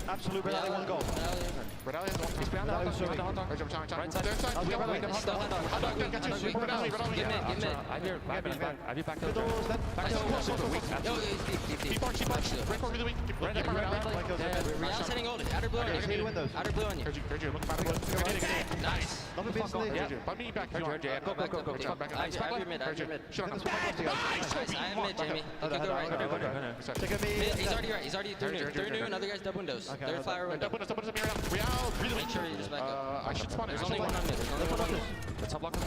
Absolute Red Alley, one goal. Red Alley has one. He's behind the hot dog. Right side. I hear back there. Break over the wing. Real's hitting old. Outer blue on you. Outer blue on you. Nice. Butt me back. Go. I have your mid. Nice. I have mid, Jamie. You can go right. He's already right. He's already through new. Through new. Another guy's double windows. Third flower window. Make sure you just back up. I should spawn it. There's only one on mid. There's only one on mid. Let's block him.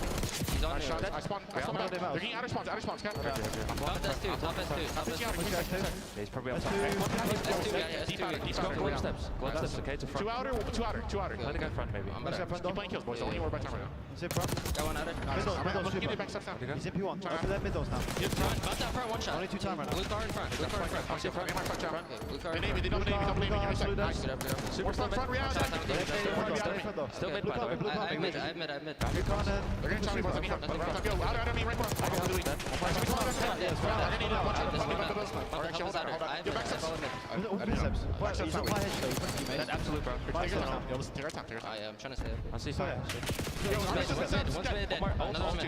He's on I mid. spawn. They're getting outer spawns. Cap. Top S2. Top S2. He's probably up top. S2. He's got one steps. One steps, okay, to front. Two outer. Let it go front, maybe. Keep playing kills, boys. Only more by time right now. Got one outer. I'm looking to get back steps now. He's in P1. After that middles now. Good front. Bust out front. One shot. Only 2 time right now. Blue car in front. Blue car in front. Blue car. Blue car. They don't name me. Nice. Good up. Super front. Real. Still mid, by the way. I have mid. They're gonna try me. Go out of me right front. That's absolute, bro. I am trying to stay up. I see fire. One's mid dead. Another one mid.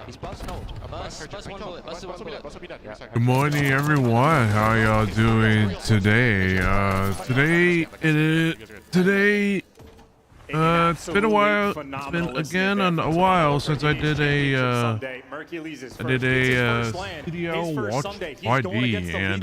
He's busting old. Bust one bullet. Bust one bullet. Good morning, everyone. How y'all doing today? It's been a while. It's been again a while since I did a CDL watch ID, and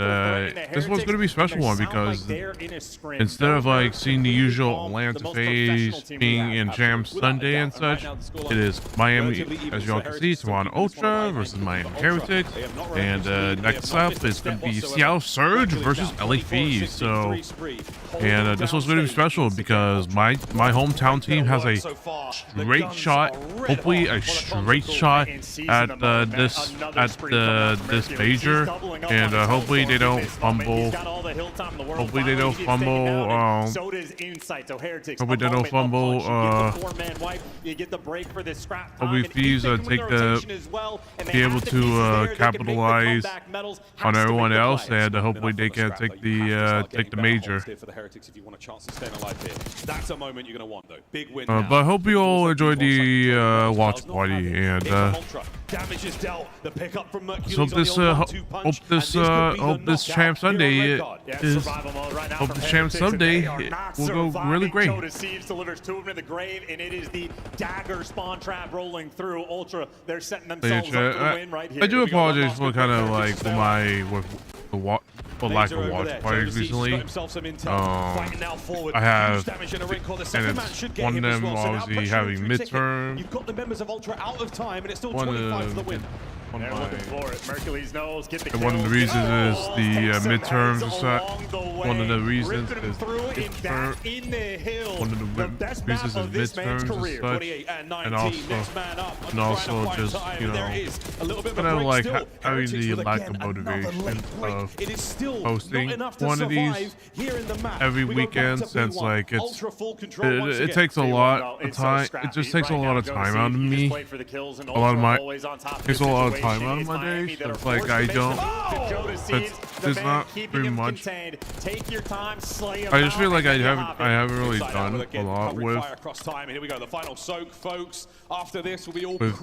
this one's gonna be a special one because instead of like seeing the usual Atlanta phase being in Jam Sunday and such, it is Miami, as y'all can see, Toronto Ultra versus Miami Heretics, and next up is gonna be Seattle Surge versus LA Thieves. So, and this one's gonna be special because my hometown team has a straight shot, hopefully a straight shot at this major, and hopefully they don't fumble. Hopefully they don't fumble. Hopefully they don't fumble. Hopefully Thieves be able to capitalize on everyone else, and hopefully they can take the major. That's a moment you're going to want, though. Big win. But I hope you all enjoyed the watch party, and damage is dealt. The pickup from hope this Champ Sunday will go really great. Delivers 2 of them in the grave, and it is the dagger spawn trap rolling through. Ultra, they're setting themselves up for the win right here. I do apologize for kind of like for lack of watch parties recently. I have, and it's one of them obviously having midterm. You've got the members of Ultra out of time, and it's still One 25 for the win. of the The reasons is the midterms and such. One of the reasons is midterm. One of the reasons is midterms and such. And also just, you know, kind of like having the lack of motivation of hosting one of these every weekend, since like it takes a lot of time. It just takes a lot of time out of me. Takes a lot of time out of my day. So it's like I don't. There's not very much. I just feel like I haven't really done a lot with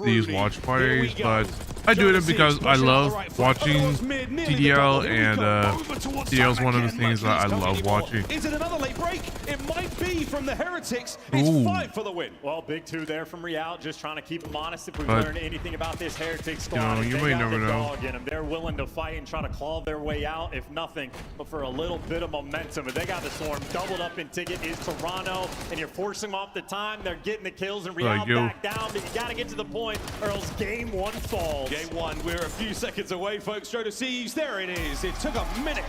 these watch parties, but I do it because I love watching TDL, and TDL is one of the things that I love watching. Is it another late break? It might be from the Heretics. It's 5 for the win. Well, big 2 there from Real, just trying to keep them honest. If we've learned anything about this Heretics squad, you may never know. They're willing to fight and try to claw their way out, if nothing, but for a little bit of momentum. But they got the Storm doubled up in ticket is Toronto, and you're forcing them off the time. They're getting the kills, and Real back down, but you got to get to the point, or else game 1 falls. Game 1, we're a few seconds away, folks. Joe to Seas, there it is. It took a minute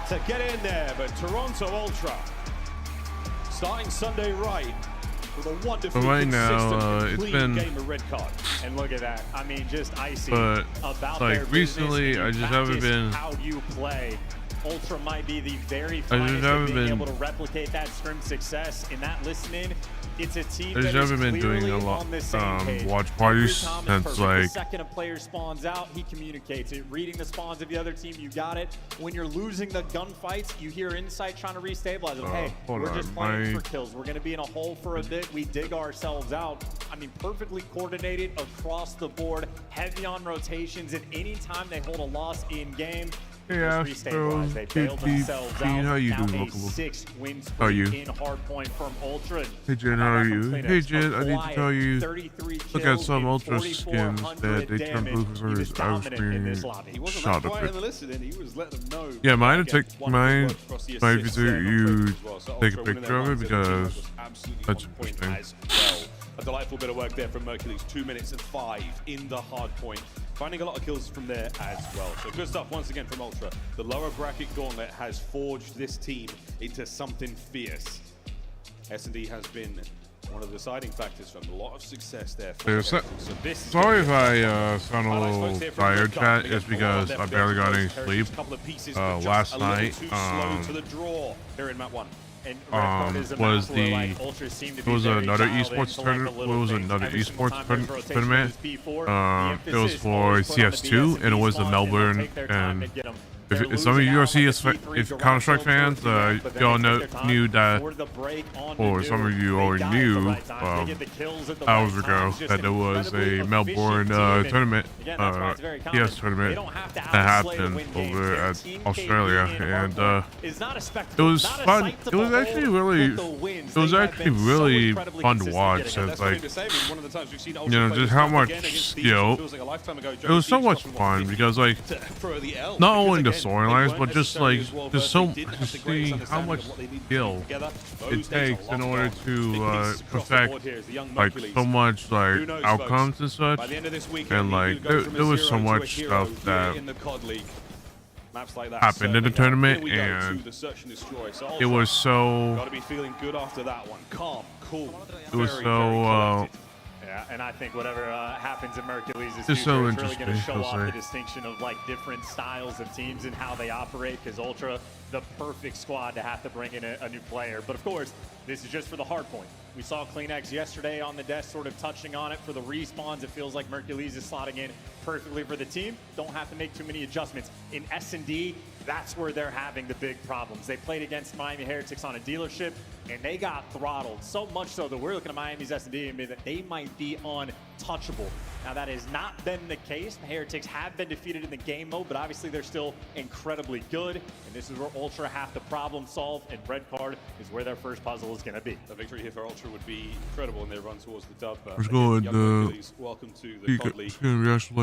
to get in there, but Toronto Ultra starting Sunday right with a wonderfully right now, consistent, it's clean been game of red card. And look at that. I mean, just icy but about like their recently, business, I just haven't been. How you play. Ultra might be the very finest at being able to replicate that scrim success. In that listening, it's a team that is clearly on the same page. watch parties since like the second a player spawns out, he communicates it. Reading the spawns of the other team, you got it. When you're losing the gunfights, you hear Insight trying to restabilize them. Hey, we're just playing for kills. We're going to be in a hole for a bit. We dig ourselves out. I mean, perfectly coordinated across the board, heavy on rotations, and anytime they hold a loss in game, yeah, so they bailed themselves out. How you now doing, a Local? 6-win spree How are you? in hardpoint from Ultra. Hey Jen, how are you? Hey Jen, I need to tell you, look at some Ultra skins that they turn blue for his eyes being shot up it. Yeah, mine to take mine. If you take a picture of it because that's interesting. A delightful bit of work there from Mercules. 2 minutes and 5 in the hard point. Finding a lot of kills from there as well. So good stuff once again from Ultra. The lower bracket gauntlet has forged this team into something fierce. S&D has been one of the deciding factors from a lot of success there. Sorry if I sound a little tired, chat. It's because I barely got any sleep last night. Was another esports tournament? What was another esports tournament? It was for CS2, and it was in Melbourne. And if some of you are if Counter-Strike fans, y'all knew that, or some of you already knew hours ago that there was a Melbourne tournament, CS tournament that happened over at Australia, and it was fun. It was actually really fun to watch. Since like, just how much skill. It was so much fun because like, not only the storylines, but just seeing how much skill it takes in order to perfect like so much like outcomes and such, and like there was so much stuff that happened in the tournament, and it was so yeah, and I think whatever happens in Mercules is just so really interesting. going to show off the distinction of like different styles of teams and how they operate, because Ultra, the perfect squad to have to bring in a new player. But of course, this is just for the hard point. We saw CleanX yesterday on the desk sort of touching on it. For the respawns, it feels like Mercules is slotting in perfectly for the team. Don't have to make too many adjustments. In S&D, that's where they're having the big problems. They played against Miami Heretics on a dealership, and they got throttled. So much so that we're looking at Miami's S&D and that they might be untouchable. Now, that has not been the case. The Heretics have been defeated in the game mode, but obviously they're still incredibly good. And this is where Ultra have to problem solve, and red card is where their first puzzle is going to be. A victory here for Ultra would be incredible in their run towards the dub. Let's go and welcome to the COD League.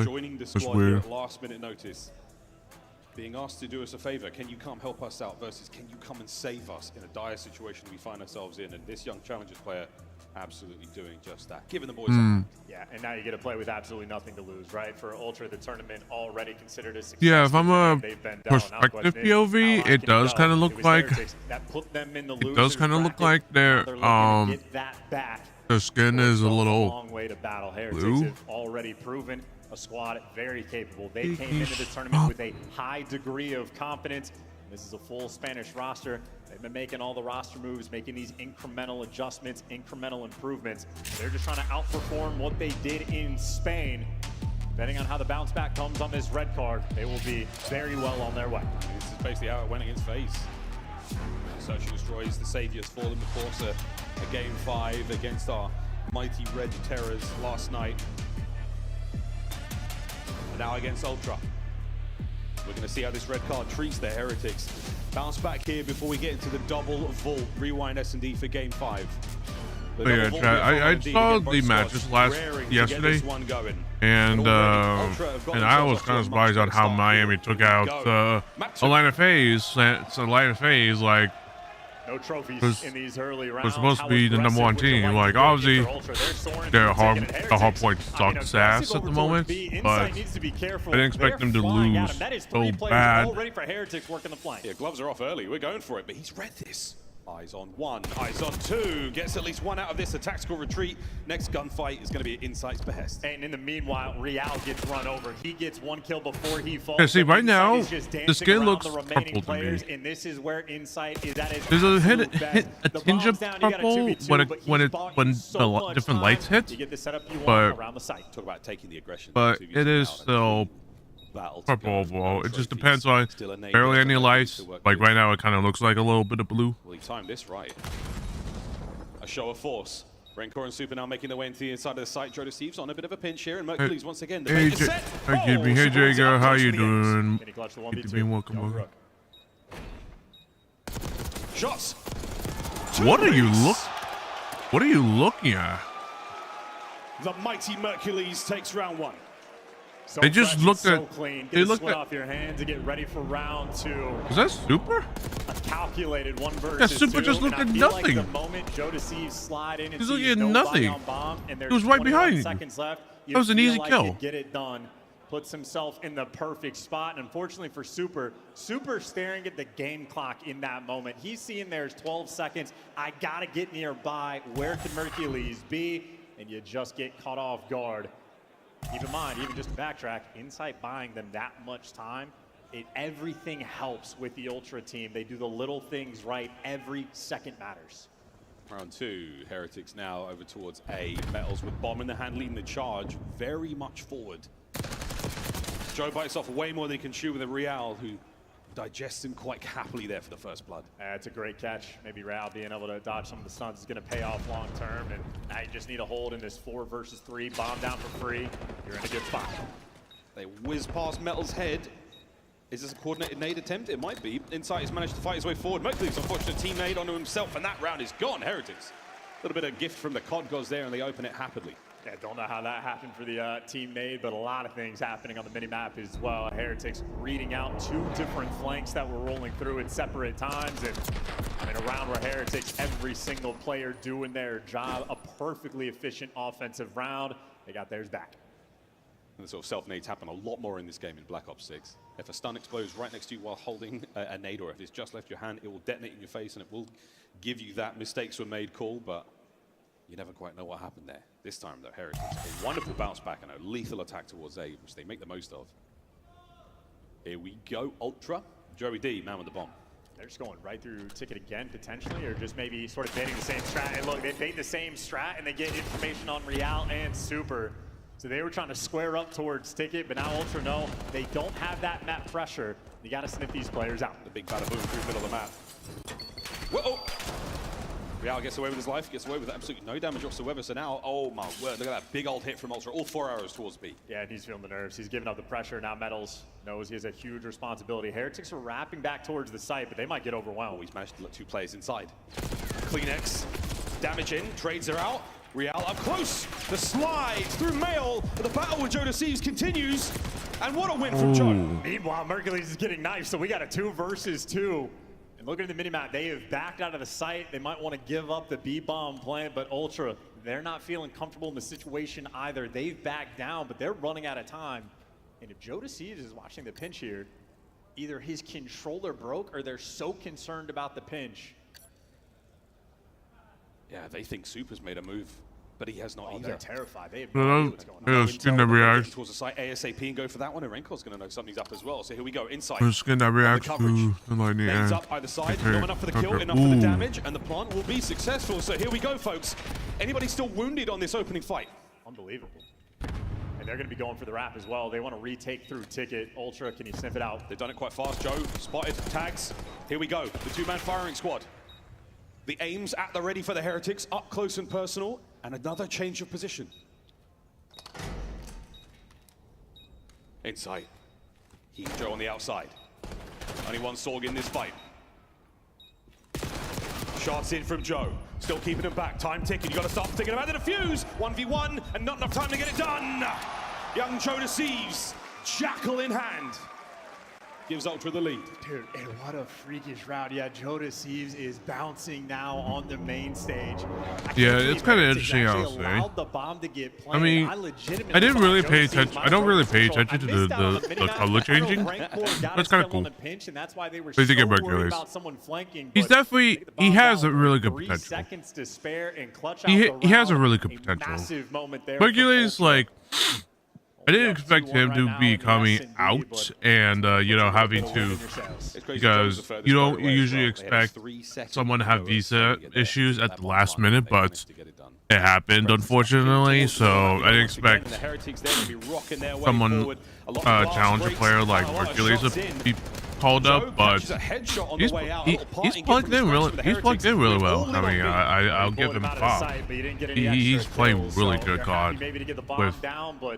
Joining the squad here at last minute notice. Being asked to do us a favor, can you come help us out versus can you come and save us in a dire situation we find ourselves in? And this young Challengers player absolutely doing just that, giving the boys a Yeah, and now you get to play with absolutely nothing to lose, right? For Ultra, the tournament already considered a success. Yeah, if I'm a perspective POV, it does kind of look like their skin is a little long way to battle. Heretics blue. have already proven a squad very capable. They came into the tournament with a high degree of confidence. This is a full Spanish roster. They've been making all the roster moves, making these incremental adjustments, incremental improvements. They're just trying to outperform what they did in Spain. Depending on how the bounce back comes on this red card, they will be very well on their way. This is basically how it went against FaZe. Search and Destroy is the saviors for them. Of course, a game 5 against our mighty Red Terrors last night. And now against Ultra. We're going to see how this red card treats the Heretics. Bounce back here before we get into the double vault. Rewind S&D for game 5. Oh yeah, I saw the matches yesterday, and I was kind of surprised on how Miami took out Atlanta FaZe. Atlanta FaZe, like, no trophies in these early rounds. Was supposed to be the #1 team. Like, obviously, the hard point sucks ass at the moment, but I didn't expect them to lose so bad. Yeah, gloves are off early. We're going for it, but he's read this. Eyes on one, eyes on two. Gets at least one out of this. A tactical retreat. Next gunfight is going to be at Insight's behest. And in the meanwhile, Real gets run over. He gets one kill before he falls. Yeah, see, right now, just the skin looks the purple to me. and this is where Insight is at his There's a tinge of down, purple when the different lights hit, you get the setup you but want around the site. Talk about taking the aggression. but it is still purple overall. It just depends on barely any lights. Like right now, it kind of looks like a little bit of blue. Well, he timed this right. A show of force. Rancor and Super now making their way into the inside of the site. Joe Deceives on a bit of a pinch here, and Mercury's once again. The bait is set. Hey Jager, how you doing? Can he clutch the Good to 1v2? be welcome. Shots. What are you looking at? The mighty Mercules takes round one. So They just fresh, looked so at- clean. Get they the looked sweat at- off your hands to get ready for round two. Is that Super? A calculated one versus Super two, just looked and I at feel nothing. Like the moment Joe Deceives slide in and He's looking sees at nobody nothing. on bomb, and there's He was right 21 behind you. seconds left, you That was an feel easy like kill. you get it done. Puts himself in the perfect spot, and unfortunately for Super staring at the game clock in that moment. He's seeing there's 12 seconds. I gotta get nearby. Where can Mercules be? And you just get caught off guard. Keep in mind, even just to backtrack, Insight buying them that much time, everything helps with the Ultra team. They do the little things right. Every second matters. Round two, Heretics now over towards A. Metals with bomb in the hand, leading the charge very much forward. Joe bites off way more than he can chew with a Real, who digests him quite happily there for the first blood. It's a great catch. Maybe Real being able to dodge some of the stunts is going to pay off long term. And now you just need a hold in this 4 versus 3. Bomb down for free. You're in a good spot. They whiz past Metal's head. Is this a coordinated nade attempt? It might be. Insight has managed to fight his way forward. Mercury's unfortunate team nade onto himself, and that round is gone. Heretics. A little bit of gift from the COD gods there, and they open it happily. Yeah, don't know how that happened for the team nade, but a lot of things happening on the mini-map as well. Heretics reading out 2 different flanks that were rolling through at separate times. And I mean, a round where Heretics, every single player doing their job, a perfectly efficient offensive round. They got theirs back. And the sort of self-nades happen a lot more in this game in Black Ops 6. If a stun explodes right next to you while holding a nade, or if it's just left your hand, it will detonate in your face, and it will give you that mistakes were made call, but you never quite know what happened there. This time, though, Heretics, a wonderful bounce back and a lethal attack towards A, which they make the most of. Here we go, Ultra. Joey D, man with the bomb. They're just going right through Ticket again, potentially, or just maybe sort of baiting the same strat. And look, they bait the same strat, and they get information on Real and Super. So they were trying to square up towards Ticket, but now Ultra know they don't have that map pressure. You got to sniff these players out. The big bada boom through the middle of the map. Whoa! Real gets away with his life, gets away with absolutely no damage whatsoever. So now, oh my word, look at that big old hit from Ultra. All 4 arrows towards B. Yeah, and he's feeling the nerves. He's giving up the pressure. Now Metals knows he has a huge responsibility. Heretics are wrapping back towards the site, but they might get overwhelmed. Oh, he's managed to let 2 players inside. Kleenex, damage in, trades are out. Real up close. The slide through Mail. The battle with Joe Deceives continues. And what a win from Joe. Meanwhile, Mercules is getting knifed, so we got a 2 versus 2. And looking at the minimap, they have backed out of the site. They might want to give up the B-bomb plan, but Ultra, they're not feeling comfortable in the situation either. They've backed down, but they're running out of time. And if Joe Deceives is watching the pinch here, either his controller broke or they're so concerned about the pinch. Yeah, they think Super's made a move, but he has not Oh, either. they're terrified. They have no idea what's going on. Yeah, skin that reacts. Towards the site ASAP and go for that one, and Renkor's going to know something's up as well. So here we go, inside. Skin that reacts to the lightning. Lanes up either side, not enough for the kill, enough for the damage, and the plant will be successful. So here we go, folks. Anybody still wounded on this opening fight? Unbelievable. And they're going to be going for the wrap as well. They want to retake through Ticket. Ultra, can you sniff it out? They've done it quite fast. Joe spotted, tags. Here we go, the 2-man firing squad. The aims at the ready for the Heretics, up close and personal, and another change of position. Inside. He's Joe on the outside. Only one Sorg in this fight. Shots in from Joe. Still keeping him back. Time ticking. You got to start thinking about the defuse. 1v1 and not enough time to get it done. Young Joe Deceives. Jackal in hand. gives Ultra the lead. Dude, and what a freakish round. Yeah, Joda Sieves is bouncing now on the main stage. Yeah, it's kind of interesting, I'll say. The bomb to get I mean, I didn't really pay attention. I don't really pay attention to the color changing. That's kind of cool. They did get Mercules. He's definitely, he has a really good potential. He has a really good potential. Mercules, like, I didn't expect him to be coming out and, you know, having to, because you don't usually expect someone to have visa issues at the last minute, but it happened, unfortunately, so I didn't expect someone, challenger player like Hercules to be called up, but he's plugged in really well. I mean, I'll give him props. He's playing really good COD with.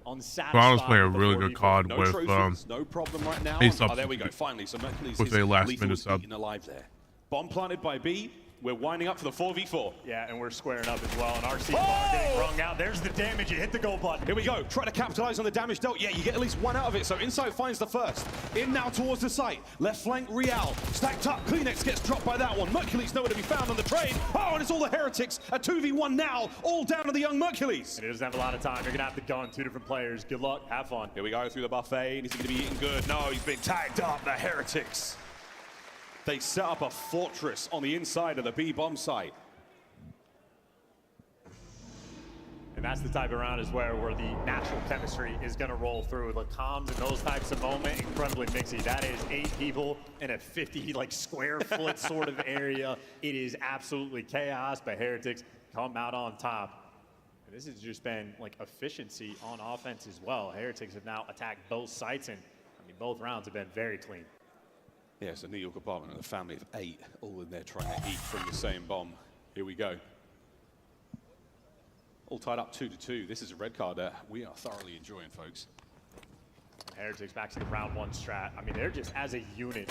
Toronto's playing a really good COD with no problem right now. There we go. Finally, so Mercules with a last minute sub. Alive there. Bomb planted by B. We're winding up for the 4v4. Yeah, and we're squaring up as well. And RC getting wrung out. There's the damage. You hit the go button. Here we go. Try to capitalize on the damage dealt. Yeah, you get at least one out of it. So Inside finds the first. In now towards the site. Left flank, Real. Stacked up. Kleenex gets dropped by that one. Mercules nowhere to be found on the train. Oh, and it's all the Heretics. A 2v1 now. All down to the young Mercules. And he doesn't have a lot of time. You're going to have to gun 2 different players. Good luck. Have fun. Here we go through the buffet. And he's going to be eating good. No, he's been tagged up. The Heretics. They set up a fortress on the inside of the B bomb site. And that's the type of round is where the natural chemistry is going to roll through. The comms and those types of moments, incredibly mixy. That is 8 people in a 50 square foot sort of area. It is absolutely chaos, but Heretics come out on top. And this has just been like efficiency on offense as well. Heretics have now attacked both sites, and I mean both rounds have been very clean. Yeah, it's a New York apartment and a family of 8 all in there trying to eat from the same bomb. Here we go. All tied up 2-2. This is a red card that we are thoroughly enjoying, folks. Heretics back to the round 1 strat. I mean, they're just as a unit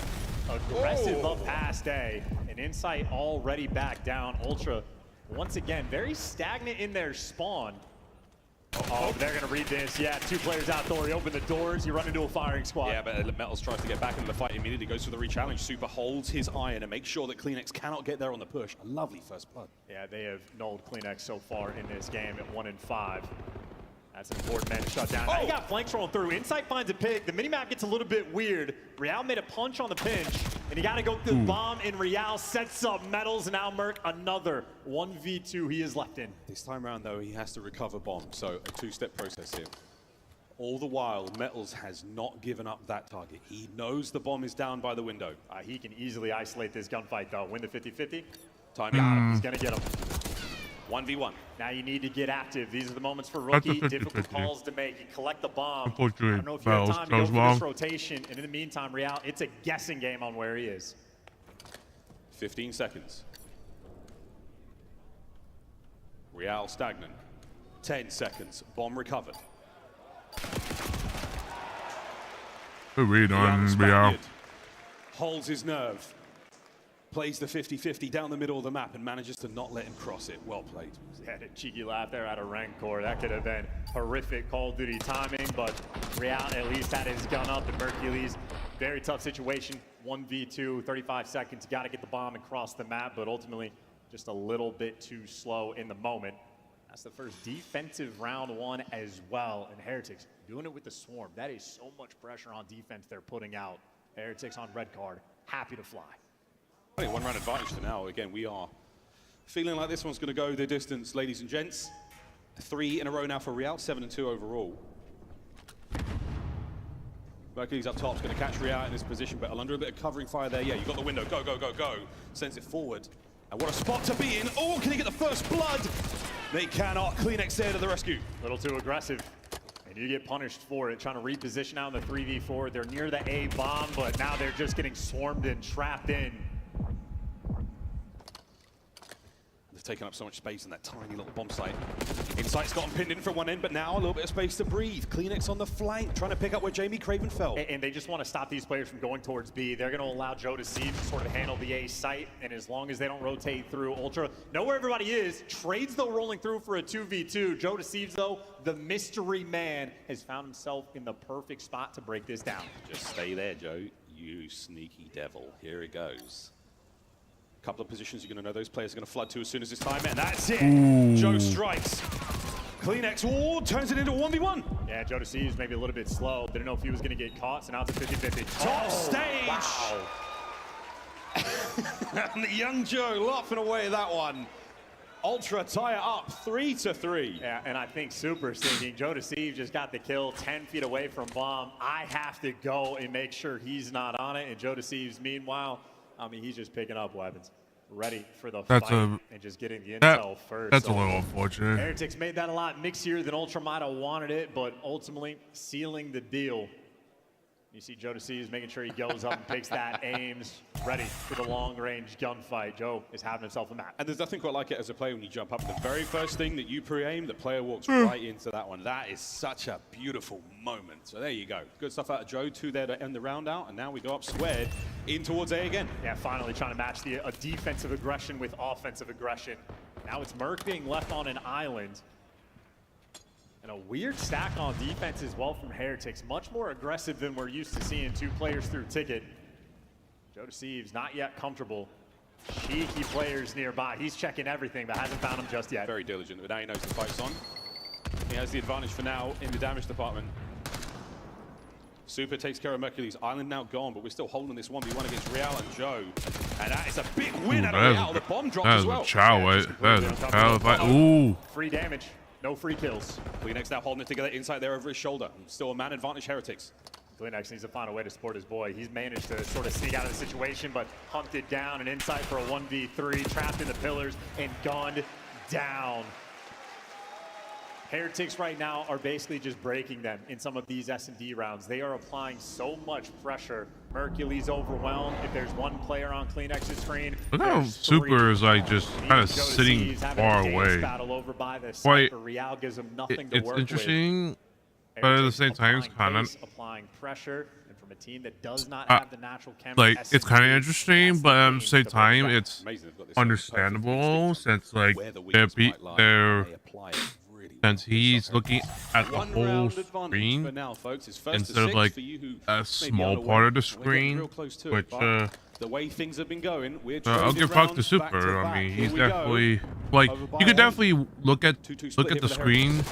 aggressive up past A, and Insight already back down. Ultra, once again, very stagnant in their spawn. Oh, they're going to read this. Yeah, 2 players out door. You open the doors, you run into a firing squad. Yeah, but Metals tries to get back into the fight immediately, goes for the re-challenge. Super holds his iron and makes sure that Kleenex cannot get there on the push. A lovely first blood. Yeah, they have nulled Kleenex so far in this game at 1-5. That's an important man to shut down. Now you got flanks rolling through. Insight finds a pick. The minimap gets a little bit weird. Real made a punch on the pinch, and you got to go through the bomb, and Real sets up Metals, and now Merc another 1v2 he is left in. This time around, though, he has to recover bomb, so a 2-step process here. All the while, Metals has not given up that target. He knows the bomb is down by the window. He can easily isolate this gunfight, though. Win the 50-50. Time got him. He's going to get him. 1v1. Now you need to get active. These are the moments for Rookie. Difficult calls to make. You collect the bomb. I don't know if you have time to go for this rotation. And in the meantime, Real, it's a guessing game on where he is. 15 seconds. Real stagnant. 10 seconds. Bomb recovered. Good read on Real. Holds his nerve. Plays the 50-50 down the middle of the map and manages to not let him cross it. Well played. He had a cheeky laugh there out of Rancor. That could have been horrific Call of Duty timing, but Real at least had his gun up. And Mercules, very tough situation. 1v2, 35 seconds. Got to get the bomb and cross the map, but ultimately just a little bit too slow in the moment. That's the first defensive round 1 as well. And Heretics doing it with the Swarm. That is so much pressure on defense they're putting out. Heretics on red card, happy to fly. Only 1 round advantage for now. Again, we are feeling like this one's going to go the distance, ladies and gents. 3 in a row now for Real, 7-2 overall. Mercules up top is going to catch Real in this position, but under a bit of covering fire there. Yeah, you got the window. Go, go, go, go. Sends it forward. And what a spot to be in. Oh, can he get the first blood? They cannot. Kleenex there to the rescue. A little too aggressive. And you get punished for it, trying to reposition out in the 3v4. They're near the A bomb, but now they're just getting swarmed and trapped in. taken up so much space in that tiny little bomb site. Insight's got him pinned in from one end, but now a little bit of space to breathe. Kleenex on the flank, trying to pick up where Jamie Craven fell. And they just want to stop these players from going towards B. They're going to allow Joe to see sort of handle the A site, and as long as they don't rotate through, Ultra know where everybody is. Trades, though, rolling through for a 2v2. Joe deceives, though. The mystery man has found himself in the perfect spot to break this down. Just stay there, Joe, you sneaky devil. Here it goes. Couple of positions you're going to know those players are going to flood to as soon as it's time, and that's it. Ooh. Joe strikes. Kleenex turns it into a 1v1. Yeah, Joe deceives maybe a little bit slow. Didn't know if he was going to get caught, so now it's a 50-50. Top stage. Wow. And the young Joe laughing away at that one. Ultra tie it up 3-3. Yeah, and I think Super's thinking Joe Deceive just got the kill 10 feet away from bomb. I have to go and make sure he's not on it. And Joe Deceive's, meanwhile, I mean, he's just picking up weapons, ready for the fight and just getting the intel first. That's a little unfortunate. Heretics made that a lot mixier than Ultra might have wanted it, but ultimately sealing the deal. You see Joe Deceives making sure he goes up and takes that, aims, ready for the long-range gunfight. Joe is having himself a map. And there's nothing quite like it as a player when you jump up. The very first thing that you pre-aim, the player walks right into that one. That is such a beautiful moment. So there you go. Good stuff out of Joe. 2 there to end the round out. And now we go up squared in towards A again. Yeah, finally trying to match a defensive aggression with offensive aggression. Now it's Merc being left on an island. And a weird stack on defense as well from Heretics. Much more aggressive than we're used to seeing 2 players through ticket. Joe Deceives not yet comfortable. Cheeky players nearby. He's checking everything, but hasn't found him just yet. Very diligent, but now he knows the fight's on. He has the advantage for now in the damage department. Super takes care of Mercury's island now gone, but we're still holding this 1v1 against Real and Joe. And that is a big win out of Real. The bomb dropped as well. That is a chow, That is a chow fight. Ooh. Free damage. No free kills. Kleenex now holding it together inside there over his shoulder. Still a man advantage, Heretics. Kleenex needs to find a way to support his boy. He's managed to sort of sneak out of the situation, but hunted down and inside for a 1v3, trapped in the pillars and gunned down. Heretics right now are basically just breaking them in some of these S&D rounds. They are applying so much pressure. Mercury's overwhelmed. If there's one player on Kleenex's screen, look how Super is like just kind of sitting far away. Quite, it's interesting, but at the same time, it's kind of applying pressure. And from a team that does not have the natural like it's kind of interesting, but at the same time, it's understandable since like since he's looking at the whole screen instead of like a small part of the screen, which the way things have been going, I'll give props to Super. I mean, he's definitely like you could definitely look at the screen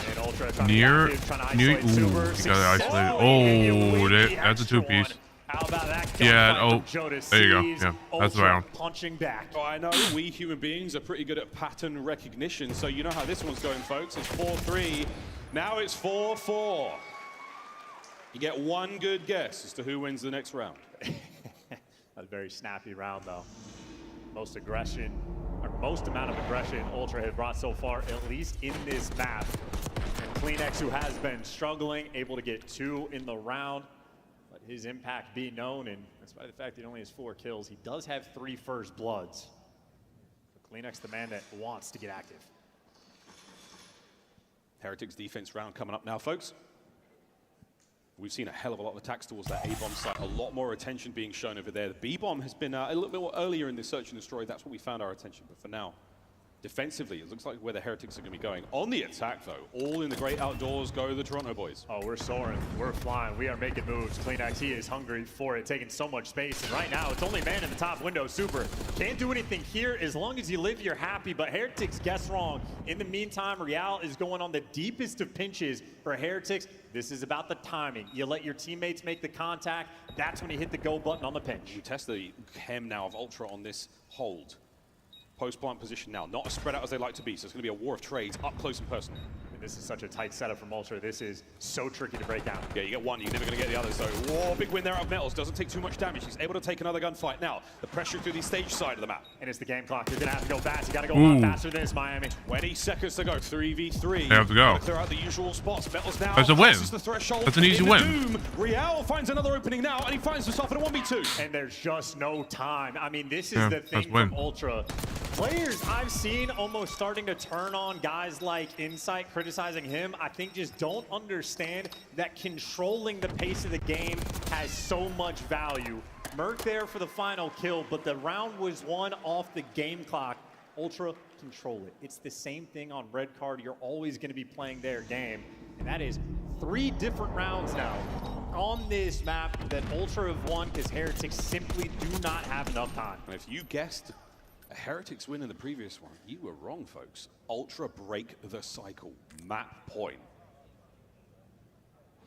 near. Ooh, he got isolated. Oh, that's a 2-piece. How about that? Yeah, oh, there you go. Yeah, that's the round. Punching back. Oh, I know we human beings are pretty good at pattern recognition, so you know how this one's going, folks. It's 4-3. Now it's 4-4. You get one good guess as to who wins the next round. A very snappy round, though. Most aggression, or most amount of aggression Ultra have brought so far, at least in this map. And Kleenex, who has been struggling, able to get 2 in the round. Let his impact be known, and despite the fact that he only has 4 kills, he does have 3 first bloods. But Kleenex, the man that wants to get active. Heretics defense round coming up now, folks. We've seen a hell of a lot of attacks towards that A-bomb site. A lot more attention being shown over there. The B-bomb has been a little bit more earlier in the search and destroy. That's what we found our attention. But for now, defensively, it looks like where the Heretics are going to be going. On the attack, though, all in the great outdoors go the Toronto boys. Oh, we're soaring. We're flying. We are making moves. Kleenex, he is hungry for it, taking so much space. And right now, it's only man in the top window. Super. Can't do anything here. As long as you live, you're happy. But Heretics guess wrong. In the meantime, Real is going on the deepest of pinches for Heretics. This is about the timing. You let your teammates make the contact. That's when you hit the go button on the pinch. We test the chem now of Ultra on this hold. Post-plant position now, not as spread out as they like to be, so it's going to be a war of trades up close and personal. this is such a tight setup from Ultra. This is so tricky to break down. Yeah, you get one, you're never going to get the other. So, whoa, big win there of Metals. Doesn't take too much damage. He's able to take another gunfight. Now, the pressure through the stage side of the map. And it's the game clock. You're going to have to go fast. You got to go a lot faster than this, Miami. 20 seconds to go. 3v3. They have to go. Clear out the usual spots. Metals now. That's a win. The threshold. That's an easy win. Real finds another opening now, and he finds himself in a 1v2. And there's just no time. I mean, this is the thing win. from Ultra. Players I've seen almost starting to turn on guys like Insight, criticizing him. I think just don't understand that controlling the pace of the game has so much value. Merc there for the final kill, but the round was won off the game clock. Ultra, control it. It's the same thing on red card. You're always going to be playing their game. And that is 3 different rounds now on this map that Ultra have won because Heretics simply do not have enough time. And if you guessed a Heretics win in the previous one, you were wrong, folks. Ultra break the cycle. Map point.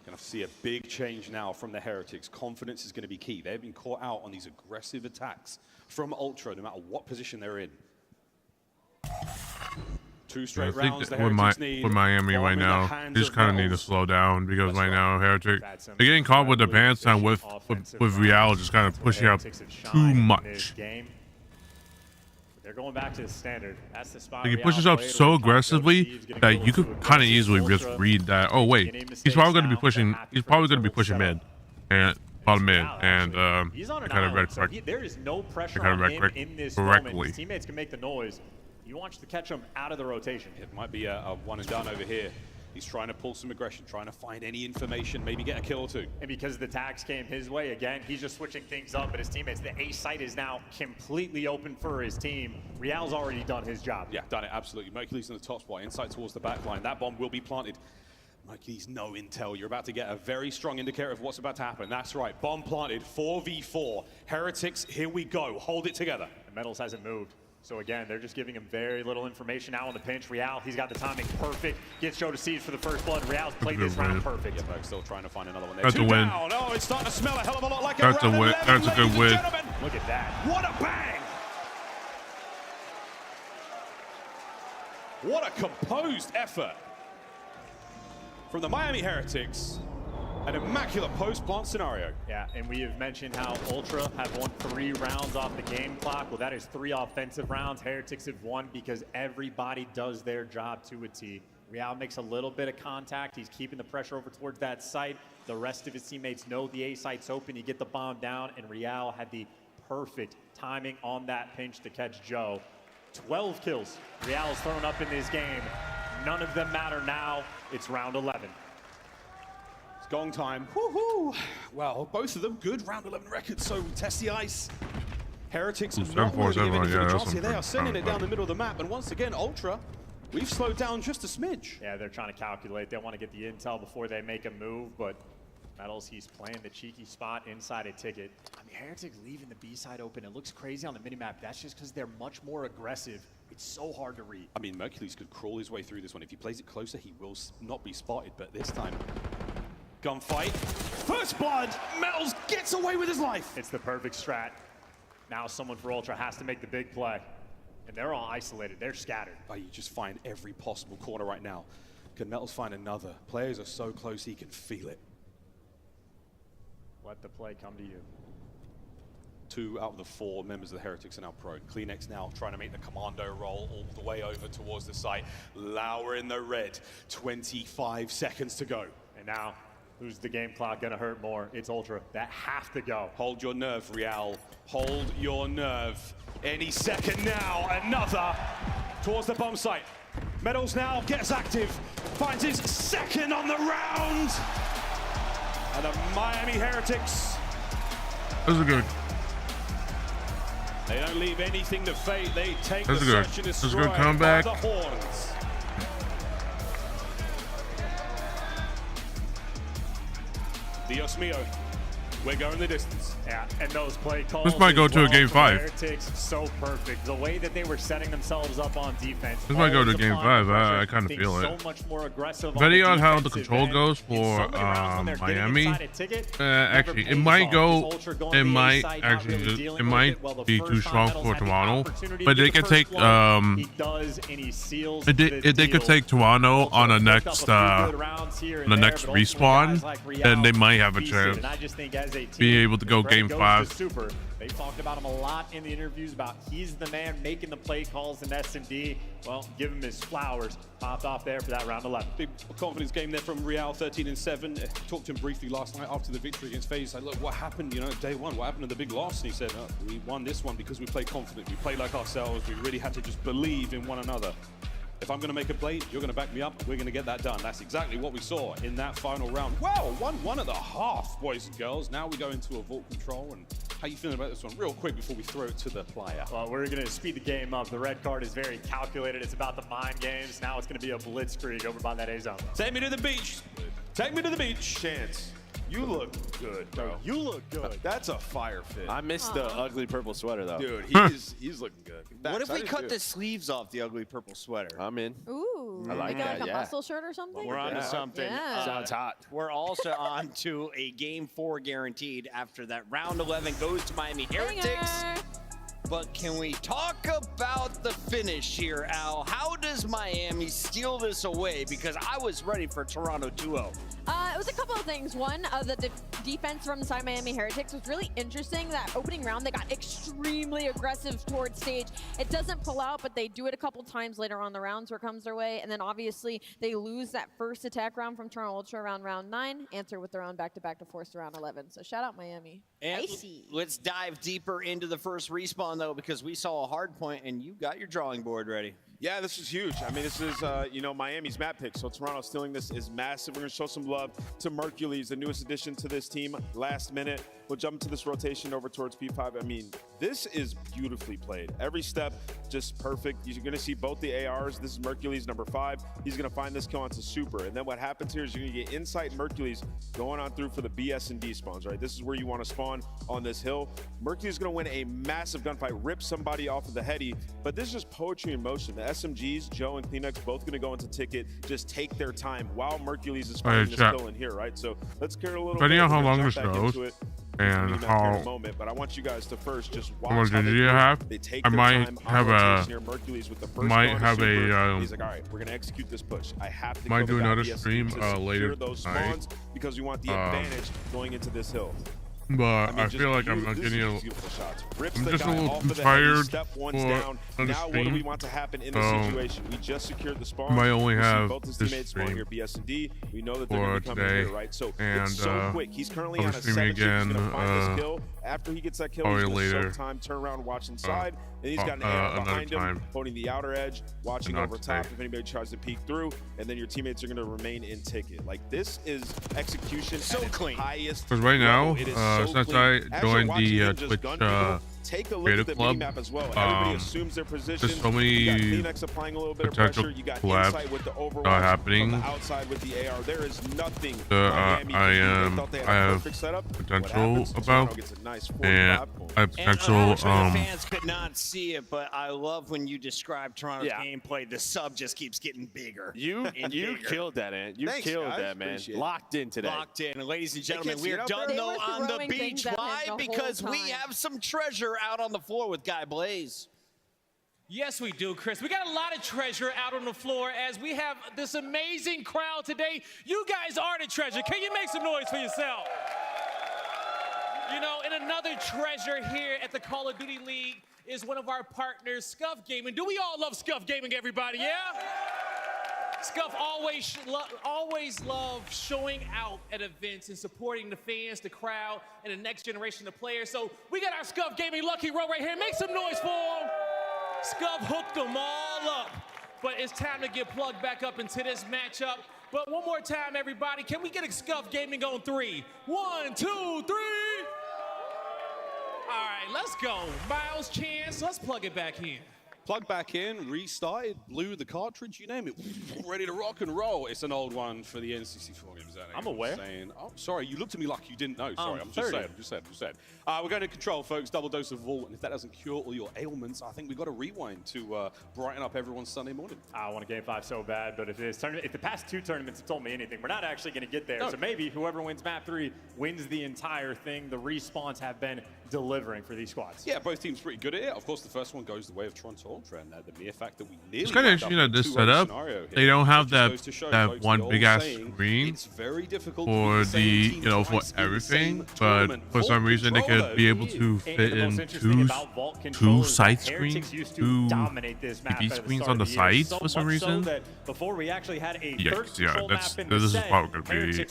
Gonna see a big change now from the Heretics. Confidence is going to be key. They've been caught out on these aggressive attacks from Ultra, no matter what position they're in. 2 straight rounds the Heretics need. With Miami right now, they just kind of need to slow down because right now Heretic, they're getting caught with the pants down with Real just kind of pushing up too much. They're going back to the standard. That's the spot. Like he pushes up so aggressively that you could kind of easily just read that. Oh wait, he's probably going to be pushing. He's probably going to be pushing mid and bottom mid, and kind of read correctly. There is no pressure on him in this moment. His teammates can make the noise. You want to catch him out of the rotation. It might be a one and done over here. He's trying to pull some aggression, trying to find any information, maybe get a kill or 2. And because the tags came his way, again, he's just switching things up, but his teammates, the A site is now completely open for his team. Real's already done his job. Yeah, done it, absolutely. Mercury's in the top spot, inside towards the back line. That bomb will be planted. Mercury's no intel. You're about to get a very strong indicator of what's about to happen. That's right, bomb planted, 4v4. Heretics, here we go. Hold it together. And Metals hasn't moved. So again, they're just giving him very little information now on the pinch. Real, he's got the timing perfect. Gets Joe to siege for the first blood. Real's played this round perfect. Yeah, but still trying to find another one there. That's a win. Oh, it's starting to smell a hell of a lot like That's a win. That's a good win. Look at that. What a bang! What a composed effort from the Miami Heretics. An immaculate post-plant scenario. Yeah, and we have mentioned how Ultra have won 3 rounds off the game clock. Well, that is 3 offensive rounds. Heretics have won because everybody does their job to a T. Real makes a little bit of contact. He's keeping the pressure over towards that site. The rest of his teammates know the A site's open. You get the bomb down, and Real had the perfect timing on that pinch to catch Joe. 12 kills Real's thrown up in this game. None of them matter now. It's round 11. Gong time. Woohoo! Well, both of them good round 11 records, so test the ice. Heretics not worthy of individual drops here. They are sending it down the middle of the map, and once again, Ultra, we've slowed down just a smidge. Yeah, they're trying to calculate. They want to get the intel before they make a move, but Metals, he's playing the cheeky spot inside a ticket. I mean, Heretics leaving the B side open. It looks crazy on the minimap. That's just because they're much more aggressive. It's so hard to read. I mean, Mercules could crawl his way through this one. If he plays it closer, he will not be spotted, but this time, gunfight. First blood, Metals gets away with his life. It's the perfect strat. Now someone for Ultra has to make the big play. And they're all isolated, they're scattered. Oh, you just find every possible corner right now. Can Metals find another? Players are so close, he can feel it. Let the play come to you. 2 out of the 4 members of the Heretics are now prone. Kleenex now trying to make the commando roll all the way over towards the site. Lauer in the red, 25 seconds to go. And now, who's the game clock gonna hurt more? It's Ultra that have to go. Hold your nerve, Real. Hold your nerve. Any second now, another towards the bomb site. Metals now gets active, finds his second on the round. And the Miami Heretics. Those are good. They don't leave anything to fate. They take That's the good. search and That's destroy good comeback. the horns. Dios mío. we're going the distance. Yeah, and those play calls. This might go to a game 5. Heretics, so perfect. The way that they were setting themselves up on defense. This might go to game 5. I kind of feel it. So much more aggressive. Depending on how the control goes for Miami, actually, it might go. It might actually it might be too strong for Toronto, but they could take they could take Toronto on the next respawn, then they might have a chance be able to go game 5. They talked about him a lot in the interviews about he's the man making the play calls in S&D. Well, give him his flowers. Popped off there for that round 11. Big confidence game there from Real, 13-7. Talked to him briefly last night after the victory against FaZe. Like, look, what happened, you know, day one? What happened in the big loss? And he said, we won this one because we played confident. We played like ourselves. We really had to just believe in one another. If I'm going to make a play, you're going to back me up. We're going to get that done. That's exactly what we saw in that final round. Wow, 1-1.5, boys and girls. Now we go into a vault control. And how you feeling about this one? Real quick before we throw it to the player. Well, we're going to speed the game up. The red card is very calculated. It's about the mind games. Now it's going to be a blitzkrieg over by that A zone. Take me to the beach. Take me to the beach. Chance. You look good, bro. You look good. That's a fire fit. I missed the ugly purple sweater, though. Dude, he's looking good. What if we cut the sleeves off the ugly purple sweater? I'm in. Ooh, I like make it that, like a yeah. muscle shirt or something? We're on to something. Yeah. Sounds hot. We're also on to a game 4 guaranteed after that round 11 goes to Miami Heretics. But can we talk about the finish here, Al? How does Miami steal this away? Because I was ready for Toronto 2-0. It was a couple of things. One, the defense from inside Miami Heretics was really interesting. That opening round, they got extremely aggressive towards stage. It doesn't pull out, but they do it a couple times later on the rounds where it comes their way. And then obviously they lose that first attack round from Toronto Ultra around round 9, answer with their own back-to-back to force to round 11. So shout out Miami. And Icy. let's dive deeper into the first respawn, though, because we saw a hard point and you got your drawing board ready. Yeah, this is huge. I mean, this is, you know, Miami's map pick. So Toronto stealing this is massive. We're going to show some love to Mercules, the newest addition to this team. Last minute, we'll jump into this rotation over towards P5. I mean, this is beautifully played. Every step, just perfect. You're going to see both the ARs. This is Mercules, number 5. He's going to find this kill onto Super. And then what happens here is you're going to get Insight and Mercules going on through for the BS and D spawns, right? This is where you want to spawn on this hill. Mercules is going to win a massive gunfight, rip somebody off of the heady. But this is just poetry in motion. The SMGs, Joe and Kleenex, both going to go into ticket, just take their time while Mercules is finding this kill in here, right? So let's care a little bit. Depending on how long this goes and how moment, but I want you guys to first just how much watch energy I have. I might have a he's like, all right, we're gonna execute this push. I have to might do another BS stream later those tonight spawns because we want the advantage going into this hill. But I feel like I'm getting I'm just a little too tired for another now what do we stream. want to happen in this situation? We just secured the spawn. Might only have both his this teammates spawn stream here, BS and D. We know that they're for going to come in today, here, right? So and it's so quick. He's currently I'll on be a streaming 7. He's again, gonna find this kill. After he gets that kill, he's probably gonna later. soak time, turn around, watch inside, and he's got an AR behind him, holding the outer edge, watching over top if anybody tries to peek through, and then your teammates are going to remain in ticket. Like, this is execution so at its clean. highest Because right now, level. It is so since clean. I As joined you're watching the him just Twitch gun people, take a look Creative at the Club, minimap as well. Everybody assumes their position. there's so You got many Kleenex applying a little bit of potential pressure. You got collabs Insight with the overwatch happening. from the outside with the AR. There is nothing I have potential about, and I have potential. And the fans could not see it, but I love when you describe Toronto's gameplay. The sub just keeps getting bigger. You killed that, Ant. You killed that, man. Locked in today. Locked in. And ladies and gentlemen, we are done, though, on the beach. Why? Because we have some treasure out on the floor with Guy Blaze. Yes, we do, Chris. We got a lot of treasure out on the floor as we have this amazing crowd today. You guys are the treasure. Can you make some noise for yourself? You know, and another treasure here at the Call of Duty League is one of our partners, Scuff Gaming. Do we all love Scuff Gaming, everybody? Yeah? Scuff always love showing out at events and supporting the fans, the crowd, and the next generation of players. So we got our Scuff Gaming Lucky Row right here. Make some noise for them. Scuff hooked them all up. But it's time to get plugged back up into this matchup. But one more time, everybody, can we get a Scuff Gaming on 3? 1, 2, 3. All right, let's go. Miles, Chance, let's plug it back in. Plug back in, restarted, blew the cartridge, you name it, ready to rock and roll. It's an old one for the N64 games. I'm aware. Oh, sorry, you looked at me like you didn't know. Sorry, I'm just saying. We're going to control, folks. Double dose of Vault, and if that doesn't cure all your ailments, I think we've got to rewind to brighten up everyone's Sunday morning. I want a Game 5 so bad, but if the past 2 tournaments have told me anything, we're not actually going to get there. No. So maybe whoever wins Map 3 wins the entire thing. The respawns have been delivering for these squads. Yeah, both teams pretty good at it. Of course, the first one goes the way of Toronto Ultra, and the mere fact that we nearly it's kind of interesting that this setup, they don't have that one big ass screen for the for everything, but for some reason they could be able to fit in two side screens, two TV screens on the sides for some reason. Before we actually had a this is probably going to be easy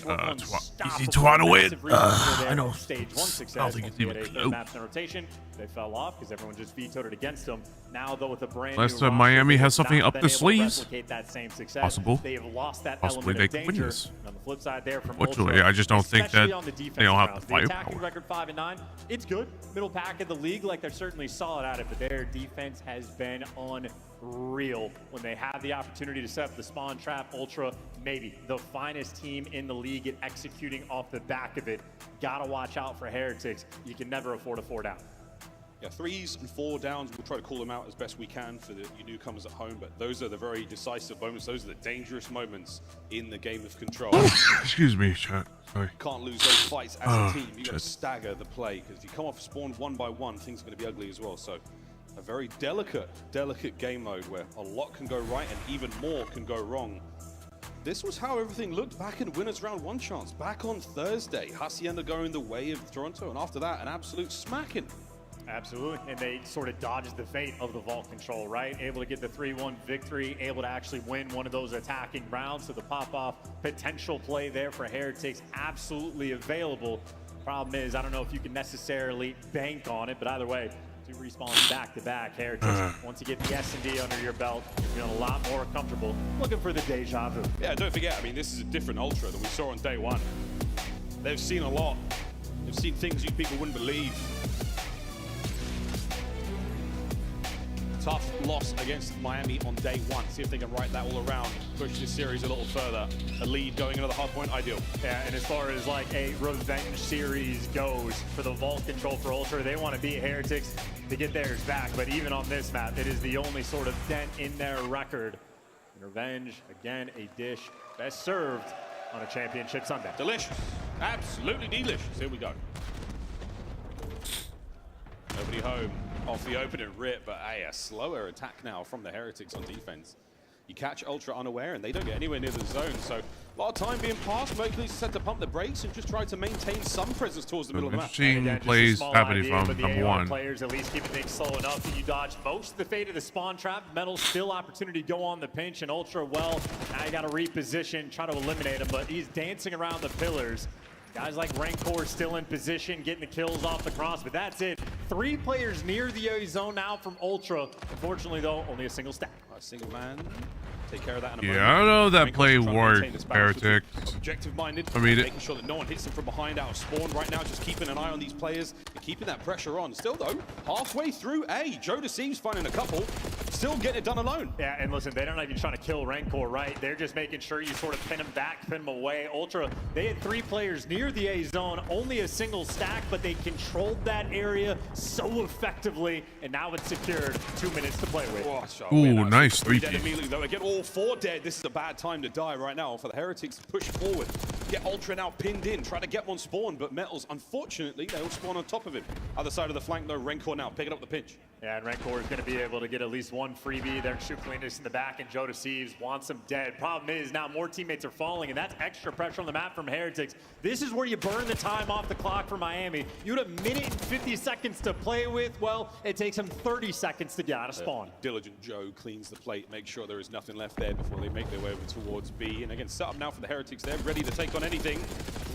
Toronto win. I know. I don't think it's even close. Maps in rotation, they fell off because everyone just vetoed it against them. Now, though, with a brand Unless new Miami has something up the sleeves, that same success. Possible. They have lost that Possibly element they of can win danger. this. On the flip side, there from Unfortunately, Ultra, I just don't think that they don't have the the attacking firepower. record 5-9. It's good. Middle pack of the league, like they're certainly solid at it, but their defense has been unreal. When they have the opportunity to set up the spawn trap, Ultra, maybe the finest team in the league at executing off the back of it. Gotta watch out for Heretics. You can never afford a 4 down. Yeah, 3s and 4 downs, we'll try to call them out as best we can for you newcomers at home, but those are the very decisive moments. Those are the dangerous moments in the game of control. Excuse me, chat. Sorry. Can't lose those fights as a team. You've got to stagger the play, because if you come off spawn one by one, things are going to be ugly as well. So a very delicate game mode where a lot can go right and even more can go wrong. This was how everything looked back in Winners Round 1 chance. Back on Thursday, Hacienda going the way of Toronto, and after that, an absolute smacking. Absolutely, and they sort of dodged the fate of the vault control, right? Able to get the 3-1 victory, able to actually win one of those attacking rounds. So the pop-off potential play there for Heretics, absolutely available. Problem is, I don't know if you can necessarily bank on it, but either way, 2 respawns back-to-back. Heretics, once you get the S&D under your belt, you're feeling a lot more comfortable. Looking for the deja vu. Yeah, don't forget, I mean, this is a different Ultra than we saw on day 1. They've seen a lot. They've seen things you people wouldn't believe. Tough loss against Miami on day 1. See if they can right that all around, push this series a little further. A lead going into the hard point, ideal. Yeah, and as far as like a revenge series goes for the vault control for Ultra, they want to beat Heretics to get theirs back. But even on this map, it is the only sort of dent in their record. And revenge, again, a dish best served on a championship Sunday. Delicious. Absolutely delicious. Here we go. Nobody home off the opening rip, but a slower attack now from the Heretics on defense. You catch Ultra unaware, and they don't get anywhere near the zone, so a lot of time being passed. Mercury's set to pump the brakes and just try to maintain some presence towards the middle of the map. Interesting plays happening from number 1. Players at least keeping things slow enough that you dodge most of the fate of the spawn trap. Metal still opportunity to go on the pinch, and Ultra, well, now you got to reposition, try to eliminate him, but he's dancing around the pillars. Guys like Rancor still in position, getting the kills off the cross, but that's it. 3 players near the A zone now from Ultra. Unfortunately, though, only a single stack. A single man. Take care of that in a moment. Yeah, I don't know that play worked, Heretics. Objective-minded, I mean, making sure that no one hits them from behind out of spawn right now, just keeping an eye on these players and keeping that pressure on. Still, though, halfway through A, Joe Deceives finding a couple, still getting it done alone. Yeah, and listen, they're not even trying to kill Rancor, right? They're just making sure you sort of pin them back, pin them away. Ultra, they had 3 players near the A zone, only a single stack, but they controlled that area so effectively, and now it's secured. 2 minutes to play with. Ooh, nice 3-piece. Immediately, though, again, all 4 dead. This is a bad time to die right now for the Heretics to push forward. Get Ultra now pinned in, try to get one spawn, but Metals, unfortunately, they all spawn on top of him. Other side of the flank, though, Rancor now picking up the pinch. Yeah, and Rancor is going to be able to get at least 1 freebie. They're shooting in the back, and Joe Deceives wants him dead. Problem is, now more teammates are falling, and that's extra pressure on the map from Heretics. This is where you burn the time off the clock for Miami. You had 1 minute and 50 seconds to play with. Well, it takes them 30 seconds to get out of spawn. Diligent Joe cleans the plate, makes sure there is nothing left there before they make their way over towards B. And again, set up now for the Heretics. They're ready to take on anything.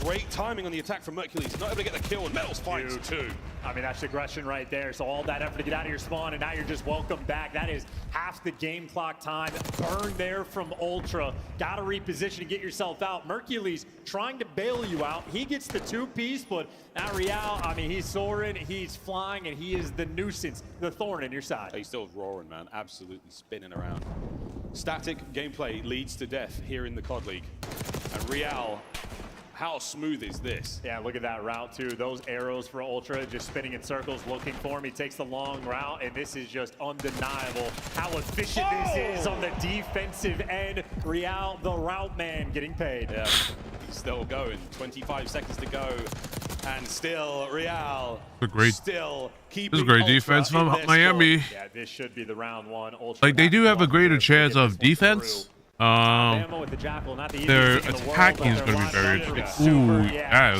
Great timing on the attack from Mercules. Not able to get the kill, and Metals finds two. I mean, that's aggression right there. So all that effort to get out of your spawn, and now you're just welcome back. That is half the game clock time. Burn there from Ultra. Got to reposition and get yourself out. Mercules trying to bail you out. He gets the two-piece, but now Real, I mean, he's soaring, he's flying, and he is the nuisance, the thorn in your side. He's still roaring, man. Absolutely spinning around. Static gameplay leads to death here in the COD League. And Real, how smooth is this? Yeah, look at that route too. Those arrows for Ultra just spinning in circles looking for him. He takes the long route, and this is just undeniable how efficient this is on the defensive end. Real, the route man, getting paid. Yeah, he's still going. 25 seconds to go. And still, Real still keeping this is great defense from Miami. Yeah, this should be the round one. Ultra Like, they do have a greater chance of defense. Their attacking is going to be very interesting. Ooh, that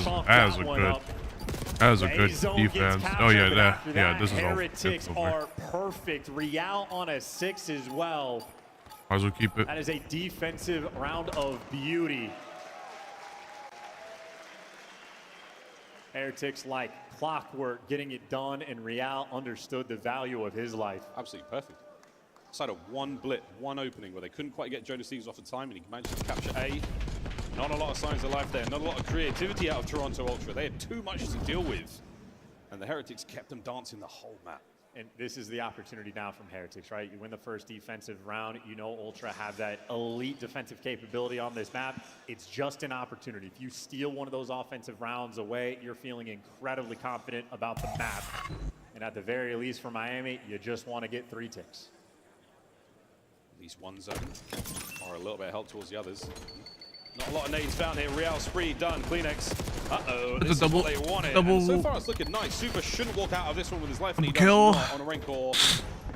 is a good defense. Oh yeah, this is all. Heretics are perfect. Real on a 6 as well. Might as well keep it. That is a defensive round of beauty. Heretics like clockwork, getting it done, and Real understood the value of his life. Absolutely perfect. Side of one blip, one opening where they couldn't quite get Jonas Stevens off the time, and he managed to capture A. Not a lot of signs of life there, not a lot of creativity out of Toronto Ultra. They had too much to deal with, and the Heretics kept them dancing the whole map. And this is the opportunity now from Heretics, right? You win the first defensive round. You know Ultra have that elite defensive capability on this map. It's just an opportunity. If you steal one of those offensive rounds away, you're feeling incredibly confident about the map. And at the very least for Miami, you just want to get 3 ticks. At least one zone, or a little bit of help towards the others. Not a lot of nades found here. Real spree done. Kleenex. Uh-oh, this is what they wanted. And so far, it's looking nice. Super shouldn't walk out of this one with his life, and he does not on a Rancor.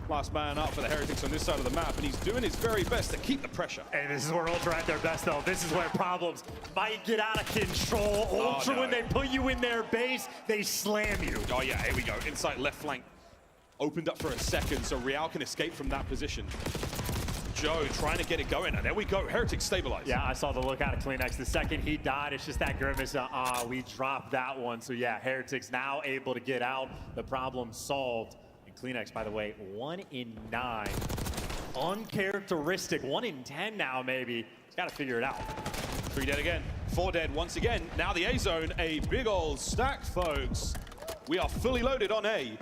Last man up for the Heretics on this side of the map, and he's doing his very best to keep the pressure. And this is where Ultra at their best, though. This is where problems might get out of control. Ultra, when they put you in their base, they slam you. Oh, yeah, here we go. Inside left flank. Opened up for a second, so Real can escape from that position. Joe trying to get it going, and there we go. Heretics stabilized. Yeah, I saw the look out of Kleenex. The second he died, it's just that grimace. We dropped that one. So yeah, Heretics now able to get out. The problem solved. And Kleenex, by the way, 1 in 9. Uncharacteristic. 1 in 10 now, maybe. He's got to figure it out. 3 dead again. 4 dead once again. Now the A zone, a big old stack, folks. We are fully loaded on A.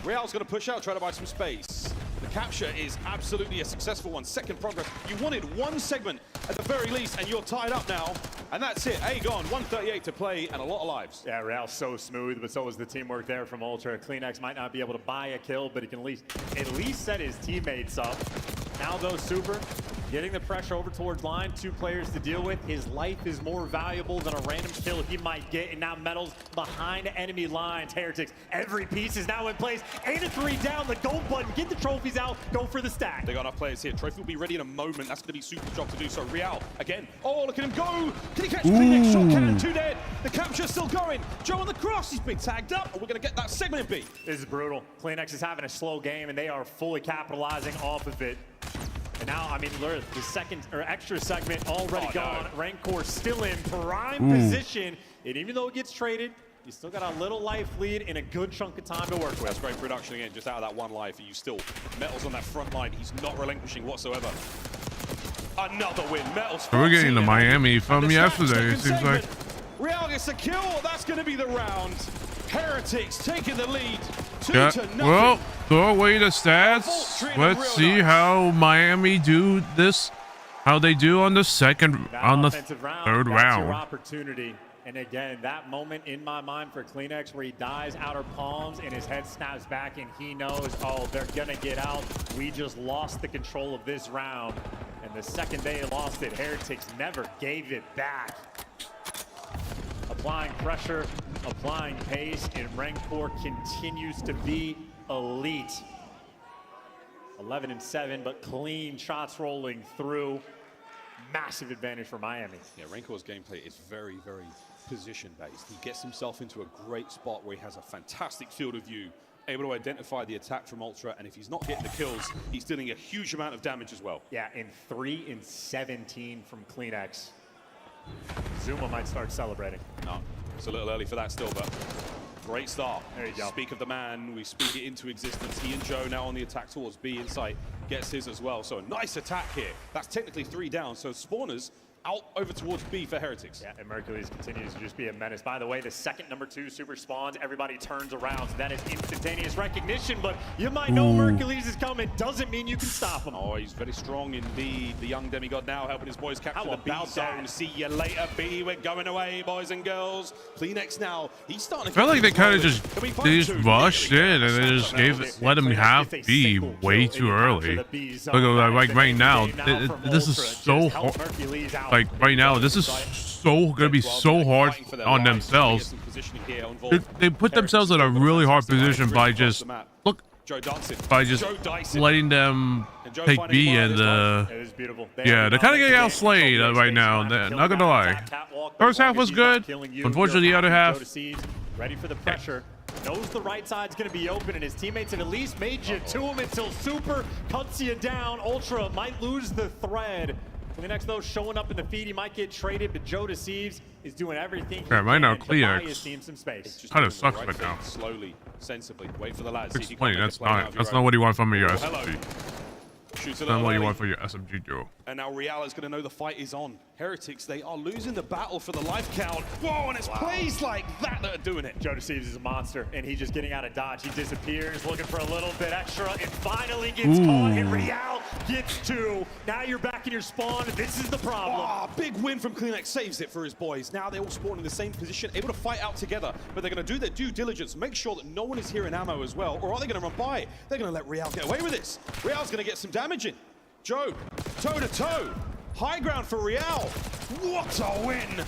Real's going to push out, try to buy some space. The capture is absolutely a successful one. Second progress. You wanted one segment at the very least, and you're tied up now. And that's it. A gone. 138 to play, and a lot of lives. Yeah, Real's so smooth, but so was the teamwork there from Ultra. Kleenex might not be able to buy a kill, but he can at least set his teammates up. Now though, Super getting the pressure over towards line. 2 players to deal with. His life is more valuable than a random kill he might get. And now Metals behind enemy lines. Heretics, every piece is now in place. 8 of 3 down, the gold button. Get the trophies out, go for the stack. They got enough players here. Trophy will be ready in a moment. That's going to be Super's job to do so. Real, again. Oh, look at him go. Can he catch Kleenex? Shot cannon, 2 dead. The capture's still going. Joe on the cross. He's been tagged up. And we're going to get that segment in B. This is brutal. Kleenex is having a slow game, and they are fully capitalizing off of it. And now, I mean, the second or extra segment already gone. No. Rancor still in prime position. And even though it gets traded, you still got a little life lead and a good chunk of time to work with. That's great production again, just out of that one life. You still, Metals on that front line. He's not relinquishing whatsoever. Another win. Metals. We're getting the Miami from yesterday, it seems like. Real gets a kill. That's going to be the round. Heretics taking the lead. 2 to nothing. Well, throw away the stats. Let's see how Miami do this. How they do on the third round. Your opportunity. And again, that moment in my mind for Kleenex where he dies outer palms and his head snaps back and he knows, oh, they're gonna get out. We just lost the control of this round. And the second they lost it, Heretics never gave it back. Applying pressure, applying pace, and Rancor continues to be elite. 11 and 7, but clean shots rolling through. Massive advantage for Miami. Yeah, Rancor's gameplay is very, very position-based. He gets himself into a great spot where he has a fantastic field of view, able to identify the attack from Ultra, and if he's not getting the kills, he's dealing a huge amount of damage as well. Yeah, and 3 and 17 from Kleenex. Zuma might start celebrating. No, it's a little early for that still, but great start. There you go. Speak of the man, we speak it into existence. He and Joe now on the attack towards B. Insight gets his as well. So a nice attack here. That's technically 3 down. So spawners out over towards B for Heretics. Yeah, and Mercules continues to just be a menace. By the way, the second #2 super spawns, everybody turns around. So that is instantaneous recognition, but you might know Mercules is coming. Doesn't mean you can stop him. Oh, he's very strong indeed. The young demigod now helping his boys capture the B zone. See you later, B. We're going away, boys and girls. Kleenex now. He's starting to I feel like they kind of just rushed in and they just let him have B way too early. Look at like right now, this is so hard. Like right now, this is gonna be so hard on themselves. They put themselves in a really hard position by just letting them take B and yeah, they're kind of getting outslayed right now. Not gonna lie. First half was good. Unfortunately, the other half. Ready for the pressure. Knows the right side's going to be open, and his teammates have at least made you to him until Super cuts you down. Ultra might lose the thread. Kleenex, though, showing up in the feed. He might get traded, but Joe Deceives is doing everything he can right now, to buy his Kleenex team some space. kind of sucks right now. Slowly, sensibly, wait for the lads. Explain. That's not what you want from your SMG. Shoots That's not what you want for your SMG, Joe. And now Real is going to know the fight is on. Heretics, they are losing the battle for the life count. Whoa, and it's plays like that are doing it. Joe Deceives is a monster, and he's just getting out of dodge. He disappears, looking for a little bit extra, and finally gets caught, and Real gets 2. Now you're back in your spawn, and this is the problem. Oh, big win from Kleenex, saves it for his boys. Now they all spawn in the same position, able to fight out together, but they're going to do their due diligence, make sure that no one is here in ammo as well, or are they going to run by? They're going to let Real get away with this. Real's going to get some damage in. Joe, toe-to-toe. High ground for Real. What a win.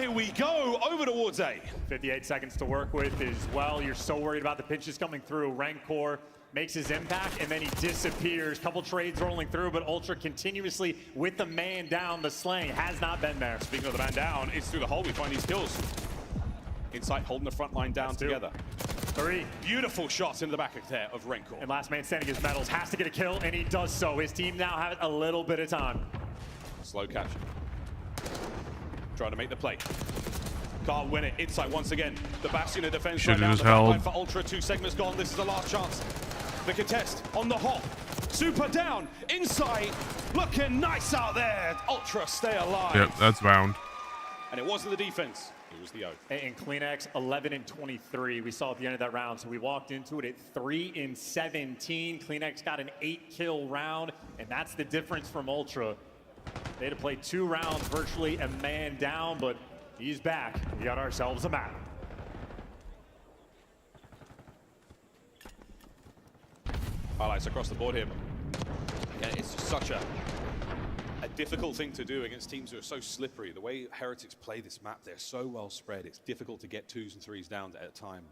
Here we go, over towards A. 58 seconds to work with as well. You're so worried about the pitches coming through. Rancor makes his impact, and then he disappears. Couple trades rolling through, but Ultra continuously with the man down. The slaying has not been there. Speaking of the man down, it's through the hole we find these kills. Insight holding the front line down together. 3 beautiful shots into the back of there of Rancor. And last man standing is Metals, has to get a kill, and he does so. His team now have a little bit of time. Slow catch. Trying to make the play. Can't win it. Insight once again. The Bastion of defense right now. The backline for Ultra. 2 segments gone. This is the last chance. The contest on the hop. Super down. Insight looking nice out there. Ultra stay alive. Yep, that's round. And it wasn't the defense. It was the O. And Kleenex 11-23. We saw at the end of that round, so we walked into it at 3-17. Kleenex got an 8-kill round, and that's the difference from Ultra. They had to play 2 rounds, virtually a man down, but he's back. We got ourselves a map. Highlights across the board here. Again, it's just such a difficult thing to do against teams who are so slippery. The way Heretics play this map, they're so well spread. It's difficult to get 2s and 3s down at a time.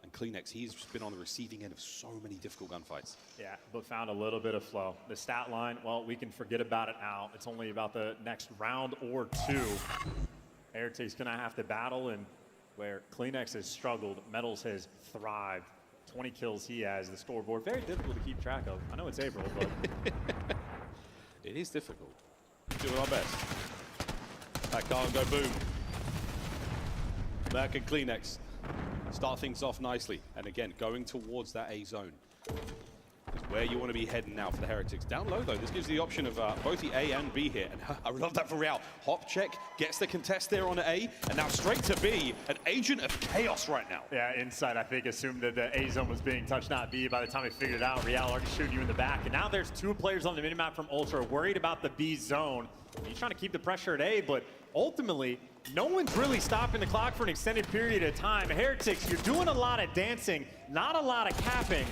And Kleenex, he's been on the receiving end of so many difficult gunfights. Yeah, but found a little bit of flow. The stat line, well, we can forget about it now. It's only about the next round or 2. Heretics gonna have to battle, and where Kleenex has struggled, Metals has thrived. 20 kills he has. The scoreboard, very difficult to keep track of. I know it's April, but it is difficult. Doing our best. That can't go boom. That can Kleenex start things off nicely. And again, going towards that A zone is where you want to be heading now for the Heretics. Down low, though, this gives you the option of both the A and B here. And I love that for Real. Hop check, gets the contest there on A, and now straight to B. An agent of chaos right now. Yeah, Insight, I think, assumed that the A zone was being touched, not B. By the time he figured it out, Real already shooting you in the back. And now there's 2 players on the minimap from Ultra worried about the B zone. He's trying to keep the pressure at A, but ultimately, no one's really stopping the clock for an extended period of time. Heretics, you're doing a lot of dancing, not a lot of capping.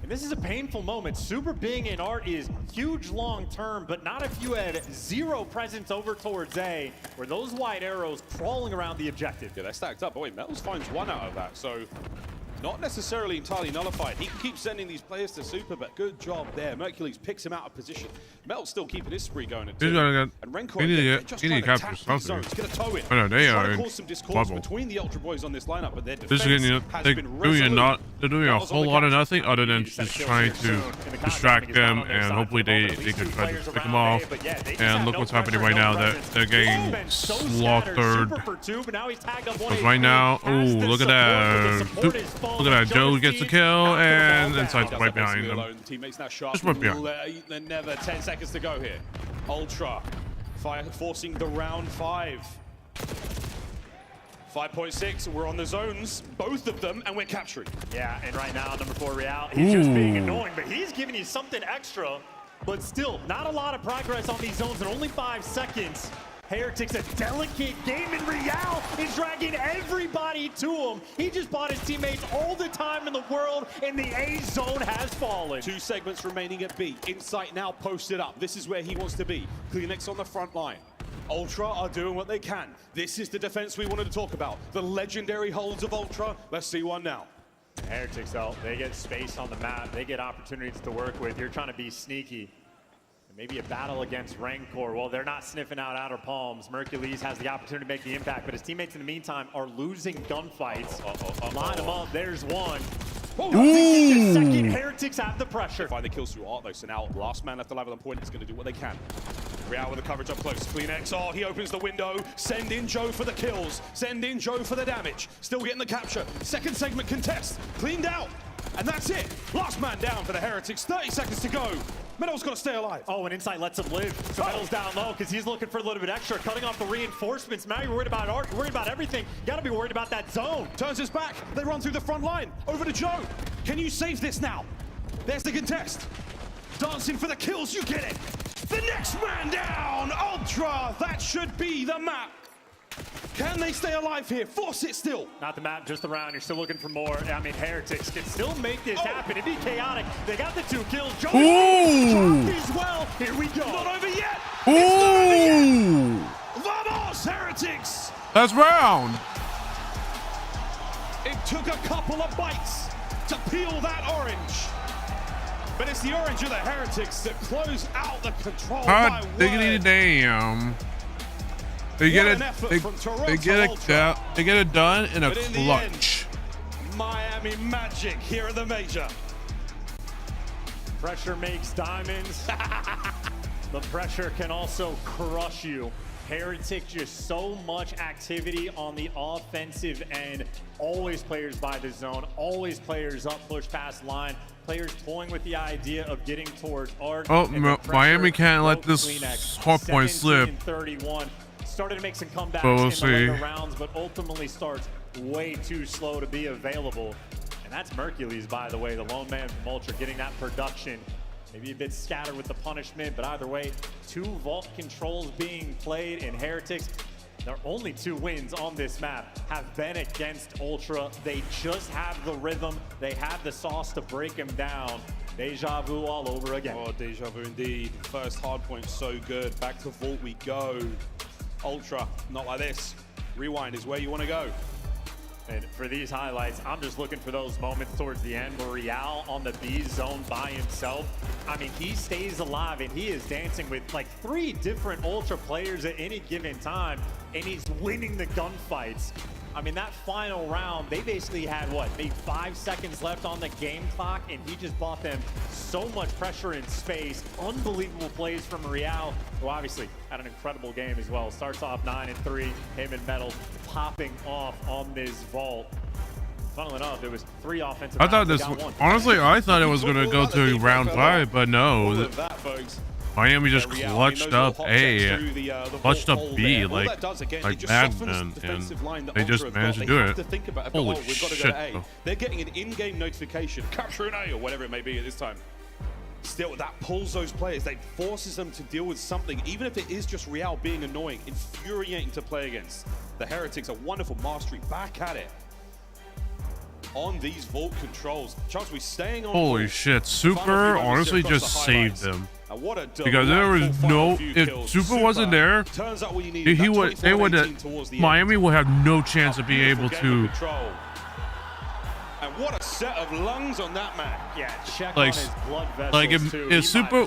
And this is a painful moment. Super being in art is huge long-term, but not if you had 0 presence over towards A, where those white arrows crawling around the objective. Yeah, they're stacked up. But wait, Metals finds 1 out of that. So not necessarily entirely nullified. He can keep sending these players to super, but good job there. Mercules picks him out of position. Melt's still keeping his spree going at 2. And Rencor, he need to capture something. He's gonna toe in. I know they are cause some discourse bubble. between the Ultra Boys on this lineup, but their They're defense doing a whole lot of nothing other than just trying to distract them, and hopefully they can try to pick them off. And look what's happening right now. That they're getting slaughtered. Because right now, oh, look at that. Look at that. Joe gets the kill, and Insight's right behind him. Just right behind. Never 10 seconds to go here. Ultra forcing the round 5. 5.6, we're on the zones, both of them, and we're capturing. Yeah, and right now, number 4 Real, he's just being annoying, but he's giving you something extra. But still, not a lot of progress on these zones in only 5 seconds. Heretics, a delicate game, and Real is dragging everybody to him. He just bought his teammates all the time in the world, and the A zone has fallen. 2 segments remaining at B. Insight now posted up. This is where he wants to be. Kleenex on the front line. Ultra are doing what they can. This is the defense we wanted to talk about. The legendary holds of Ultra. Let's see one now. Heretics, though, they get space on the map. They get opportunities to work with. You're trying to be sneaky. Maybe a battle against Rancor. Well, they're not sniffing out outer palms. Mercules has the opportunity to make the impact, but his teammates in the meantime are losing gunfights. Line them up. There's one. The second Heretics have the pressure. Find the kills through art though, so now last man left alive on the point is going to do what they can. Real with the coverage up close. Kleenex, oh, he opens the window. Send in Joe for the kills. Send in Joe for the damage. Still getting the capture. Second segment contest. Cleaned out. And that's it. Last man down for the Heretics. 30 seconds to go. Metal's got to stay alive. Oh, and Insight lets him live. So Metal's down low because he's looking for a little bit extra, cutting off the reinforcements. Now you're worried about art, you're worried about everything. You got to be worried about that zone. Turns his back. They run through the front line. Over to Joe. Can you save this now? There's the contest. Dancing for the kills. You get it. The next man down. Ultra. That should be the map. Can they stay alive here? Force it still. Not the map, just the round. You're still looking for more. I mean, Heretics can still make this happen. It'd be chaotic. They got the 2 kills. Joe dropped as well. Here we go. Not over yet. Ooh. It's not over yet. Vamos, Heretics. That's round. It took a couple of bites to peel that orange. But it's the orange of the Heretics that close out the control. Hot diggity damn. They get it. They get it done in a clutch. Miami Magic here at the major. Pressure makes diamonds. The pressure can also crush you. Heretics, just so much activity on the offensive end. Always players by the zone. Always players up, push past line. Players toying with the idea of getting towards Art. Oh, Miami can't let this hard point slip. 31. Started to make some comebacks we'll in see. the later rounds, but ultimately starts way too slow to be available. And that's Mercules, by the way, the lone man from Ultra, getting that production. Maybe a bit scattered with the punishment, but either way, 2 vault controls being played in Heretics. Their only 2 wins on this map have been against Ultra. They just have the rhythm. They have the sauce to break them down. Deja vu all over again. Oh, deja vu indeed. First hard point, so good. Back to vault we go. Ultra, not like this. Rewind is where you want to go. And for these highlights, I'm just looking for those moments towards the end where Real on the B zone by himself. I mean, he stays alive and he is dancing with like 3 different Ultra players at any given time, and he's winning the gunfights. I mean, that final round, they basically had, what, maybe 5 seconds left on the game clock, and he just bought them so much pressure in space. Unbelievable plays from Real, who obviously had an incredible game as well. Starts off 9-3, him and Metal popping off on this vault. Funnily enough, there was 3 offensive. I thought this, honestly, I thought it was going to go to round 5, but no. Miami just clutched up clutched up B like madmen, and they just managed to do it. Holy shit. They're getting an in-game notification, capture an A or whatever it may be at this time. Still, that pulls those players. They forces them to deal with something, even if it is just Real being annoying, infuriating to play against. The Heretics, a wonderful mastery, back at it. On these vault controls, Charles, we staying on. Holy shit, Super honestly just saved them. Because there was no, if Super wasn't there, Miami would have no chance of being able to And what a set of lungs on that man. Yeah, check Like, on his blood vessels like if Super,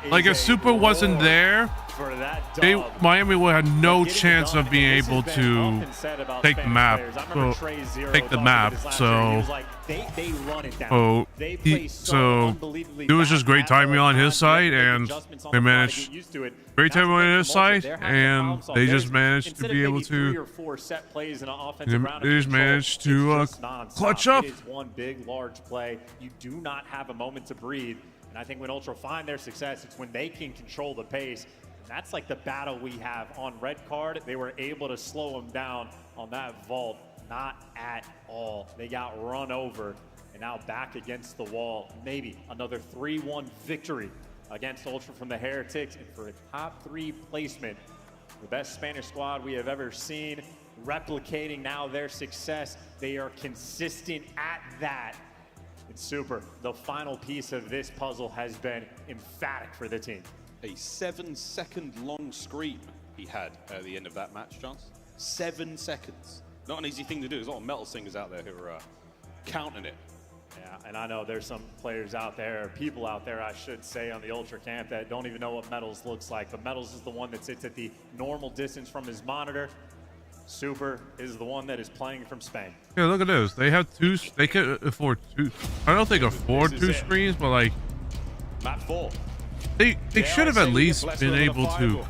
like if Super wasn't there, for that Miami would have no chance of being able to take the map. So take the map. So they run it down. So it was just great timing on his side, and they managed great timing on his side, and they just managed to be able to. They just managed to clutch up. It is one big, large play. You do not have a moment to breathe. And I think when Ultra find their success, it's when they can control the pace. And that's like the battle we have on red card. They were able to slow them down on that vault. Not at all. They got run over and now back against the wall. Maybe another 3-1 victory against Ultra from the Heretics, and for a top 3 placement. The best Spanish squad we have ever seen, replicating now their success. They are consistent at that. It's super. The final piece of this puzzle has been emphatic for the team. A 7-second long scream he had at the end of that match, Chance. 7 seconds. Not an easy thing to do. There's a lot of metal singers out there who are counting it. Yeah, and I know there's some players out there, or people out there, I should say, on the Ultra camp that don't even know what Metals looks like. But Metals is the one that sits at the normal distance from his monitor. Super is the one that is playing from Spain. Yeah, look at this. They have 2. They could afford 2. I don't think afford 2 screens, but like map 4. They should have at least been able to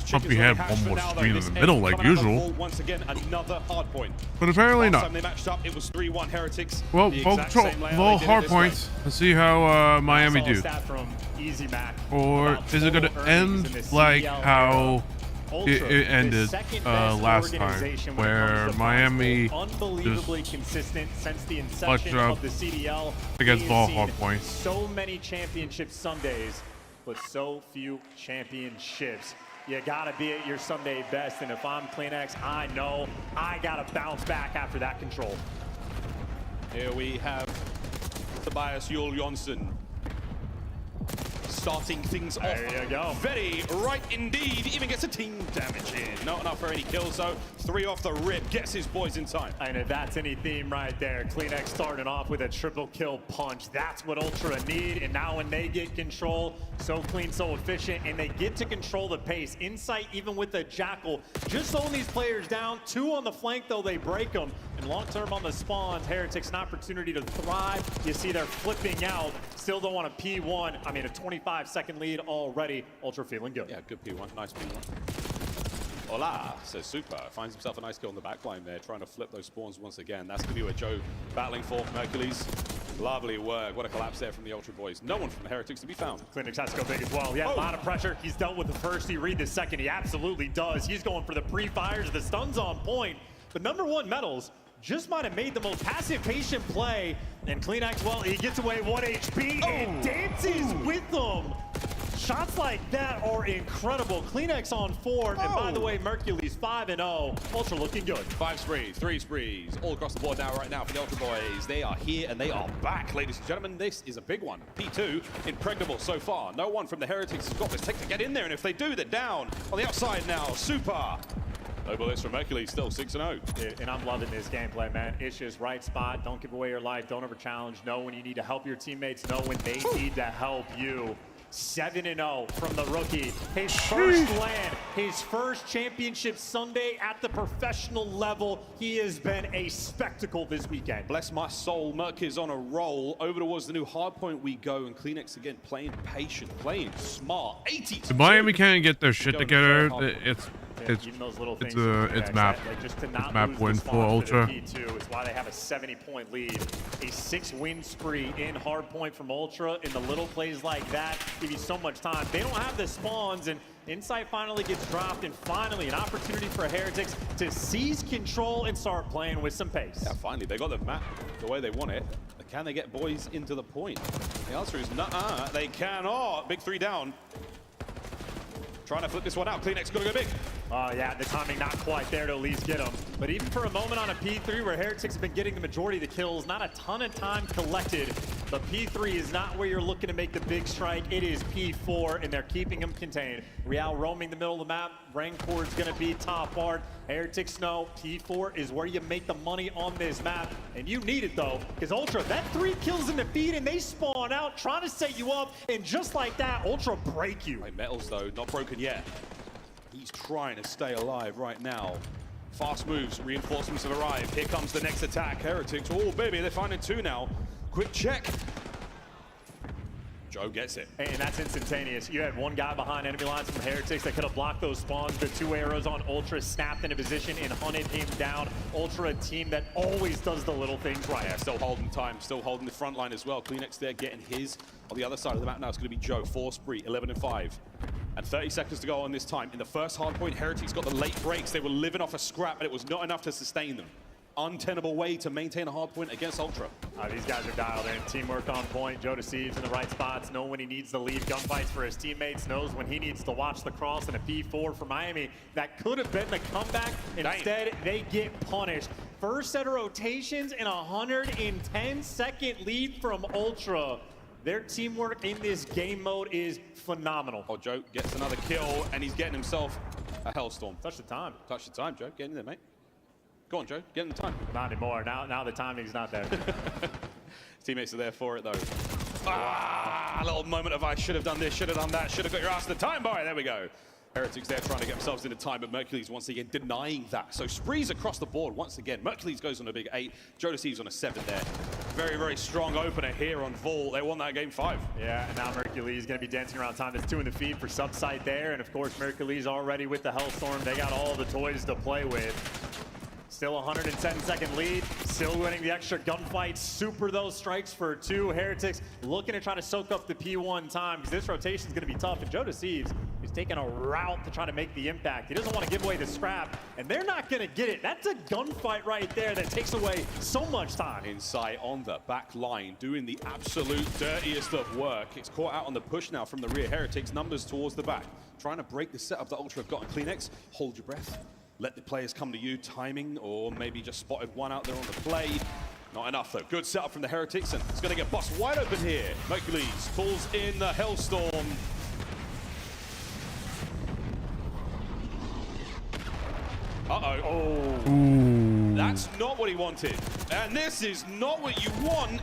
comprehend one more screen in the middle like usual. Once again, another hard point. But apparently not. Last time they matched up, it was 3-1 Heretics. Well, both hard points. Let's see how Miami do. Or is it going to end like how it ended last time, where Miami unbelievably consistent since the inception of the CDL against all hard points. So many championship Sundays, but so few championships. You gotta be at your Sunday best, and if I'm CleanX, I know I gotta bounce back after that control. Here we have Tobias Yul Jonsson starting things off. There you go. Very right indeed. Even gets a team damage in. Not enough for any kills though. 3 off the rip. Gets his boys in time. And if that's any theme right there, CleanX starting off with a triple kill punch. That's what Ultra need. And now when they get control, so clean, so efficient, and they get to control the pace. Insight, even with the Jackal, just slowing these players down. 2 on the flank though, they break them. And long term on the spawns, Heretics an opportunity to thrive. You see they're flipping out. Still don't want a P1. I mean, a 25-second lead already. Ultra feeling good. Yeah, good P1. Nice P1. Hola, says Super. Finds himself a nice kill on the backline there, trying to flip those spawns once again. That's going to be what Joe battling for. Hercules. Lovely work. What a collapse there from the Ultra boys. No one from the Heretics to be found. CleanX has to go big as well. Yeah, a lot of pressure. He's dealt with the first. He read the second. He absolutely does. He's going for the pre-fires. The stun's on point. But number 1, Metals just might have made the most passive, patient play. And CleanX, well, he gets away 1 HP and dances with them. Shots like that are incredible. CleanX on 4. And by the way, Mercules 5-0. Ultra looking good. 5 sprees, 3 sprees, all across the board now right now for the Ultra boys. They are here and they are back, ladies and gentlemen. This is a big one. P2, impregnable so far. No one from the Heretics has got this tech to get in there. And if they do, they're down on the outside now. Super. Noblest from Hercules, still 6-0. And I'm loving this gameplay, man. It's just right spot. Don't give away your life. Don't ever challenge. Know when you need to help your teammates. Know when they need to help you. 7-0 from the rookie. His first land, his first championship Sunday at the professional level. He has been a spectacle this weekend. Bless my soul, Merc is on a roll. Over towards the new hard point we go, and CleanX again playing patient, playing smart. 80. If Miami can't get their shit together, it's map. Like just to not map win for Ultra. P2 is why they have a 70-point lead. A 6-win spree in hard point from Ultra. In the little plays like that, give you so much time. They don't have the spawns, and Insight finally gets dropped, and finally an opportunity for Heretics to seize control and start playing with some pace. Yeah, finally they got the map the way they want it. Can they get boys into the point? The answer is nuh-uh, they cannot. Big 3 down. Trying to flip this one out. CleanX got to go big. Oh, yeah, the timing not quite there to at least get him. But even for a moment on a P3 where Heretics have been getting the majority of the kills, not a ton of time collected. But P3 is not where you're looking to make the big strike. It is P4, and they're keeping him contained. Real roaming the middle of the map. Rancor is going to be top hard. Heretics know P4 is where you make the money on this map. And you need it, though, because Ultra, that 3 kills in the feed, and they spawn out trying to set you up. And just like that, Ultra break you. Right, Metals, though, not broken yet. He's trying to stay alive right now. Fast moves, reinforcements have arrived. Here comes the next attack. Heretics, oh baby, they're finding 2 now. Quick check. Joe gets it. And that's instantaneous. You had 1 guy behind enemy lines from Heretics that could have blocked those spawns. The 2 arrows on Ultra snapped into position and hunted him down. Ultra, a team that always does the little things right. Yeah, still holding time, still holding the front line as well. Kleenex there getting his. On the other side of the map now, it's going to be Joe. 4 spree, 11 and 5. And 30 seconds to go on this time. In the first hard point, Heretics got the late breaks. They were living off a scrap, but it was not enough to sustain them. Untenable way to maintain a hard point against Ultra. These guys are dialed in. Teamwork on point. Joe Deceives in the right spots. Know when he needs to leave gunfights for his teammates. Knows when he needs to watch the cross. And a P4 for Miami. That could have been the comeback. Instead, they get punished. First set of rotations and a 110-second lead from Ultra. Their teamwork in this game mode is phenomenal. Oh, Joe gets another kill, and he's getting himself a Hellstorm. Touch the time. Touch the time, Joe. Get in there, mate. Go on, Joe. Get in the time. Not anymore. Now the timing's not there. Teammates are there for it, though. A little moment of I should have done this, should have done that, should have got your ass to the time boy. There we go. Heretics there trying to get themselves into time, but Mercules once again denying that. So sprees across the board once again. Mercules goes on a big 8. Joe Deceives on a 7 there. Very, very strong opener here on Vol. They won that game 5. Yeah, and now Mercules going to be dancing around time. There's 2 in the feed for subside there. And of course, Mercules already with the Hellstorm. They got all the toys to play with. Still a 110-second lead, still winning the extra gunfight. Super those strikes for 2. Heretics looking to try to soak up the P1 time because this rotation is going to be tough. And Joe Deceives is taking a route to try to make the impact. He doesn't want to give away the scrap, and they're not going to get it. That's a gunfight right there that takes away so much time. Inside on the back line, doing the absolute dirtiest of work. It's caught out on the push now from the rear. Heretics numbers towards the back, trying to break the setup that Ultra have got on Kleenex. Hold your breath. Let the players come to you, timing, or maybe just spotted 1 out there on the play. Not enough, though. Good setup from the Heretics, and it's going to get bust wide open here. Mercules pulls in the Hellstorm. Uh-oh. Oh. Ooh. That's not what he wanted. And this is not what you want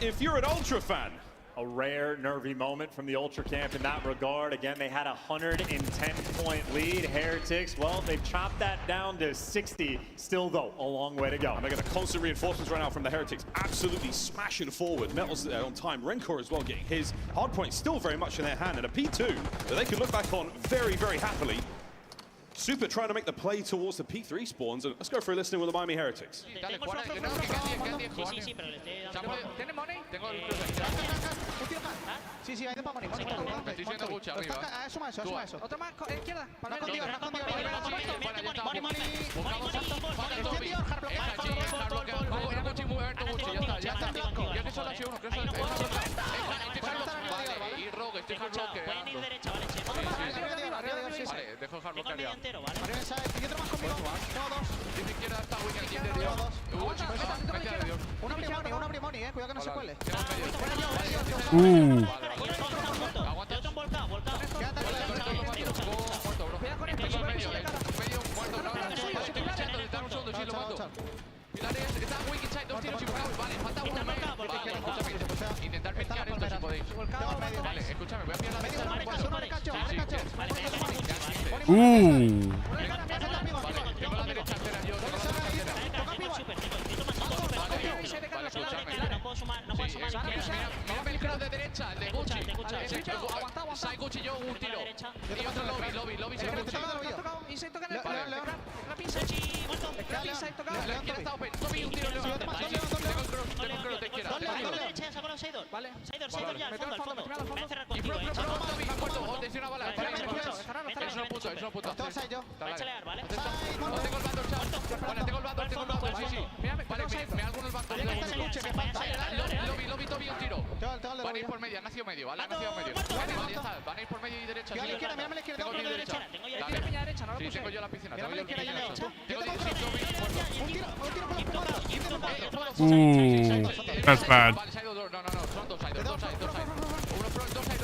if you're an Ultra fan. A rare, nervy moment from the Ultra camp in that regard. Again, they had a 110-point lead. Heretics, well, they've chopped that down to 60. Still, though, a long way to go. And they get a constant reinforcements right now from the Heretics. Absolutely smashing forward. Metals on time. Rancor as well getting his. Hardpoint still very much in their hand. And a P2 that they can look back on very, very happily. Super trying to make the play towards the P3 spawns. And let's go for a listening with the Miami Heretics. Sí, ahí para Money. Me estoy yendo mucho arriba. Suma eso. Otro más, izquierda. Para contigo. Ya está blanco. Yo que solo he sido uno, creo que solo Vale, y Rogue, estoy con Rogue. Pueden ir derecha, vale, chicos. Vale, dejo el hardblock aliado. Y otro más conmigo. Tengo 2. Dice izquierda está Wicked, izquierda de Dios. Mete de Dios. Una Brimoni, cuidado que no se cuele. Aguanta. Otro volcado. Quédate Muerto, bro. Medio, muerto. Está un segundo, sí, lo mato. Pilares, está Wicked Side, 2 tiros invocados. Vale, falta uno. Vale, escúchame. Intentar pinchar esto si podéis. Vale, escúchame, voy a pillar la derecha. Vale, tengo la derecha entera yo. Vale, escúchame. No puedo sumar. Mira peligro de derecha, el de Gucci. Aguanta. Sai Gucci yo un tiro. Y otro lobby. Se me Y se toca en el palo. La pinza, muerto. La pinza y tocado. La izquierda está open. Tobi un tiro. Tengo el cross de izquierda. Derecha, saco los Seidor. Vale. Seidor ya, al fondo. Voy a cerrar Y contigo, Tobi, me ha muerto. Os una bala. Es una puta. Todos ahí yo. Va a chalear, ¿vale? No tengo el bando, chat. Vale, tengo el bando. Sí. Mira, vale, me hago el bando. Lobby, Tobi, un tiro. Van a ir por medio, han nacido medio, ¿vale? Han nacido medio. Vale, ya está. Van a ir por medio y derecha. Mira a la izquierda, mírame a la izquierda. Tengo mi derecha. Tengo ya la peña derecha, no lo Sí, puse. tengo yo la piscina. Mírame a la izquierda, ya leo. Tengo 16, Un tiro por la pomada. That's bad. Vale, side door. No, son dos side. Uno front, dos side.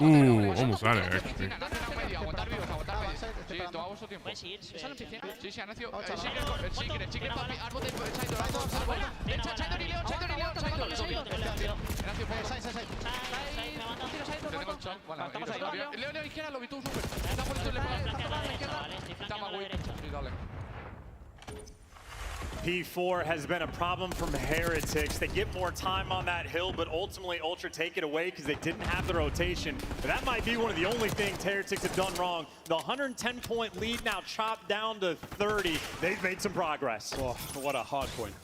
Almost out of it, actually. Piscina, nace en medio, aguantar vivos, aguantar medio. Sí, toma vuestro tiempo. Puedes ir. Sí, han nacido. El chicle, papi, árbol de side door, árbol. Derecha, side door y León, side door. He nacido por tengo el chop. Vale, Leo, izquierda, lo vi tú, súper. Está por el Está más güey. Sí, dale. P4 has been a problem from Heretics. They get more time on that hill, but ultimately Ultra take it away because they didn't have the rotation. But that might be one of the only things Heretics have done wrong. The 110-point lead now chopped down to 30. They've made some progress. Oh, what a hard point.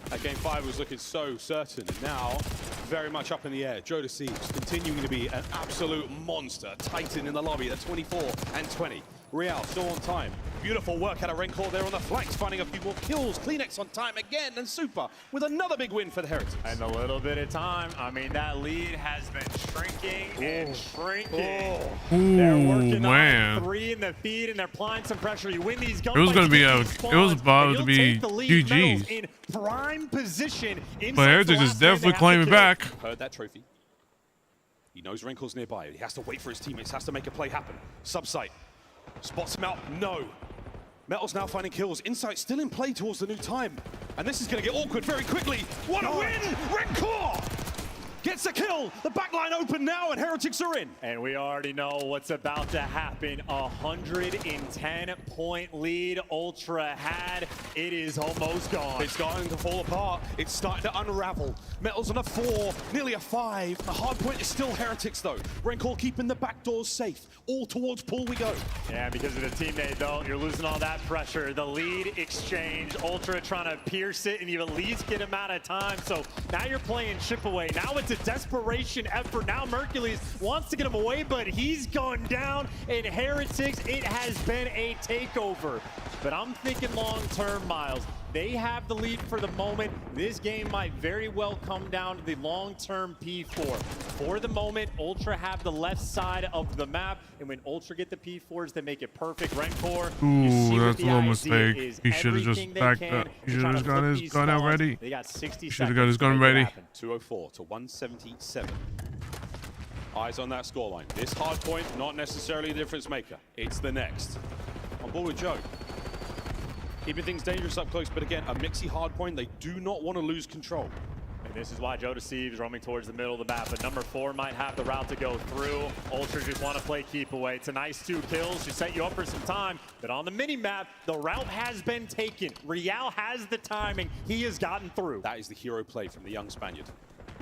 That game 5 was looking so certain. Now, very much up in the air. Joe Deceives continuing to be an absolute monster. Titan in the lobby at 24 and 20. Real still on time. Beautiful work out of Rencor there on the flanks, finding a few more kills. Kleenex on time again, and Super with another big win for the Heretics. And a little bit of time. I mean, that lead has been shrinking and shrinking. They're working on 3 in the feed, and they're applying some pressure. You win these guns. It was going to be about to be GG's. In prime position. But Heretics is definitely claiming back. Heard that trophy. He knows Renkor's nearby. He has to wait for his teammates, has to make a play happen. Subsite. Spots him out, no. Metal's now finding kills. Insight still in play towards the new time. And this is going to get awkward very quickly. What a win! Rencor gets a kill. The backline open now, and Heretics are in. And we already know what's about to happen. 110-point lead Ultra had. It is almost gone. It's starting to fall apart. It's starting to unravel. Metal's on a 4, nearly a 5. The hard point is still Heretics, though. Rencor keeping the back doors safe. All towards pool we go. Yeah, because of the teammate, though, you're losing all that pressure. The lead exchange, Ultra trying to pierce it, and you at least get him out of time. So now you're playing chip away. Now it's a desperation effort. Now Mercules wants to get him away, but he's gone down. In Heretics, it has been a takeover. But I'm thinking long-term, Miles. They have the lead for the moment. This game might very well come down to the long-term P4. For the moment, Ultra have the left side of the map, and when Ultra get the P4s, they make it perfect. Rencor, ooh, that's a little mistake. He should have just backed up. He should have just got his gun out ready. They got 60 seconds. Should have got his gun ready. 204 to 177. Eyes on that scoreline. This hard point, not necessarily a difference maker. It's the next. On board with Joe. Keeping things dangerous up close, but again, a mixy hard point. They do not want to lose control. And this is why Joe Deceives roaming towards the middle of the map. But number 4 might have the route to go through. Ultra just want to play keep away. It's a nice 2 kills to set you up for some time. But on the mini-map, the route has been taken. Real has the timing. He has gotten through. That is the hero play from the young Spaniard.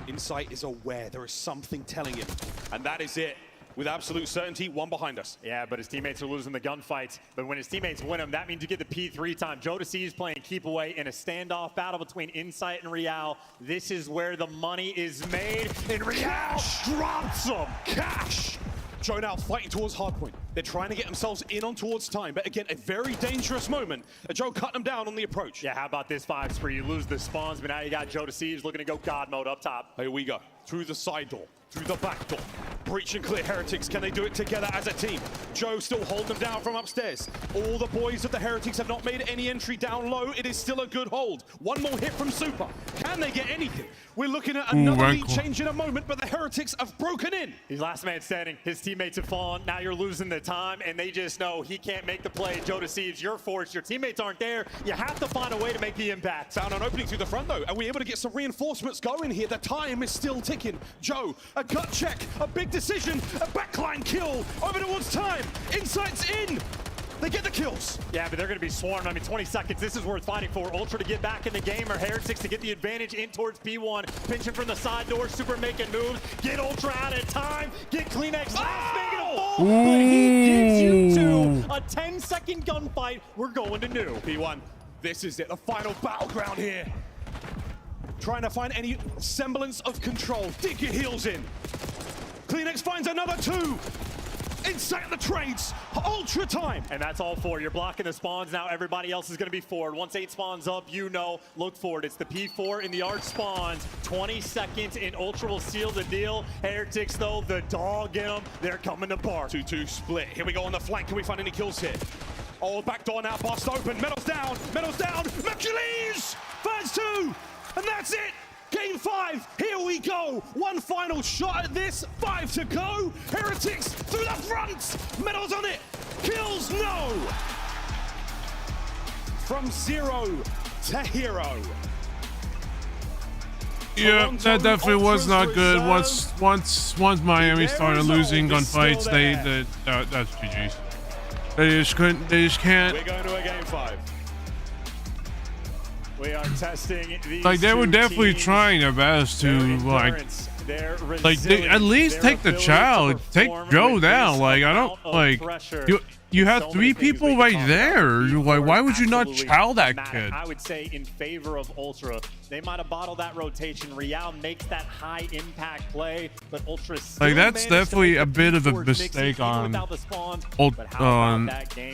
Insight is aware there is something telling him. And that is it. With absolute certainty, 1 behind us. Yeah, but his teammates are losing the gunfights. But when his teammates win them, that means you get the P3 time. Joe Deceives playing keep away in a standoff battle between Insight and Real. This is where the money is made, and Real drops him. Cash! Joe now fighting towards hardpoint. They're trying to get themselves in on towards time, but again, a very dangerous moment. Joe cut them down on the approach. Yeah, how about this 5 spree? You lose the spawns, but now you got Joe Deceives looking to go God mode up top. Here we go. Through the side door, through the back door. Breach and clear Heretics. Can they do it together as a team? Joe still holding them down from upstairs. All the boys of the Heretics have not made any entry down low. It is still a good hold. 1 more hit from Super. Can they get anything? We're looking at another lead change in a moment, but the Heretics have broken in. He's last man standing. His teammates have fallen. Now you're losing the time, and they just know he can't make the play. Joe Deceives, you're forced. Your teammates aren't there. You have to find a way to make the impact. Found an opening through the front, though. Are we able to get some reinforcements going here? The time is still ticking. Joe, a gut check, a big decision, a backline kill over towards time. Insight's in. They get the kills. Yeah, but they're going to be swarmed. I mean, 20 seconds. This is worth fighting for. Ultra to get back in the game, or Heretics to get the advantage in towards P1. Pinching from the side door. Super making moves. Get Ultra out of time. Get Kleenex. Last making a fall. But he gives you 2. A 10-second gunfight. We're going to new. P1, this is it. The final battleground here. Trying to find any semblance of control. Dig your heels in. Kleenex finds another 2. inside of the trades. Ultra time. And that's all four. You're blocking the spawns now. Everybody else is going to be forward. Once 8 spawns up, you know, look forward. It's the P4 in the arch spawns. 20 seconds and Ultra will seal the deal. Heretics, though, the dog in them. They're coming to bark. 2-2 split. Here we go on the flank. Can we find any kills here? Oh, back door now. Bust open. Medals down. Medals down. Mercules! First 2. And that's it. Game 5, here we go. One final shot at this, 5 to go. Heretics through the front. Medals on it. Kills, no. From 0 to hero. Yeah, that definitely was not good. Once Miami started losing gunfights, that's GG's. They just can't. We're going to a game 5. We are testing these like they were definitely teams. trying their best to at least take the child, take Joe down. Like I don't like you have 3 people right there. Like why would you not chow that kid? I would say in favor of Ultra. They might have bottled that rotation. Real makes that high impact play, but Ultra like that's definitely a bit of a mistake on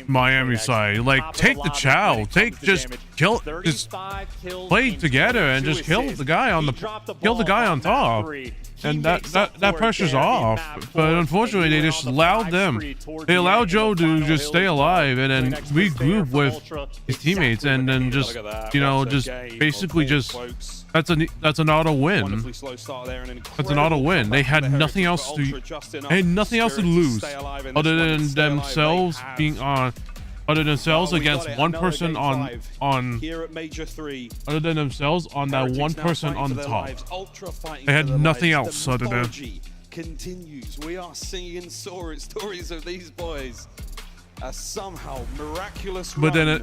Miami side. Like take the chow, just play together and just kill the guy on top. And that pressure's off. But unfortunately, they just allowed them. They allowed Joe to just stay alive and then regroup with his teammates and then just just basically just that's an auto win. That's an auto win. They had nothing else to lose other than themselves being on. Other than themselves against one person on here at Major 3. Other than themselves on that one person on the top. They had nothing else other than. Continues. We are seeing stories of these boys. Somehow miraculous but then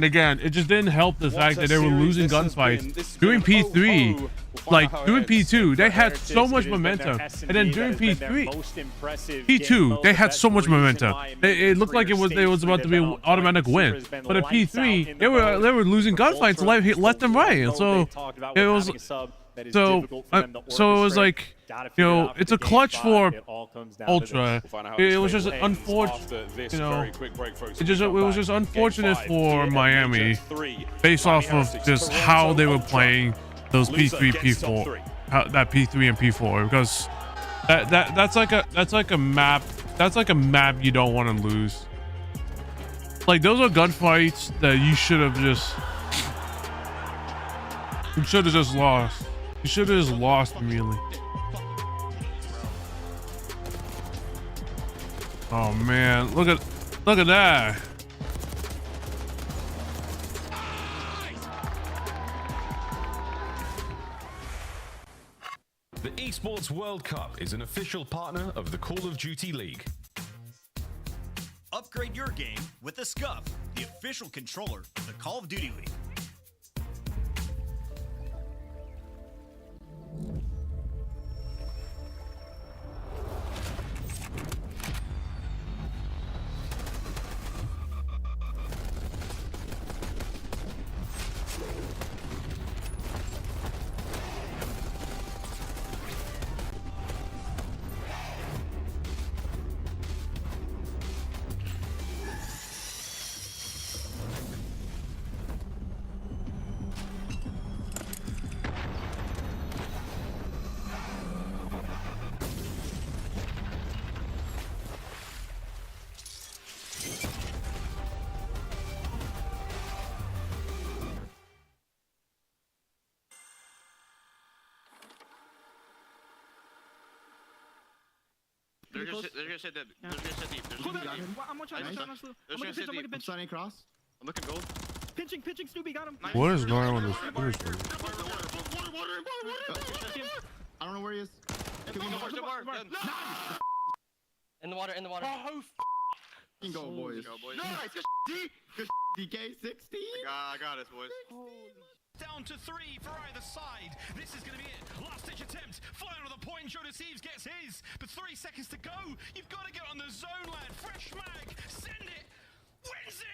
again, it just didn't help the fact that they were losing gunfights during P3. Like during P2, they had so much momentum, and then during P2, they had so much momentum. It looked like it was about to be an automatic win. But at P3, they were losing gunfights, left and right. So it was like. It's a clutch for Ultra. It was just unfortunate. It was just unfortunate for Miami, based off of just how they were playing those P3, P4, that P3 and P4, because that's like a map. That's like a map you don't want to lose. Like those are gunfights that you should have just lost. You should have just lost immediately. Oh man, look at that. The Esports World Cup is an official partner of the Call of Duty League. Upgrade your game with the Scuff, the official controller of the Call of Duty League. They're gonna sit deep. They're gonna sit deep. I'm sliding across. I'm looking gold. Pinching, Snoopy got him. What is going on with this? I don't know where he is. In the water. Oh, go, boys. Nice. Good DK16. I got it, boys. Down to 3 for either side. This is going to be it. Last ditch attempt. Final of the point. Joe Deceives gets his. But 3 seconds to go. You've got to get on the zone, lad. Fresh mag. Send it. Wins it.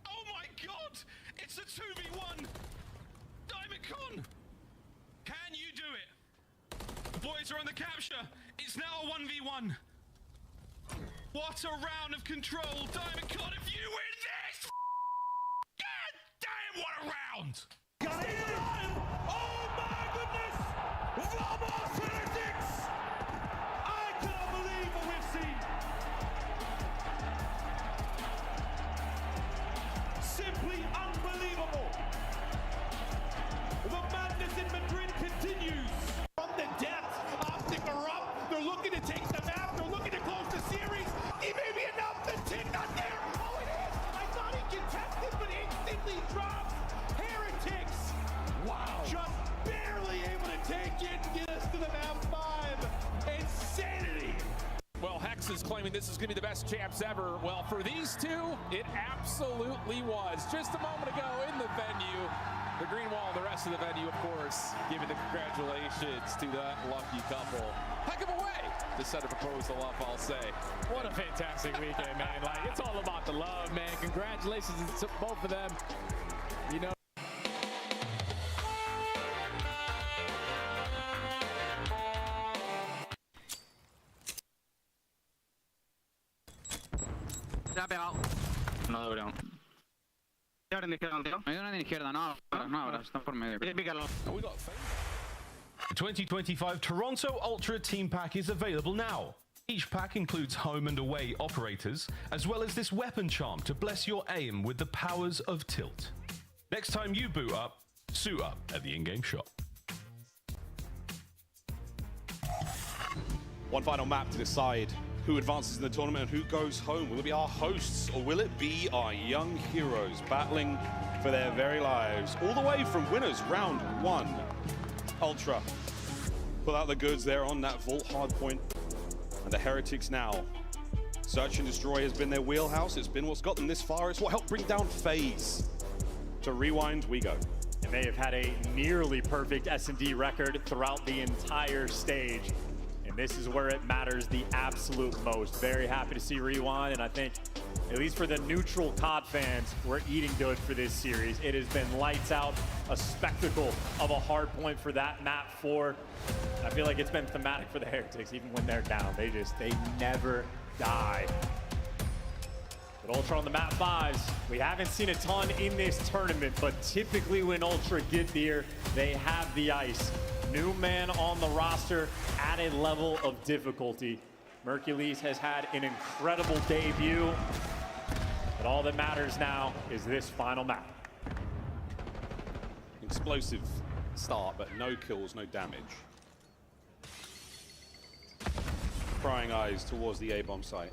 Oh my god. It's a 2v1. Diamond Con. Can you do it? The boys are on the capture. It's now a 1v1. What a round of control. Diamond God, if you win this, God damn, what a round. Got it alive! Oh my goodness! Vamos Heretics! I cannot believe what we've seen. Simply unbelievable. The madness in Madrid continues. From the depths, Optic are up. They're looking to take the map. They're looking to close the series. It may be enough. The tick not there. Oh, it is. I thought he contested, but instantly drops. Heretics. Wow. Just barely able to take it and get us to the map 5. Insanity. Well, Hex is claiming this is going to be the best champs ever. Well, for these two, it absolutely was. Just a moment ago in the venue, the green wall and the rest of the venue, of course, giving the congratulations to that lucky couple. Heck of a way to set a proposal up, I'll say. What a fantastic weekend, man. Like, it's all about the love, man. Congratulations to both of them. You know. Ya ha pegado. No deberíamos. Y ahora en izquierda, tío. Hay una en izquierda, no ahora, están por medio. Pícalo. 2025 Toronto Ultra Team Pack is available now. Each pack includes home and away operators, as well as this weapon charm to bless your aim with the powers of tilt. Next time you boot up, suit up at the in-game shop. One final map to decide who advances in the tournament and who goes home. Will it be our hosts or will it be our young heroes battling for their very lives? All the way from winners round 1. Ultra pull out the goods there on that vault hardpoint. And the Heretics now. Search and destroy has been their wheelhouse. It's been what's got them this far. It's what helped bring down FaZe. To rewind, we go. And they have had a nearly perfect S&D record throughout the entire stage. And this is where it matters the absolute most. Very happy to see Rewind, and I think, at least for the neutral COD fans, we're eating good for this series. It has been lights out, a spectacle of a hard point for that map 4. I feel like it's been thematic for the Heretics, even when they're down. They never die. But Ultra on the map 5s, we haven't seen a ton in this tournament, but typically when Ultra get there, they have the ice. New man on the roster, added level of difficulty. Mercules has had an incredible debut, but all that matters now is this final map. Explosive start, but no kills, no damage. Prying eyes towards the A-bomb site.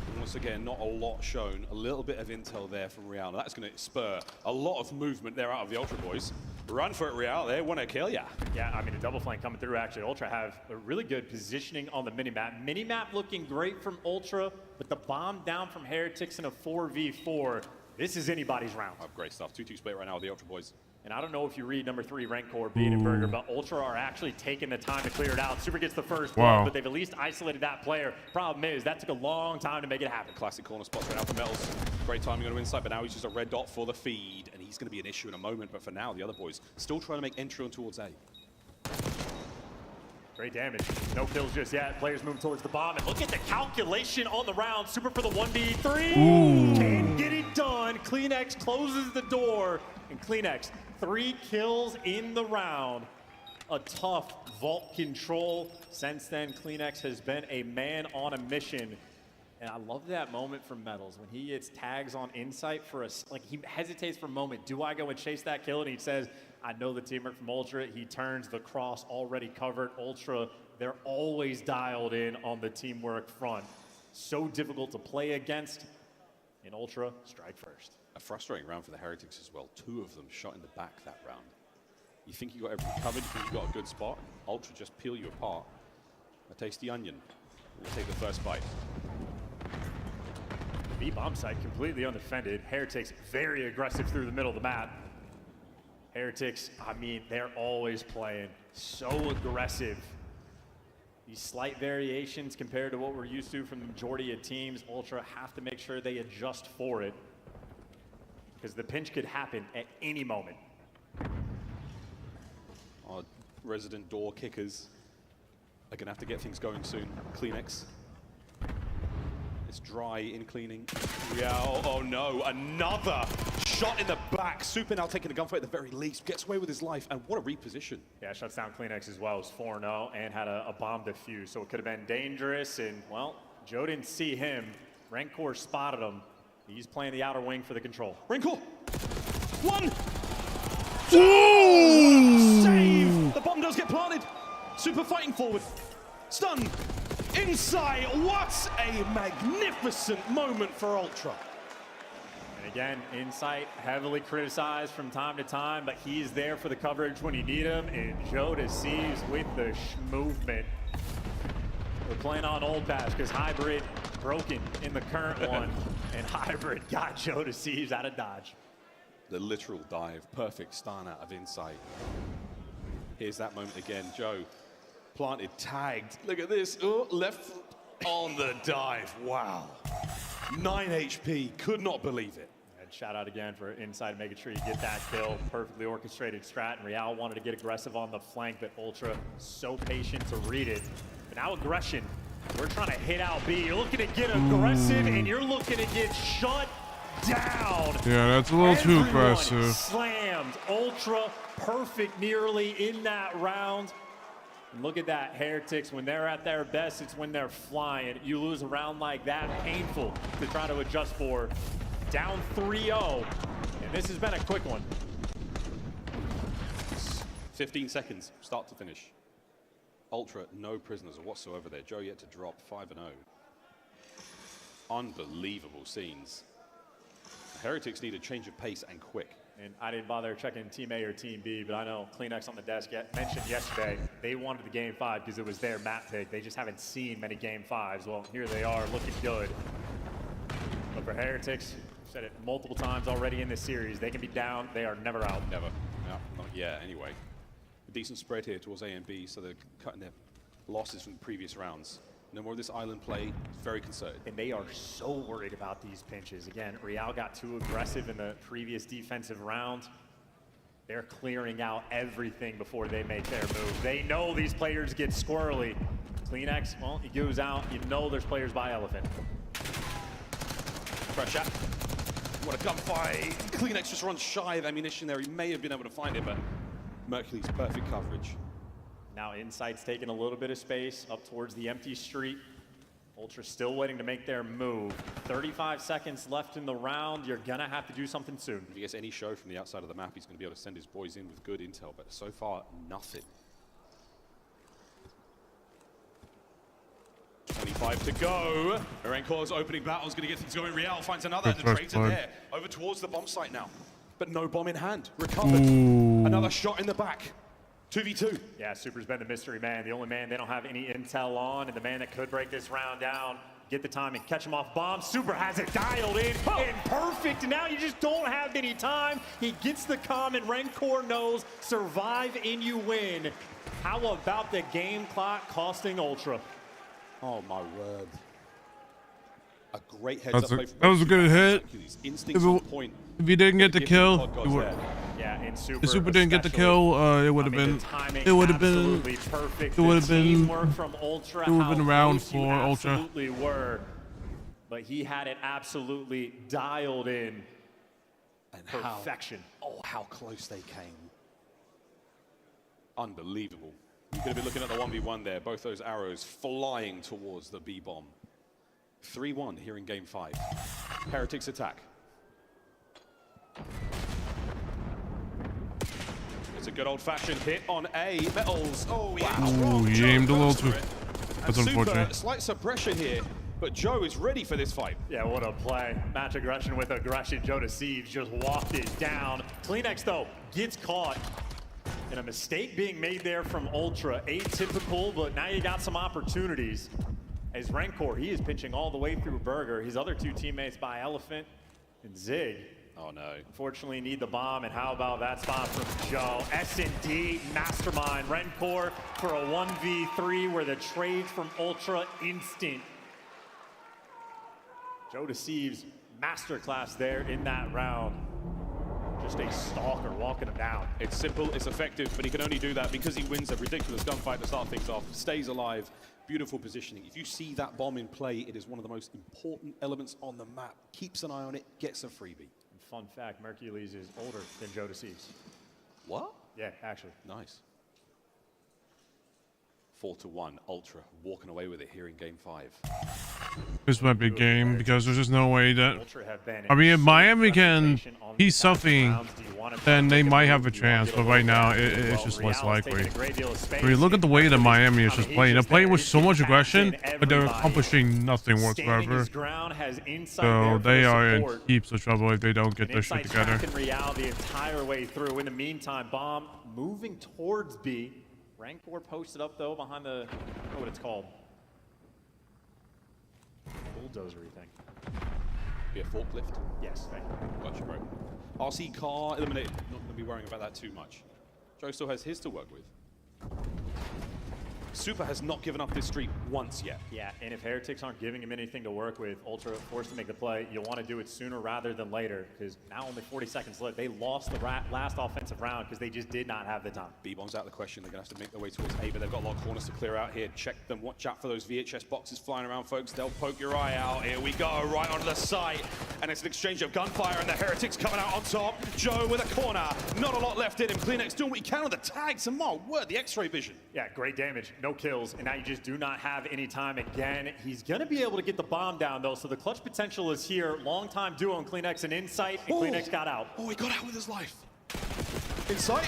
And once again, not a lot shown. A little bit of intel there from Real. That's going to spur a lot of movement there out of the Ultra boys. Run for it, Real. They want to kill ya. Yeah, I mean, a double flank coming through, actually. Ultra have a really good positioning on the minimap. Minimap looking great from Ultra, but the bomb down from Heretics in a 4v4. This is anybody's round. Oh, great stuff. 2-2 split right now with the Ultra boys. And I don't know if you read number 3, Rancor, Biedenberger, but Ultra are actually taking the time to clear it out. Super gets the first blood, but they've at least isolated that player. Problem is, that took a long time to make it happen. Classic corner spots right now for Metals. Great timing on the inside, but now he's just a red dot for the feed, and he's going to be an issue in a moment. But for now, the other boys still trying to make entry on towards A. Great damage. No kills just yet. Players moving towards the bomb, and look at the calculation on the round. Super for the 1v3. Can get it done. CleanX closes the door, and CleanX 3 kills in the round. A tough vault control. Since then, CleanX has been a man on a mission. And I love that moment from Metals when he gets tags on Insight for a, like he hesitates for a moment. Do I go and chase that kill? And he says, I know the teamwork from Ultra. He turns the cross already covered. Ultra, they're always dialed in on the teamwork front. So difficult to play against. And Ultra, strike first. A frustrating round for the Heretics as well. 2 of them shot in the back that round. You think you got everything covered, you think you got a good spot. Ultra just peel you apart. A tasty onion. We'll take the first bite. B bomb site completely undefended. Heretics very aggressive through the middle of the map. Heretics, I mean, they're always playing so aggressive. These slight variations compared to what we're used to from the majority of teams, Ultra have to make sure they adjust for it, because the pinch could happen at any moment. Our resident door kickers are going to have to get things going soon. CleanX. It's dry in cleaning. Real, oh no, another shot in the back. Super now taking a gunfight at the very least. Gets away with his life, and what a reposition. Yeah, shuts down CleanX as well. It was 4-0 and had a bomb defuse, so it could have been dangerous. And, well, Joe didn't see him. Rancor spotted him. He's playing the outer wing for the control. Rancor! 1! 2! Save! The bomb does get planted. Super fighting forward. Stun. Insight. What a magnificent moment for Ultra. And again, Insight heavily criticized from time to time, but he's there for the coverage when you need him. And Joe deceives with the movement. We're playing on old patch because Hybrid broken in the current one, and Hybrid got Joe deceives out of dodge. The literal dive, perfect stun out of Insight. Here's that moment again. Joe planted, tagged. Look at this. Oh, left on the dive. Wow. 9 HP. Could not believe it. And shout out again for Insight making sure you get that kill. Perfectly orchestrated strat. And Real wanted to get aggressive on the flank, but Ultra so patient to read it. But now aggression. We're trying to hit out B. You're looking to get aggressive, and you're looking to get shut down. Yeah, that's a little too aggressive. Slammed. Ultra perfect nearly in that round. And look at that, Heretics, when they're at their best, it's when they're flying. You lose a round like that, painful to try to adjust for. Down 3-0, and this has been a quick one. 15 seconds, start to finish. Ultra, no prisoners whatsoever there. Joe yet to drop 5-0. Unbelievable scenes. Heretics need a change of pace and quick. And I didn't bother checking Team A or Team B, but I know CleanX on the desk mentioned yesterday they wanted the Game 5 because it was their map pick. They just haven't seen many Game 5s. Well, here they are looking good. But for Heretics, I've said it multiple times already in this series, they can be down, they are never out. Never. No, not yet, anyway. A decent spread here towards A and B, so they're cutting their losses from the previous rounds. No more of this island play, very concerted. And they are so worried about these pinches. Again, Real got too aggressive in the previous defensive round. They're clearing out everything before they make their move. They know these players get squirrely. CleanX, well, he goes out. You know there's players by Elephant. Fresh shot. What a gunfight. CleanX just runs shy of ammunition there. He may have been able to find it, but Mercury's perfect coverage. Now Insight's taking a little bit of space up towards the empty street. Ultra still waiting to make their move. 35 seconds left in the round. You're gonna have to do something soon. If he gets any show from the outside of the map, he's gonna be able to send his boys in with good intel, but so far, nothing. 25 to go. Renkor's opening battle's gonna get things going. Real finds another, and the traitor there. Over towards the bomb site now. But no bomb in hand. Recovered. Another shot in the back. 2v2. Yeah, Super's been the mystery man, the only man they don't have any intel on, and the man that could break this round down, get the time and catch him off bomb. Super has it dialed in, and perfect, and now you just don't have any time. He gets the comm, and Rancor knows, survive and you win. How about the game clock costing Ultra? Oh my word. A great heads up play from that was a good hit. Instincts on point. If he didn't get the kill, yeah, and Super didn't get the kill. It would have been. It would have been. Perfect. It would have been. From Ultra. It would have been round for Ultra. Absolutely were, but he had it absolutely dialed in. And perfection. How close they came. Unbelievable. You could have been looking at the 1v1 there. Both those arrows flying towards the B bomb. 3-1 here in Game 5. Heretics attack. It's a good old-fashioned hit on A. Metals. Oh, yeah. Ooh, he aimed a little too. That's unfortunate. Slight suppression here, but Joe is ready for this fight. Yeah, what a play. Match aggression with aggression. Joe deceives, just walked it down. CleanX, though, gets caught. And a mistake being made there from Ultra. Atypical, but now you got some opportunities. As Rancor, he is pitching all the way through Burger. His other two teammates by Elephant and Zig. Oh no. Unfortunately need the bomb, and how about that spot from Joe? S&D mastermind. Rancor for a 1v3 where the trades from Ultra instant. Joe deceives masterclass there in that round. just a stalker walking him down. It's simple, it's effective, but he can only do that because he wins a ridiculous gunfight to start things off, stays alive. Beautiful positioning. If you see that bomb in play, it is one of the most important elements on the map. Keeps an eye on it, gets a freebie. And fun fact, Mercules is older than Joe Deceives. What? Yeah, actually. Nice. 4-1, Ultra walking away with it here in Game 5. This might be a game because there's just no way that. I mean, if Miami can heat something, then they might have a chance. But right now, it's just less likely. I mean, look at the way that Miami is just playing. They're playing with so much aggression, but they're accomplishing nothing whatsoever. So they are in heaps of trouble if they don't get their shit together. Real the entire way through. In the meantime, Bomb moving towards B. Rancor posted up though behind the, I don't know what it's called. Bulldozery thing. Be a forklift? Yes, thank you. Gotcha, bro. RC car eliminated. Not going to be worrying about that too much. Joe still has his to work with. Super has not given up this streak once yet. Yeah, and if Heretics aren't giving him anything to work with, Ultra forced to make the play. You'll want to do it sooner rather than later, because now only 40 seconds left. They lost the last offensive round because they just did not have the time. B-bomb's out of the question. They're going to have to make their way towards A, but they've got a lot of corners to clear out here. Check them. Watch out for those VHS boxes flying around, folks. They'll poke your eye out. Here we go, right onto the site. And it's an exchange of gunfire, and the Heretics coming out on top. Joe with a corner. Not a lot left in him. Kleenex doing what he can on the tags. And my word, the X-ray vision. Yeah, great damage. No kills. And now you just do not have any time again. He's going to be able to get the bomb down, though, so the clutch potential is here. Long-time duo in Kleenex and Insight, and Kleenex got out. Oh, he got out with his life. Insight.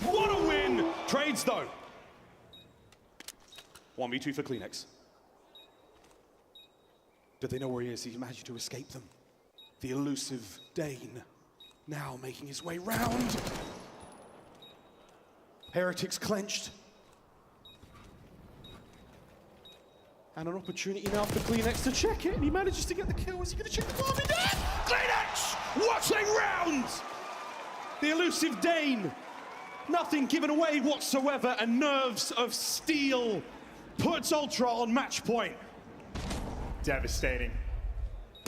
What a win! Trades, though. 1v2 for Kleenex. Did they know where he is? He managed to escape them. The elusive Dane now making his way round. Heretics clenched. And an opportunity now for Kleenex to check it, and he manages to get the kill. Is he going to check the bomb? He does! Kleenex! What a round! The elusive Dane. Nothing given away whatsoever, and nerves of steel puts Ultra on match point. Devastating.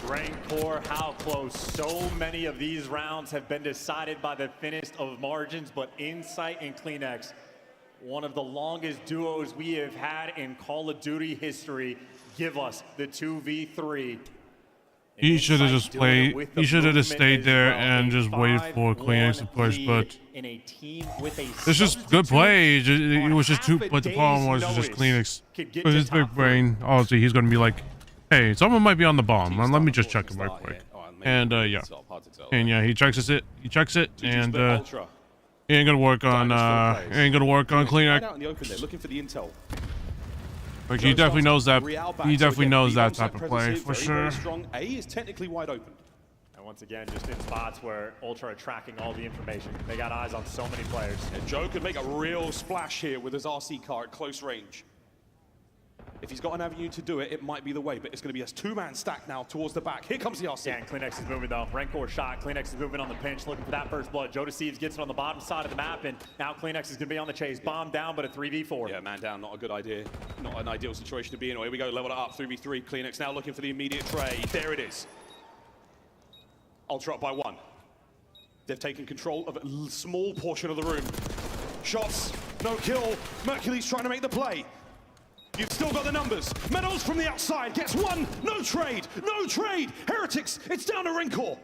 Rancor, how close. So many of these rounds have been decided by the thinnest of margins, but Insight and Kleenex, one of the longest duos we have had in Call of Duty history, give us the 2v3. He should have just played. He should have just stayed there and just waited for Kleenex to push. But it's just good play. It was just too. But the problem was just Kleenex with his big brain. Obviously, he's gonna be like, "Hey, someone might be on the bomb. Let me just check it right quick." And yeah, he checks it. He checks it, and he ain't gonna work on. He ain't gonna work on Kleenex. Out in the open there, looking for the intel. Like he definitely knows that. He definitely knows that type of play for sure. Strong. A is technically wide open. And once again, just in spots where Ultra are tracking all the information. They got eyes on so many players. And Joe could make a real splash here with his RC car at close range. If he's got an avenue to do it, it might be the way, but it's going to be a two-man stack now towards the back. Here comes the RC. Yeah, and Kleenex is moving, though. Rancor shot. Kleenex is moving on the pinch, looking for that first blood. Joe Deceives gets it on the bottom side of the map, and now Kleenex is going to be on the chase. Bomb down, but a 3v4. Yeah, man down, not a good idea. Not an ideal situation to be in. Here we go, level it up, 3v3. Kleenex now looking for the immediate trade. There it is. Ultra up by 1. They've taken control of a small portion of the room. Shots, no kill. Mercules trying to make the play. You've still got the numbers. Medals from the outside. Gets 1. No trade. No trade. Heretics. It's down to Rancor.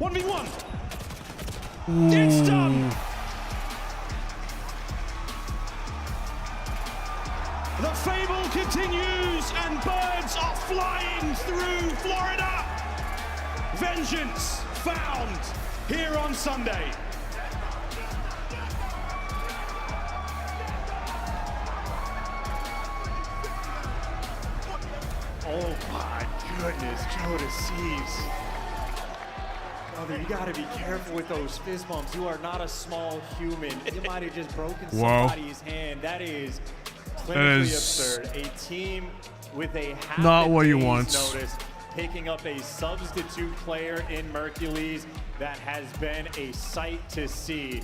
1v1. It's done. The fable continues and birds are flying through Florida. Vengeance found here on Sunday. Oh my goodness, Joe Deceives. Brother, you gotta be careful with those fist bumps. You are not a small human. You might have just broken somebody's hand. That is clinically absurd. A team with a not what you want. Notice picking up a substitute player in Mercules that has been a sight to see.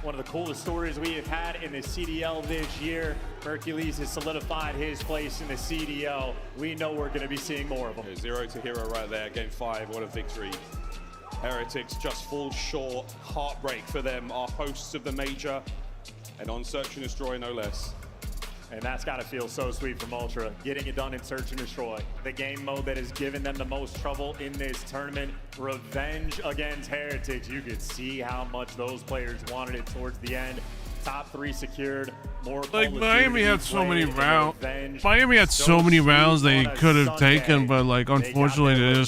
One of the coolest stories we have had in the CDL this year. Mercules has solidified his place in the CDL. We know we're going to be seeing more of them. 0 to hero right there. Game 5. What a victory. Heretics just fall short. Heartbreak for them, our hosts of the major, and on Search and Destroy no less. And that's got to feel so sweet from Ultra, getting it done in Search and Destroy. The game mode that has given them the most trouble in this tournament. Revenge against Heretics. You could see how much those players wanted it towards the end. Top 3 secured. More like Miami had so many rounds. Miami had so many rounds they could have taken, but like unfortunately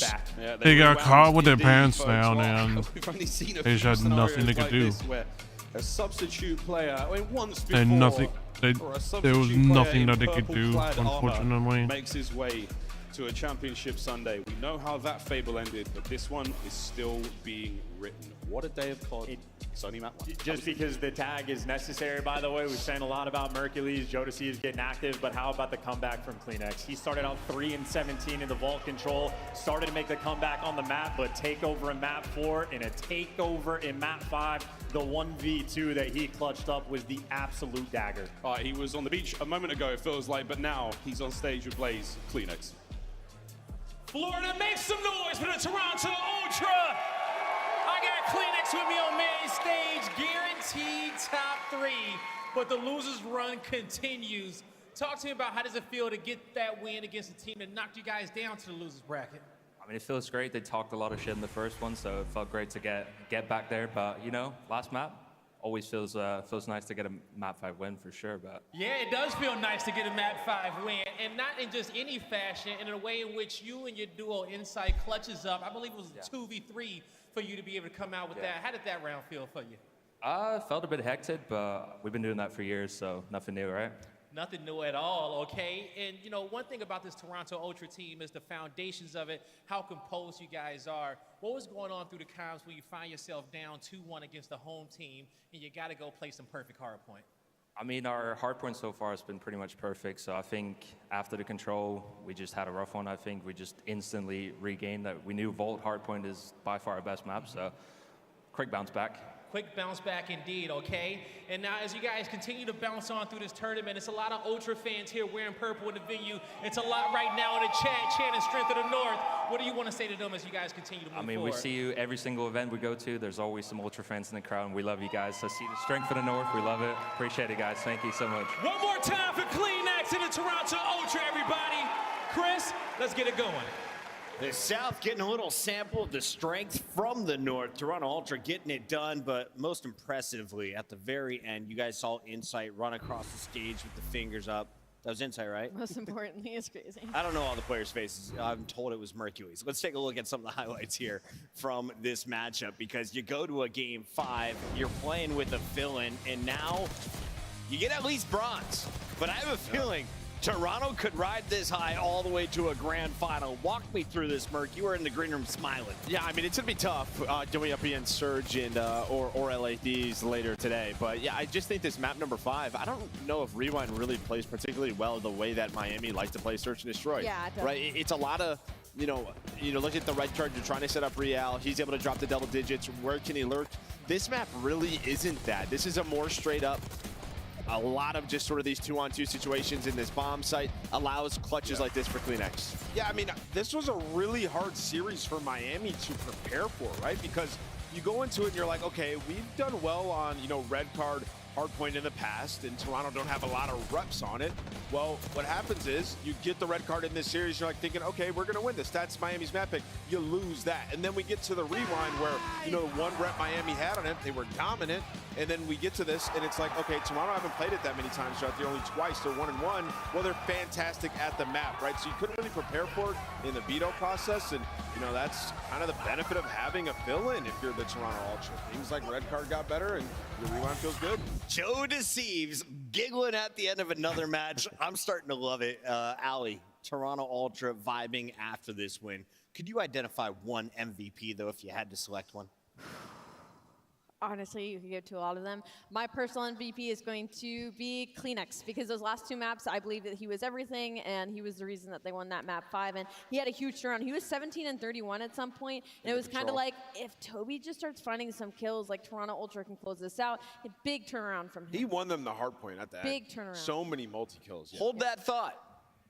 they got caught with their pants down and they just had nothing they could do. A substitute player, I mean, once before, And nothing. There was nothing that they could do, unfortunately. Makes his way to a championship Sunday. We know how that fable ended, but this one is still being written. What a day of COD. It's only map 1. Just because the tag is necessary, by the way, we're saying a lot about Mercules. Jodeci is getting active, but how about the comeback from Kleenex? He started out 3-17 in the vault control, started to make the comeback on the map, but takeover in map 4 and a takeover in map 5. The 1v2 that he clutched up was the absolute dagger. He was on the beach a moment ago, it feels like, but now he's on stage with Blaze, Kleenex. Florida, make some noise for the Toronto Ultra. I got Kleenex with me on main stage, guaranteed top 3, but the losers run continues. Talk to me about how does it feel to get that win against a team that knocked you guys down to the losers bracket? I mean, it feels great. They talked a lot of shit in the first one, so it felt great to get back there. But you know, last map always feels nice to get a map 5 win for sure. But yeah, it does feel nice to get a map 5 win, and not in just any fashion, in a way in which you and your duo Insight clutches up. I believe it was 2v3 for you to be able to come out with that. How did that round feel for you? Felt a bit hectic, but we've been doing that for years, so nothing new, right? Nothing new at all, okay? And, you know, one thing about this Toronto Ultra team is the foundations of it, how composed you guys are. What was going on through the times when you find yourself down 2-1 against the home team and you got to go play some perfect hardpoint? I mean, our hardpoint so far has been pretty much perfect, so I think after the control, we just had a rough one. I think we just instantly regained that. We knew Vault hardpoint is by far our best map, so quick bounce back. Quick bounce back indeed, okay? And now as you guys continue to bounce on through this tournament, it's a lot of Ultra fans here wearing purple in the venue. It's a lot right now in the chat, chanting Strength of the North. What do you want to say to them as you guys continue to move forward? I mean, we see you every single event we go to. There's always some Ultra fans in the crowd, and we love you guys. So see the Strength of the North. We love it. Appreciate it, guys. Thank you so much. One more time for Kleenex and the Toronto Ultra, everybody. Chris, let's get it going. The South getting a little sample of the strength from the North. Toronto Ultra getting it done, but most impressively, at the very end, you guys saw Insight run across the stage with the fingers up. That was Insight, right? Most importantly, it's crazy. I don't know all the players' faces. I'm told it was Mercules. Let's take a look at some of the highlights here from this matchup, because you go to a game 5, you're playing with a villain, and now you get at least bronze. But I have a feeling Toronto could ride this high all the way to a grand final. Walk me through this, Merc. You were in the green room smiling. Yeah, I mean, it's going to be tough going up against Surge and or LADs later today. But yeah, I just think this map number 5, I don't know if Rewind really plays particularly well the way that Miami likes to play Search and Destroy. Yeah, it does. Right? It's a lot of, you know, look at the red card. You're trying to set up Real. He's able to drop the double digits. Where can he lurk? This map really isn't that. This is a more straight up, a lot of just sort of these 2-on-2 situations in this bomb site allows clutches like this for Kleenex. Yeah, I mean, this was a really hard series for Miami to prepare for, right? Because you go into it and you're like, okay, we've done well on, you know, red card, hardpoint in the past, and Toronto don't have a lot of reps on it. Well, what happens is you get the red card in this series, you're like thinking, okay, we're gonna win this. That's Miami's map pick. You lose that. And then we get to the rewind where, you know, the one rep Miami had on it, they were dominant. And then we get to this and it's like, okay, Toronto haven't played it that many times throughout the year, only twice. They're 1-1. Well, they're fantastic at the map, right? So you couldn't really prepare for it in the veto process. And, you know, that's kind of the benefit of having a fill-in if you're the Toronto Ultra. Things like red card got better and your rewind feels good. Joe Deceives giggling at the end of another match. I'm starting to love it. Ali, Toronto Ultra vibing after this win. Could you identify one MVP, though, if you had to select one? Honestly, you could give to a lot of them. My personal MVP is going to be Kleenex, because those last 2 maps, I believe that he was everything, and he was the reason that they won that map 5. And he had a huge turnaround. He was 17-31 at some point, and it was kind of like, if Toby just starts finding some kills, like Toronto Ultra can close this out. A big turnaround from him. He won them the hard point at the end. Big turnaround. So many multi-kills. Yeah. Hold that thought.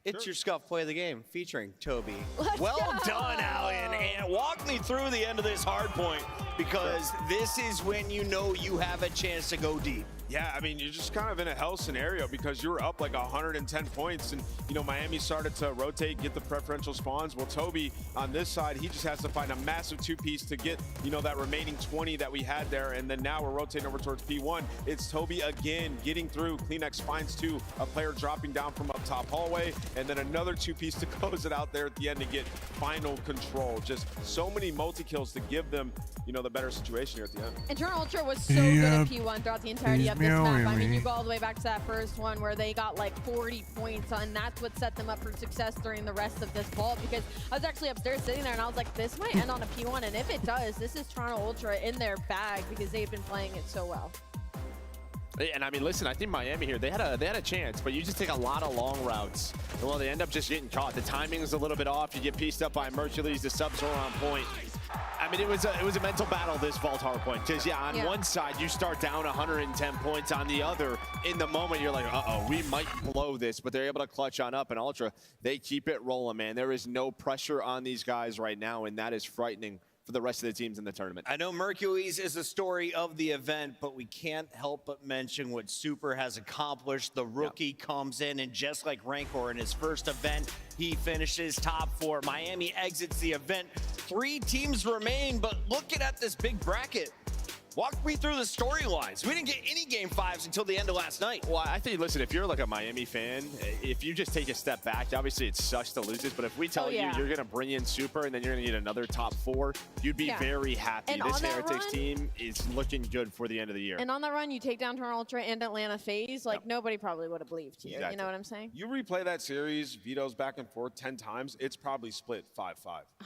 It's your Scuff Play of the Game featuring Toby. Well done, Allen. And walk me through the end of this hard point, because this is when you know you have a chance to go deep. Yeah, I mean, you're just kind of in a hell scenario because you were up like 110 points and, you know, Miami started to rotate, get the preferential spawns. Well, Toby on this side, he just has to find a massive two-piece to get, you know, that remaining 20 that we had there. And then now we're rotating over towards P1. It's Toby again getting through. Kleenex finds two, a player dropping down from up top hallway, and then another two-piece to close it out there at the end to get final control. Just so many multi-kills to give them, you know, the better situation here at the end. Eternal Ultra was so good at P1 throughout the entirety of this map. I mean, you go all the way back to that first one where they got like 40 points, and that's what set them up for success during the rest of this vault, because I was actually upstairs sitting there and I was like, this might end on a P1, and if it does, this is Toronto Ultra in their bag because they've been playing it so well. And I mean, listen, I think Miami here, they had a chance, but you just take a lot of long routes. And well, they end up just getting caught. The timing is a little bit off. You get pieced up by Mercules, the subs are on point. I mean, it was a mental battle, this vault hard point, because yeah, on one side you start down 110 points, on the other, in the moment you're like, uh-oh, we might blow this, but they're able to clutch on up, and Ultra, they keep it rolling, man. There is no pressure on these guys right now, and that is frightening for the rest of the teams in the tournament. I know Mercules is the story of the event, but we can't help but mention what Super has accomplished. The rookie comes in, and just like Rancor in his first event, he finishes top 4. Miami exits the event. 3 teams remain, but looking at this big bracket, walk me through the storylines. We didn't get any Game 5s until the end of last night. Well, I think, listen, if you're like a Miami fan, if you just take a step back, obviously it sucks to lose this, but if we tell you you're going to bring in Super and then you're going to get another top 4, you'd be very happy. And this Heretics team is looking good for the end of the year. And on that run, you take down Toronto Ultra and Atlanta FaZe, like nobody probably would have believed you. You know what I'm saying? You replay that series, vetoes back and forth 10 times, it's probably split 5-5.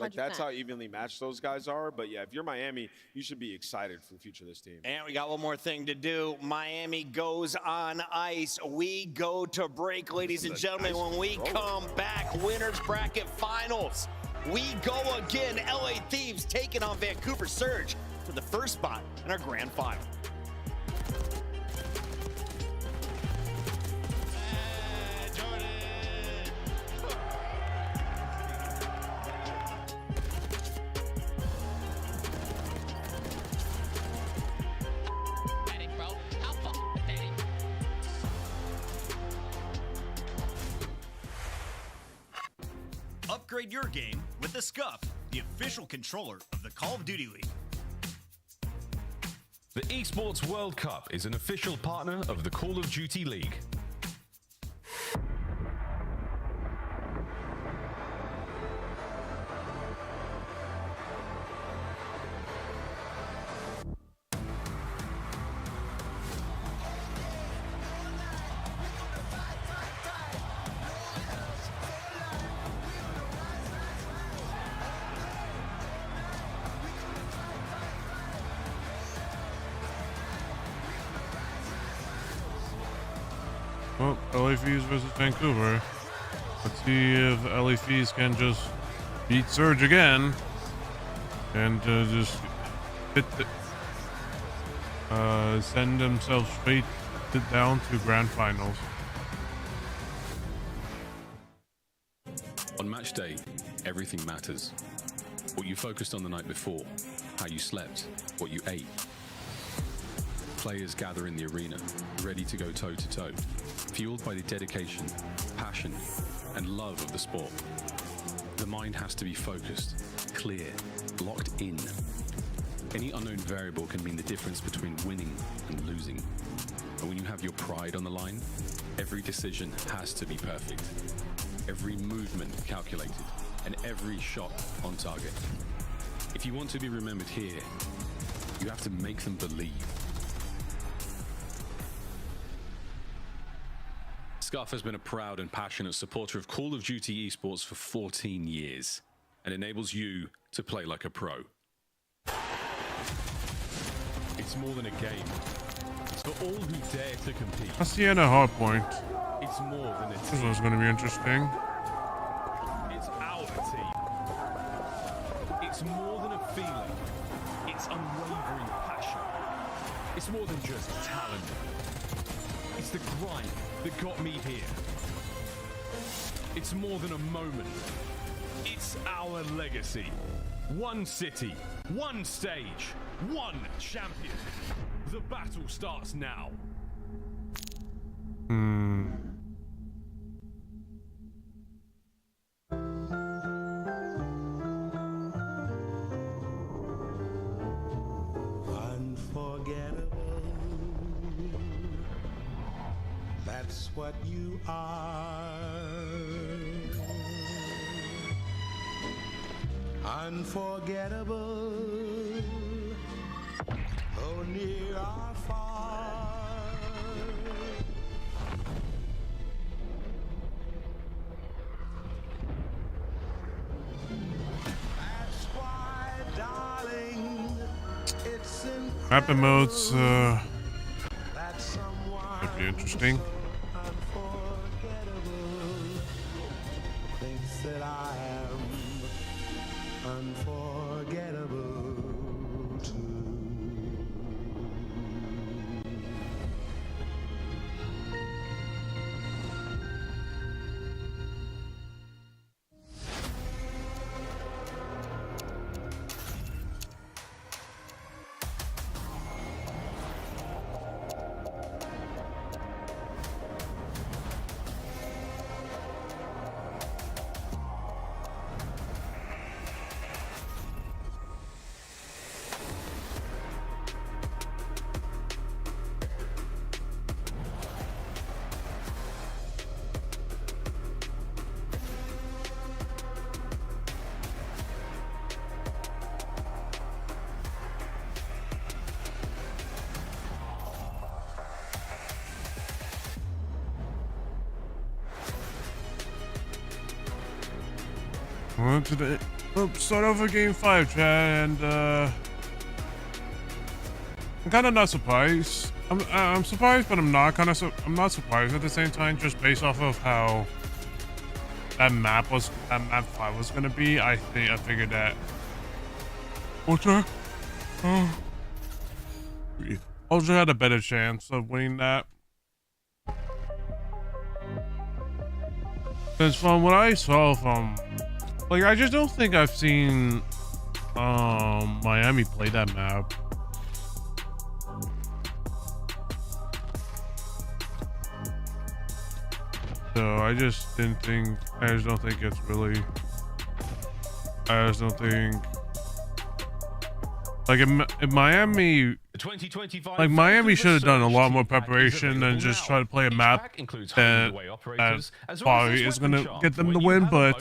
Like, that's how evenly matched those guys are. But yeah, if you're Miami, you should be excited for the future of this team. And we got one more thing to do. Miami goes on ice. We go to break, ladies and gentlemen. When we come back, winners bracket finals. We go again. LA Thieves taking on Vancouver Surge for the first spot in our grand final. Upgrade your game with the Scuff, the official controller of the Call of Duty League. The Esports World Cup is an official partner of the Call of Duty League. Well, LA FaZe versus Vancouver. Let's see if LA FaZe can just beat Surge again and just hit send themselves straight down to grand finals. On match day, everything matters. What you focused on the night before, how you slept, what you ate. Players gather in the arena, ready to go toe-to-toe, fueled by the dedication, passion, and love of the sport. The mind has to be focused, clear, locked in. Any unknown variable can mean the difference between winning and losing. And when you have your pride on the line, every decision has to be perfect. Every movement calculated, and every shot on target. If you want to be remembered here, you have to make them believe. Scuff has been a proud and passionate supporter of Call of Duty esports for 14 years and enables you to play like a pro. It's more than a game. It's for all who dare to compete. That's the end of hard point. It's more than a team. This one's going to be interesting. It's our team. It's more than a feeling. It's unwavering passion. It's more than just talent. It's the grind that got me here. It's more than a moment. It's our legacy. One city, one stage, one champion. The battle starts now. Unforgettable. That's what you are. Unforgettable. Though near or far. That's why, darling, it's Map emotes, that someone would be interesting. thinks that I am unforgettable too. On to the start over game 5, Chad, and I'm kind of not surprised. I'm surprised, but I'm not I'm not surprised at the same time, just based off of how that map 5 was gonna be. I figured that Ultra had a better chance of winning that. Because from what I saw from, like, I just don't think I've seen Miami play that map. So I just don't think it's really, I just don't think, like, if Miami, like, Miami should have done a lot more preparation than just try to play a map that probably is going to get them to win, but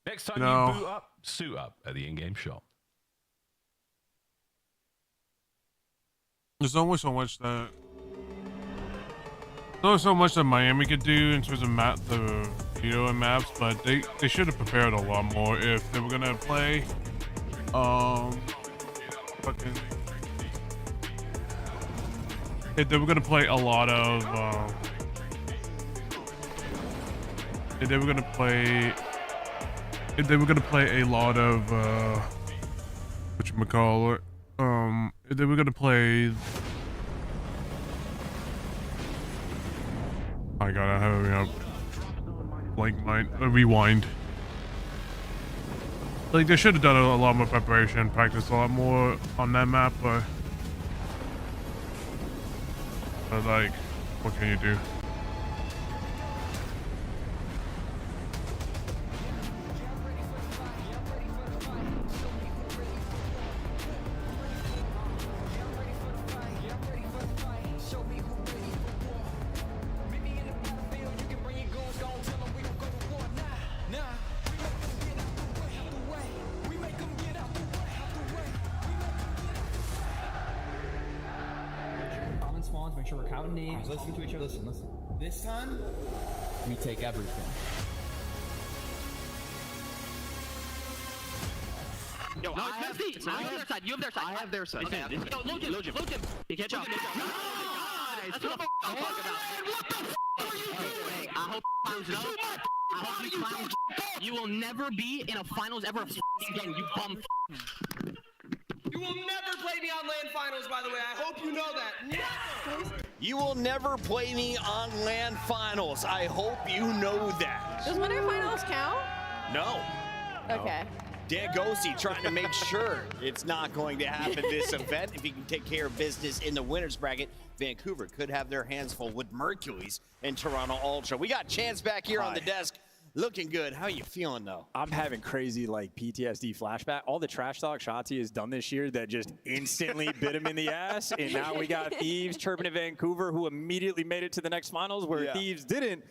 Next time no. you boot up, suit up at the in-game shop. There's only so much that Miami could do in terms of the video and maps, but they should have prepared a lot more if they were gonna play if they were gonna play a lot of if they were gonna play a lot of whatchamacallit, if they were gonna play, I gotta have rewind. Like, they should have done a lot more preparation, practiced a lot more on that map, but like, what can you do? Make sure we're counting names, listening to each other. Listen. This time, we take everything. Yo, no, it's Misty! I have their side, you have their side. I have their side. Okay, yo, Lojin. You can't jump. That's what I'm talking about. What the f*** are you doing? I hope clowns know. I hope you clowns. You will never be in a finals ever again, you bum. You will never play me on LAN finals, by the way. I hope you know that. Never! You will never play me on LAN finals. I hope you know that. Does winter finals count? No. Okay. Dan Ghosty trying to make sure it's not going to happen this event. If he can take care of business in the winners bracket, Vancouver could have their hands full with Mercules and Toronto Ultra. We got Chance back here on the desk. Looking good. How you feeling, though? I'm having crazy, like, PTSD flashback. All the trash talk Shotzi has done this year that just instantly bit him in the ass. And now we got Thieves chirping at Vancouver, who immediately made it to the next finals, where Thieves didn't.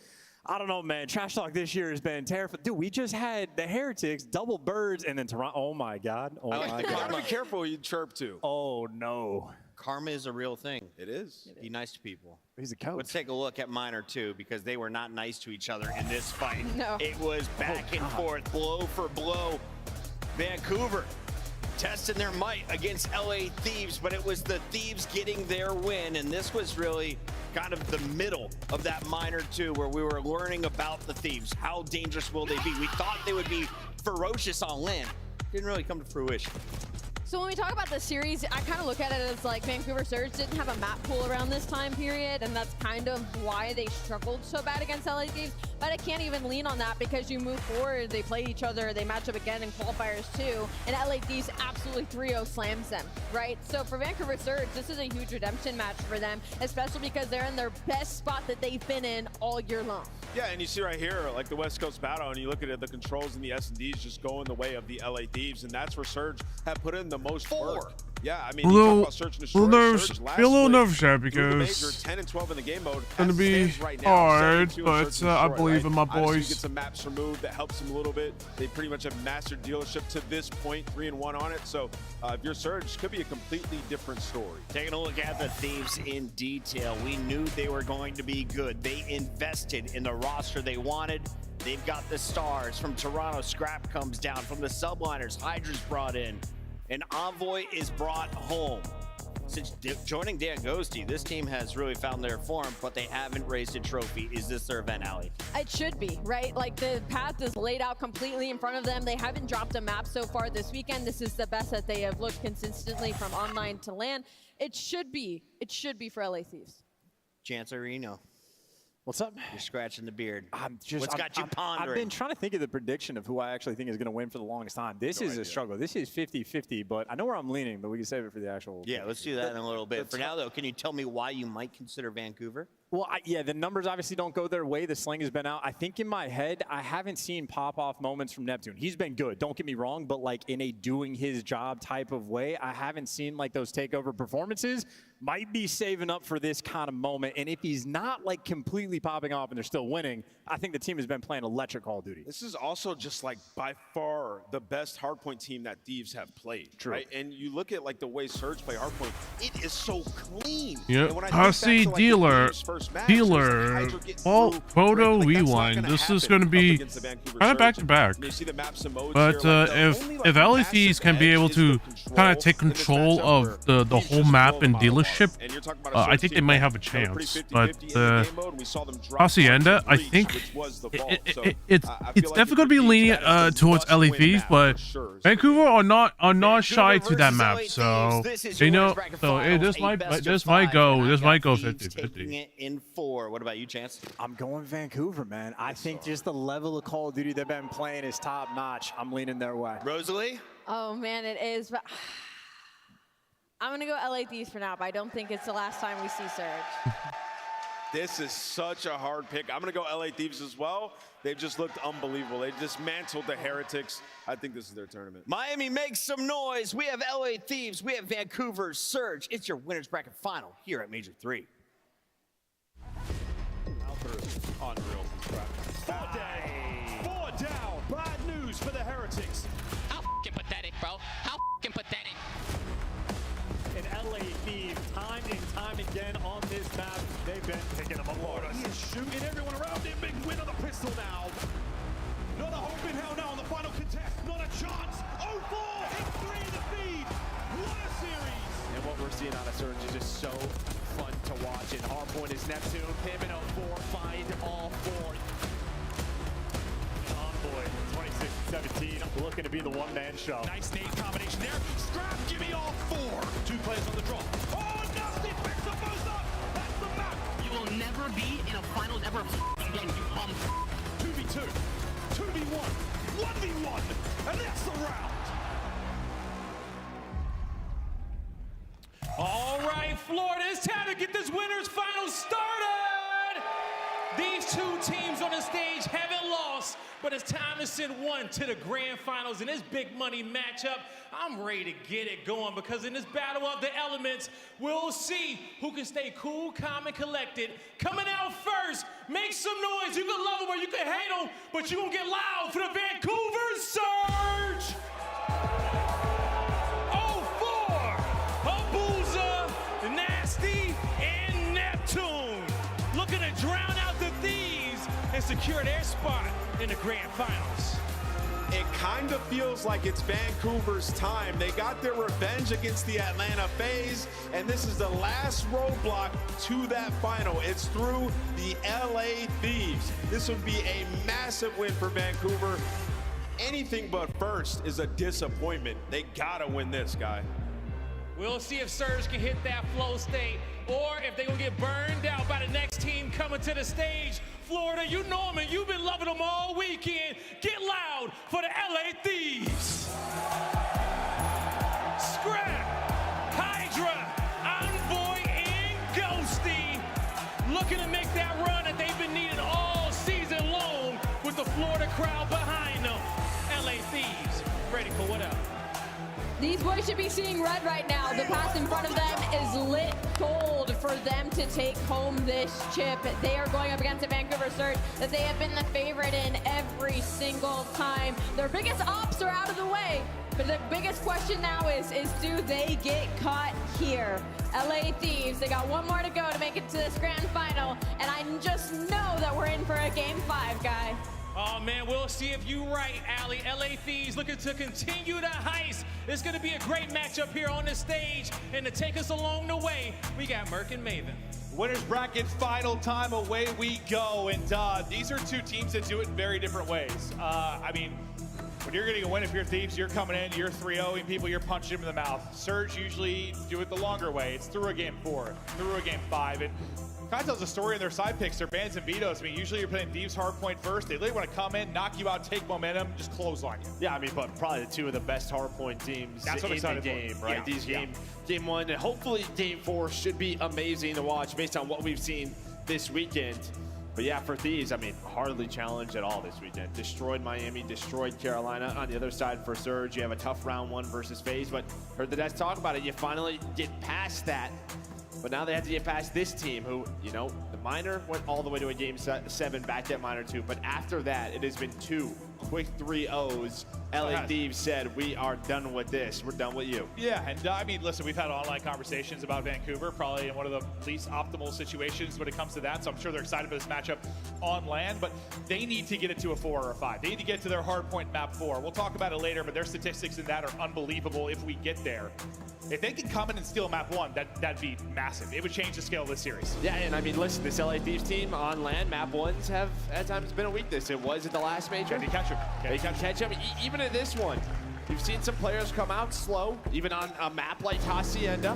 I don't know, man. Trash talk this year has been terrifying. Dude, we just had the Heretics, double birds, and then Toronto. Oh, my God. Oh, my God. Be careful who you chirp to. Oh, no. Karma is a real thing. It is. Be nice to people. He's a coach. Let's take a look at Minor 2 because they were not nice to each other in this fight. No. It was back and forth, blow for blow. Vancouver testing their might against LA Thieves, but it was the Thieves getting their win, and this was really kind of the middle of that Minor 2 where we were learning about the Thieves. How dangerous will they be? We thought they would be ferocious on land. Didn't really come to fruition. So when we talk about the series, I kind of look at it as like Vancouver Surge didn't have a map pool around this time period, and that's kind of why they struggled so bad against LA Thieves. But I can't even lean on that because you move forward, they play each other, they match up again in qualifiers too, and LA Thieves absolutely 3-0 slams them, right? So for Vancouver Surge, this is a huge redemption match for them, especially because they're in their best spot that they've been in all year long. Yeah, and you see right here, like the West Coast battle, and you look at it, the controls and the S&Ds just going the way of the LA Thieves, and that's where Surge have put in the most work. Yeah, I mean, you talk about Search and Destroy. Be a little nervous there because 10 and 12 in the game mode. It's going to be hard, but I believe in my boys. You get some maps removed that helps them a little bit. They pretty much have mastered dealership to this point, 3-1 on it. So if you're Surge, could be a completely different story. Taking a look at the Thieves in detail, we knew they were going to be good. They invested in the roster they wanted. They've got the stars from Toronto. Scrap comes down from the subliners. Hydra's brought in. And Envoy is brought home. Since joining Dan Ghosty, this team has really found their form, but they haven't raised a trophy. Is this their event, Allie? It should be, right? Like the path is laid out completely in front of them. They haven't dropped a map so far this weekend. This is the best that they have looked consistently from online to LAN. It should be for LA Thieves. Chance Areno. What's up? You're scratching the beard. What's got you pondering? I've been trying to think of the prediction of who I actually think is going to win for the longest time. This is a struggle. This is 50-50, but I know where I'm leaning, but we can save it for the actual. Yeah, let's do that in a little bit. For now, though, can you tell me why you might consider Vancouver? Well, yeah, the numbers obviously don't go their way. The sling has been out. I think in my head, I haven't seen pop-off moments from Neptune. He's been good, don't get me wrong, but like in a doing his job type of way, I haven't seen like those takeover performances. Might be saving up for this kind of moment. And if he's not like completely popping off and they're still winning, I think the team has been playing electric Call of Duty. This is also just like by far the best hardpoint team that Thieves have played. True. Right? And you look at like the way Surge play hardpoint, it is so clean. Yeah, I see dealer, well, photo rewind. This is going to be kind of back to back. But if LA Thieves can be able to kind of take control of the whole map and dealership, I think they might have a chance. But Hacienda, I think it's definitely going to be leaning towards LA Thieves, but Vancouver are not shy to that map, so they know. So this might go 50-50. In 4. What about you, Chance? I'm going Vancouver, man. I think just the level of Call of Duty they've been playing is top notch. I'm leaning their way. Rosalie? Oh man, it is. But I'm gonna go LA Thieves for now, but I don't think it's the last time we see Surge. This is such a hard pick. I'm going to go LA Thieves as well. They've just looked unbelievable. They dismantled the Heretics. I think this is their tournament. Miami makes some noise. We have LA Thieves. We have Vancouver Surge. It's your winners bracket final here at Major 3. Unreal. 4 down. Bad news for the Heretics. How f***ing pathetic, bro. How f***ing pathetic. And LA Thieves, time and time again on this map, they've been picking them apart. He is shooting everyone around him. Big win on the pistol now. Not a hope in hell now on the final contest. Not a chance. 0-4. It's 3 in the feed. What a series. And what we're seeing on a Surge is just so fun to watch. And hardpoint is Neptune. Pivot 04. Find all 4. Envoy, 26-17, looking to be the one-man show. Nice nade combination there. Scrap, give me all 4. 2 players on the drop. Oh, nasty picks them both up. That's the match. ever be in a finals ever again, you bum. 2v2, 2v1, 1v1, and that's the round. All right, Florida, it's time to get this winners final started. These two teams on the stage haven't lost, but it's time to send one to the grand finals. In this big money matchup, I'm ready to get it going because in this battle of the elements, we'll see who can stay cool, calm, and collected. Coming out first, make some noise. You can love them or you can hate them, but you're gonna get loud for the Vancouver Surge. Nasty and Neptune looking to drown out the Thieves and secure their spot in the grand finals. It kind of feels like it's Vancouver's time. They got their revenge against the Atlanta FaZe, and this is the last roadblock to that final. It's through the LA Thieves. This would be a massive win for Vancouver. Anything but first is a disappointment. They gotta win this, guy. We'll see if Surge can hit that flow state or if they're gonna get burned out by the next team coming to the stage. Florida, you know them and you've been loving them all weekend. Get loud for the LA Thieves. Scrap, Hydra, Envoy, and Ghosty looking to make that run that they've been needing all season long with the Florida crowd behind them. LA Thieves, ready for what else? These boys should be seeing red right now. The path in front of them is lit gold for them to take home this chip. They are going up against a Vancouver Surge that they have been the favorite in every single time. Their biggest ops are out of the way, but the biggest question now is do they get caught here? LA Thieves, they got one more to go to make it to this grand final, and I just know that we're in for a game 5, guy. Oh man, we'll see if you're right, Allie. LA Thieves looking to continue the heist. It's gonna be a great matchup here on the stage. And to take us along the way, we got Merc and Maven. Winners bracket final time, away we go. And these are two teams that do it in very different ways. I mean, when you're getting a win, if you're Thieves, you're coming in, you're 3-0ing people, you're punching them in the mouth. Surge usually do it the longer way. It's through a game 4, through a game 5. And kind of tells a story in their side picks, their bans and vetoes. I mean, usually you're playing Thieves hardpoint first. They literally want to come in, knock you out, take momentum, just clothesline you. Yeah, I mean, but probably the two of the best hardpoint teams in the game, right? Yeah, These game 1 and hopefully game 4 should be amazing to watch based on what we've seen this weekend. But yeah, for Thieves, I mean, hardly challenged at all this weekend. Destroyed Miami, destroyed Carolina. On the other side for Surge, you have a tough round 1 versus FaZe, but heard the Nets talk about it. You finally get past that. But now they have to get past this team who, you know, the minor went all the way to a game 7, back to minor 2. But after that, it has been 2 quick 3-0s. LA Thieves said, we are done with this. We're done with you. Yeah, and I mean, listen, we've had online conversations about Vancouver, probably in one of the least optimal situations when it comes to that. So I'm sure they're excited for this matchup on land, but they need to get it to a 4 or a 5. They need to get to their hardpoint map 4. We'll talk about it later, but their statistics in that are unbelievable if we get there. If they could come in and steal map 1, that'd be massive. It would change the scale of this series. Yeah, and I mean, listen, this LA Thieves team on land, map 1s have at times been a weakness. It was at the last major. Can you catch them? They can catch them. Even in this one, you've seen some players come out slow, even on a map like Hacienda.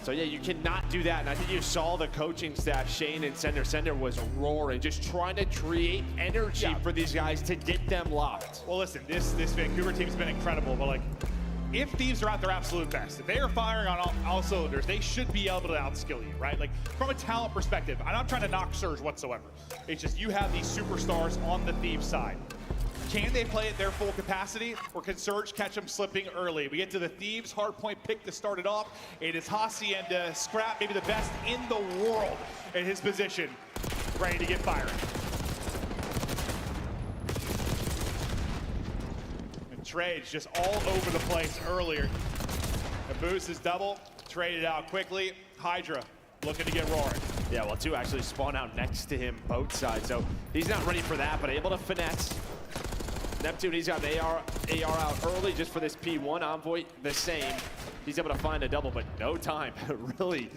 So yeah, you cannot do that. And I think you saw the coaching staff, Shane and Sender. Sender was roaring, just trying to create energy for these guys to get them locked. Well, listen, this Vancouver team's been incredible, but like, if Thieves are at their absolute best, if they are firing on all cylinders, they should be able to outskill you, right? Like, from a talent perspective, I'm not trying to knock Surge whatsoever. It's just you have these superstars on the Thieves side. Can they play at their full capacity, or can Surge catch them slipping early? We get to the Thieves hardpoint pick to start it off. It is Hacienda, Scrap, maybe the best in the world in his position, ready to get firing. Trades just all over the place earlier. The boost is double, traded out quickly. Hydra looking to get roaring. Yeah, well, 2 actually spawn out next to him both sides, so he's not ready for that, but able to finesse. Neptune, he's got an AR out early just for this P1. Envoy, the same. He's able to find a double, but no time. Really.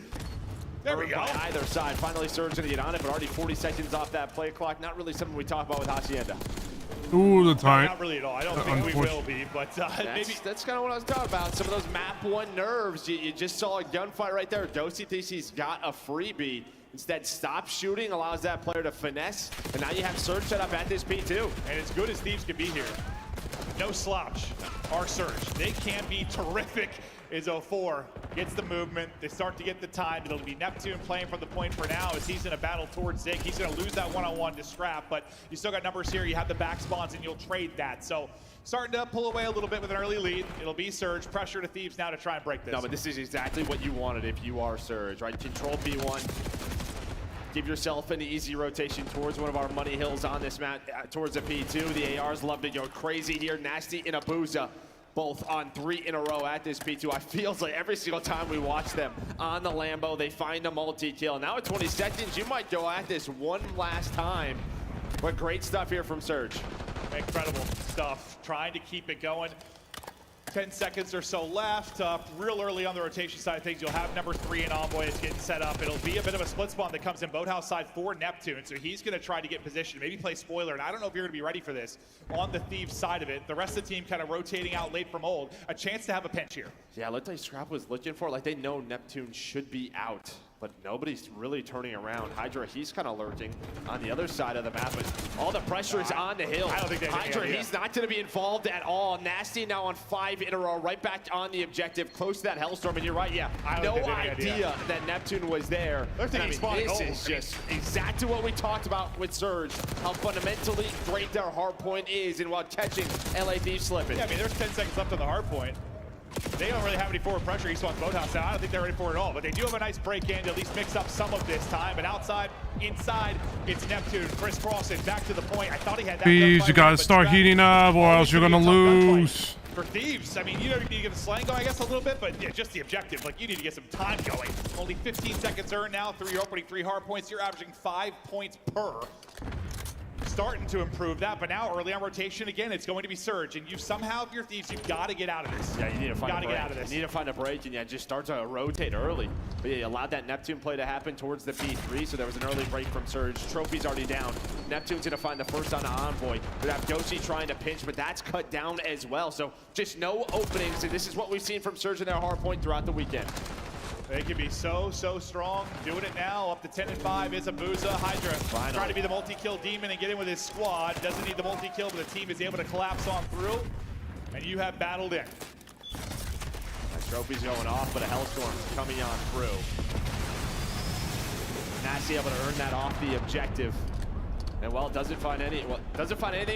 There we go. By either side. Finally, Surge gonna get on it, but already 40 seconds off that play clock. Not really something we talk about with Hacienda. Ooh, the time. Not really at all. I don't think we will be, but maybe. That's kind of what I was talking about. Some of those map 1 nerves. You just saw a gunfight right there. Dosey thinks he's got a freebie. Instead, stops shooting, allows that player to finesse, and now you have Surge set up at this P2. And as good as Thieves can be here, no slouch, our Surge. They can be terrific as 04 gets the movement. They start to get the time. It'll be Neptune playing from the point for now as he's in a battle towards Zig. He's going to lose that one-on-one to Scrap, but you still got numbers here. You have the back spawns, and you'll trade that. So starting to pull away a little bit with an early lead. It'll be Surge. Pressure to Thieves now to try and break this. No, but this is exactly what you wanted if you are Surge, right? Control B1. Give yourself an easy rotation towards one of our money hills on this map, towards the P2. The ARs love to go crazy here. Nasty and Abuza, both on 3 in a row at this P2. I feels like every single time we watch them on the Lambo, they find a multi-kill. Now at 20 seconds, you might go at this one last time. But great stuff here from Surge. Incredible stuff. Trying to keep it going. 10 seconds or so left. Real early on the rotation side of things, you'll have number 3 in Envoy. It's getting set up. It'll be a bit of a split spawn that comes in Boathouse side for Neptune. So he's going to try to get position, maybe play spoiler. And I don't know if you're going to be ready for this on the Thieves side of it. The rest of the team kind of rotating out late from old. A chance to have a pinch here. Yeah, looks like Scrap was looking for, like they know Neptune should be out, but nobody's really turning around. Hydra, he's kind of lurking on the other side of the map, but all the pressure is on the hill. I don't think Hydra, he's not going to be involved at all. Nasty now on 5 in a row, right back on the objective, close to that Hellstorm, and you're right, yeah, no idea that Neptune was there. And I mean, this is just exactly what we talked about with Surge, how fundamentally great their hard point is, and while catching LA Thieves slipping. Yeah, I mean, there's 10 seconds left on the hard point. They don't really have any forward pressure. He spawns Boathouse out. I don't think they're ready for it at all, but they do have a nice break in to at least mix up some of this time. But outside, inside, it's Neptune crisscrossing back to the point. I thought he had that. Thieves, you gotta start heating up, or else you're gonna lose. For Thieves, I mean, you need to get the slang going, I guess, a little bit, but yeah, just the objective. Like, you need to get some time going. Only 15 seconds earned now through your opening 3 hard points. You're averaging 5 points per. Starting to improve that, but now early on rotation again, it's going to be Surge, and you somehow, if you're Thieves, you've got to get out of this. Yeah, you need to find a break. Get out of this. You need to find a break, and yeah, just start to rotate early. But yeah, you allowed that Neptune play to happen towards the P3, so there was an early break from Surge. Trophy's already down. Neptune's gonna find the first on the Envoy. We have Ghosty trying to pinch, but that's cut down as well. So just no openings, and this is what we've seen from Surge in their hard point throughout the weekend. They can be so strong. Doing it now. Up to 10 and 5 is Abuza. Hydra trying to be the multi-kill demon and get in with his squad. Doesn't need the multi-kill, but the team is able to collapse on through. And you have battled in. That trophy's going off, but a Hellstorm coming on through. Nasty able to earn that off the objective. And well, doesn't find anything,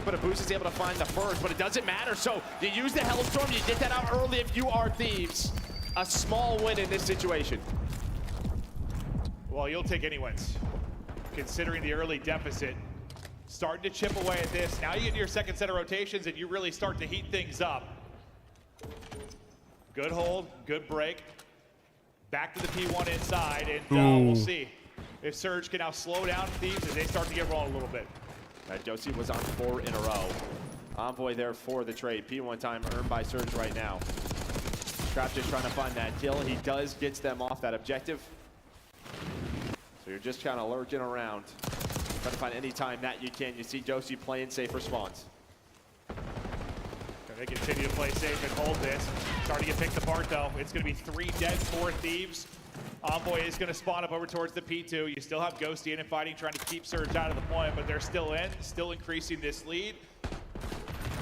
but Abuza's able to find the first, but it doesn't matter. So you use the Hellstorm, you get that out early if you are Thieves. A small win in this situation. Well, you'll take any wins, considering the early deficit. Starting to chip away at this. Now you get to your second set of rotations and you really start to heat things up. Good hold, good break. Back to the P1 inside, and we'll see if Surge can now slow down Thieves as they start to get rolling a little bit. Josie was on 4 in a row. Envoy there for the trade. P1 time earned by Surge right now. Scrap just trying to find that kill. He gets them off that objective. So you're just kind of lurking around, trying to find any time that you can. You see Josie playing safer spawns. They continue to play safe and hold this. Starting to get picked apart though. It's going to be 3 dead for Thieves. Envoy is going to spawn up over towards the P2. You still have Ghosty in and fighting, trying to keep Surge out of the point, but they're still in, still increasing this lead.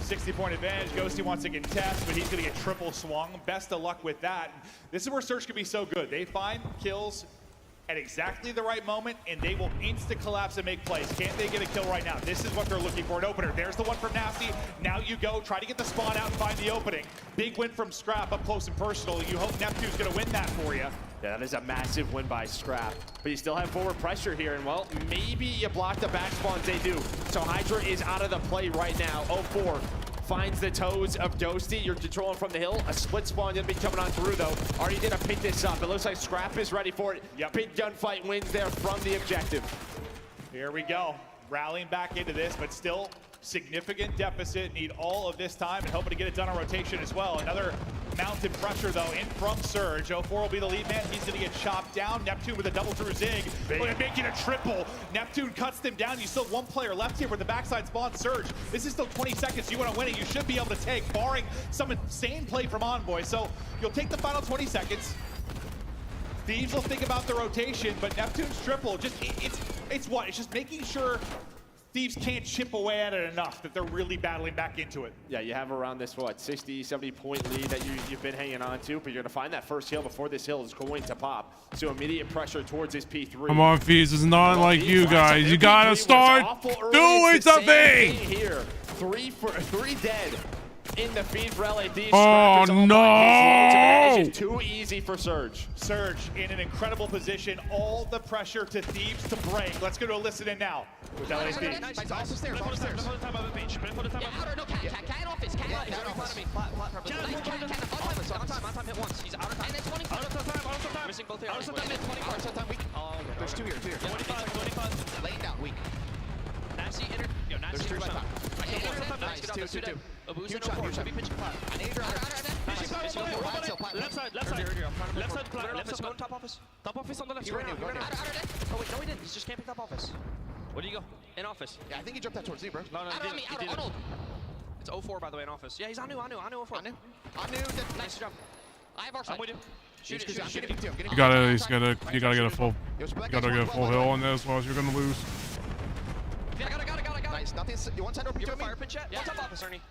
60-point advantage. Ghosty wants to get test, but he's going to get triple swung. Best of luck with that. This is where Surge can be so good. They find kills at exactly the right moment, and they will insta-collapse and make plays. Can't they get a kill right now? This is what they're looking for, an opener. There's the one from Nasty. Now you go, try to get the spawn out and find the opening. Big win from Scrap up close and personal. You hope Neptune's going to win that for you. Yeah, that is a massive win by Scrap. But you still have forward pressure here, and well, maybe you block the back spawns. They do. So Hydra is out of the play right now. 04 finds the toes of Ghosty. You're controlling from the hill. A split spawn gonna be coming on through though. Already gonna pick this up. It looks like Scrap is ready for it. Yep. Big gunfight wins there from the objective. Here we go. Rallying back into this, but still significant deficit. Need all of this time and hoping to get it done on rotation as well. Another mounted pressure though in from Surge. 04 will be the lead man. He's gonna get chopped down. Neptune with a double through Zig. Look at making a triple. Neptune cuts them down. You still have 1 player left here with the backside spawn. Surge. This is still 20 seconds. You want to win it. You should be able to take, barring some insane play from Envoy. So you'll take the final 20 seconds. Thieves will think about the rotation, but Neptune's triple, just it's what? It's just making sure Thieves can't chip away at it enough that they're really battling back into it. Yeah, you have around this, what, 60, 70 point lead that you've been hanging on to, but you're going to find that first hill before this hill is going to pop. So immediate pressure towards his P3. Come on, Fees. It's not like you guys. You got to start doing something. Here, three dead in the feed for LAD. Oh, no. It's too easy for Surge. Surge in an incredible position. All the pressure to Thieves to break. Let's go to a listen in now with LAD. Nice. Also stairs. Also stairs. Play for the time of the bench. Play for the time. Yeah, outer. No, cat in office. Cat in office. Right in front of me. Flat. On time. Hit once. He's out of time. And then 25. Out of time. Missing both here. Out of time. 24. Out of time. Weak. Oh, there's two here. 25. Laying down. Weak. Nasty enter. Yo, Nasty enter by top. Nice. Two. A boost in 04. Should be pitching flat. I need your left side. Left side. Let's go on top office. Top office on the left. Oh wait, no he didn't. He's just camping top office. Where do you go? In office. Yeah, I think he jumped that towards Z, bro. No, he didn't. It's 04 by the way in office. Yeah, he's on new 04. On new. Nice jump. I have our side. I'm with you. Shoot it. You gotta get a full hill on this, or else you're gonna lose. Yeah, got it. Nice. Nothing. You want side or P2 fire pinch yet? Yeah. One top office, Ernie.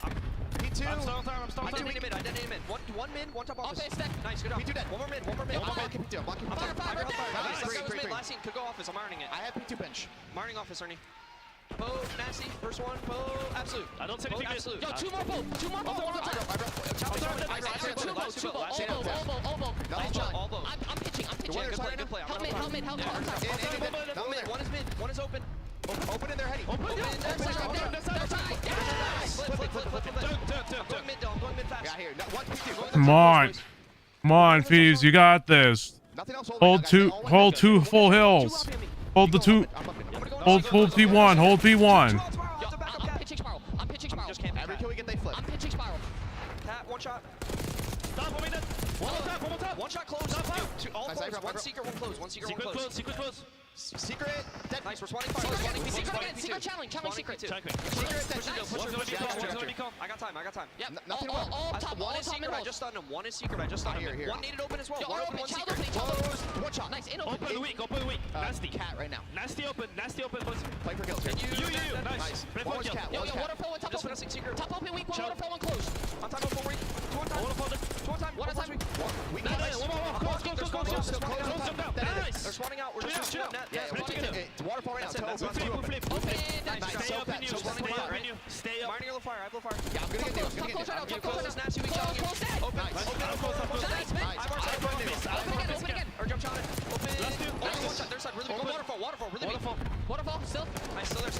P2. I'm still I detonated mid. One mid, one top office. Nice, good job. P2 dead. One more mid. I'm blocking P2. Fire. Last scene, could go office. I'm ironing it. I have P2 bench. I'm ironing office, Ernie. Poe, Nasty, first one. Poe, absolute. I don't say anything. Absolute. Yo, two more Poe. One on top. Elbow. I'm pitching. Good play. Helmet. One is mid. One is open. Open in their heady. Open in their side. I'm going mid, though. I'm going mid fast. Yeah, here. Come on, Fees. You got this. Hold two full hills. Hold full P1. Hold P1. I'm pitching spiral. Every kill we get, they flip. I'm pitching spiral. Pat, one shot. One more tap. One shot close. All close. One secret, one close. Secret close. Secret dead. Nice. Responding fire. Secret challenge. Secret. I got time. Yeah. Nothing wrong. One is secret. I just stunned him. One here. One needed open as well. One secret. One shot. Nice. Open the weak. Nasty. Cat right now. Nasty open. Play for kills here. You. Nice. One was cat. Waterfall. Top open. Secret. Top open weak. Waterfall. One close. On time. Full weak. Two on time. One on time. Weak. Nice. Close. Nice. They're spawning out. We're just shooting. It's waterfall right now. Flip. Open. Stay up. Stay up. Mining your low fire. I have low fire. Yeah, I'm gonna get you. I'm getting close. Nasty. We shot you. Open. Open again. Or jump shot it. Open. One shot. Their side. Really big. Go waterfall. Really big. Waterfall. Still. Nice. Still there.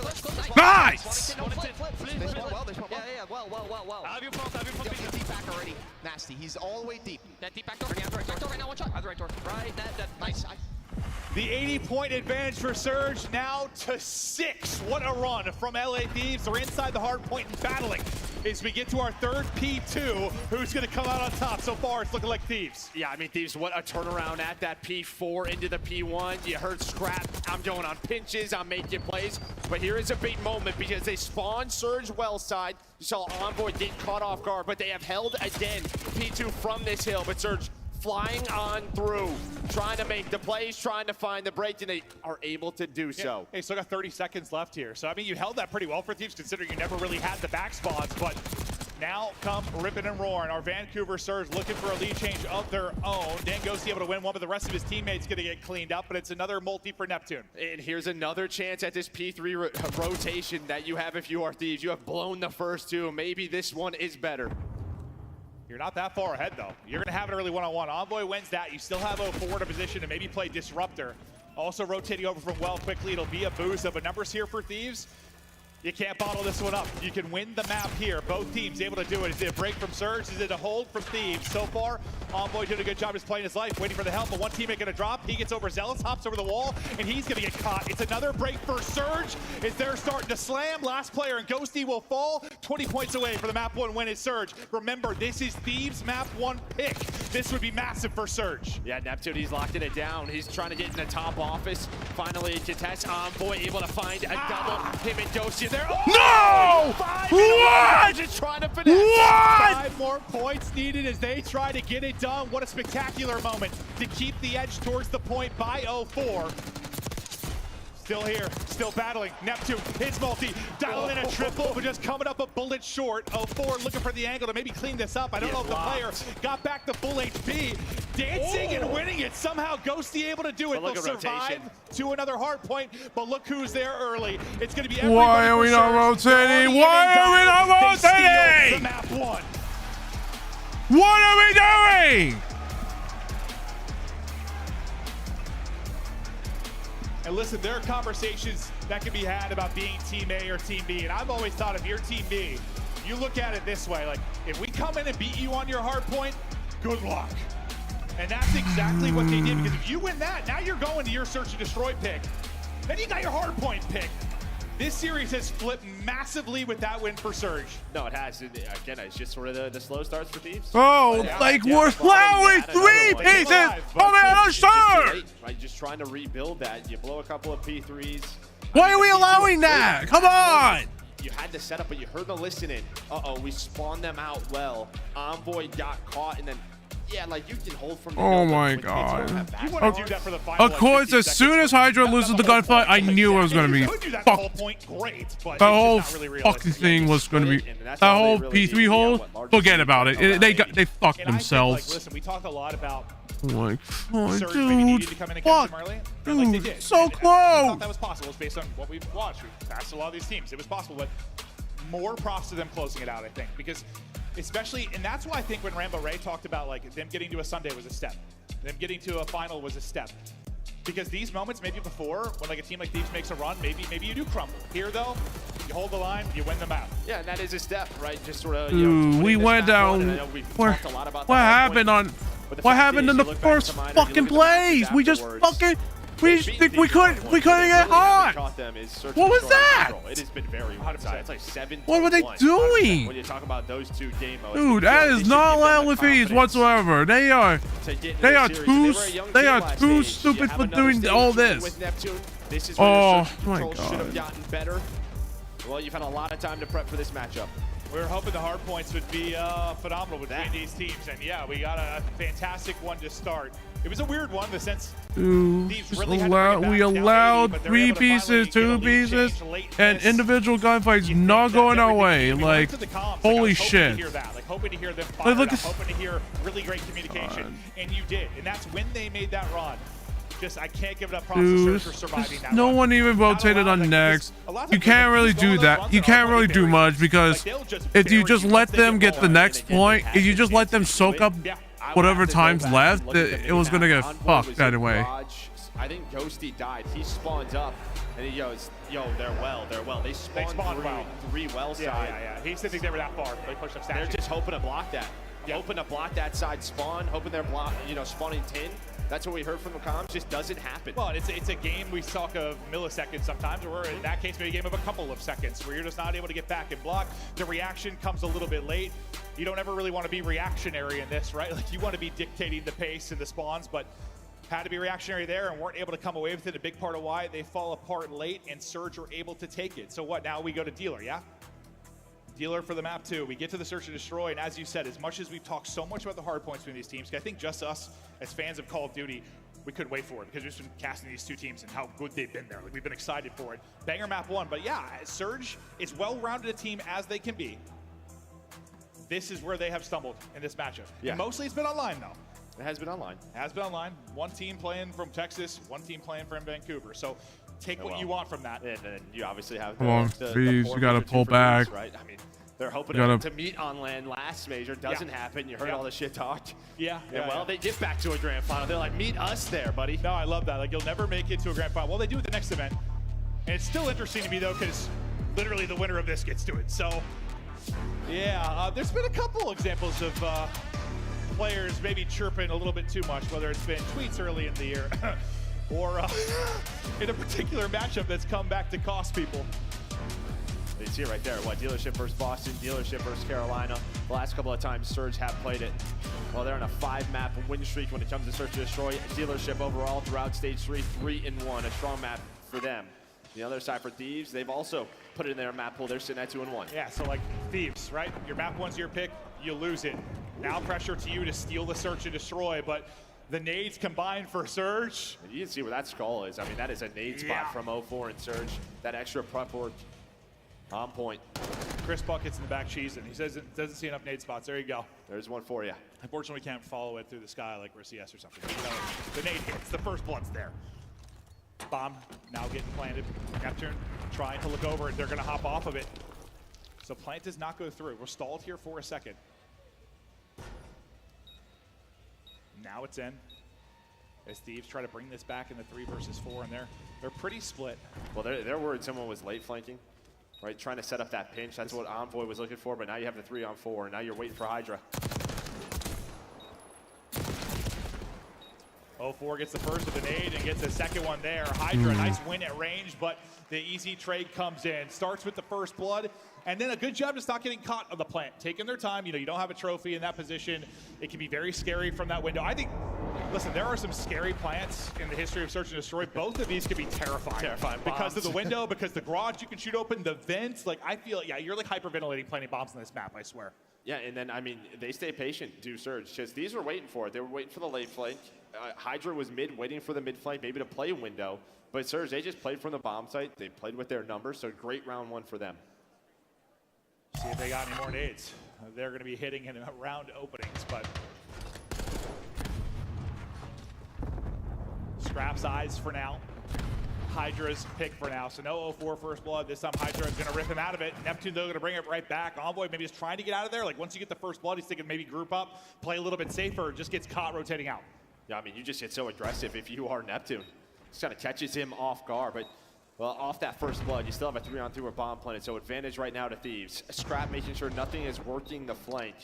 Nice. Flip. They spawn well. Yeah. Well. Have your pump. Deep back already. Nasty. He's all the way deep. That deep back door. Back door right now. One shot. I have the right door. Right. That. Nice. The 80-point advantage for Surge now to 6. What a run from LA Thieves. They're inside the hard point and battling as we get to our third P2. Who's going to come out on top? So far, it's looking like Thieves. Yeah, I mean, Thieves, what a turnaround at that P4 into the P1. You heard Scrap. I'm going on pinches. I'm making plays. But here is a big moment because they spawned Surge well side. You saw Envoy get caught off guard, but they have held again P2 from this hill. But Surge flying on through, trying to make the plays, trying to find the break, and they are able to do so. Hey, still got 30 seconds left here. So, I mean, you held that pretty well for Thieves, considering you never really had the back spawns, but now come ripping and roaring. Our Vancouver Surge looking for a lead change of their own. Dan Ghosty able to win one, but the rest of his teammates going to get cleaned up, but it's another multi for Neptune. And here's another chance at this P3 rotation that you have if you are Thieves. You have blown the first two. Maybe this one is better. You're not that far ahead, though. You're going to have an early one-on-one. Envoy wins that. You still have 04 in a position to maybe play Disruptor. Also rotating over from well quickly. It'll be a boost. But numbers here for Thieves. You can't bottle this one up. You can win the map here. Both teams able to do it. Is it a break from Surge? Is it a hold from Thieves? So far, Envoy doing a good job just playing his life, waiting for the help, but one teammate gonna drop. He gets over Zealous, hops over the wall, and he's gonna get caught. It's another break for Surge as they're starting to slam. Last player and Ghosty will fall. 20 points away for the map 1 win is Surge. Remember, this is Thieves map 1 pick. This would be massive for Surge. Yeah, Neptune, he's locking it down. He's trying to get in the top office. Finally, contest Envoy able to find a double. Him and Ghosty there. No! What? Just trying to finish. What? 5 more points needed as they try to get it done. What a spectacular moment to keep the edge towards the point by 0-4. Still here, still battling. Neptune, his multi, dialing in a triple, but just coming up a bullet short. 0-4 looking for the angle to maybe clean this up. I don't know if the player got back to full HP. Dancing and winning it. Somehow Ghosty able to do it. They'll survive to another hard point, but look who's there early. It's going to be everybody. Why are we not rotating? Why are we not rotating? The map 1. What are we doing? And listen, there are conversations that can be had about being Team A or Team B. And I've always thought if you're Team B, you look at it this way. Like, if we come in and beat you on your hard point, good luck. And that's exactly what they did. Because if you win that, now you're going to your search and destroy pick. Then you got your hard point pick. This series has flipped massively with that win for Surge. No, it has. Again, it's just sort of the slow starts for Thieves. Oh, like we're allowing 3 pieces. Oh man, I'm sure. Right, just trying to rebuild that. You blow a couple of P3s. Why are we allowing that? Come on. You had the setup, but you heard the listening. We spawned them out well. Envoy got caught, and then yeah, like you can hold from the Oh my god. You want to do that for the final, Of course, as soon as Hydra loses the gunfight, I knew it was going to be fucked. The whole fucking thing was going to be, that whole P3 hole, forget about it. They fucked themselves. Listen, we talked a lot about Like, oh, Surge maybe needed to come in and catch them early. And like they dude, did. so And close. I thought that was possible. It's based on what we've watched. We've passed a lot of these teams. It was possible, but more props to them closing it out, I think, because especially, and that's why I think when Rambo Ray talked about like them getting to a Sunday was a step, them getting to a final was a step, because these moments maybe before when like a team like Thieves makes a run, maybe you do crumble. Here though, you hold the line, you win the map. Yeah, and that is a step, right? Just sort of. We went down. What happened on? What happened in the first fucking plays? We just fucking. We couldn't get hot. What was that? It has been very one-sided. It's like 7. What were they doing? When you talk about those two game modes, Dude, that is not LFEs whatsoever. They are too stupid for doing all this. Oh my god. Gotten better. Well, you've had a lot of time to prep for this matchup. We were hoping the hard points would be phenomenal between these teams, and yeah, we got a fantastic one to start. It was a weird one in the sense we allowed 3 pieces, 2 pieces, and individual gunfights not going our way. Like, holy shit. Hoping to hear them fire up, hoping to hear really great communication, and you did, and that's when they made that run. Just, I can't give it up props to Surge for surviving that. No one even rotated on next. You can't really do that. You can't really do much because if you just let them get the next point, if you just let them soak up whatever time's left, it was gonna get fucked anyway. I think Ghosty died. He spawns up and he goes, yo, they're well. They spawned well. 3 well side. Yeah. He didn't think they were that far. They pushed up statues. They're just hoping to block that. Hoping to block that side spawn, hoping they're spawning 10. That's what we heard from the comms. Just doesn't happen. Well, it's a game we talk of milliseconds sometimes, or in that case, maybe a game of a couple of seconds where you're just not able to get back and block. The reaction comes a little bit late. You don't ever really want to be reactionary in this, right? Like you want to be dictating the pace and the spawns, but had to be reactionary there and weren't able to come away with it. A big part of why they fall apart late and Surge are able to take it. So what? Now we go to Dealer, yeah? Dealer for the map 2. We get to the search and destroy, and as you said, as much as we've talked so much about the hard points between these teams, I think just us as fans of Call of Duty, we couldn't wait for it because we've been casting these two teams and how good they've been there. Like, we've been excited for it. Banger map 1, but yeah, Surge is well-rounded a team as they can be. This is where they have stumbled in this matchup. Yeah. And mostly it's been online though. It has been online. Has been online. One team playing from Texas, one team playing from Vancouver. So take what you want from that. And then you obviously have Come on, Thieves, you gotta pull back. Right? I mean, they're hoping to meet on land last major. Doesn't happen. You heard all the shit talked. Well, they get back to a grand final. They're like, meet us there, buddy. No, I love that. Like, you'll never make it to a grand final. Well, they do at the next event. And it's still interesting to me, though, because literally the winner of this gets to it. So, yeah, there's been a couple examples of players maybe chirping a little bit too much, whether it's been tweets early in the year or in a particular matchup that's come back to cost people. You see it right there. Dealership versus Boston, Dealership versus Carolina. The last couple of times Surge have played it. Well, they're on a 5-map win streak when it comes to Search and Destroy. Dealership overall throughout Stage 3, 3-1. A strong map for them. The other side for Thieves, they've also put it in their map pool. They're sitting at 2-1. Yeah, so like Thieves, right? Your map one's your pick, you lose it. Now pressure to you to steal the Search and Destroy, but the nades combined for Surge. You can see where that skull is. I mean, that is a nade spot from 0-4 and Surge. That extra prep work on point. Chris Bucket's in the back cheesing. He says it doesn't see enough nade spots. There you go. There's one for you. Unfortunately, we can't follow it through the sky like we're CS or something. You know, the nade hits, the first blood's there. Bomb now getting planted. Neptune trying to look over it. They're going to hop off of it. So plant does not go through. We're stalled here for a second. Now it's in. As Thieves try to bring this back in the 3 versus 4, and they're pretty split. Well, they're worried someone was late flanking, right? Trying to set up that pinch. That's what Envoy was looking for, but now you have the 3-on-4, and now you're waiting for Hydra. 0-4 gets the first of the nade and gets the second one there. Hydra, nice win at range, but the easy trade comes in. Starts with the first blood, and then a good job just not getting caught on the plant. Taking their time, you know, you don't have a trophy in that position. It can be very scary from that window. I think, listen, there are some scary plants in the history of Search and Destroy. Both of these could be terrifying. Because of the window, because the garage you can shoot open, the vents. Like, I feel, yeah, you're like hyperventilating planting bombs on this map, I swear. Yeah, and then, I mean, they stay patient, do Surge. Just these were waiting for it. They were waiting for the late flank. Hydra was mid, waiting for the mid flank, maybe to play window. But Surge, they just played from the bomb site. They played with their numbers, so great round one for them. See if they got any more nades. They're going to be hitting in round openings, but Scrap's eyes for now. Hydra's pick for now. So no 0-4 first blood. This time Hydra is going to rip him out of it. Neptune, though, going to bring it right back. Envoy maybe is trying to get out of there. Like, once you get the first blood, he's thinking maybe group up, play a little bit safer, just gets caught rotating out. Yeah, I mean, you just get so aggressive if you are Neptune. Just kind of catches him off guard, but well, off that first blood, you still have a 3-on-2 or bomb planted, so advantage right now to Thieves. Scrap making sure nothing is working the flank.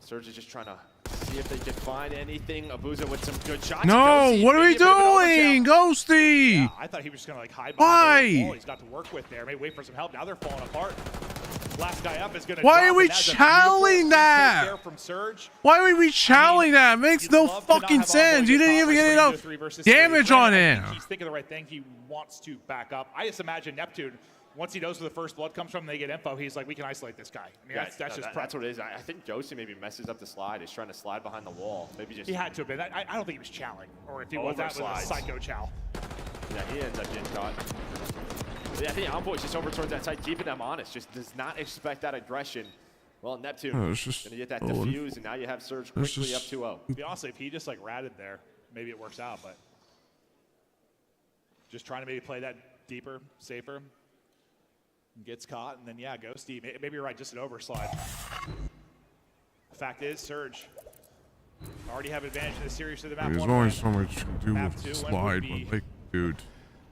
Surge is just trying to see if they can find anything. Abuza with some good shots. No, what are we doing? Ghosty! Yeah, I thought he was just going to like hide behind the wall he's got to work with there. Maybe wait for some help. Now they're falling apart. Last guy up is going to Why are we channeling that? From Surge. Why are we channeling that? It makes no fucking sense. You didn't even get enough damage on him. He's thinking the right thing. He wants to back up. I just imagine Neptune, once he knows where the first blood comes from and they get info, he's like, we can isolate this guy. I mean, that's what it is. I think Ghosty maybe messes up the slide. He's trying to slide behind the wall. Maybe just. He had to have been. I don't think he was chowing. Or if he was, that was a psycho chow. Yeah, he ends up getting caught. Yeah, I think Envoy's just over towards that side, keeping them honest. Just does not expect that aggression. Well, Neptune going to get that defuse, and now you have Surge quickly up 2-0. To be honest, if he just like ratted there, maybe it works out, but just trying to maybe play that deeper, safer. Gets caught, and then, yeah, Ghosty. Maybe you're right, just an overslide. The fact is, Surge already have advantage in the series to the map. There's only so much you can do with the slide, but like, dude.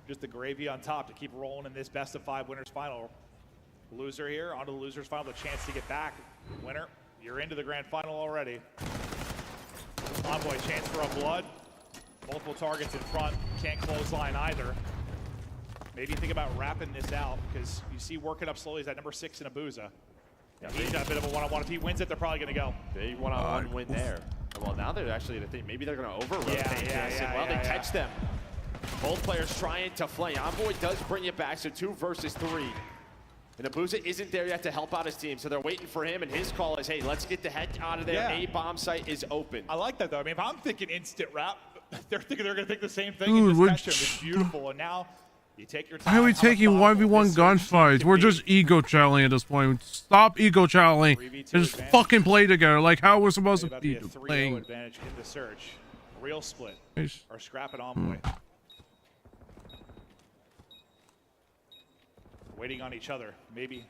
Just the gravy on top to keep rolling in this best-of-5 winners final. Loser here, onto the losers final, the chance to get back. Winner, you're into the grand final already. Envoy, chance for a blood. Multiple targets in front, can't clothesline either. Maybe think about wrapping this out, because you see working up slowly is that number 6 in Abuza. Yeah, he's got a bit of a one-on-one. If he wins it, they're probably going to go. Big one-on-one win there. Well, now they're actually the thing. Maybe they're going to over-rotate this. Well, they catch them. Both players trying to flame. Envoy does bring it back, so 2 versus 3. And Abuza isn't there yet to help out his team, so they're waiting for him, and his call is, hey, let's get the heck out of there. Yeah. A bomb site is open. I like that, though. I mean, if I'm thinking instant wrap, they're thinking they're going to think the same thing in this matchup. It's beautiful, and now you take your time. Why are we taking 1v1 gunfights? We're just ego channeling at this point. Stop ego channeling and just fucking play together like how we're supposed to be playing. Advantage in the Search. Real split. Nice. Or Scrap and Envoy. Waiting on each other. Maybe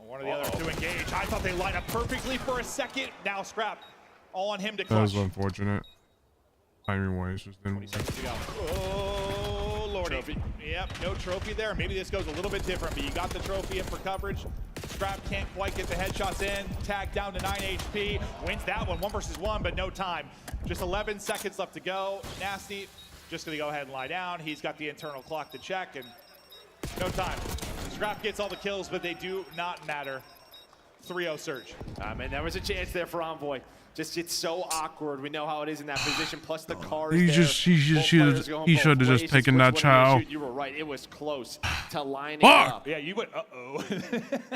one or the other to engage. I thought they lined up perfectly for a second. Now Scrap. All on him to clutch. That was unfortunate. Timing wise, just didn't. 20 seconds to go. Oh, lordy. Trophy. Yep, no trophy there. Maybe this goes a little bit different, but you got the trophy in for coverage. Scrap can't quite get the headshots in. Tag down to 9 HP. Wins that one, 1 versus 1, but no time. Just 11 seconds left to go. Nasty just going to go ahead and lie down. He's got the internal clock to check, and no time. Scrap gets all the kills, but they do not matter. 3-0 surge. Man, there was a chance there for Envoy. Just it's so awkward. We know how it is in that position. Plus the cars. He should have just taken that chow. You were right. It was close to lining up. Yeah, you went. Uh-oh.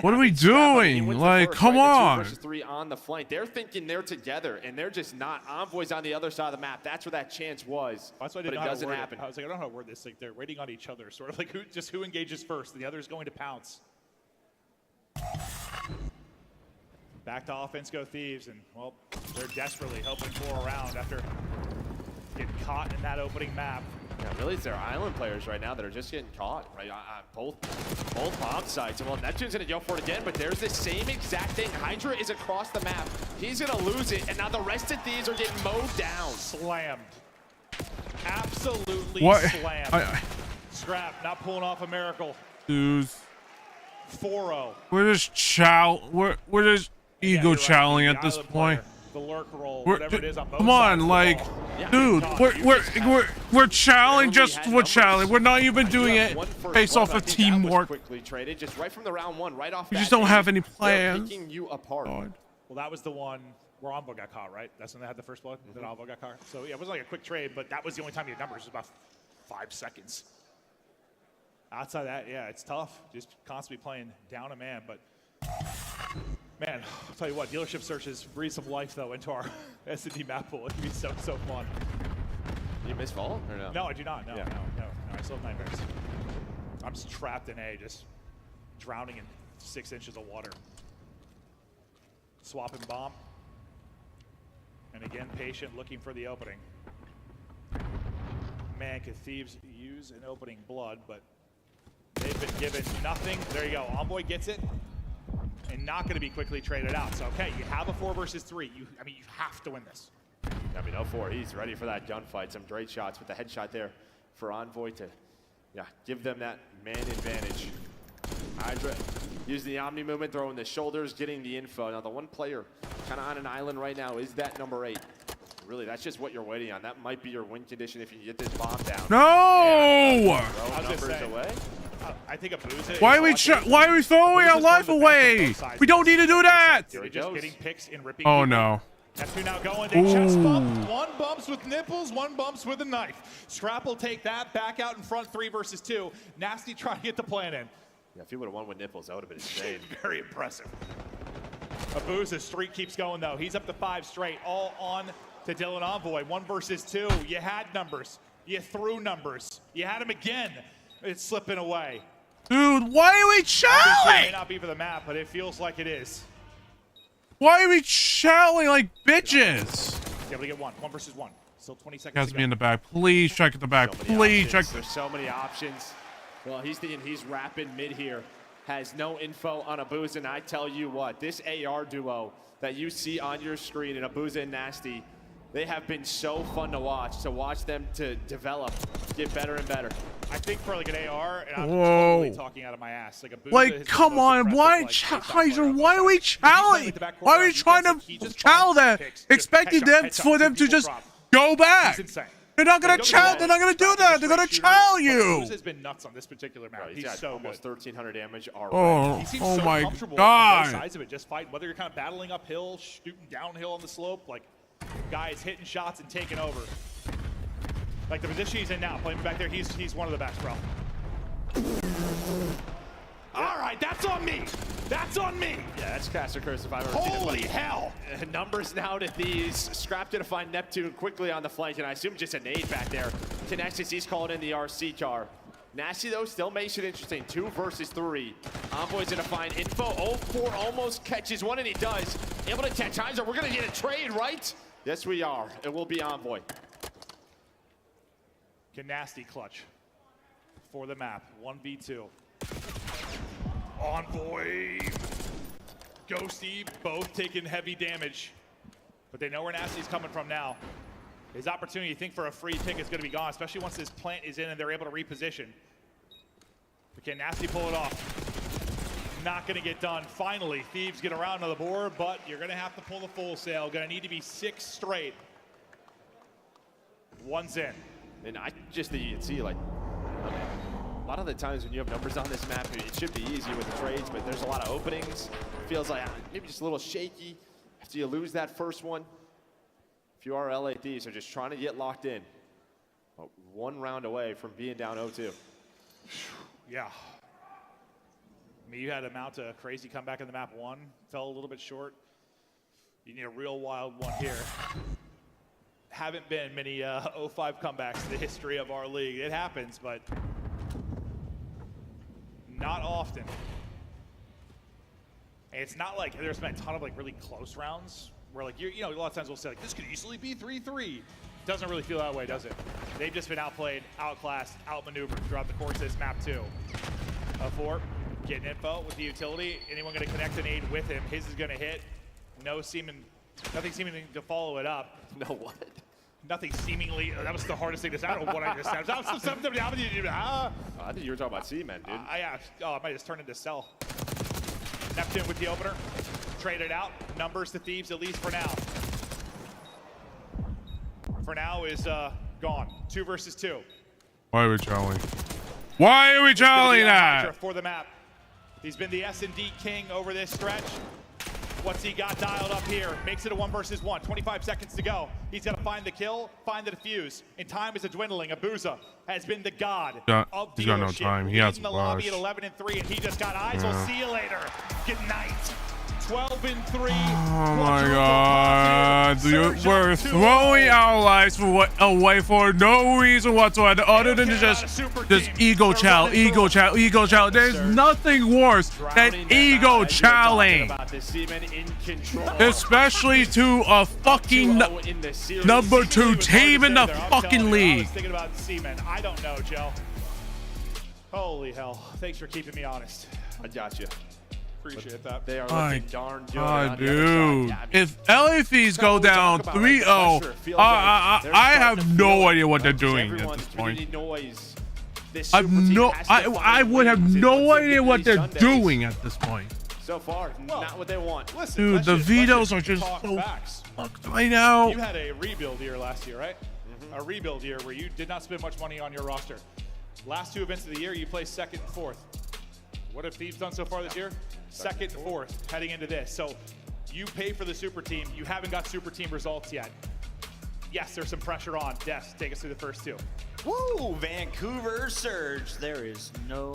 What are we doing? Like, come on. 2 versus 3 on the flank. They're thinking they're together, and they're just not. Envoy's on the other side of the map. That's where that chance was. That's why but it doesn't happen. I was like, I don't know how to word this. Like they're waiting on each other, sort of like who engages first, and the other is going to pounce. Back to offense go Thieves, and well, they're desperately hoping for a round after getting caught in that opening map. Yeah, really, it's their island players right now that are just getting caught, right? Both bomb sites. Well, Neptune's gonna go for it again, but there's the same exact thing. Hydra is across the map. He's gonna lose it, and now the rest of Thieves are getting mowed down. Slammed. Absolutely slammed. Scrap, not pulling off a miracle. Dudes. 4-0. We're just we're just ego chowing at this point. The lurk roll, whatever it is on both come on, sides like, dude, we're chowing, we're chowing. We're not even doing it based off of teamwork. Quickly traded, just right from the round one, right off. We just don't have any plans. Picking you apart. Well, that was the one where Envoy got caught, right? That's when they had the first blood. Then Envoy got caught. So yeah, it wasn't like a quick trade, but that was the only time he had numbers. It was about 5 seconds. Outside that, yeah, it's tough. Just constantly playing down a man, but. Man, I'll tell you what, dealership searches breathe some life, though, into our S&D map pool. It'd be so fun. You miss Vault or no? No, I do not. No, no. I still have nightmares. I'm just trapped in A, just drowning in 6 inches of water. Swapping bomb. And again, patient, looking for the opening. Man, could Thieves use an opening blood, but they've been given nothing. There you go. Envoy gets it. And not going to be quickly traded out. So, okay, you have a 4 versus 3. You have to win this. I mean, 0-4, he's ready for that gunfight. Some great shots with the headshot there for Envoy to, give them that man advantage. Hydra using the Omni movement, throwing the shoulders, getting the info. Now, the one player kind of on an island right now is that number 8. Really, that's just what you're waiting on. That might be your win condition if you can get this bomb down. No! Throw numbers away. I think a boost. Why are we throwing our life away? We don't need to do that. They're just getting picks and ripping. Oh no. That's now going. They chest bump. One bumps with nipples, one bumps with a knife. Scrap will take that back out in front. 3 versus 2. Nasty trying to get the plan in. Yeah, if he would have won with nipples, that would have been insane. Very impressive. Abuza's streak keeps going though. He's up to 5 straight, all on to Dylan Envoy. 1 versus 2. You had numbers. You threw numbers. You had him again. It's slipping away. Dude, why are we chowing? It may not be for the map, but it feels like it is. Why are we chowing like bitches? Able to get 1 versus 1. Still 20 seconds. Has me in the back. Please check at the back. Please check. There's so many options. Well, he's thinking he's rapping mid here. Has no info on Abuza, and I tell you what, this AR duo that you see on your screen in Abuza and Nasty, they have been so fun to watch them to develop, get better and better. I think for like an AR, and I'm totally talking out of my ass. Like, come on, why, Heiser, why are we chowing? Why are we trying to chow them, expecting them for them to just go back? They're not gonna chow. They're not gonna do that. They're gonna chow you. Has been nuts on this particular map. He's so almost 1,300 damage already. He seems Oh so my comfortable God. on both sides of it. Just fight, whether you're kind of battling uphill, shooting downhill on the slope, like guys hitting shots and taking over. Like the position he's in now, playing back there, he's one of the best, bro. All right, that's on me. That's on me. Yeah, that's Caster Curse if I've ever Holy seen it. hell. Numbers now to these. Scrap to find Neptune quickly on the flank, and I assume just a nade back there. Tenexis, he's called in the RC car. Nasty, though, still makes it interesting. 2 versus 3. Envoy's gonna find info. 0-4 almost catches one, and he does. Able to catch Heiser. We're gonna get a trade, right? Yes, we are. It will be Envoy. Can Nasty clutch for the map. 1v2. Envoy. Ghosty, both taking heavy damage. But they know where Nasty's coming from now. His opportunity, you think, for a free pick is going to be gone, especially once this plant is in and they're able to reposition. But can Nasty pull it off? Not going to get done. Finally, Thieves get around to the board, but you're going to have to pull the full sail. Going to need to be 6 straight. 1's in. And I just think you can see, like, A lot of the times when you have numbers on this map, it should be easy with the trades, but there's a lot of openings. Feels like maybe just a little shaky after you lose that first one. If you are LA Thieves, are just trying to get locked in. But 1 round away from being down 0-2. Yeah. I mean, you had a mount a crazy comeback in the map 1. Fell a little bit short. You need a real wild one here. Haven't been many 0-5 comebacks in the history of our league. It happens, but not often. And it's not like there's been a ton of like really close rounds where like, you know, a lot of times we'll say like, this could easily be 3-3. Doesn't really feel that way, does it? They've just been outplayed, outclassed, outmaneuvered throughout the course of this map 2. 4, getting info with the utility. Anyone gonna connect an aid with him? His is gonna hit. Nothing seeming to follow it up. No what? Nothing seemingly. That was the hardest thing to say. I don't know what I just said. That was something. I think you were talking about C-Men, dude. Yeah. Oh, I might just turn into Cell. Neptune with the opener. Traded out. Numbers to Thieves, at least for now. For now is gone. 2 versus 2. Why are we trolling? Why are we trolling that? For the map. He's been the S&D king over this stretch. What's he got dialed up here? Makes it a 1 versus 1. 25 seconds to go. He's got to find the kill, find the defuse. And time is a dwindling. Abuza has been the god of He's got no time. He has in to the lobby flash. at 11-3, and he just got eyes. We'll see you later. Good night. 12-3. Oh my God! We're throwing our lives away for no reason whatsoever, other than just ego chow. There's nothing worse than ego chowing, especially to a fucking number 2 team in the fucking league. Thinking about Seaman. I don't know, Joe. Holy hell! Thanks for keeping me honest. I got you. Appreciate that. They are My looking darn good. God, dude. If LA Thieves go down 3-0, I have no idea what they're doing at this point. I would have no idea what they're doing at this point. So far, not what they want. Listen, Dude, the vetoes are just so fucked right now. You had a rebuild year last year, right? A rebuild year where you did not spend much money on your roster. Last 2 events of the year, you placed 2nd and 4th. What have Thieves done so far this year? 2nd and 4th heading into this. So you pay for the super team. You haven't got super team results yet. Yes, there's some pressure on. Des, take us through the first 2. Woo! Vancouver Surge. There is no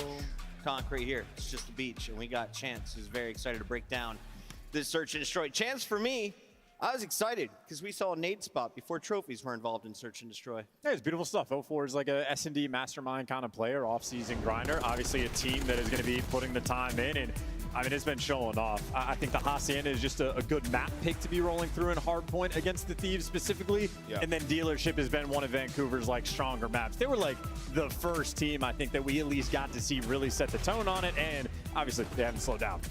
concrete here. It's just a beach, and we got Chance, who's very excited to break down this Search and Destroy. Chance, for me, I was excited because we saw a nade spot before trophies were involved in Search and Destroy. Yeah, it's beautiful stuff. 04 is like a S&D mastermind kind of player, off-season grinder. Obviously a team that is going to be putting the time in, and I mean, it's been showing off. I think the Hacienda is just a good map pick to be rolling through in Hardpoint against the Thieves specifically. Yeah. And then Dealership has been one of Vancouver's like stronger maps. They were like the first team, I think, that we at least got to see really set the tone on it, and obviously they haven't slowed down.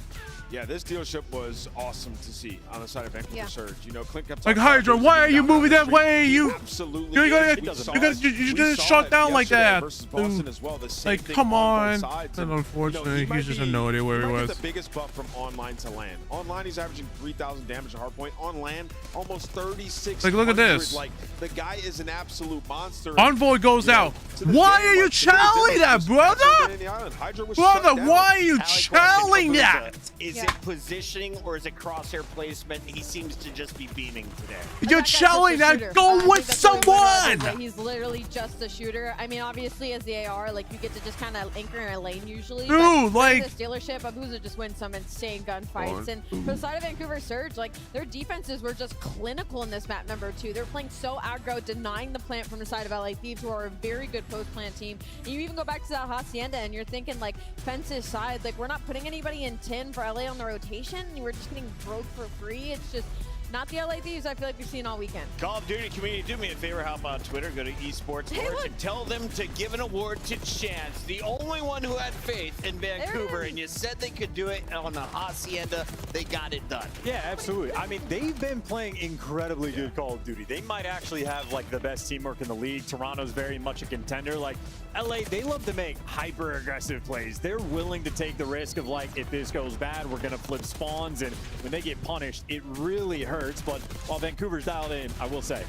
Yeah, this Dealership was awesome to see on the side of Vancouver Surge. You know, Clint kept like Hydra, why are you moving that way? You absolutely you just shut down like that. As well. Like, come on. And unfortunately, he just had no idea where he was. The biggest buff from online to land. Online, he's averaging 3,000 damage at hardpoint. On land, almost 36. Like, look at this. Like, the guy is an absolute monster. Envoy goes out. Why are you challenging that, brother? Brother, why are you challenging that? Is it positioning or is it crosshair placement? He seems to just be beaming today. You're challenging that. Go with someone. He's literally just a shooter. I mean, obviously, as the AR, like, you get to just kind of anchor in a lane usually. Dude, like, this Dealership, Abuza just wins some insane gunfights. And for the side of Vancouver Surge, like, their defenses were just clinical in this map number 2. They're playing so aggro, denying the plant from the side of LA Thieves, who are a very good post-plant team. And you even go back to that Hacienda, and you're thinking, like, fences side, like, we're not putting anybody in 10 for LA on the rotation. We're just getting broke for free. It's just not the LA Thieves I feel like we've seen all weekend. Call of Duty community, do me a favor, hop on Twitter, go to esports and tell them to give an award to Chance, the only one who had faith in Vancouver, and you said they could do it on the Hacienda. They got it done. Yeah, absolutely. I mean, they've been playing incredibly good Call of Duty. They might actually have like the best teamwork in the league. Toronto's very much a contender. Like, LA, they love to make hyper aggressive plays. They're willing to take the risk of, like, if this goes bad, we're gonna flip spawns, and when they get punished, it really hurts. But while Vancouver's dialed in, I will say,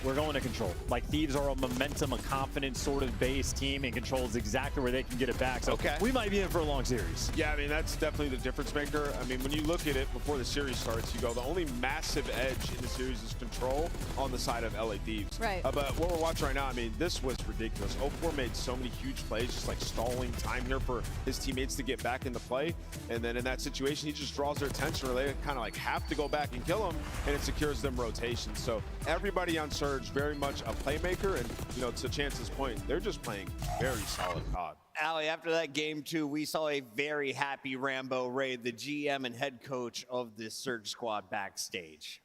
we're going to Control. Like, Thieves are a momentum, a confident sort of base team, and Control is exactly where they can get it back. So we might be in for a long series. Yeah, I mean, that's definitely the difference maker. I mean, when you look at it before the series starts, you go, the only massive edge in the series is Control on the side of LA Thieves. Right. But what we're watching right now, I mean, this was ridiculous. 04 made so many huge plays, just like stalling time here for his teammates to get back into play. And then in that situation, he just draws their attention, or they kind of like have to go back and kill him, and it secures them rotation. So everybody on Surge very much a playmaker, and you know, to Chance's point, they're just playing very solid COD. Allie, after that game 2, we saw a very happy Rambo Raid, the GM and head coach of this Surge squad backstage.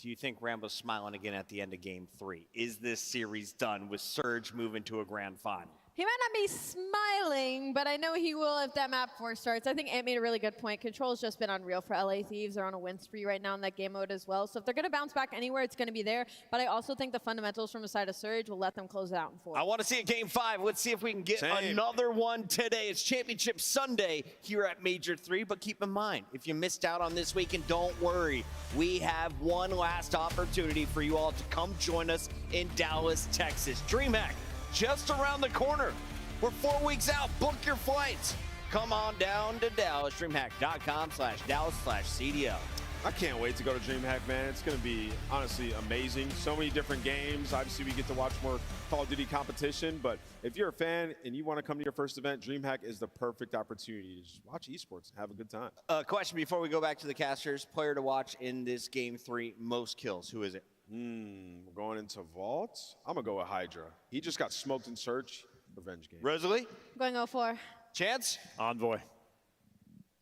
Do you think Rambo's smiling again at the end of game 3? Is this series done with Surge moving to a grand final? He might not be smiling, but I know he will if that map 4 starts. I think Ant made a really good point. Control's just been unreal for LA Thieves. They're on a win spree right now in that game mode as well. So if they're going to bounce back anywhere, it's going to be there. But I also think the fundamentals from the side of Surge will let them close it out in 4. I want to see a game 5. Let's see if we can get another one today. It's Championship Sunday here at Major 3. But keep in mind, if you missed out on this weekend, don't worry. We have one last opportunity for you all to come join us in Dallas, Texas. DreamHack, just around the corner. We're 4 weeks out. Book your flights. Come on down to Dallas. DreamHack.com/Dallas/CDL. I can't wait to go to DreamHack, man. It's going to be, honestly, amazing. So many different games. Obviously, we get to watch more Call of Duty competition. But if you're a fan and you want to come to your first event, DreamHack is the perfect opportunity to just watch esports and have a good time. Question before we go back to the casters. Player to watch in this game 3, most kills. Who is it? We're going into Vault. I'm going to go with Hydra. He just got smoked in Search. Revenge game. Rosalie? Going 04. Chance? Envoy.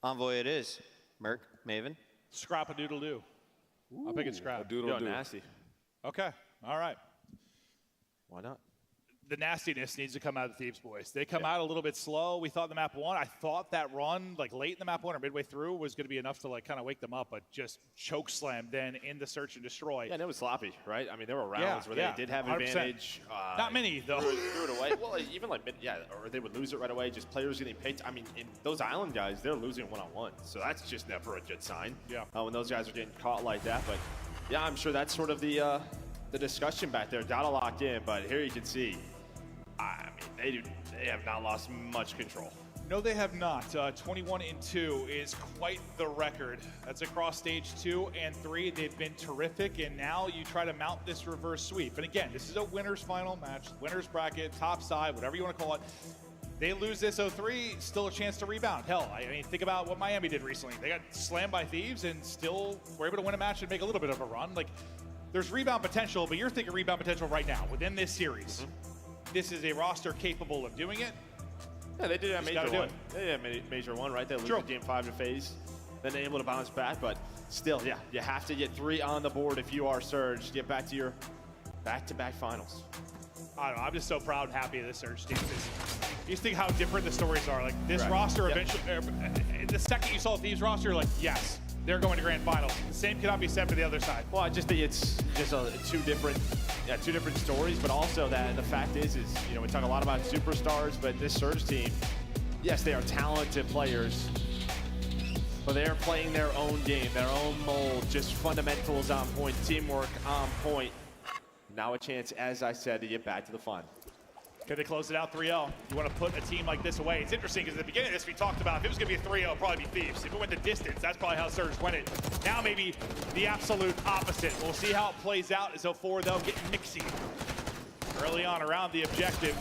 Envoy it is. Merc? Maven? Scrap-a-doodle-doo. I'll pick it Scrap. Doodle-doo. Nasty. Okay, all right. Why not? The nastiness needs to come out of the Thieves boys. They come out a little bit slow. We thought the map 1. I thought that run, like late in the map 1 or midway through, was going to be enough to like kind of wake them up, but just choke slam then in the Search and Destroy. Yeah, and it was sloppy, right? I mean, there were rounds where they did have 100%. advantage. Not many, though. Threw it away. Well, even like, or they would lose it right away. Just players getting picked. I mean, in those island guys, they're losing one-on-one. So that's just never a good sign. Yeah. When those guys are getting caught like that. But yeah, I'm sure that's sort of the discussion back there. Data locked in, but here you can see, I mean, they have not lost much control. No, they have not. 21-2 is quite the record. That's across stage 2 and 3. They've been terrific, and now you try to mount this reverse sweep. And again, this is a winner's final match, winner's bracket, top side, whatever you want to call it. They lose this 03, still a chance to rebound. Hell, I mean, think about what Miami did recently. They got slammed by Thieves and still were able to win a match and make a little bit of a run. Like, there's rebound potential, but you're thinking rebound potential right now within this series. This is a roster capable of doing it. Yeah, they did have major 1. They did have major 1, right? They lose game 5 to FaZe. Then they're able to bounce back, but still, yeah, you have to get 3 on the board if you are Surge. Get back to your back-to-back finals. I don't know, I'm just so proud and happy of this Surge team. You just think how different the stories are. Like, this roster eventually, the second you saw Thieves roster, you're like, yes, they're going to grand finals. The same cannot be said for the other side. Well, I just think it's just two different stories, but also that the fact is, you know, we talk a lot about superstars, but this Surge team, yes, they are talented players, but they are playing their own game, their own mold, just fundamentals on point, teamwork on point. Now a chance, as I said, to get back to the fun. Can they close it out 3-0? You want to put a team like this away. It's interesting because at the beginning of this, we talked about if it was going to be a 3-0, it'd probably be Thieves. If it went the distance, that's probably how Surge went it. Now maybe the absolute opposite. We'll see how it plays out as 04, though, getting mixy early on around the objective.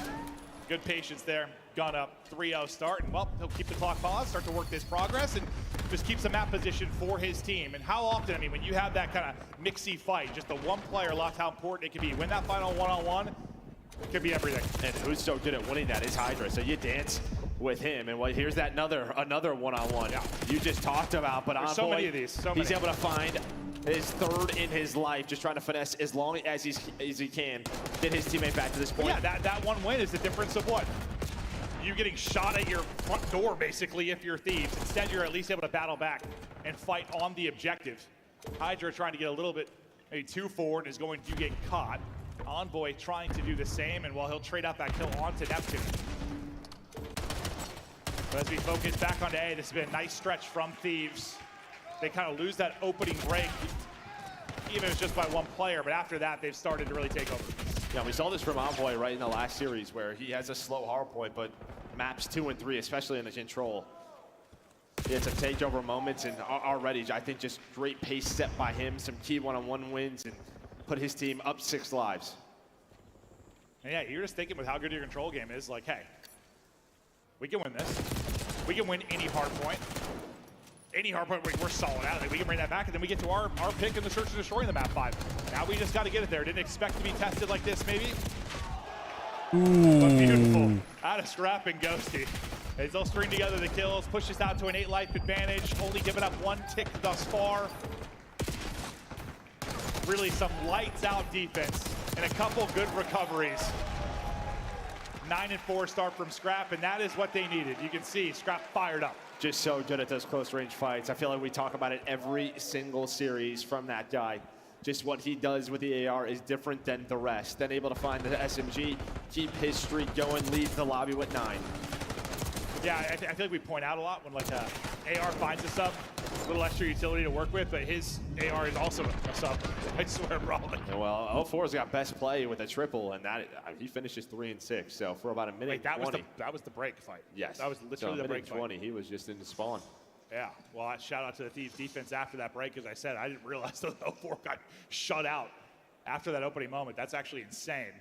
Good patience there. Gun up, 3-0 start, and well, he'll keep the clock paused, start to work this progress, and just keeps the map position for his team. And how often, I mean, when you have that kind of mixy fight, just the one player left, how important it can be. Win that final one-on-one, it could be everything. And who's so good at winning that is Hydra. So you dance with him, and well, here's that another one-on-one you just talked about. But there's so many of these. He's able to find his 3rd in his life, just trying to finesse as long as he can, get his teammate back to this point. Yeah, that one win is the difference of what? You getting shot at your front door, basically, if you're Thieves. Instead, you're at least able to battle back and fight on the objective. Hydra trying to get a little bit, maybe too forward, is going to get caught. Envoy trying to do the same, and while he'll trade out that kill onto Neptune. But as we focus back onto A, this has been a nice stretch from Thieves. They kind of lose that opening break. even if it's just by one player, but after that, they've started to really take over. Yeah, we saw this from Envoy right in the last series where he has a slow hard point, but maps 2 and 3, especially in the control, he had some takeover moments, and already I think just great pace set by him, some key one-on-one wins, and put his team up 6 lives. And yeah, you're just thinking with how good your control game is, like, hey, we can win this. We can win any hard point. Any hard point, we're solid out of it. We can bring that back, and then we get to our pick in the search and destroy in the map 5. Now we just got to get it there. Didn't expect to be tested like this, maybe. Ooh. But beautiful. Out of Scrap and Ghosty. As they'll string together the kills, push us out to an 8-life advantage, only giving up 1 tick thus far. Really some lights out defense and a couple good recoveries. 9 and 4 start from Scrap, and that is what they needed. You can see Scrap fired up. Just so good at those close range fights. I feel like we talk about it every single series from that guy. Just what he does with the AR is different than the rest. Then able to find the SMG, keep his streak going, leave the lobby with 9. Yeah, I feel like we point out a lot when like AR finds a sub, a little extra utility to work with, but his AR is also a sub. I swear, probably. Yeah, well, 04's got best play with a triple, and that he finishes 3 and 6. So for about a minute. Wait, that 20, was the break fight. Yes, that was literally the break 20. fight. He was just in the spawn. Yeah, well, shout out to the Thieves defense after that break. As I said, I didn't realize that 04 got shut out after that opening moment. That's actually insane.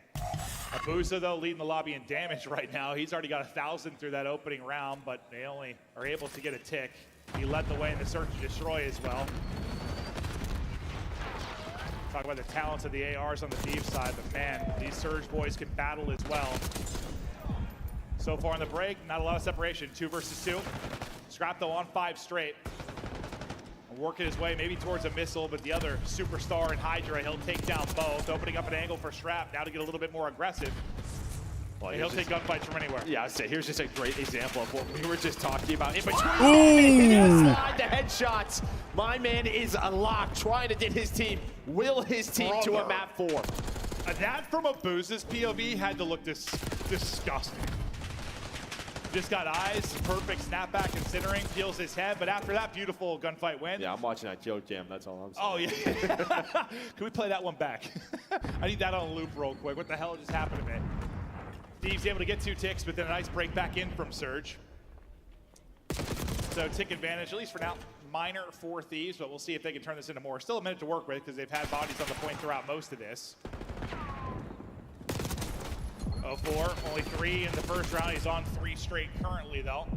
Abusa, though, leading the lobby in damage right now. He's already got 1,000 through that opening round, but they only are able to get a tick. He led the way in the search and destroy as well. Talk about the talents of the ARs on the Thieves side, but man, these Surge boys can battle as well. So far in the break, not a lot of separation. 2 versus 2. Scrap, though, on 5 straight. Working his way maybe towards a missile, but the other superstar in Hydra, he'll take down both, opening up an angle for Scrap now to get a little bit more aggressive. Well, he'll take gunfights from anywhere. Yeah, I'd say here's just a great example of what we were just talking about. In between, slide the headshots. My man is locked, trying to get his team, will his team to a map 4. That from Abusa's POV had to look disgusting. Just got eyes, perfect snapback considering, peels his head, but after that, beautiful gunfight win. Yeah, I'm watching that kill cam, that's all I'm saying. Oh, yeah. Can we play that one back? I need that on a loop real quick. What the hell just happened to me? Thieves able to get 2 ticks, but then a nice break back in from Surge. So tick advantage, at least for now, minor for Thieves, but we'll see if they can turn this into more. Still a minute to work with because they've had bodies on the point throughout most of this. 04, only 3 in the first round. He's on 3 straight currently, though.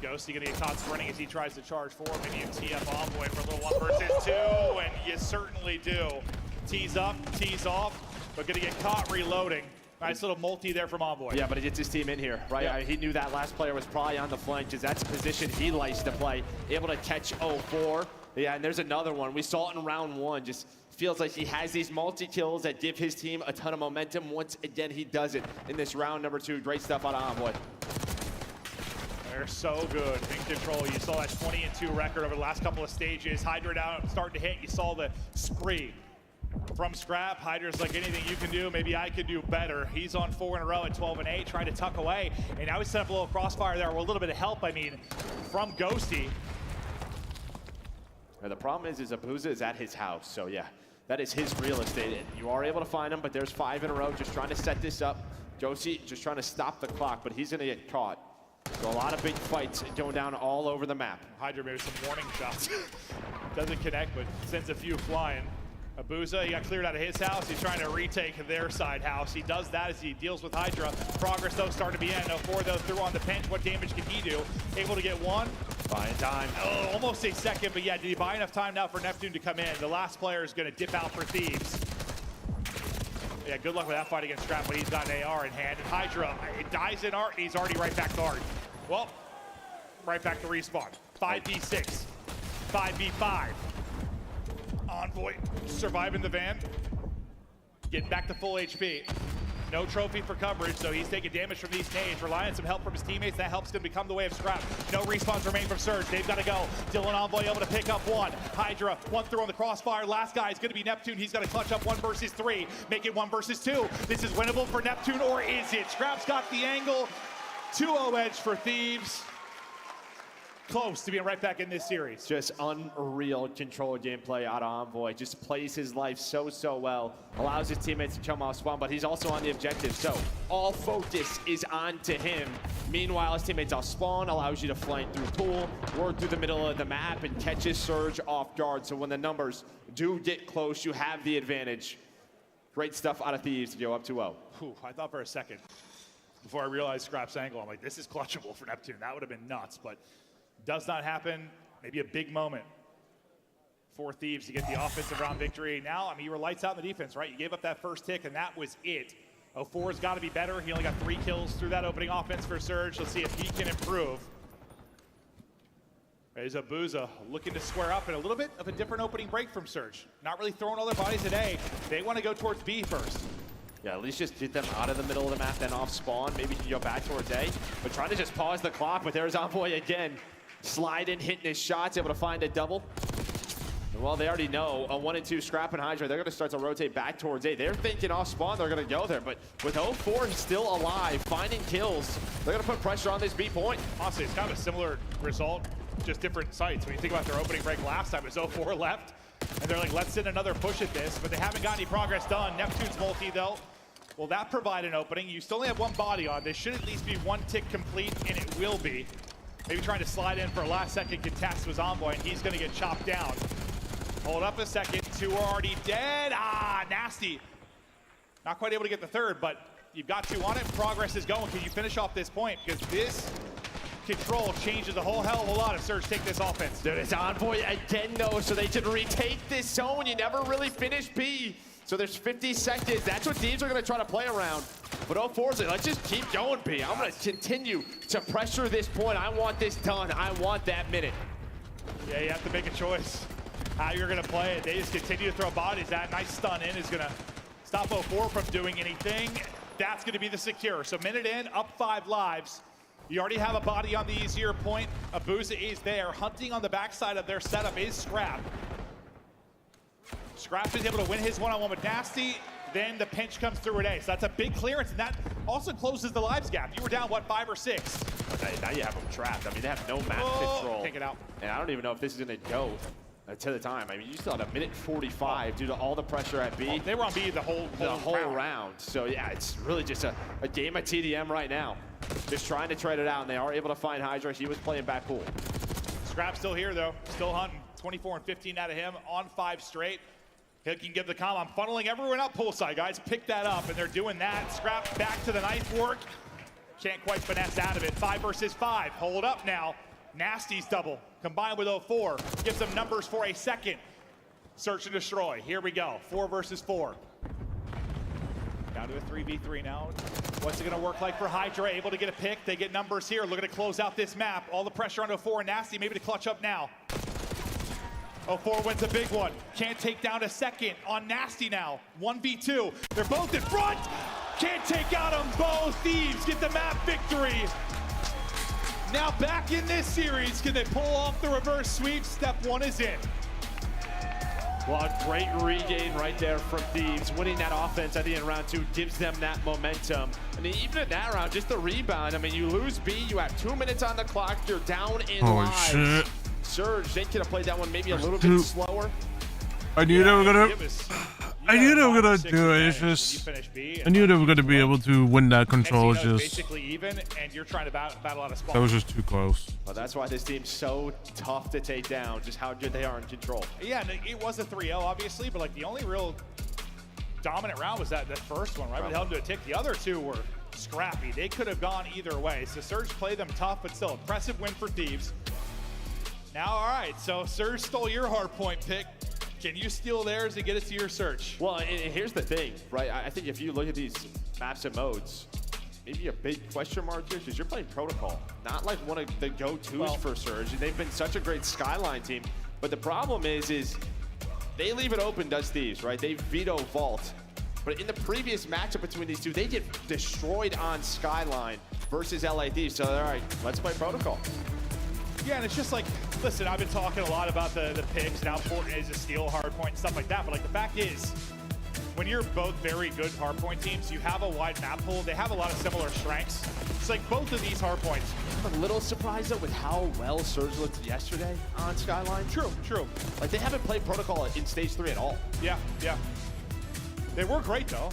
Ghosty gonna get caught sprinting as he tries to charge forward. Maybe you tee up Envoy for a little 1 versus 2, and you certainly do. Tees up, tees off, but gonna get caught reloading. Nice little multi there from Envoy. Yeah, but it gets his team in here, right? Yeah. He knew that last player was probably on the flank because that's a position he likes to play. Able to catch 04. Yeah, and there's another one. We saw it in round 1. Just feels like he has these multi-kills that give his team a ton of momentum. Once again, he does it in this round number 2. Great stuff out of Envoy. They're so good in control. You saw that 20-2 record over the last couple of stages. Hydra down, starting to hit. You saw the spree from Scrap. Hydra's like, anything you can do, maybe I can do better. He's on 4 in a row at 12-8, trying to tuck away. And now he set up a little crossfire there with a little bit of help, I mean, from Ghosty. Now, the problem is Abusa is at his house, so yeah, that is his real estate. You are able to find him, but there's 5 in a row, just trying to set this up. Ghosty just trying to stop the clock, but he's gonna get caught. So a lot of big fights going down all over the map. Hydra maybe some warning shots. Doesn't connect, but sends a few flying. Abusa, he got cleared out of his house. He's trying to retake their side house. He does that as he deals with Hydra. Progress, though, starting to be in. 04, though, through on the pinch. What damage can he do? Able to get 1. Buying time. Oh, almost a second, but yeah, did he buy enough time now for Neptune to come in? The last player is going to dip out for Thieves. Yeah, good luck with that fight against Scrap, but he's got an AR in hand. And Hydra, it dies in art, and he's already right back to art. Well, right back to respawn. 5v6, 5v5. Envoy surviving the van, getting back to full HP. No trophy for coverage, so he's taking damage from these nades, relying on some help from his teammates. That helps him become the way of Scrap. No respawns remain from Surge. They've got to go. Dylan Envoy able to pick up 1. Hydra, 1 through on the crossfire. Last guy is going to be Neptune. He's got to clutch up 1 versus 3. Make it 1 versus 2. This is winnable for Neptune, or is it? Scrap's got the angle. 2-0 edge for Thieves. close to being right back in this series. Just unreal control gameplay out of Envoy. Just plays his life so well. Allows his teammates to come off spawn, but he's also on the objective. So all focus is on to him. Meanwhile, his teammates off spawn, allows you to flank through pool, work through the middle of the map, and catches Surge off guard. So when the numbers do get close, you have the advantage. Great stuff out of Thieves to go up 2-0. I thought for a second, before I realized Scrap's angle, I'm like, this is clutchable for Neptune. That would have been nuts, but does not happen. Maybe a big moment for Thieves to get the offensive round victory. Now, I mean, you were lights out in the defense, right? You gave up that first tick, and that was it. 04's got to be better. He only got 3 kills through that opening offense for Surge. Let's see if he can improve. There's Abuza looking to square up, and a little bit of a different opening break from Surge. Not really throwing all their bodies at A. They want to go towards B first. Yeah, at least just get them out of the middle of the map, then off spawn. Maybe you can go back towards A. But trying to just pause the clock, but there's Envoy again. Sliding, hitting his shots, able to find a double. Well, they already know a 1 and 2 Scrap and Hydra. They're going to start to rotate back towards A. They're thinking off spawn, they're going to go there. But with 04 still alive, finding kills, they're going to put pressure on this B point. Honestly, it's kind of a similar result, just different sites. When you think about their opening break last time, it was 04 left. And they're like, let's send another push at this. But they haven't got any progress done. Neptune's multi, though. Will that provide an opening? You still only have 1 body on. This should at least be 1 tick complete, and it will be. Maybe trying to slide in for a last-second contest was Envoy, and he's going to get chopped down. Hold up a second. 2 are already dead. Nasty. Not quite able to get the 3rd, but you've got 2 on it. Progress is going. Can you finish off this point? Because this control changes a whole hell of a lot if Surge take this offense. Dude, it's Envoy again, though, so they can retake this zone. You never really finish B. So there's 50 seconds. That's what Thieves are going to try to play around. But 04's like, let's just keep going, B. I'm going to continue to pressure this point. I want this done. I want that minute. Yeah, you have to make a choice how you're going to play it. They just continue to throw bodies. That nice stun in is going to stop 04 from doing anything. That's going to be the secure. So minute in, up 5 lives. You already have a body on the easier point. Abuza is there. Hunting on the backside of their setup is Scrap. Scrap is able to win his one-on-one with Nasty. Then the pinch comes through at A. So that's a big clearance, and that also closes the lives gap. You were down, what, 5 or 6? Now you have them trapped. I mean, they have no map control. Take it out. And I don't even know if this is going to go to the time. I mean, you still had a minute 45 due to all the pressure at B. They were on B the whole round. So, yeah, it's really just a game of TDM right now. Just trying to trade it out, and they are able to find Hydra. He was playing back pool. Scrap's still here, though. Still hunting. 24 and 15 out of him on 5 straight. He can give the comm. I'm funneling everyone up poolside, guys. Pick that up, and they're doing that. Scrap back to the knife work. Can't quite finesse out of it. 5 versus 5. Hold up now. Nasty's double combined with 04. Gives them numbers for a second. Search and destroy. Here we go. 4 versus 4. Down to a 3v3 now. What's it going to work like for Hydra? Able to get a pick. They get numbers here. Looking to close out this map. All the pressure on 04 and Nasty. Maybe to clutch up now. 04 wins a big one. Can't take down a second on Nasty now. 1v2. They're both in front. Can't take out them both. Thieves get the map victory. Now back in this series. Can they pull off the reverse sweep? Step 1 is in. Well, a great regain right there from Thieves. Winning that offense at the end of round 2 gives them that momentum. And even in that round, just the rebound. I mean, you lose B, you have 2 minutes on the clock, you're down in lives. Shit. Surge, they could have played that one maybe a little bit slower. I knew they were gonna. I knew they were gonna do it. It's just. I knew they were gonna be able to win that control. It's just. Basically even, and you're trying to battle out of spot. That was just too close. Well, that's why this team's so tough to take down. Just how good they are in control. Yeah, it was a 3-0 obviously, but like the only real dominant round was that first one, right? We held them to a tick. The other 2 were scrappy. They could have gone either way. So Surge played them tough, but still impressive win for Thieves. Now, all right, so Surge stole your hard point pick. Can you steal theirs and get it to your search? Well, and here's the thing, right? I think if you look at these maps and modes, maybe a big question mark here is you're playing Protocol, not like one of the go-tos for Surge. They've been such a great Skyline team, but the problem is they leave it open, does Thieves, right? They veto Vault. But in the previous matchup between these two, they get destroyed on Skyline versus LA Thieves. So, all right, let's play Protocol. Yeah, and it's just like, listen, I've been talking a lot about the picks and how important it is to steal hard point and stuff like that, but like the fact is, when you're both very good hardpoint teams, you have a wide map pool. They have a lot of similar strengths. It's like both of these hardpoints. I'm a little surprised though with how well Surge looked yesterday on Skyline. True. Like they haven't played Protocol in stage 3 at all. Yeah. They were great though.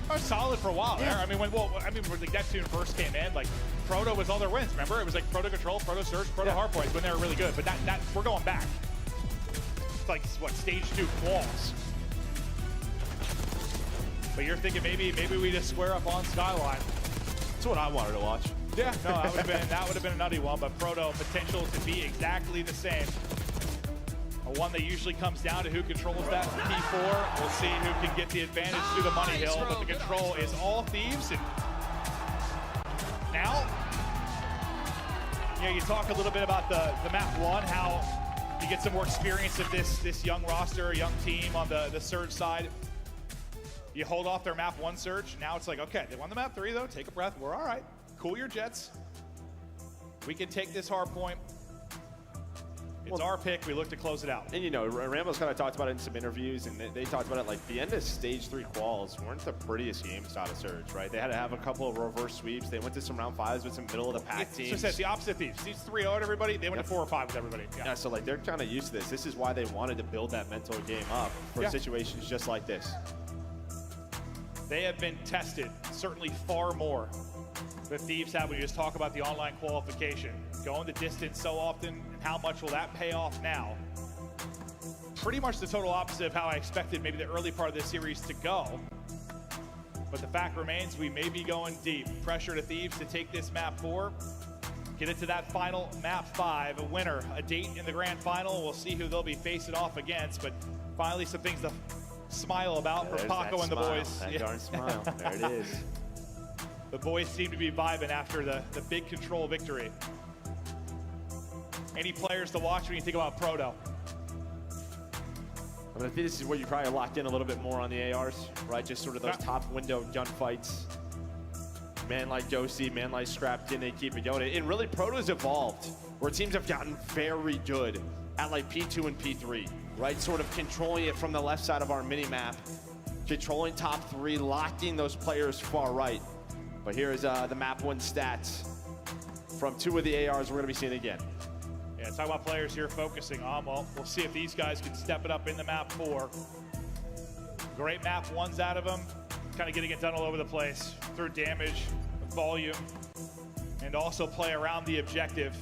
They were solid for a while there. I mean, when the Neptune first came in, like Proto was all their wins. Remember, it was like Proto Control, Proto Surge, Proto Hardpoints when they were really good. But that we're going back. It's like what, stage 2 quals. But you're thinking maybe we just square up on Skyline. That's what I wanted to watch. Yeah, no, that would have been a nutty one. But Proto potential to be exactly the same. A one that usually comes down to who controls that P4. We'll see who can get the advantage through the money hill. But the control is all Thieves. And now, you talk a little bit about the map 1, how you get some more experience of this young roster, a young team on the Surge side. You hold off their map 1 Surge. Now it's like, okay, they won the map 3 though. Take a breath. We're all right. Cool your jets. We can take this hard point. It's our pick. We look to close it out. And you know, Rambo's kind of talked about it in some interviews, and they talked about it like the end of stage 3 quals weren't the prettiest games out of Surge, right? They had to have a couple of reverse sweeps. They went to some round 5s with some middle of the pack teams. So it's the opposite Thieves. Thieves 3-0'd everybody. They went to 4 or 5 with everybody. Yeah, so like they're kind of used to this. This is why they wanted to build that mental game up for situations just like this. They have been tested, certainly far more than Thieves have when you just talk about the online qualification. Going the distance so often, and how much will that pay off now? Pretty much the total opposite of how I expected maybe the early part of this series to go. But the fact remains, we may be going deep. Pressure to Thieves to take this map 4, get it to that final map 5, a winner, a date in the grand final. We'll see who they'll be facing off against, but finally some things to smile about for Paco and the boys. That darn smile, there it is. The boys seem to be vibing after the big control victory. Any players to watch when you think about Proto? I mean, I think this is where you probably locked in a little bit more on the ARs, right? Just sort of those top window gunfights. Man like Josie, man like Scrap, can they keep it going? And really, Proto's evolved, where teams have gotten very good at like P2 and P3, right? Sort of controlling it from the left side of our mini-map, controlling top 3, locking those players far right. But here's the map 1 stats from 2 of the ARs we're gonna be seeing again. Yeah, talk about players here focusing on. Well, we'll see if these guys can step it up in the map 4. Great map 1s out of them. Kind of getting it done all over the place through damage, volume, and also play around the objective.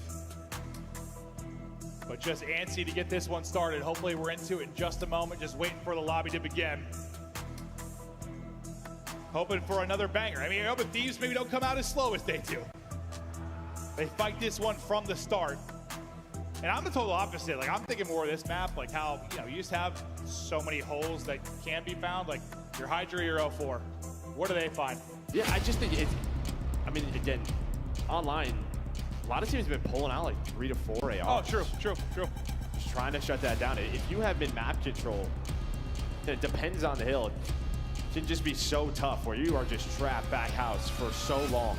But just antsy to get this one started. Hopefully we're into it in just a moment. Just waiting for the lobby to begin. Hoping for another banger. I mean, I hope Thieves maybe don't come out as slow as they do. They fight this one from the start. And I'm the total opposite. Like, I'm thinking more of this map, like how, you just have so many holes that can be found. Like, your Hydra, your 04. What do they find? Yeah, I just think I mean, again, online, a lot of teams have been pulling out like 3 to 4 ARs. Oh, true. Just trying to shut that down. If you have mid-map control, then it depends on the hill. It can just be so tough where you are just trapped back house for so long.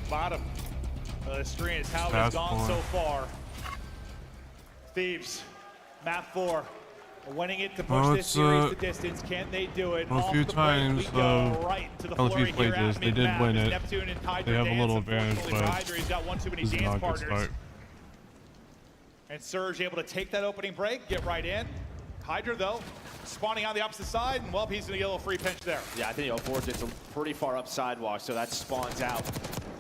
Bottom of the screen is how it's gone so far. Thieves, map 4, winning it to push this series the distance. Can they do it? A few times, right to the LG played this. They did win it. Neptune and They have a little advantage, but Hydra, he's got one too many this is dance not a good partners. start. And Surge able to take that opening break, get right in. Hydra, though, spawning on the opposite side, and well, he's gonna get a little free pinch there. Yeah, I think 04 gets a pretty far up sidewalk, so that spawns out.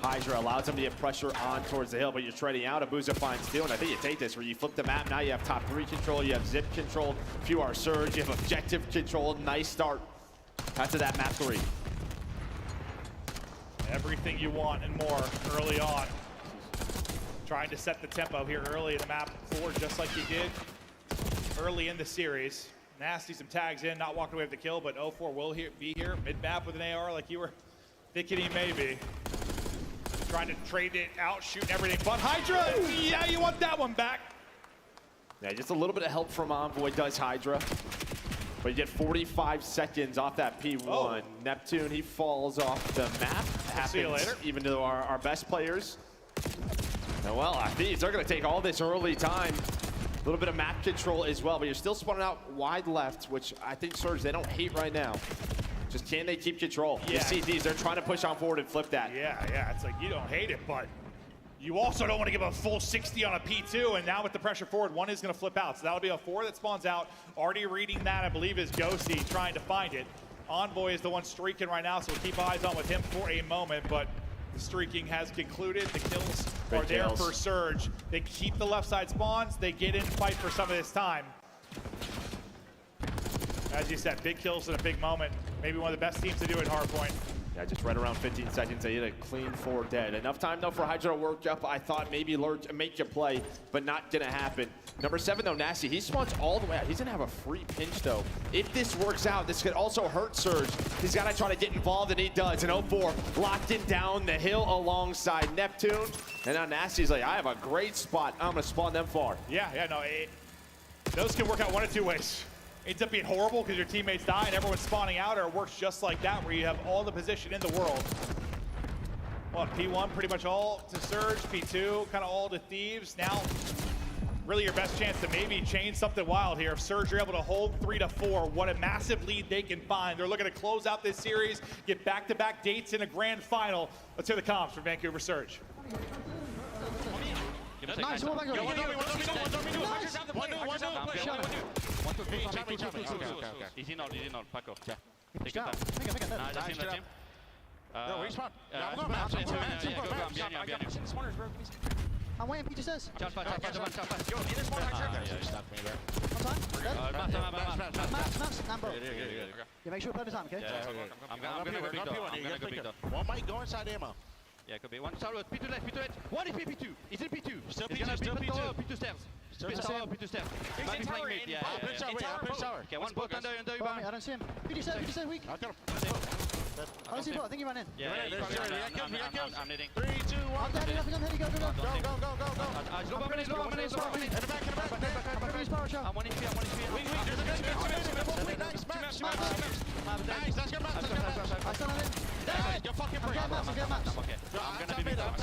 Hydra allows him to get pressure on towards the hill, but you're trading out. Abuza finds Steel, and I think you take this where you flip the map. Now you have top 3 control, you have zip control, few are Surge, you have objective control. Nice start. That's to that map 3. Everything you want and more early on. Trying to set the tempo here early in the map 4, just like you did early in the series. Nasty, some tags in, not walking away with the kill, but 04 will be here mid-map with an AR like you were thinking he may be. Trying to trade it out, shooting everything but Hydra. Yeah, you want that one back. Yeah, just a little bit of help from Envoy does Hydra. But you get 45 seconds off that P1. Oh. Neptune, he falls off the map. Happens, see you later. Even to our best players. And well, they're going to take all this early time A little bit of map control as well, but you're still spawning out wide left, which I think Surge, they don't hate right now. Just can they keep control? Yeah. You see these, they're trying to push on forward and flip that. Yeah, it's like you don't hate it, but you also don't want to give a full 60 on a P2, and now with the pressure forward, one is going to flip out. So that'll be a 4 that spawns out. Already reading that, I believe, is Ghosty trying to find it. Envoy is the one streaking right now, so we'll keep eyes on with him for a moment, but the streaking has concluded. The kills are there for Surge. They keep the left side spawns. They get in, fight for some of this time. As you said, big kills in a big moment. Maybe one of the best teams to do it, Hardpoint. Yeah, just right around 15 seconds, they hit a clean 4 dead. Enough time, though, for Hydra to work up. I thought maybe make you play, but not gonna happen. Number 7, though, Nasty, he spawns all the way out. He's gonna have a free pinch, though. If this works out, this could also hurt Surge. He's gotta try to get involved, and he does. And 0-4 locked in down the hill alongside Neptune. And now Nasty's like, I have a great spot. I'm gonna spawn them far. Those can work out one of 2 ways. Ends up being horrible because your teammates die and everyone's spawning out, or it works just like that where you have all the position in the world. Well, P1 pretty much all to Surge, P2 kind of all to Thieves. Now, really your best chance to maybe change something wild here. If Surge are able to hold 3-4, what a massive lead they can find. They're looking to close out this series, get back-to-back dates in a grand final. Let's hear the comps for Vancouver Surge. Nice, one back. Easy not, Paco. Take it down. Nice, team. No, respawn. I'm waiting, Peter says. Yo, in this one, Yeah, make sure we play the time, okay? I'm gonna go big dog. One might go inside ammo. Yeah, could be. One star road, P2 left, P2 left. One is P2. Is it P2? Still It's P2, gonna still be P2. P2 stairs. P2 stairs. He's Might be flying mid. Yeah. I'll pinch tower. Okay, one boat under you. I don't see him. Peter says weak. I got him. I don't see him. I think he ran in. Yeah, I'm needing. 3, 2, 1. I'm dead, nothing on head. Go. Go. I'm 1 HP. Nice, that's good match. I stand on it. You're fucking free. I'm getting maps. Okay. I'm gonna be big dog.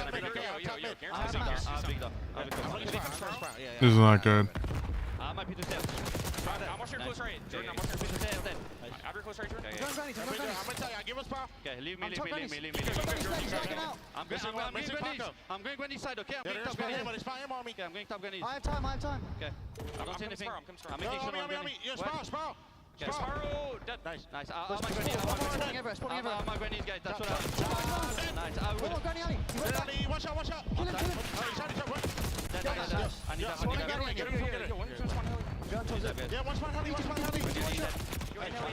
This is not good. My P2 stairs. I'm watching your close right. Jordan, I'm watching your P2 stairs. I have your close right, Jordan. I'm going I'm gonna tell you, give us power. Okay, leave me. I'm going Granny side, okay? I'm going top Granny. But it's fine, him on me. Okay, I'm going top Granny. I have time. Okay. I don't see anything. I'm making sure on Granny. Yeah, Sparrow. Okay, Sparrow. Nice. I'll my Granny. Spawning everywhere. I'm my Granny's guys. That's what I. Nice. I will. Granny Ali. Watch out. Kill him. I need that. Get him. Yeah, one spot, honey. I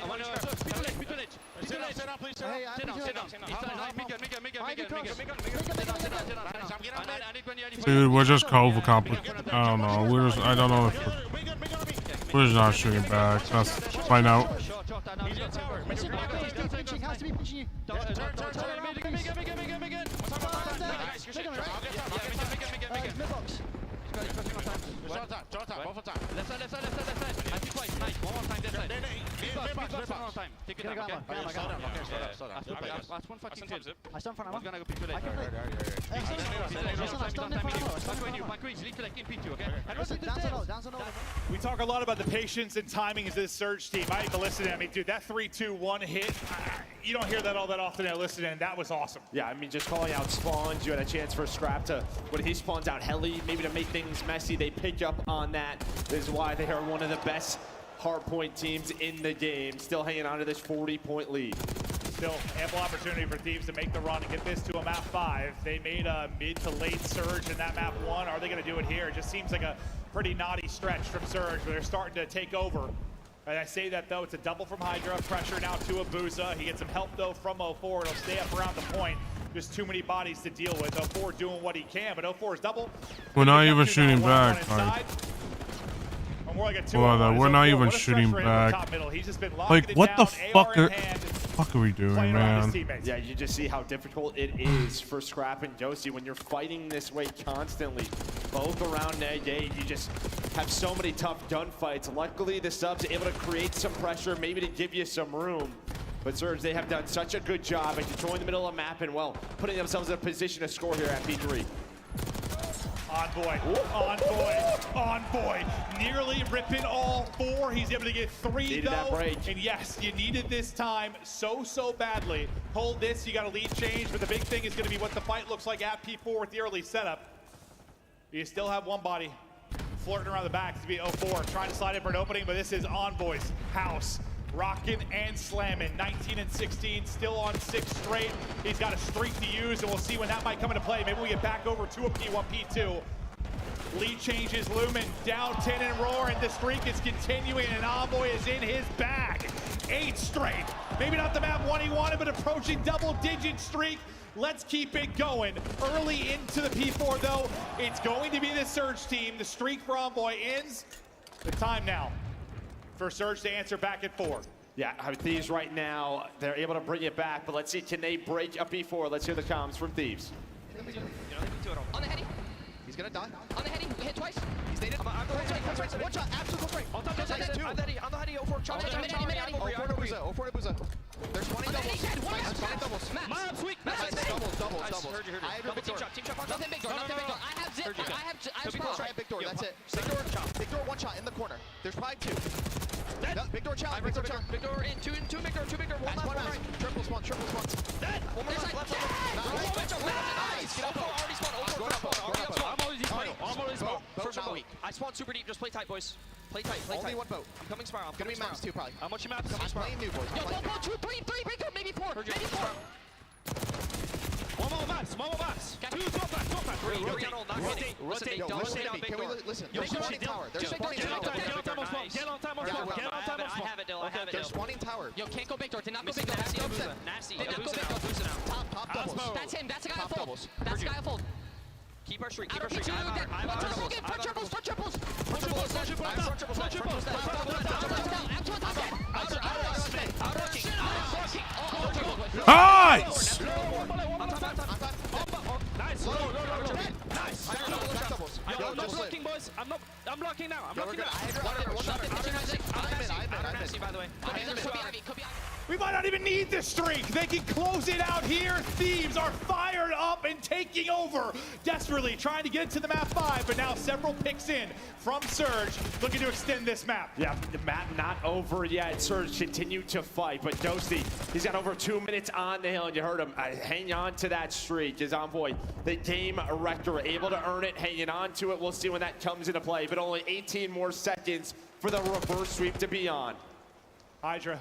want to sit down, please. Hey, Sit down. Dude, we're just cover compli. I don't know. I don't know if we're just not shooting back. Let's find out. Has to be pinching you. Mid-box. Left side. I think twice. Nice. One more time. That side. One more time. Take it down. Okay. Last one fucking kill. I stand front. I'm gonna go P2 late. We talk a lot about the patience and timing of this Surge team. I hate to listen to it. I mean, dude, that 3-2-1 hit, you don't hear that all that often. I listen in. That was awesome. Yeah, I mean, just calling out spawns. You had a chance for Scrap to, when he spawns out Heli, maybe to make things messy. They pick up on that. This is why they are one of the best hardpoint teams in the game. Still hanging on to this 40-point lead. Still ample opportunity for Thieves to make the run and get this to a map 5. They made a mid to late Surge in that map 1. Are they going to do it here? It just seems like a pretty naughty stretch from Surge, where they're starting to take over. And I say that, though, it's a double from Hydra. Pressure now to Abuza. He gets some help, though, from 0-4. It'll stay up around the point. Just too many bodies to deal with. 0-4 doing what he can, but 0-4 is double. We're not even shooting back. More like a 2-on-1. Well, we're not even shooting back. Like, what the fuck are we doing, man? Yeah, you just see how difficult it is for Scrap and Josie when you're fighting this way constantly. Both around net gate, you just have so many tough gunfights. Luckily, the subs are able to create some pressure, maybe to give you some room. But Surge, they have done such a good job at controlling the middle of the map and, well, putting themselves in a position to score here at P3. Envoy, nearly ripping all 4. He's able to get 3 Needed though. that break. And yes, you needed this time so badly. Hold this, you got a lead change, but the big thing is gonna be what the fight looks like at P4 with the early setup. You still have one body flirting around the back to be 04, trying to slide in for an opening, but this is Envoy's house. Rocking and slamming, 19 and 16, still on 6 straight. He's got a streak to use, and we'll see when that might come into play. Maybe we get back over to a P1, P2. Lead changes looming, down 10 and roaring. The streak is continuing, and Envoy is in his bag. 8 straight. Maybe not the map 1 he wanted, but approaching double-digit streak. Let's keep it going. Early into the P4, though, it's going to be the Surge team. The streak for Envoy ends. The time now for Surge to answer back at 4. Yeah, Thieves right now, they're able to bring it back, but let's see, can they break a P4? Let's hear the comms from Thieves. On the heady. He's gonna die. On the heady. We hit twice. He's nated. I'm One shot, absolute right. On the heady. On the heady. 04. Chop. Oh, Buza. There's 20 doubles. 20 doubles. Mobs weak. Doubles. I have Team chop. Nothing big door. I have zip. I have small. Try a big door, that's it. Big door, 1 shot in the corner. There's probably 2. No, big door challenge, big door challenge. Big door in, 2 big door. One left. Triple spawn. Dead. One more left. Nice. Get up. Already spawned. I'm already spawned. First one weak. I spawned super deep. Just play tight, boys. Play tight. Only 1 boat. I'm coming spiral. Gonna be maps too, probably. How much you maps? I'm playing new, boys. Yo, go, 2, 3, big door, maybe 4. Maybe 4. One more maps. 2 top maps. Rotate. Yo, can we listen? There's 20 tower. There's 20 tower. Get on time. I have it, Dill. There's 20 tower. Yo, can't go big door. Did not go big door. Nasty. Did not go big door. Top doubles. That's him. That's a guy I fold. Keep our streak. Front triples. Nice! I'm blocking, boys. I'm blocking now. We might not even need this streak. They can close it out here. Thieves are fired up and taking over. Desperately trying to get to the map 5, but now several picks in from Surge, looking to extend this map. Yeah, the map not over yet. Surge continue to fight, but Ghosty, he's got over 2 minutes on the hill, and you heard him hang on to that streak. His Envoy, the game erector, able to earn it, hanging on to it. We'll see when that comes into play, but only 18 more seconds for the reverse sweep to be on. Hydra.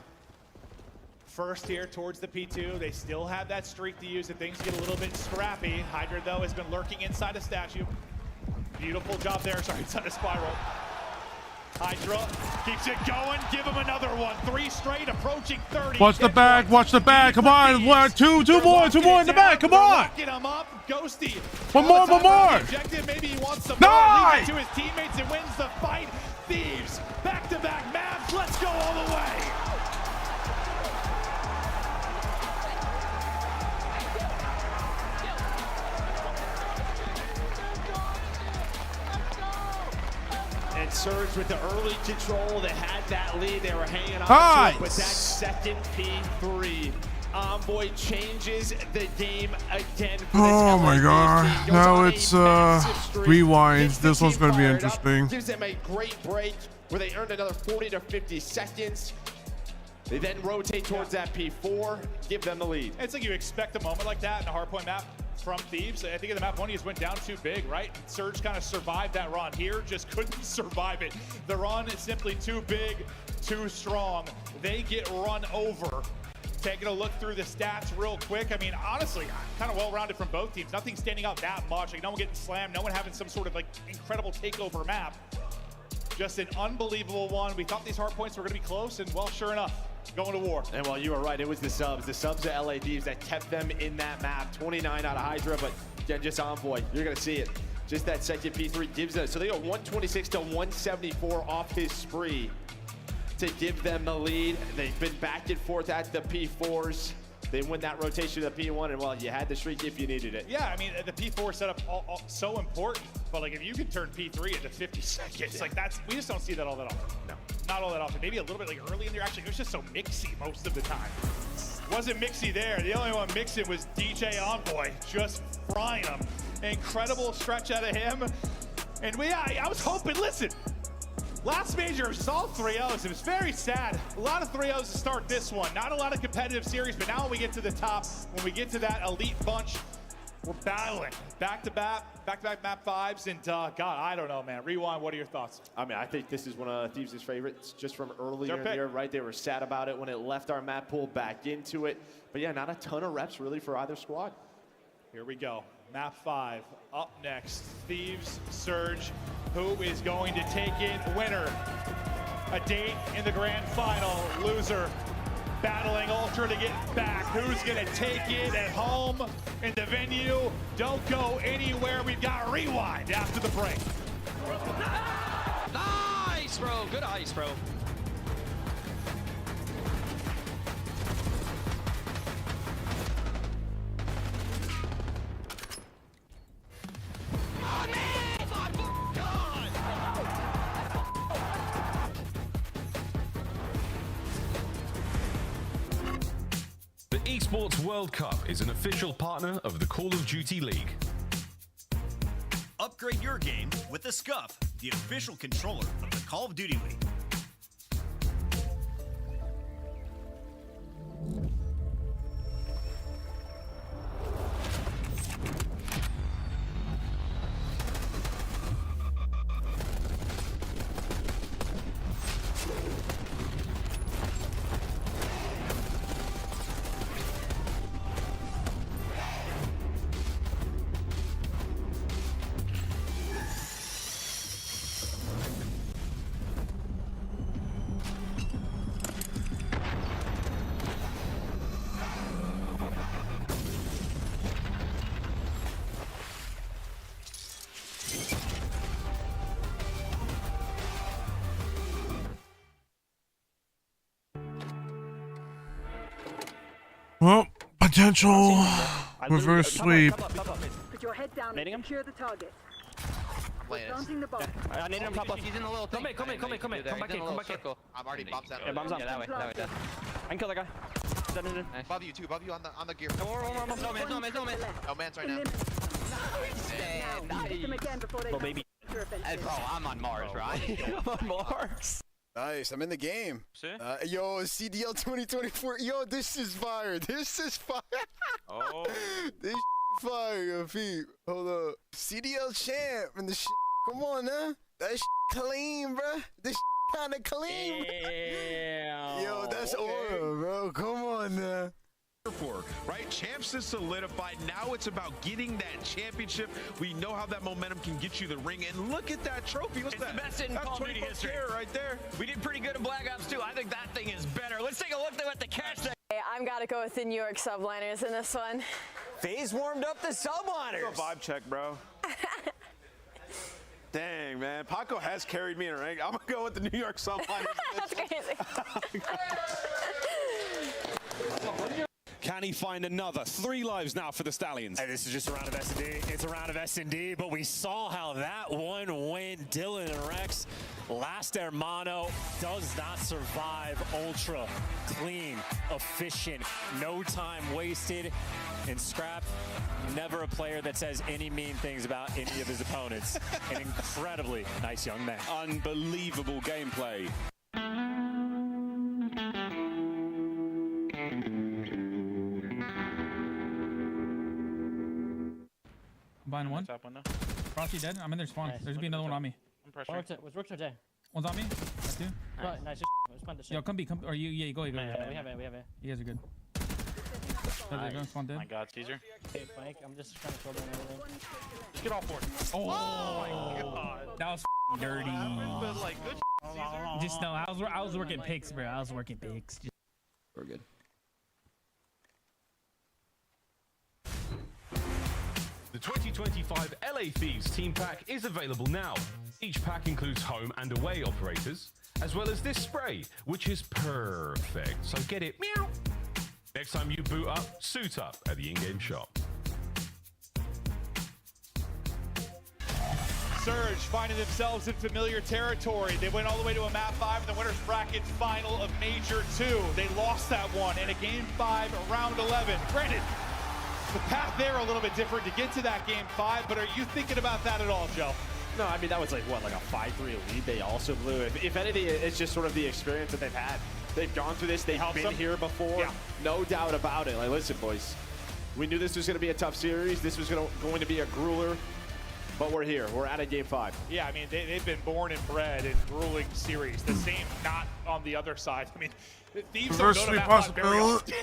First here towards the P2. They still have that streak to use if things get a little bit scrappy. Hydra, though, has been lurking inside a statue. Beautiful job there. Sorry, inside a spiral. Hydra keeps it going. Give him another one. 3 straight, approaching 30. Watch the back. Come on. 2 more in the back. Come on. Locking him up. Ghosty. One more. Objective. Maybe he wants some Nice! more. Leave it to his teammates and wins the fight. Thieves, back-to-back maps. Let's go all the way. And Surge with the early control, they had that lead, they were hanging on Nice. to it, but that second P3, Envoy changes the game again for this Oh my LA god. team. Goes Now on a it's massive streak, rewind. gets the This one's team gonna be fired up, interesting. Gives them a great break where they earned another 40 to 50 seconds. They then rotate towards that P4, give them the lead. It's like you expect a moment like that in a hardpoint map from Thieves. I think in the map 1 he just went down too big, right? Surge kind of survived that run. Here, just couldn't survive it. The run is simply too big, too strong. They get run over. Taking a look through the stats real quick. I mean, honestly, kind of well-rounded from both teams. Nothing standing out that much. Like no one getting slammed, no one having some sort of like incredible takeover map. Just an unbelievable one. We thought these hard points were going to be close, and well, sure enough, going to war. And well, you were right, it was the subs at LA Thieves that kept them in that map. 29 out of Hydra, but again, just Envoy, you're gonna see it. Just that second P3 gives them, so they go 126 to 174 off his spree to give them the lead. They've been back and forth at the P4s. They win that rotation to the P1, and well, you had the streak if you needed it. Yeah, I mean, the P4 setup so important, but like if you can turn P3 into 50 seconds, like we just don't see that all that often. No. Not all that often. Maybe a little bit like early in there. Actually, it was just so mixy most of the time. Wasn't Mixie there. The only one mixing was DJ Envoy, just frying him. Incredible stretch out of him. And I was hoping, listen, last major was all 3-0s. It was very sad. A lot of 3-0s to start this one. Not a lot of competitive series, but now when we get to the top, when we get to that elite bunch, we're battling back-to-back map 5s, and God, I don't know, man. Rewind, what are your thoughts? I mean, I think this is one of Thieves' favorites just from earlier in the year, right? They were sad about it when it left our map pool, back into it. But yeah, not a ton of reps really for either squad. Here we go. Map 5 up next. Thieves, Surge. Who is going to take it? Winner. A date in the grand final. Loser. Battling Ultra to get back. Who's going to take it at home in the venue? Don't go anywhere. We've got Rewind after the break. Nice, bro. Good ice, bro. The Esports World Cup is an official partner of the Call of Duty League. Upgrade your game with the Scuff, the official controller of the Call of Duty League. Well, potential reverse sweep. Put your head down and secure the target. Planting the bomb. I need him top left. He's in the little thing. Come in. Come back in. I'm already bombs down. Yeah, bombs down. Yeah, that way. I can kill that guy. Nice. Above you too. Above you on the gear. No man. No man's right now. Hit them again before they baby. Hey, bro, I'm on Mars, right? I'm on Mars. Nice, I'm in the game. Yo, CDL 2024. Yo, this is fire. This is fire. Oh. This fire, yo, Pete. Hold up. CDL champ and the come on, huh? That clean, bro. This kind of clean. Yeah. Yo, that's aura, bro. Come on, now. For, right? Champs is solidified. Now it's about getting that championship. We know how that momentum can get you the ring. And look at that trophy. What's that? The best in Call of Duty history right there. We did pretty good in Black Ops 2. I think that thing is better. Let's take a look at the cash. I'm gotta go with the New York subliners in this one. FaZe warmed up the subliners. Vibe check, bro. Dang, man. Paco has carried me in a rank. I'm going to go with the New York subliners. That's crazy. Can he find another? 3 lives now for the Stallions. Hey, this is just a round of S&D. It's a round of S&D, but we saw how that one went. Dylan and Rex, last Hermano, does not survive. Ultra, clean, efficient, no time wasted. And Scrap, never a player that says any mean things about any of his opponents. An incredibly nice young man. Unbelievable gameplay. Behind one. Frosty dead. I'm in their spawn. Nice. There's gonna be another one on me. What's Rooks or Jay? One's on me. That's two. Right, nice. Just find the shit. Yo, come B, come. Or you, yeah, you go. Yeah, we have it. You guys are good. They're gonna spawn dead. My God, Caesar. Okay, Frank, I'm just trying to throw down everything. Just get off board. Oh my God. That was dirty. But like, good. Just no, I was working picks, bro. I was working picks. We're good. The 2025 LA Thieves Team Pack is available now. Each pack includes home and away operators, as well as this spray, which is perfect. So get it, meow. Next time you boot up, suit up at the in-game shop. Surge finding themselves in familiar territory. They went all the way to a map 5 in the winners bracket final of Major 2. They lost that one in a game 5, round 11. Granted, the path there a little bit different to get to that game 5, but are you thinking about that at all, Joe? No, I mean, that was like, what, like a 5-3 lead they also blew. If anything, it's just sort of the experience that they've had. They've gone through this. They've been here before. Yeah. No doubt about it. Like, listen, boys, we knew this was going to be a tough series. This was going to be a grueler. But we're here. We're at a game 5. Yeah, I mean, they've been born and bred in grueling series. The same, not on the other side. I mean, Thieves don't go to map very often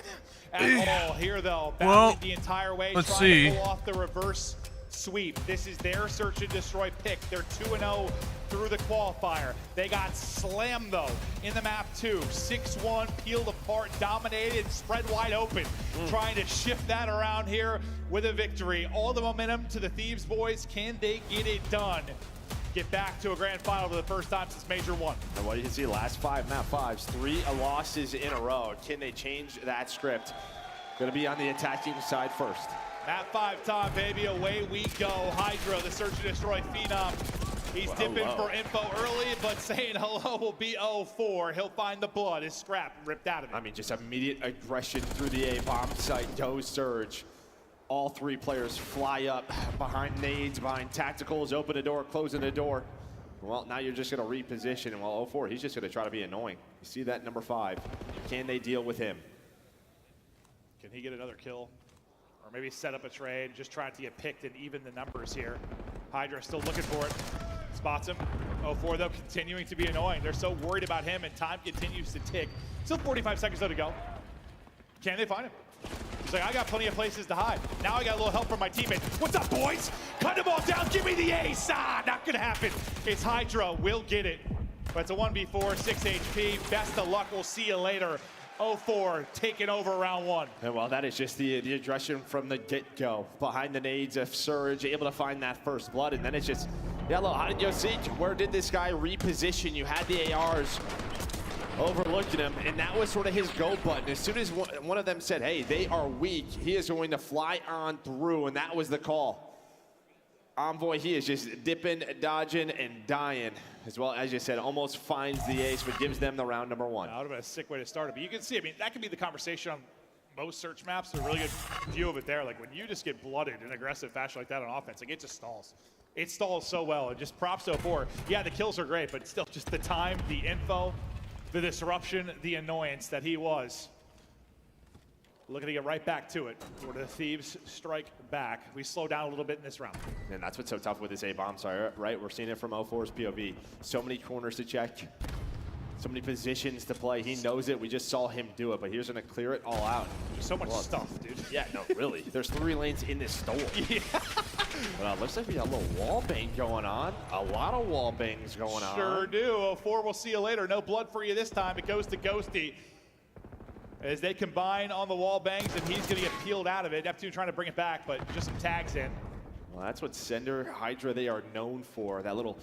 at all. Here, though, battling the entire way, trying to pull off the reverse sweep. This is their search and destroy pick. They're 2-0 through the qualifier. They got slammed, though, in the map 2. 6-1, peeled apart, dominated, spread wide open. Trying to shift that around here with a victory. All the momentum to the Thieves boys. Can they get it done? Get back to a grand final for the first time since Major 1. And what you can see, last 5 map 5s, 3 losses in a row. Can they change that script? Gonna be on the attacking side first. Map 5 time, baby, away we go. Hydra, the search and destroy phenom. He's dipping for info early, but saying hello will be 0-4. He'll find the blood. His scrap ripped out of it. I mean, just immediate aggression through the A bomb site. Goes Surge. All 3 players fly up behind nades, behind tacticals, open the door, closing the door. Well, now you're just going to reposition. And well, 0-4, he's just going to try to be annoying. You see that number 5. Can they deal with him? Can he get another kill? Or maybe set up a trade, just trying to get picked and even the numbers here. Hydra still looking for it. Spots him. 0-4, though, continuing to be annoying. They're so worried about him, and time continues to tick. Still 45 seconds, though, to go. Can they find him? He's like, I got plenty of places to hide. Now I got a little help from my teammate. What's up, boys? Cut the ball down. Give me the ace. Not going to happen. It's Hydra. We'll get it. But it's a 1v4, 6 HP. Best of luck. We'll see you later. 0-4, taking over round 1. And well, that is just the aggression from the get-go. Behind the nades of Surge, able to find that first blood. And then it's just, Yellow, how did you see? Where did this guy reposition? You had the ARs overlooking him, and that was sort of his go button. As soon as one of them said, hey, they are weak, he is going to fly on through, and that was the call. Envoy, he is just dipping, dodging, and dying. As well, as you said, almost finds the ace, but gives them the round number 1. That would have been a sick way to start it. But you can see, I mean, that could be the conversation on most search maps. A really good view of it there. Like, when you just get blooded in aggressive fashion like that on offense, like, it just stalls. It stalls so well. And just props to 0-4. Yeah, the kills are great, but still just the time, the info, the disruption, the annoyance that he was. Looking to get right back to it. Where the Thieves strike back. We slow down a little bit in this round. And that's what's so tough with this A-bomb, right? We're seeing it from 0-4's POV. So many corners to check. So many positions to play. He knows it. We just saw him do it, but he's going to clear it all out. There's so much stuff, dude. Yeah, no, really. There's 3 lanes in this store. Yeah. But looks like we got a little wall bang going on. A lot of wall bangs going on. Sure do. 0-4, we'll see you later. No blood for you this time. It goes to Ghosty. As they combine on the wall bangs, and he's going to get peeled out of it. Neptune trying to bring it back, but just some tags in. Well, that's what Sender, Hydra, they are known for. That little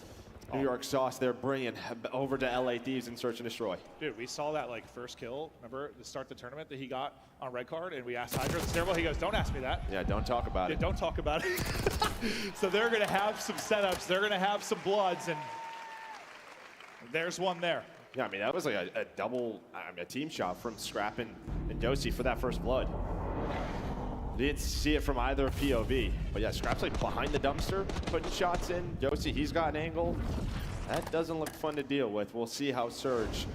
New York sauce they're bringing over to LA Thieves and Search and Destroy. Dude, we saw that like first kill, remember, to start the tournament that he got on red card, and we asked Hydra, it's terrible. He goes, don't ask me that. Yeah, don't talk about it. Don't talk about it. So they're going to have some setups. They're going to have some bloods, and there's one there. Yeah, I mean, that was like a double, a team shot from Scrap and Dosey for that first blood. Didn't see it from either POV. But yeah, Scrap's like behind the dumpster, putting shots in. Dosey, he's got an angle. That doesn't look fun to deal with. We'll see how Surge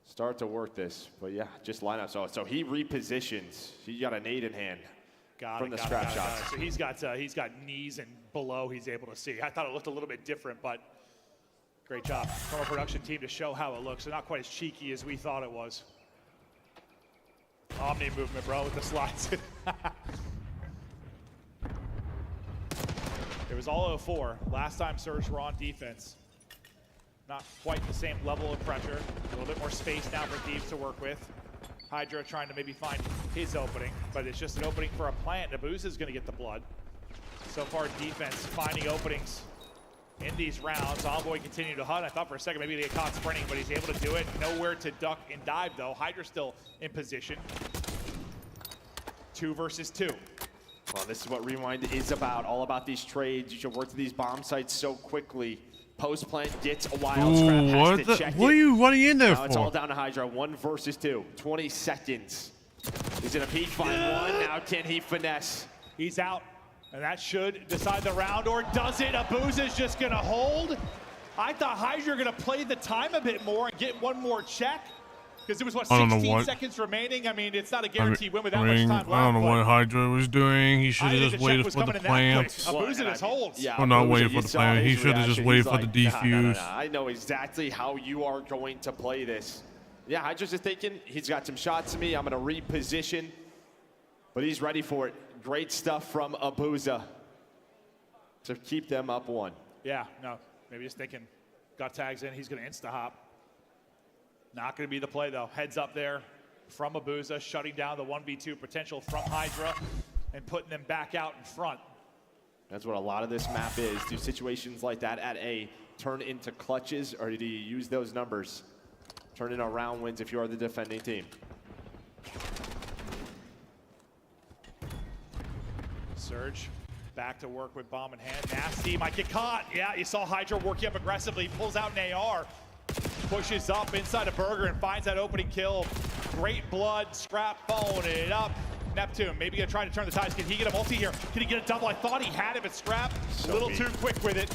start to work this. But yeah, just line up. So he repositions. He got a nade in hand from the Scrap shots. So he's got knees and below he's able to see. I thought it looked a little bit different, but great job from our production team to show how it looks. So not quite as cheeky as we thought it was. Omni movement, bro, with the slides. It was all 0-4. Last time Surge were on defense. Not quite the same level of pressure. A little bit more space now for Thieves to work with. Hydra trying to maybe find his opening, but it's just an opening for a plant. Nabuz is going to get the blood. So far, defense finding openings in these rounds. Envoy continued to hunt. I thought for a second maybe they get caught sprinting, but he's able to do it. Nowhere to duck and dive, though. Hydra still in position. 2 versus 2. Well, this is what Rewind is about. All about these trades. You should work to these bomb sites so quickly. Post plant gets a wild scrap. Has to check what are you in there now for? It's all down to Hydra. 1 versus 2. 20 seconds. He's in a peak, find one. Now can he finesse? He's out. And that should decide the round, or does it? Abuza's just gonna hold. I thought Hydra were gonna play the time a bit more and get one more check. Because it was, what, 16 seconds remaining? I mean, it's not a guaranteed win with that much time left. I don't know what Hydra was doing. He should have just waited for the plants. Abuza just holds. Yeah, well, not waiting for the plant. He should have just waited for the defuse. Nah. I know exactly how you are going to play this. Yeah, Hydra's just thinking, he's got some shots to me. I'm going to reposition. But he's ready for it. Great stuff from Abuza to keep them up 1. Yeah, no, maybe just thinking, got tags in, he's going to insta-hop. Not going to be the play, though. Heads up there from Abuza, shutting down the 1v2 potential from Hydra and putting them back out in front. That's what a lot of this map is. Do situations like that at A turn into clutches, or do you use those numbers? Turn into round wins if you are the defending team. Surge back to work with bomb in hand. Nasty might get caught. Yeah, you saw Hydra working up aggressively. Pulls out an AR. Pushes up inside a Burger and finds that opening kill. Great blood. Scrap phone it up. Neptune maybe gonna try to turn the tides. Can he get a multi here? Can he get a double? I thought he had it, but Scrap a little too quick with it.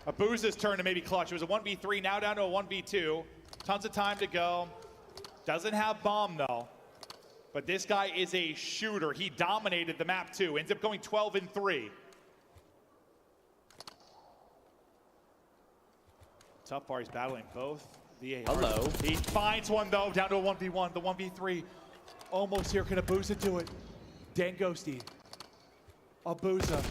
Abuza's turn to maybe clutch. It was a 1v3, now down to a 1v2. Tons of time to go. Doesn't have bomb though. But this guy is a shooter. He dominated the map too. Ends up going 12-3. Tough part, he's battling both the AR. Hello. He finds one though, down to a 1v1, the 1v3. Almost here, can Abuza do it? Dan Ghosty. Abuza.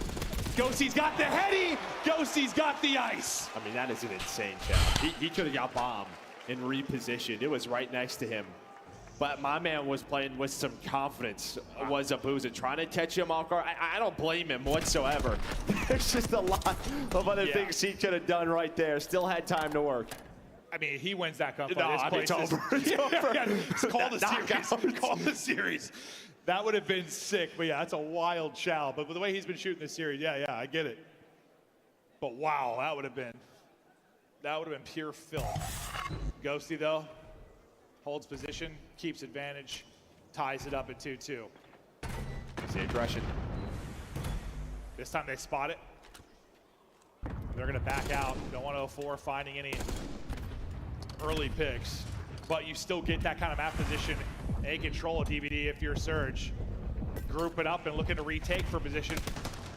Ghosty's got the heady! Ghosty's got the ice! I mean, that is an insane challenge. He could have got bombed and repositioned. It was right next to him. But my man was playing with some confidence, was Abuza, trying to catch him off guard. I don't blame him whatsoever. There's just a lot of other things he could have done right there. Still had time to work. I mean, he wins that gunfight. No, it's over. It's over. Call the series. Call the series. That would have been sick. But yeah, that's a wild chow. But with the way he's been shooting this series, yeah, I get it. But wow, that would have been pure filth. Ghosty though, holds position, keeps advantage, ties it up at 2-2. See aggression. This time they spot it. They're gonna back out. Don't want 04 finding any early picks, but you still get that kind of map position and control of DVD if you're Surge. Grouping up and looking to retake for position.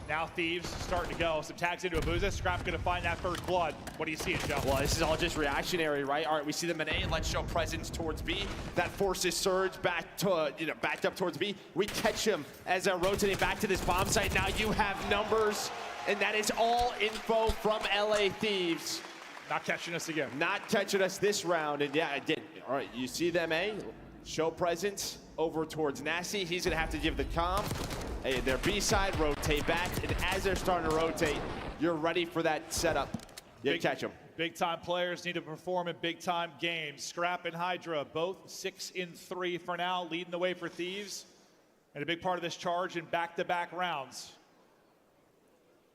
Now Thieves starting to go. Some tags into Abuza. Scrap's gonna find that first blood. What do you see, Joe? Well, this is all just reactionary, right? All right, we see them in A. Let's show presence towards B. That forces Surge back to, backed up towards B. We catch him as they're rotating back to this bomb site. Now you have numbers, and that is all info from LA Thieves. Not catching us again. Not catching us this round, and yeah, again, all right, you see them A. Show presence over towards Nasty. He's gonna have to give the comm. Hey, their B side, rotate back, and as they're starting to rotate, you're ready for that setup. You catch them. Big time players need to perform in big time games. Scrap and Hydra, both 6-3 for now, leading the way for Thieves. And a big part of this charge in back-to-back rounds.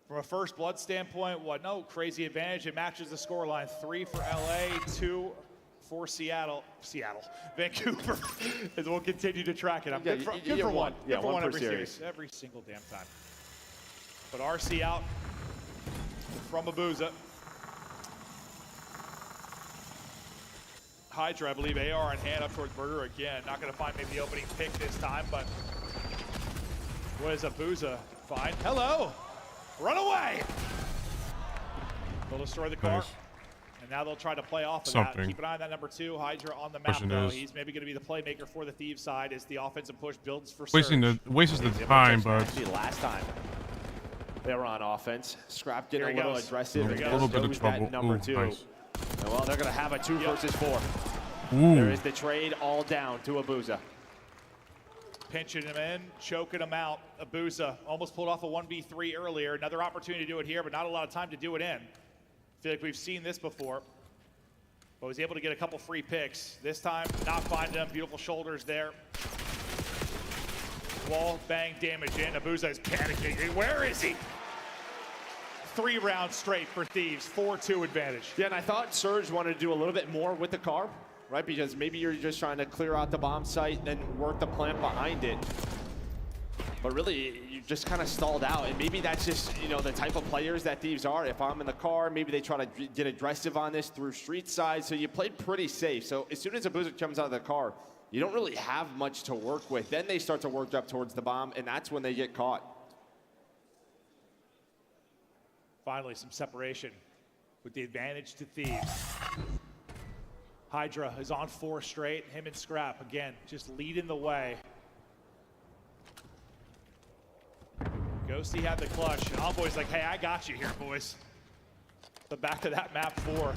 From a first blood standpoint, no crazy advantage. It matches the scoreline. 3 for LA, 2 for Vancouver, as we'll continue to track it. I'm good for one. Yeah, good for one per every series. Every single damn time. But RC out from Abuza. Hydra, I believe, AR in hand up towards Burger again. Not going to find maybe the opening pick this time, but what does Abuza find? Hello! Run away! They'll destroy the car. Nice. And now they'll try to play off of that. Keep an eye on that number 2. Hydra on the map, though. He's maybe going to be the playmaker for the Thieves side as the offensive push builds for wastes the time, but last time they were on offense. Scrap getting a little aggressive. A little bit of trouble. Number 2. Nice. And well, they're going to have a 2 versus 4. Ooh. There is the trade all down to Abuza. Pinching him in, choking him out. Abuza almost pulled off a 1v3 earlier. Another opportunity to do it here, but not a lot of time to do it in. I feel like we've seen this before, but was able to get a couple free picks. This time, not finding them. Beautiful shoulders there. Wall bang damage in. Abuza is panicking. Where is he? 3 rounds straight for Thieves. 4-2 advantage. Yeah, and I thought Surge wanted to do a little bit more with the car, right? Because maybe you're just trying to clear out the bomb site, then work the plant behind it. But really, you just kind of stalled out. And maybe that's just, you know, the type of players that Thieves are. If I'm in the car, maybe they try to get aggressive on this through street side. So you played pretty safe. So as soon as Abuza comes out of the car, you don't really have much to work with. Then they start to work up towards the bomb, and that's when they get caught. Finally, some separation with the advantage to Thieves. Hydra is on 4 straight. Him and Scrap, again, just leading the way. Ghosty had the clutch. And Envoy's like, hey, I got you here, boys. The back of that map 4.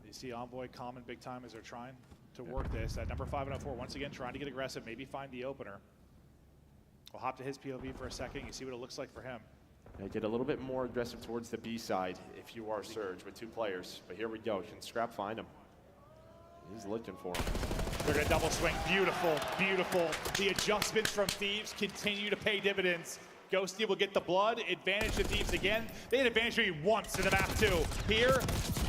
You see Envoy common big time as they're trying to work this. At number 5 and 4, once again, trying to get aggressive, maybe find the opener. We'll hop to his POV for a second. You see what it looks like for him. Yeah, get a little bit more aggressive towards the B side if you are Surge with 2 players. But here we go. Can Scrap find him? He's looking for him. They're going to double swing. Beautiful, beautiful. The adjustments from Thieves continue to pay dividends. Ghosty will get the blood. Advantage to Thieves again. They had advantage maybe once in the map 2. Here,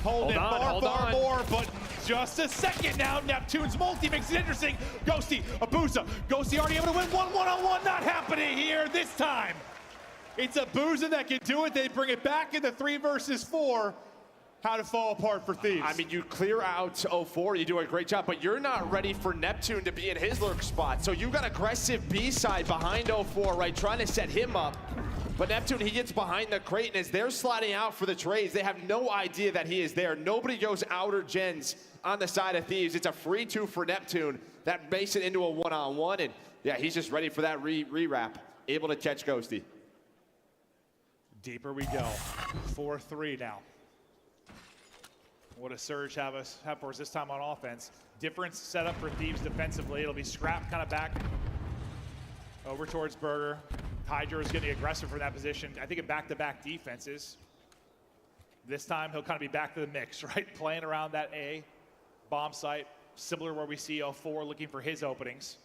holding far more, but just a second now. Neptune's multi makes it interesting. Ghosty, Abuza. Ghosty already able to win one-on-one. Not happening here this time. It's Abuza that can do it. They bring it back into 3 versus 4. How to fall apart for Thieves. I mean, you clear out 04, you do a great job, but you're not ready for Neptune to be in his lurk spot. So you've got aggressive B side behind 04, right, trying to set him up. But Neptune, he gets behind the crate, and as they're sliding out for the trades, they have no idea that he is there. Nobody goes outer gens on the side of Thieves. It's a free 2 for Neptune. That makes it into a one-on-one, and yeah, he's just ready for that re-wrap, able to catch Ghosty. Deeper we go. 4-3 now. What does Surge have for us this time on offense? Different setup for Thieves defensively. It'll be Scrap kind of back over towards Burger. Hydra is getting aggressive from that position. I think in back-to-back defenses. This time he'll kind of be back to the mix, right? Playing around that A bomb site, similar where we see 04 looking for his openings.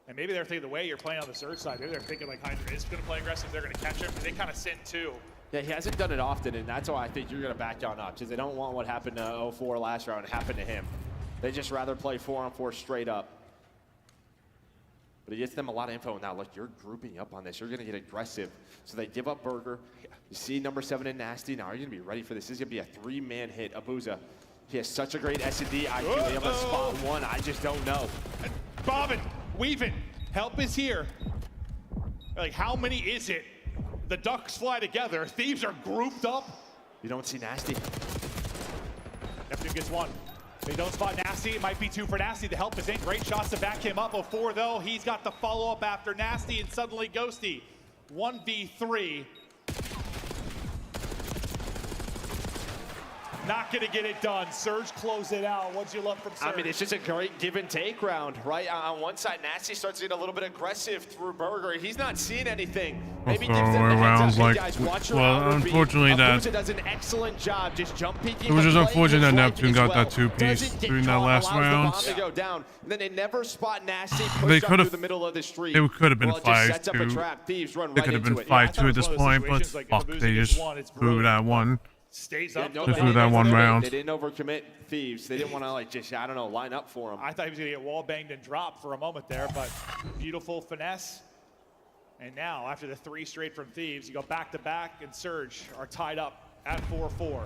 And maybe they're thinking the way you're playing on the Surge side, maybe they're thinking like Hydra is going to play aggressive, they're going to catch him, and they kind of send 2. Yeah, he hasn't done it often, and that's why I think you're going to back down up, because they don't want what happened to 04 last round to happen to him. They just rather play 4-on-4 straight up. But he gets them a lot of info. Now, look, you're grouping up on this. You're going to get aggressive. So they give up Burger. You see number 7 in Nasty. Now, are you going to be ready for this? This is going to be a 3-man hit. Abuza, he has such a great S&D IQ. Able to spot 1. I just don't know. Bobbin, weaving. Help is here. Like, how many is it? The ducks fly together. Thieves are grouped up. You don't see Nasty. Neptune gets 1. They don't spot Nasty. It might be 2 for Nasty. The help is in. Great shots to back him up. 04 though. He's got the follow-up after Nasty, and suddenly Ghosty. 1v3. Not going to get it done. Surge close it out. What'd you love from Surge? I mean, it's just a great give and take round, right? On one side, Nasty starts to get a little bit aggressive through Burger. He's not seeing anything. Maybe gives them the heads up. Hey, guys, watch your well, unfortunately, that Abuza does an excellent job just jump peeking. It was just unfortunate that Neptune got that 2-piece during that last round. The go down, and then they never spot Nasty. They could have. The middle of the street. It could have been 5-2. They could have been 5-2 at this point, but fuck, they just blew that one. Stays up. They threw that one round. They didn't overcommit Thieves. They didn't want to, like, just, I don't know, line up for him. I thought he was going to get wall banged and dropped for a moment there, but beautiful finesse. And now, after the 3 straight from Thieves, you go back-to-back, and Surge are tied up at 4-4.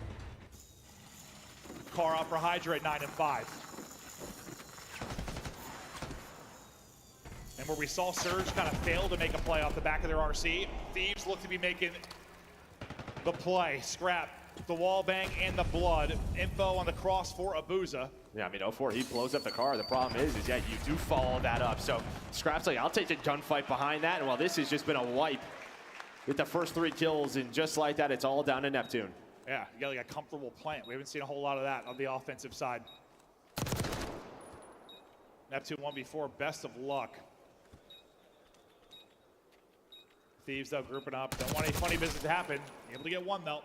Car off for Hydra at 9-5. And where we saw Surge kind of fail to make a play off the back of their RC, Thieves look to be making the play. Scrap, the wall bang, and the blood. Info on the cross for Abuza. Yeah, I mean, 04, he blows up the car. The problem is yeah, you do follow that up. So Scrap's like, I'll take the gunfight behind that. And well, this has just been a wipe with the first 3 kills. And just like that, it's all down to Neptune. Yeah, you got like a comfortable plant. We haven't seen a whole lot of that on the offensive side. Neptune 1v4, best of luck. Thieves, though, grouping up. Don't want any funny business to happen. Able to get 1, though.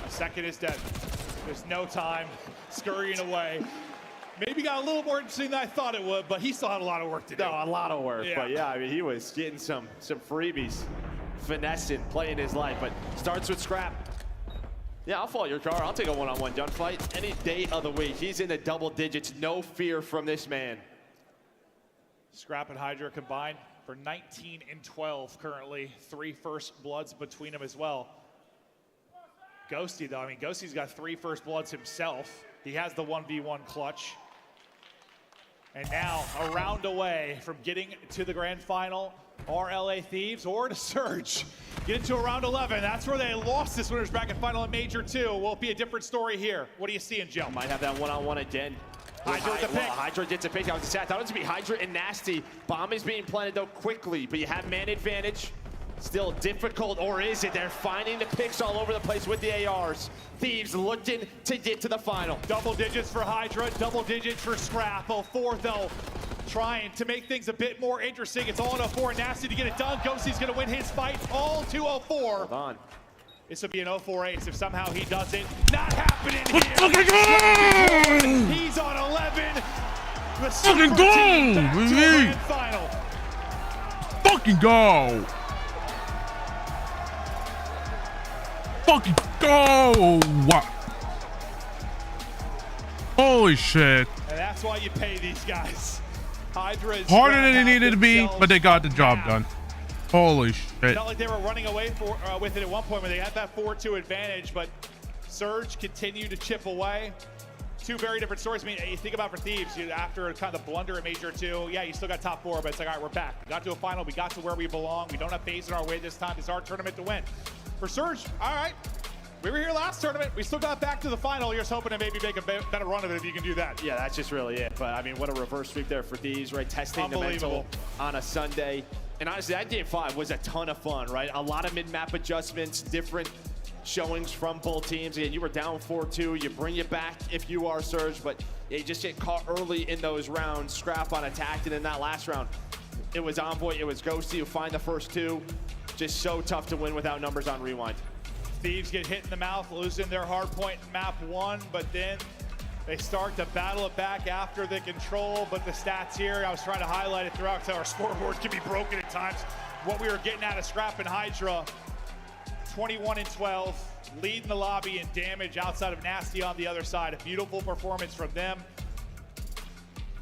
A second is dead. There's no time. Scurrying away. Maybe got a little more interesting than I thought it would, but he still had a lot of work to do. No, a lot of work. Yeah. But yeah, I mean, he was getting some freebies, finessing, playing his life. But starts with Scrap. Yeah, I'll follow your car. I'll take a one-on-one gunfight any day of the week. He's in the double digits. No fear from this man. Scrap and Hydra combined for 19 and 12 currently. 3 first bloods between them as well. Ghosty, though, I mean, Ghosty's got 3 first bloods himself. He has the 1v1 clutch. And now, a round away from getting to the grand final are LA Thieves or to Surge. Get into a round 11. That's where they lost this winners bracket final in Major 2. Will it be a different story here? What are you seeing, Joe? Might have that one-on-one again. Hydra with the pick. Hydra gets a pick. I was sad. I thought it was going to be Hydra and Nasty. Bomb is being planted, though, quickly. But you have man advantage. Still difficult, or is it? They're finding the picks all over the place with the ARs. Thieves looking to get to the final. Double digits for Hydra, double digits for Scrap. 04, though, trying to make things a bit more interesting. It's all 04. Nasty to get it done. Ghosty's going to win his fight. All 204. Hold on. This would be an 04 ace if somehow he doesn't. Not happening here. He's on 11. The fucking super team go, back to the baby. grand final. Fucking go. Fucking go! Holy shit. And that's why you pay these guys. Hydra is harder than it needed to be, but they got the job done. Holy shit. Felt like they were running away with it at one point when they had that 4-2 advantage, but Surge continued to chip away. 2 very different stories. I mean, you think about for Thieves, after kind of the blunder at Major 2, yeah, you still got top 4, but it's like, all right, we're back. We got to a final. We got to where we belong. We don't have FaZe in our way this time. This is our tournament to win. For Surge, all right, we were here last tournament. We still got back to the final. You're just hoping to maybe make a better run of it if you can do that. Yeah, that's just really it. But, I mean, what a reverse sweep there for Thieves, right? Testing the mental on a Sunday. And honestly, that Game 5 was a ton of fun, right? A lot of mid-map adjustments, different showings from both teams. Again, you were down 4-2. You bring it back if you are Surge, but you just get caught early in those rounds. Scrap on attack, and in that last round, it was Envoy, it was Ghosty who find the first 2. Just so tough to win without numbers on rewind. Thieves get hit in the mouth, losing their hard point in map 1, but then they start to battle it back after the control. But the stats here, I was trying to highlight it throughout because our scoreboard can be broken at times. What we were getting out of Scrap and Hydra, 21 and 12, leading the lobby in damage outside of Nasty on the other side. A beautiful performance from them.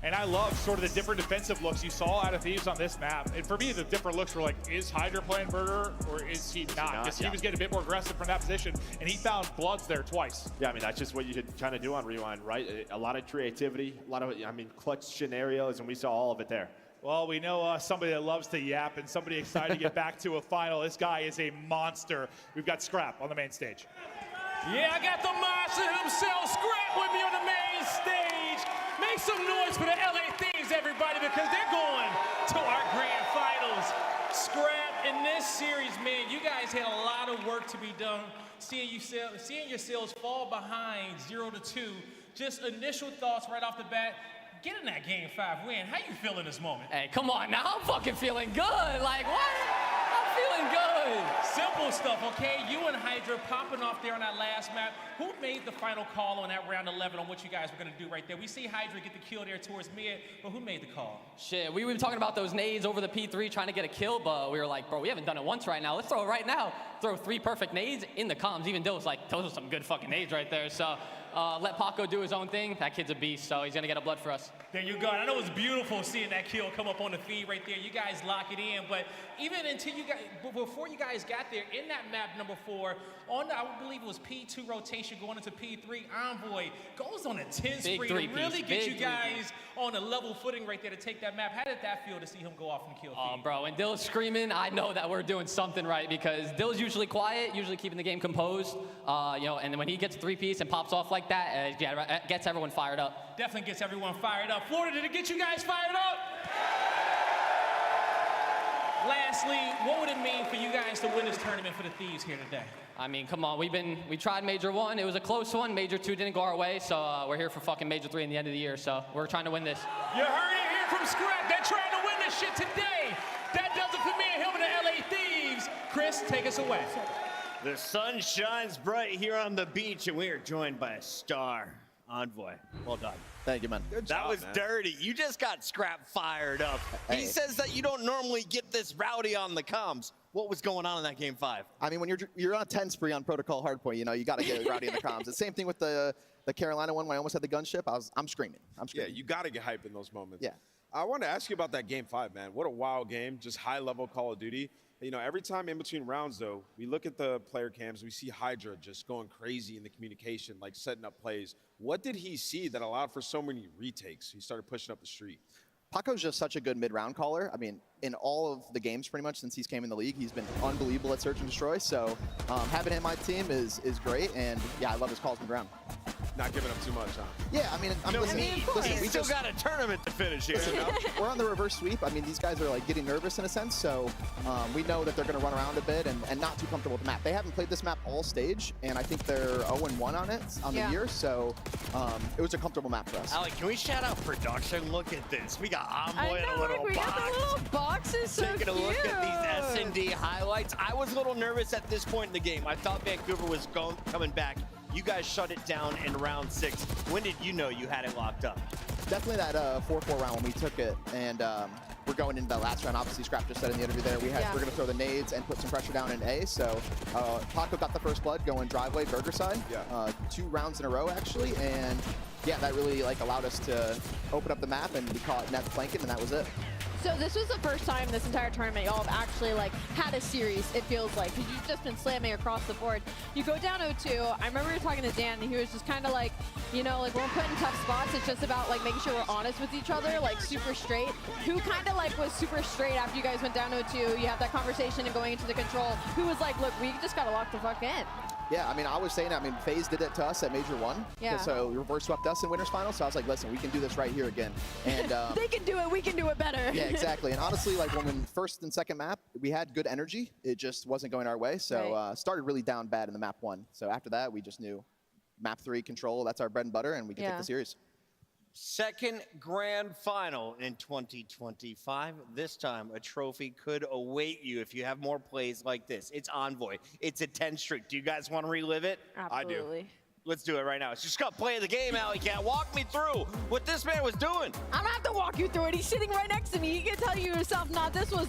And I love sort of the different defensive looks you saw out of Thieves on this map. And for me, the different looks were like, is Hydra playing Burger or is he not? Because he was getting a bit more aggressive from that position, and he found bloods there twice. Yeah, I mean, that's just what you should kind of do on rewind, right? A lot of creativity, a lot of, I mean, clutch scenarios, and we saw all of it there. Well, we know somebody that loves to yap and somebody excited to get back to a final. This guy is a monster. We've got Scrap on the main stage. Yeah, I got the monster himself, Scrap, with me on the main stage. Make some noise for the LA Thieves, everybody, because they're going to our grand finals. Scrap, in this series, man, you guys had a lot of work to be done. Seeing yourselves fall behind 0-2. Just initial thoughts right off the bat. Getting that Game 5 win, how you feeling this moment? Hey, come on now, I'm fucking feeling good. Like, what? I'm feeling good. Simple stuff, okay? You and Hydra popping off there on that last map. Who made the final call on that round 11 on what you guys were going to do right there? We see Hydra get the kill there towards mid, but who made the call? Shit, we were talking about those nades over the P3 trying to get a kill, but we were like, bro, we haven't done it once right now. Let's throw it right now. Throw 3 perfect nades in the comms. Even Dill's like, those are some good fucking nades right there. So let Paco do his own thing. That kid's a beast, so he's going to get a blood for us. There you go. I know it was beautiful seeing that kill come up on the feed right there. You guys lock it in, but even until you guys, before you guys got there, in that map number 4, on the, I believe it was P2 rotation going into P3, Envoy goes on a 10 spree to really get you guys on a level footing right there to take that map. How did that feel to see him go off and kill feed? Bro, when Dill's screaming, I know that we're doing something right because Dill's usually quiet, usually keeping the game composed, you know, and then when he gets 3-piece and pops off like that, it gets everyone fired up. Definitely gets everyone fired up. Florida, did it get you guys fired up? Lastly, what would it mean for you guys to win this tournament for the Thieves here today? I mean, come on, we tried Major 1, it was a close one. Major 2 didn't go our way, so we're here for fucking Major 3 in the end of the year, so we're trying to win this. You heard it here from Scrap, they're trying to win this shit today. That does it for me and him and the LA Thieves. Chris, take us away. The sun shines bright here on the beach, and we are joined by a star, Envoy. Well done. Thank you, man. That was dirty. You just got Scrap fired up. Hey. He says that you don't normally get this rowdy on the comms. What was going on in that game 5? I mean, when you're on a 10 spree on Protocol Hardpoint, you know, you got to get rowdy in the comms. The same thing with the Carolina one when I almost had the gunship. I'm screaming. Yeah, you got to get hype in those moments. Yeah. I want to ask you about that game 5, man. What a wild game. Just high-level Call of Duty. You know, every time in between rounds, though, we look at the player cams, we see Hydra just going crazy in the communication, like setting up plays. What did he see that allowed for so many retakes? He started pushing up the street. Paco's just such a good mid-round caller. I mean, in all of the games pretty much since he's came in the league, he's been unbelievable at search and destroy. So having him on my team is great. And yeah, I love his calls mid-round. Not giving up too much, huh? Yeah, I mean, we still got a tournament to finish here. We're on the reverse sweep. I mean, these guys are like getting nervous in a sense, so we know that they're going to run around a bit and not too comfortable with the map. They haven't played this map all stage, and I think they're 0-1 on it on the year, so it was a comfortable map for us. Alec, can we shout out production? Look at this. We got Envoy in a little we box. got the little boxes, so Taking a look at these S&D highlights. I was a little nervous at this point in the game. I thought Vancouver was coming back. You guys shut it down in round 6. When did you know you had it locked up? Definitely that 4-4 round when we took it, and we're going into the last round. Obviously, Scrap just said in the interview there, we're going to throw the nades and put some pressure down in A. So Paco got the first blood going driveway, burger side, 2 rounds in a row actually, and yeah, that really like allowed us to open up the map, and we caught net flanking, and that was it. So this was the first time this entire tournament y'all have actually like had a series, it feels like, because you've just been slamming across the board. You go down 0-2. I remember talking to Dan, and he was just kind of like, you know, like when we're put in tough spots, it's just about like making sure we're honest with each other, like super straight. Who kind of like was super straight after you guys went down 0-2? You have that conversation and going into the control. Who was like, look, we just got to lock the fuck in. Yeah, I mean, I was saying, I mean, FaZe did it to us at Major 1. Yeah. So reverse swept us in Winners Final. So I was like, listen, we can do this right here again. And they can do it, we can do it better. Yeah, exactly. And honestly, like when we first and second map, we had good energy. It just wasn't going our way. So started really down bad in the map 1. So after that, we just knew map 3 control, that's our bread and butter, and we can take the series. Second grand final in 2025. This time, a trophy could await you if you have more plays like this. It's Envoy. It's a 10 streak. Do you guys want to relive it? Absolutely. I do. Let's do it right now. It's just got to play the game, Alley Cat. Walk me through what this man was doing. I don't have to walk you through it. He's sitting right next to me. You can tell you yourself, this was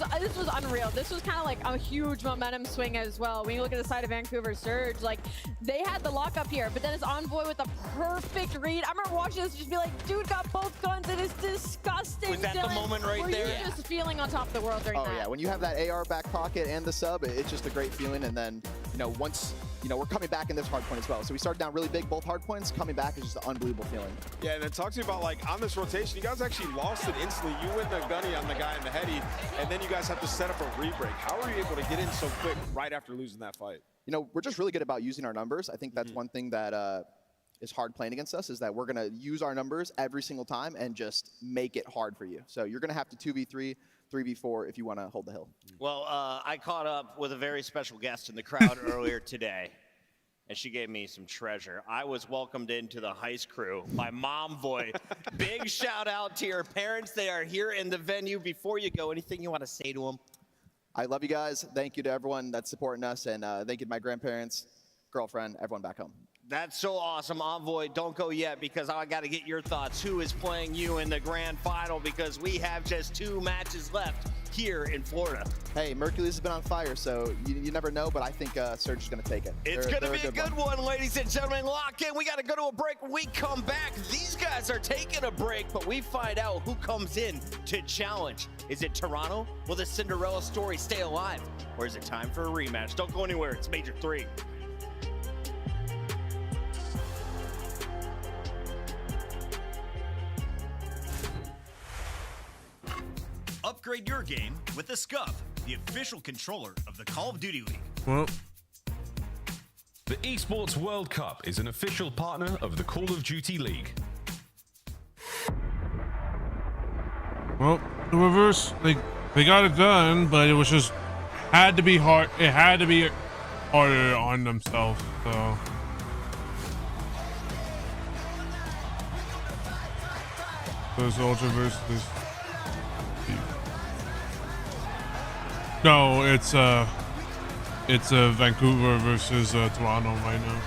unreal. This was kind of like a huge momentum swing as well. When you look at the side of Vancouver Surge, like they had the lock up here, but then it's Envoy with a perfect read. I remember watching this just be like, dude got both guns, and it's disgusting. Was that the moment right there? You're just feeling on top of the world during that. Oh yeah, when you have that AR back pocket and the sub, it's just a great feeling. And then, you know, once, you know, we're coming back in this hard point as well. So we started down really big, both hard points. Coming back is just an unbelievable feeling. Yeah, and then talk to me about, like, on this rotation, you guys actually lost it instantly. You win the gunny on the guy in the heady, and then you guys have to set up a re-break. How are you able to get in so quick right after losing that fight? You know, we're just really good about using our numbers. I think that's one thing that is hard playing against us, is that we're going to use our numbers every single time and just make it hard for you. So you're going to have to 2v3, 3v4 if you want to hold the hill. Well, I caught up with a very special guest in the crowd earlier today, and she gave me some treasure. I was welcomed into the heist crew by Momboy. Big shout out to your parents. They are here in the venue. Before you go, anything you want to say to them? I love you guys. Thank you to everyone that's supporting us, and thank you to my grandparents, girlfriend, everyone back home. That's so awesome. Envoy, don't go yet, because I got to get your thoughts. Who is playing you in the grand final? Because we have just 2 matches left here in Florida. Hey, Mercules has been on fire, so you never know, but I think Surge is going to take it. It's going to be a good one, ladies and gentlemen. Lock in. We got to go to a break. When we come back, these guys are taking a break, but we find out who comes in to challenge. Is it Toronto? Will the Cinderella story stay alive? Or is it time for a rematch? Don't go anywhere. It's Major 3. Upgrade your game with the Scuff, the official controller of the Call of Duty League. Well, the Esports World Cup is an official partner of the Call of Duty League. well, the reverse, they got it done, but it was just had to be hard. It had to be harder on themselves. So. There's Ultra versus this. No, it's It's Vancouver versus Toronto right now.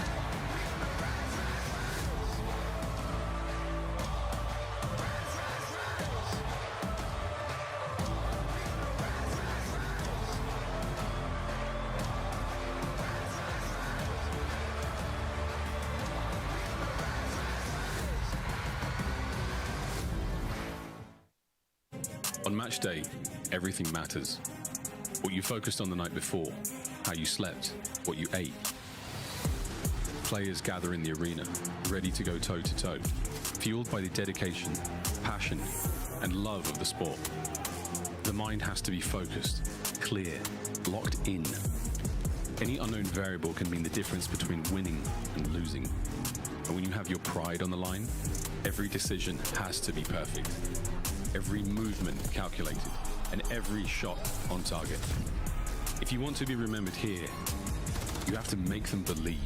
On match day, everything matters. What you focused on the night before, how you slept, what you ate. Players gather in the arena, ready to go toe-to-toe, fueled by the dedication, passion, and love of the sport. The mind has to be focused, clear, locked in. Any unknown variable can mean the difference between winning and losing. And when you have your pride on the line, every decision has to be perfect. Every movement calculated, and every shot on target. If you want to be remembered here, you have to make them believe.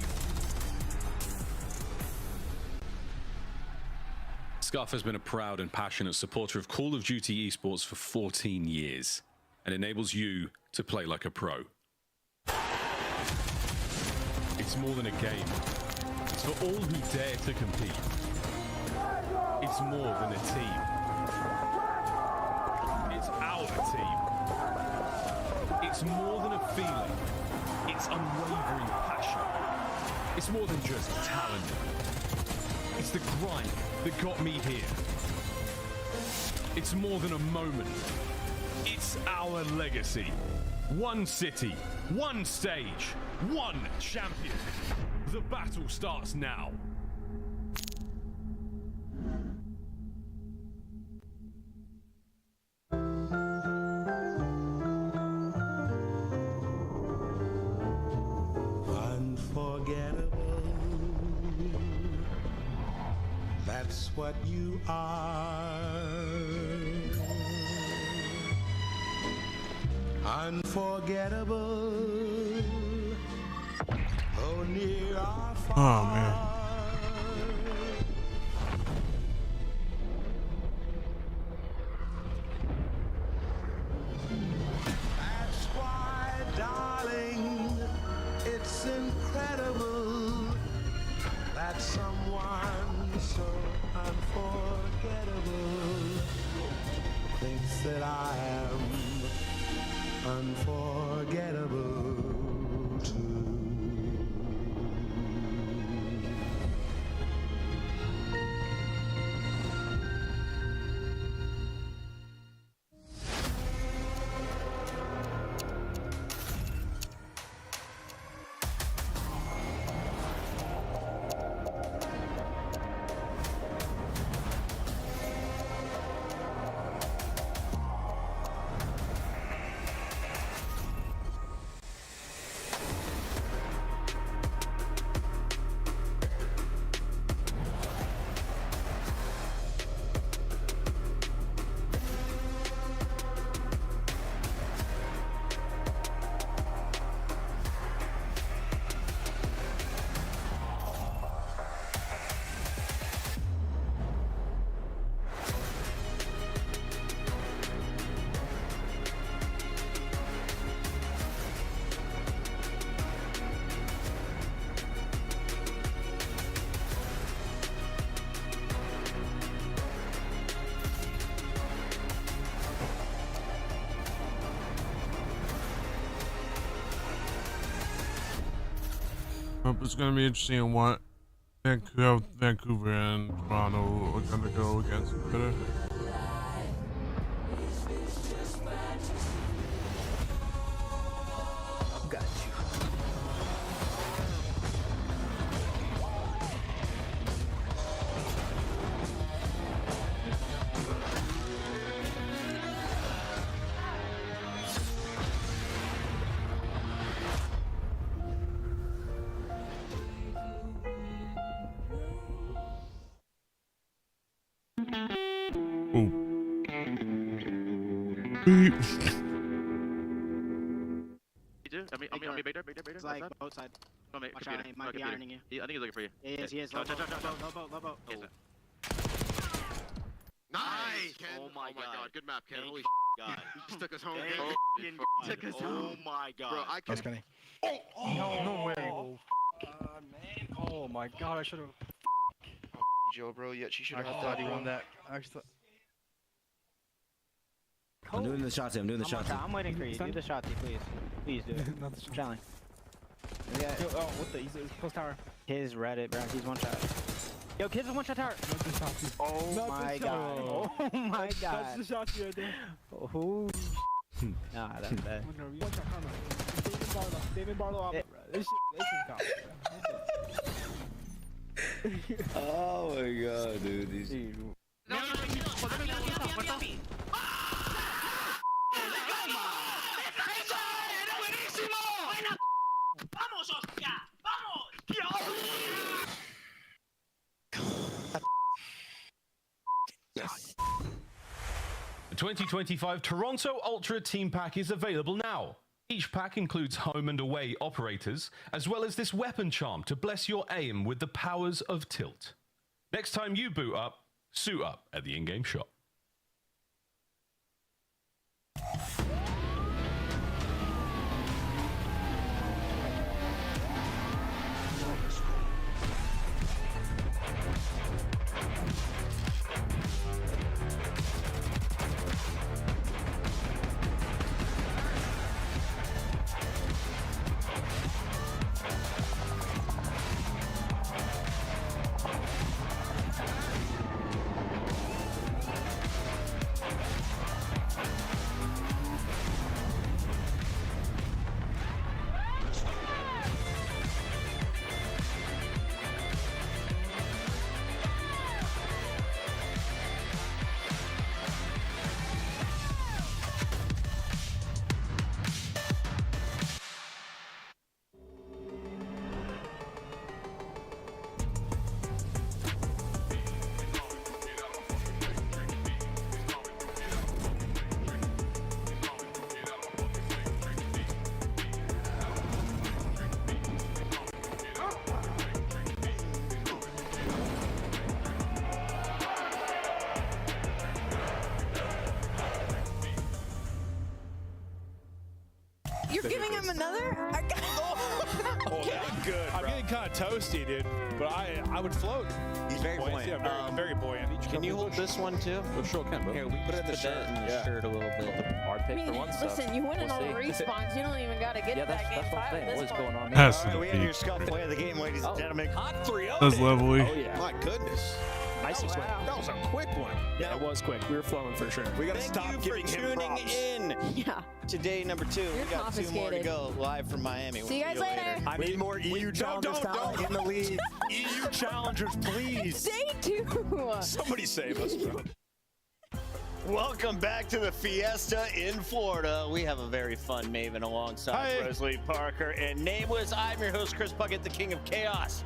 Scuff has been a proud and passionate supporter of Call of Duty esports for 14 years, and enables you to play like a pro. It's more than a game. It's for all who dare to compete. It's more than a team. It's our team. It's more than a feeling. It's unwavering passion. It's more than just talent. It's the grind that got me here. It's more than a moment. It's our legacy. One city, one stage, one champion. The battle starts now. That's what you are. Unforgettable. Oh, near or far. Oh man. That's why, darling, it's incredible that someone so unforgettable thinks that I am unforgettable too. It's gonna be interesting what Vancouver and Toronto are gonna go against each other. It's like both sides. Watch out, he might be ironing you. I think he's looking for you. He is. Low boat. Yes, sir. Nice! Oh my god. Good map, Ken. Holy god. He just took us home. Took us home. Oh my god. Bro, I can... No way. Oh, man. Oh my god, I should have. Joe, bro, yet she should have. I thought he won that. I actually thought. I'm doing the shot. I'm doing the shot. I'm waiting for you. Do the shot, please. Please do it. Not the shot. Challenge. Yeah. Oh, what the? He's close tower. His Reddit, bro. He's one shot. Yo, kid's a one shot tower. Oh my god. Oh my god. That's the shot right there. Oh. Nah, that's bad. One shot, Carlo. David Barlow. This is Oh my god, dude. These... The 2025 Toronto Ultra Team Pack is available now. Each pack includes home and away operators, as well as this weapon charm to bless your aim with the powers of tilt. Next time you boot up, suit up at the in-game shop. You're giving him another? Good. I'm getting kind of toasty, dude. But I would float. He's very buoyant. Yeah, very buoyant. Can you hold this one too? Oh, sure can, bro. Here, we put it in the shirt. In the shirt a little bit. I mean, listen, you win in all the respawns. You don't even got to get to that game 5 at this point. That's we have your scuff play of the game, ladies and gentlemen. Hot 3-0. That's lovely. Oh, yeah. My goodness. Nice that was a quick one. Yeah, it was quick. We were flowing for sure. We got to stop giving him tuning in. Yeah. Today, number 2. You're we got 2 more to confiscated. go live from Miami. See you guys later. I need more EU challengers talent in the league. EU challengers, please. Day 2. Somebody save us, bro. Welcome back to the Fiesta in Florida. We have a very fun Maven alongside Rosalie Parker and Nameless. I'm your host, Chris Puckett, the King of Chaos.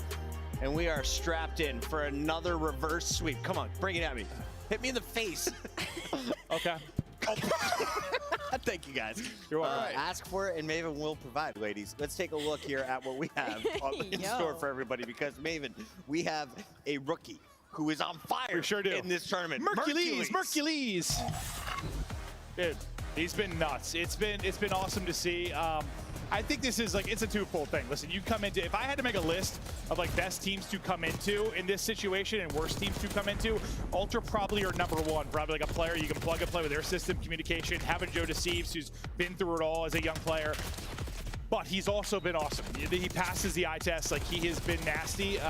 And we are strapped in for another reverse sweep. Come on, bring it at me. Hit me in the face. Okay. Thank you, guys. You're welcome. Ask for it, and Maven will provide, ladies. Let's take a look here at what we have in store for everybody, because Maven, we have a rookie who is on fire We sure do. in this tournament. Mercules. Dude, he's been nuts. It's been awesome to see. I think this is like, it's a twofold thing. Listen, you come into, if I had to make a list of like best teams to come into in this situation and worst teams to come into, Ultra probably are number 1. Probably like a player you can plug and play with their system, communication, having Joe Deceives, who's been through it all as a young player. But he's also been awesome. He passes the eye test. Like, he has been nasty.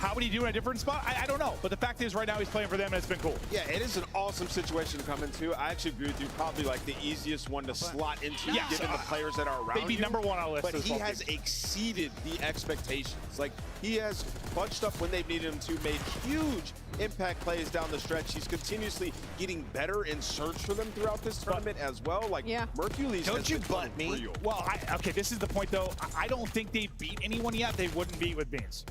How would he do in a different spot? I don't know. But the fact is, right now he's playing for them, and it's been cool. Yeah, it is an awesome situation to come into. I actually agree with you. Probably like the easiest one to slot into, given the players that are around They'd be you. number 1 on our list. But he has exceeded the expectations. Like, he has bunched up when they've needed him to, made huge impact plays down the stretch. He's continuously getting better in search for them throughout this tournament as well. Like, Mercules Don't you butt me. Real. Well, okay, this is the point, though. I don't think they've beat anyone yet. They wouldn't beat with Beans.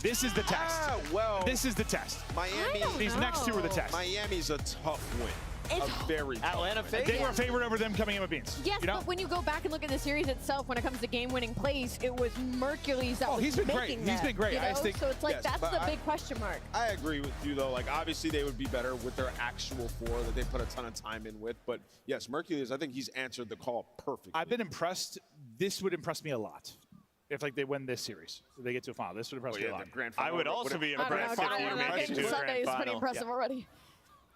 This is the test. Well, this is the test. Miami. These next 2 are the test. Miami's a tough win. It's a very Atlanta FaZe. They were favored over them coming in with beans. Yes, you know? but when you go back and look at the series itself, when it comes to game-winning plays, it was Mercury's that was he's been great. making He's them, been great. you I know? think, so it's like yes, that's but the big question mark. I agree with you, though. Like, obviously, they would be better with their actual 4 that they put a ton of time in with. But, yes, Mercury's, I think he's answered the call perfectly. I've been impressed. This would impress me a lot. If like they win this series, if they get to a final, this would impress me a lot. I would also be impressed. Sunday is pretty impressive already.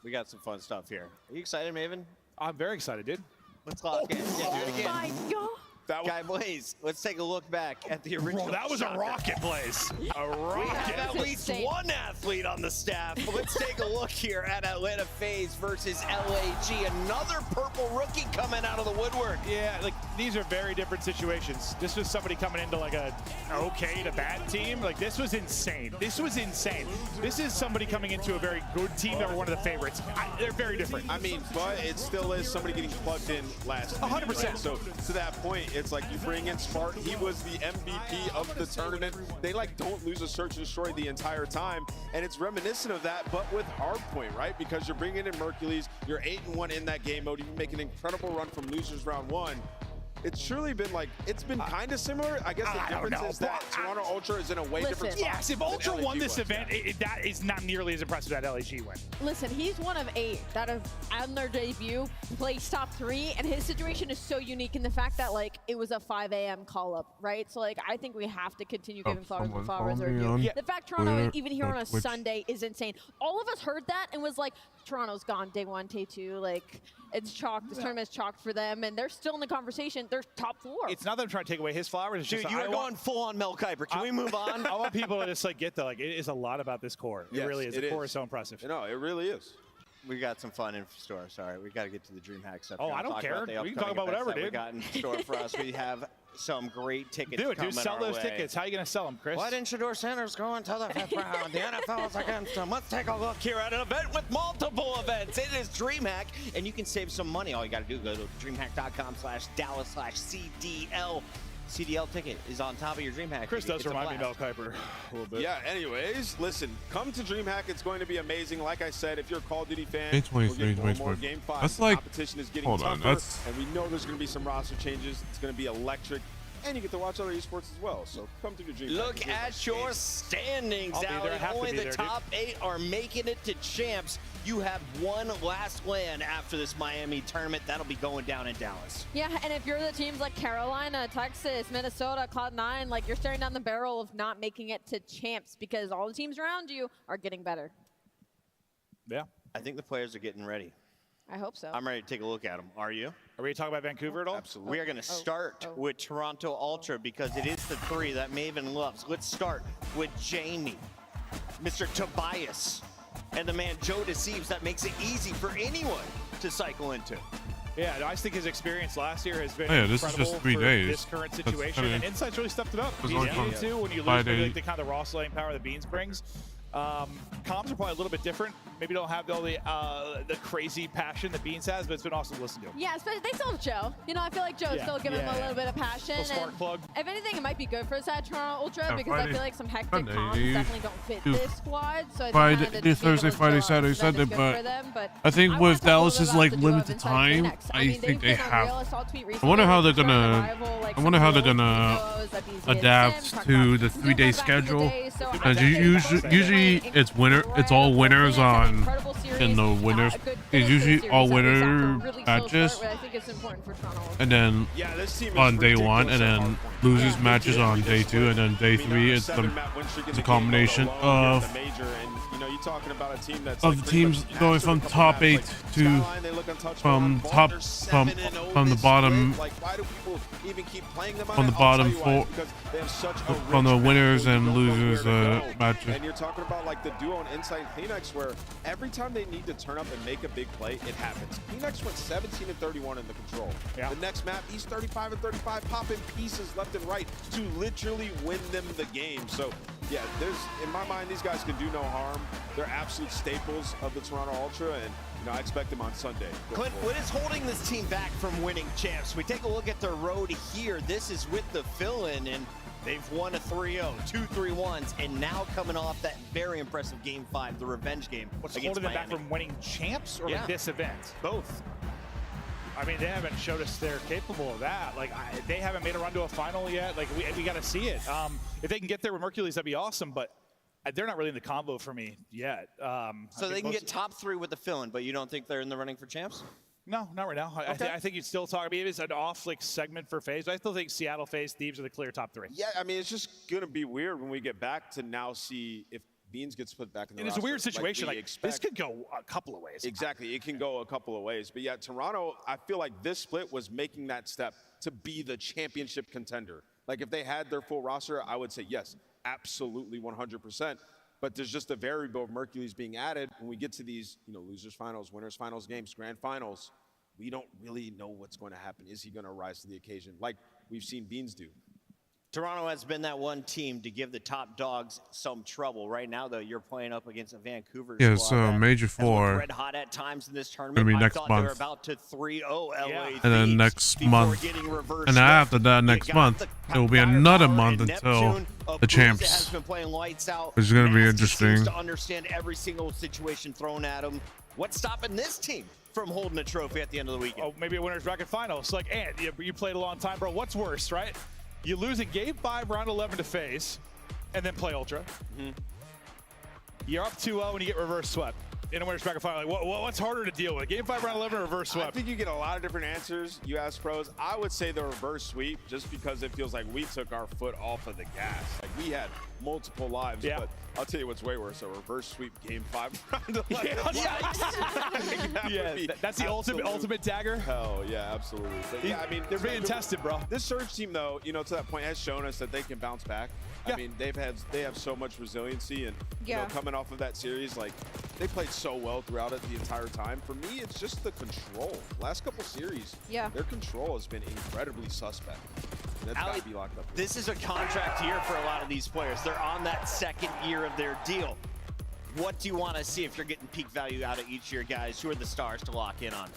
We got some fun stuff here. Are you excited, Maven? I'm very excited, dude. Let's lock in. Yeah, do it again. My God. Guy Blaze, let's take a look back at the original. Bro, that was a rocket, Blaze. A rocket. We have at least one athlete on the staff. Let's take a look here at Atlanta FaZe versus LAG. Another purple rookie coming out of the woodwork. Yeah, like these are very different situations. This was somebody coming into like a okay to bad team. Like this was insane. This was insane. This is somebody coming into a very good team that were one of the favorites. They're very different. I mean, but it still is somebody getting plugged in last 100%. Right? So to that point, it's like you bring in Spark. He was the MVP of the tournament. They like don't lose a search and destroy the entire time, and it's reminiscent of that, but with hardpoint, right? Because you're bringing in Mercules, you're 8-1 in that game mode. You make an incredible run from losers round 1. It's truly been like, it's been kind of similar. I guess the difference is that Toronto Ultra is in a way different spot. Yes, if Ultra won this event, that is not nearly as impressive as that LAG win. Listen, he's one of 8 that have, on their debut, placed top 3, and his situation is so unique in the fact that, like, it was a 5 a.m. call-up, right? So, like, I think we have to continue giving flowers where flowers are due. The fact Toronto is even here on a Sunday is insane. All of us heard that and was like, Toronto's gone day 1, day 2, like, it's chalked. This tournament is chalked for them, and they're still in the conversation. They're top 4. It's not that I'm trying to take away his flowers. It's Dude, just you are going full on Mel Kiper. Can we move on? I want people to just like get the like. It is a lot about this core. It really is. The core is so impressive. No, it really is. We got some fun in store. Sorry, we got to get to the DreamHack stuff. Oh, I don't care. We can talk about whatever, dude. We got in store for us. We have some great tickets. Dude, sell those tickets. How are you gonna sell them, Chris? Why didn't Shador Sanders go into the 5th round? The NFL is against him. Let's take a look here at an event with multiple events. It is DreamHack, and you can save some money. All you got to do is go to DreamHack.com/Dallas/CDL. CDL ticket is on top of your DreamHack. Chris does remind me of Mel Kiper a little bit. Yeah, anyways, listen, come to DreamHack. It's going to be amazing. Like I said, if you're a Call of Duty fan, we're getting more Game 5. That's the like, competition is getting hold tougher, on, that's... and we know there's going to be some roster changes. It's going to be electric, and you get to watch other esports as well. So come to the DreamHack. Look at your standings, Allie. Only the top 8 are making it to champs. You have one last LAN after this Miami tournament. That'll be going down in Dallas. Yeah, and if you're the teams like Carolina, Texas, Minnesota, Cloud9, like you're staring down the barrel of not making it to champs because all the teams around you are getting better. Yeah. I think the players are getting ready. I hope so. I'm ready to take a look at them. Are you? Are we going to talk about Vancouver at all? Absolutely. We are going to start with Toronto Ultra because it is the 3 that Maven loves. Let's start with Jamie, Mr. Tobias, and the man Joe Deceives that makes it easy for anyone to cycle into. Yeah, I just think his experience last year has been this is just 3 for days. this current situation, and Insight's really stepped it up. He's too, when you lose maybe like the kind of raw slaying power that Beans brings. Comms are probably a little bit different. Maybe don't have all the crazy passion that Beans has, but it's been awesome to listen to. Yeah, they still have Joe. You know, I feel like Joe's still giving him a little bit of passion. Little spark plug. If anything, it might be good for us at Toronto Ultra because I feel like some hectic Sunday, comms definitely don't fit this squad. So Friday, Thursday, Friday, Saturday, Sunday, but I think with Dallas's like limited time, I think they have. I wonder how they're gonna. I wonder how they're gonna adapt to the 3-day schedule. And usually it's winner. It's all winners on in the winners. It's usually all winner matches, and then on day 1, and then losers matches on day 2, and then day 3 it's a combination of the teams going from top 8 to from the bottom from the bottom 4 from the winners and losers matches. And you're talking about like the duo and Insight and Phoenix, where every time they need to turn up and make a big play, it happens. Phoenix went 17-31 in the control. The next map, he's 35-35, popping pieces left and right to literally win them the game. So yeah, in my mind, these guys can do no harm. They're absolute staples of the Toronto Ultra, and I expect them on Sunday. Clint, what is holding this team back from winning champs? We take a look at the road here. This is with the fill-in, and They've won a 3-0, 2 3-1s, and now coming off that very impressive Game 5, the revenge game. What's against holding them back Miami. from winning champs or this event? Both. I mean, they haven't showed us they're capable of that. Like, they haven't made a run to a final yet. Like, we got to see it. If they can get there with Mercules, that'd be awesome, but they're not really in the combo for me yet. So they can get top 3 with the fill-in, but you don't think they're in the running for champs? No, not right now. Okay. I think you'd still talk. I mean, it's an off segment for FaZe, but I still think Seattle, FaZe, Thieves are the clear top 3. Yeah, I mean, it's just going to be weird when we get back to now see if Beans gets put back in the roster. It's a weird situation. Like, this could go a couple of ways. Exactly. It can go a couple of ways. But yeah, Toronto, I feel like this split was making that step to be the championship contender. Like, if they had their full roster, I would say yes, absolutely 100%. But there's just a variable of Mercules being added. When we get to these, losers finals, winners finals games, grand finals, we don't really know what's going to happen. Is he going to rise to the occasion like we've seen Beans do? Toronto has been that one team to give the top dogs some trouble. Right now, though, you're playing up against a Vancouver Yeah, squad so Major has looked 4 red hot at times in this tournament. gonna be I next thought they were month. about to 3-0 LA and then next month, and after that next month, it will be another month until the champs, has been playing lights out. which is going to be Nasty seems interesting. to understand every single situation thrown at him. What's stopping this team from holding a trophy at the end of the weekend? Oh, maybe a winner's bracket final. It's like, and you played a long time, bro. What's worse, right? You lose in Game 5, round 11 to FaZe, and then play Ultra. You're up 2-0 and you get reverse swept in a winner's bracket final. Like, what's harder to deal with? Game 5, round 11, or reverse swept? I think you get a lot of different answers. You ask pros. I would say the reverse sweep, just because it feels like we took our foot off of the gas. Like, we had multiple lives, but I'll tell you what's way worse. A reverse sweep Game 5, round 11. That's the ultimate dagger. Hell yeah, absolutely. But yeah, I mean, they're being tested, bro. This Surge team, though, to that point, has shown us that they can bounce back. I mean, they have so much resiliency, and coming off of that series, like, they played so well throughout it the entire time. For me, it's just the control. Last couple series, their control has been incredibly suspect. And that's got to be locked up. This is a contract year for a lot of these players. They're on that second year of their deal. What do you want to see if you're getting peak value out of each of your guys? Who are the stars to lock in on?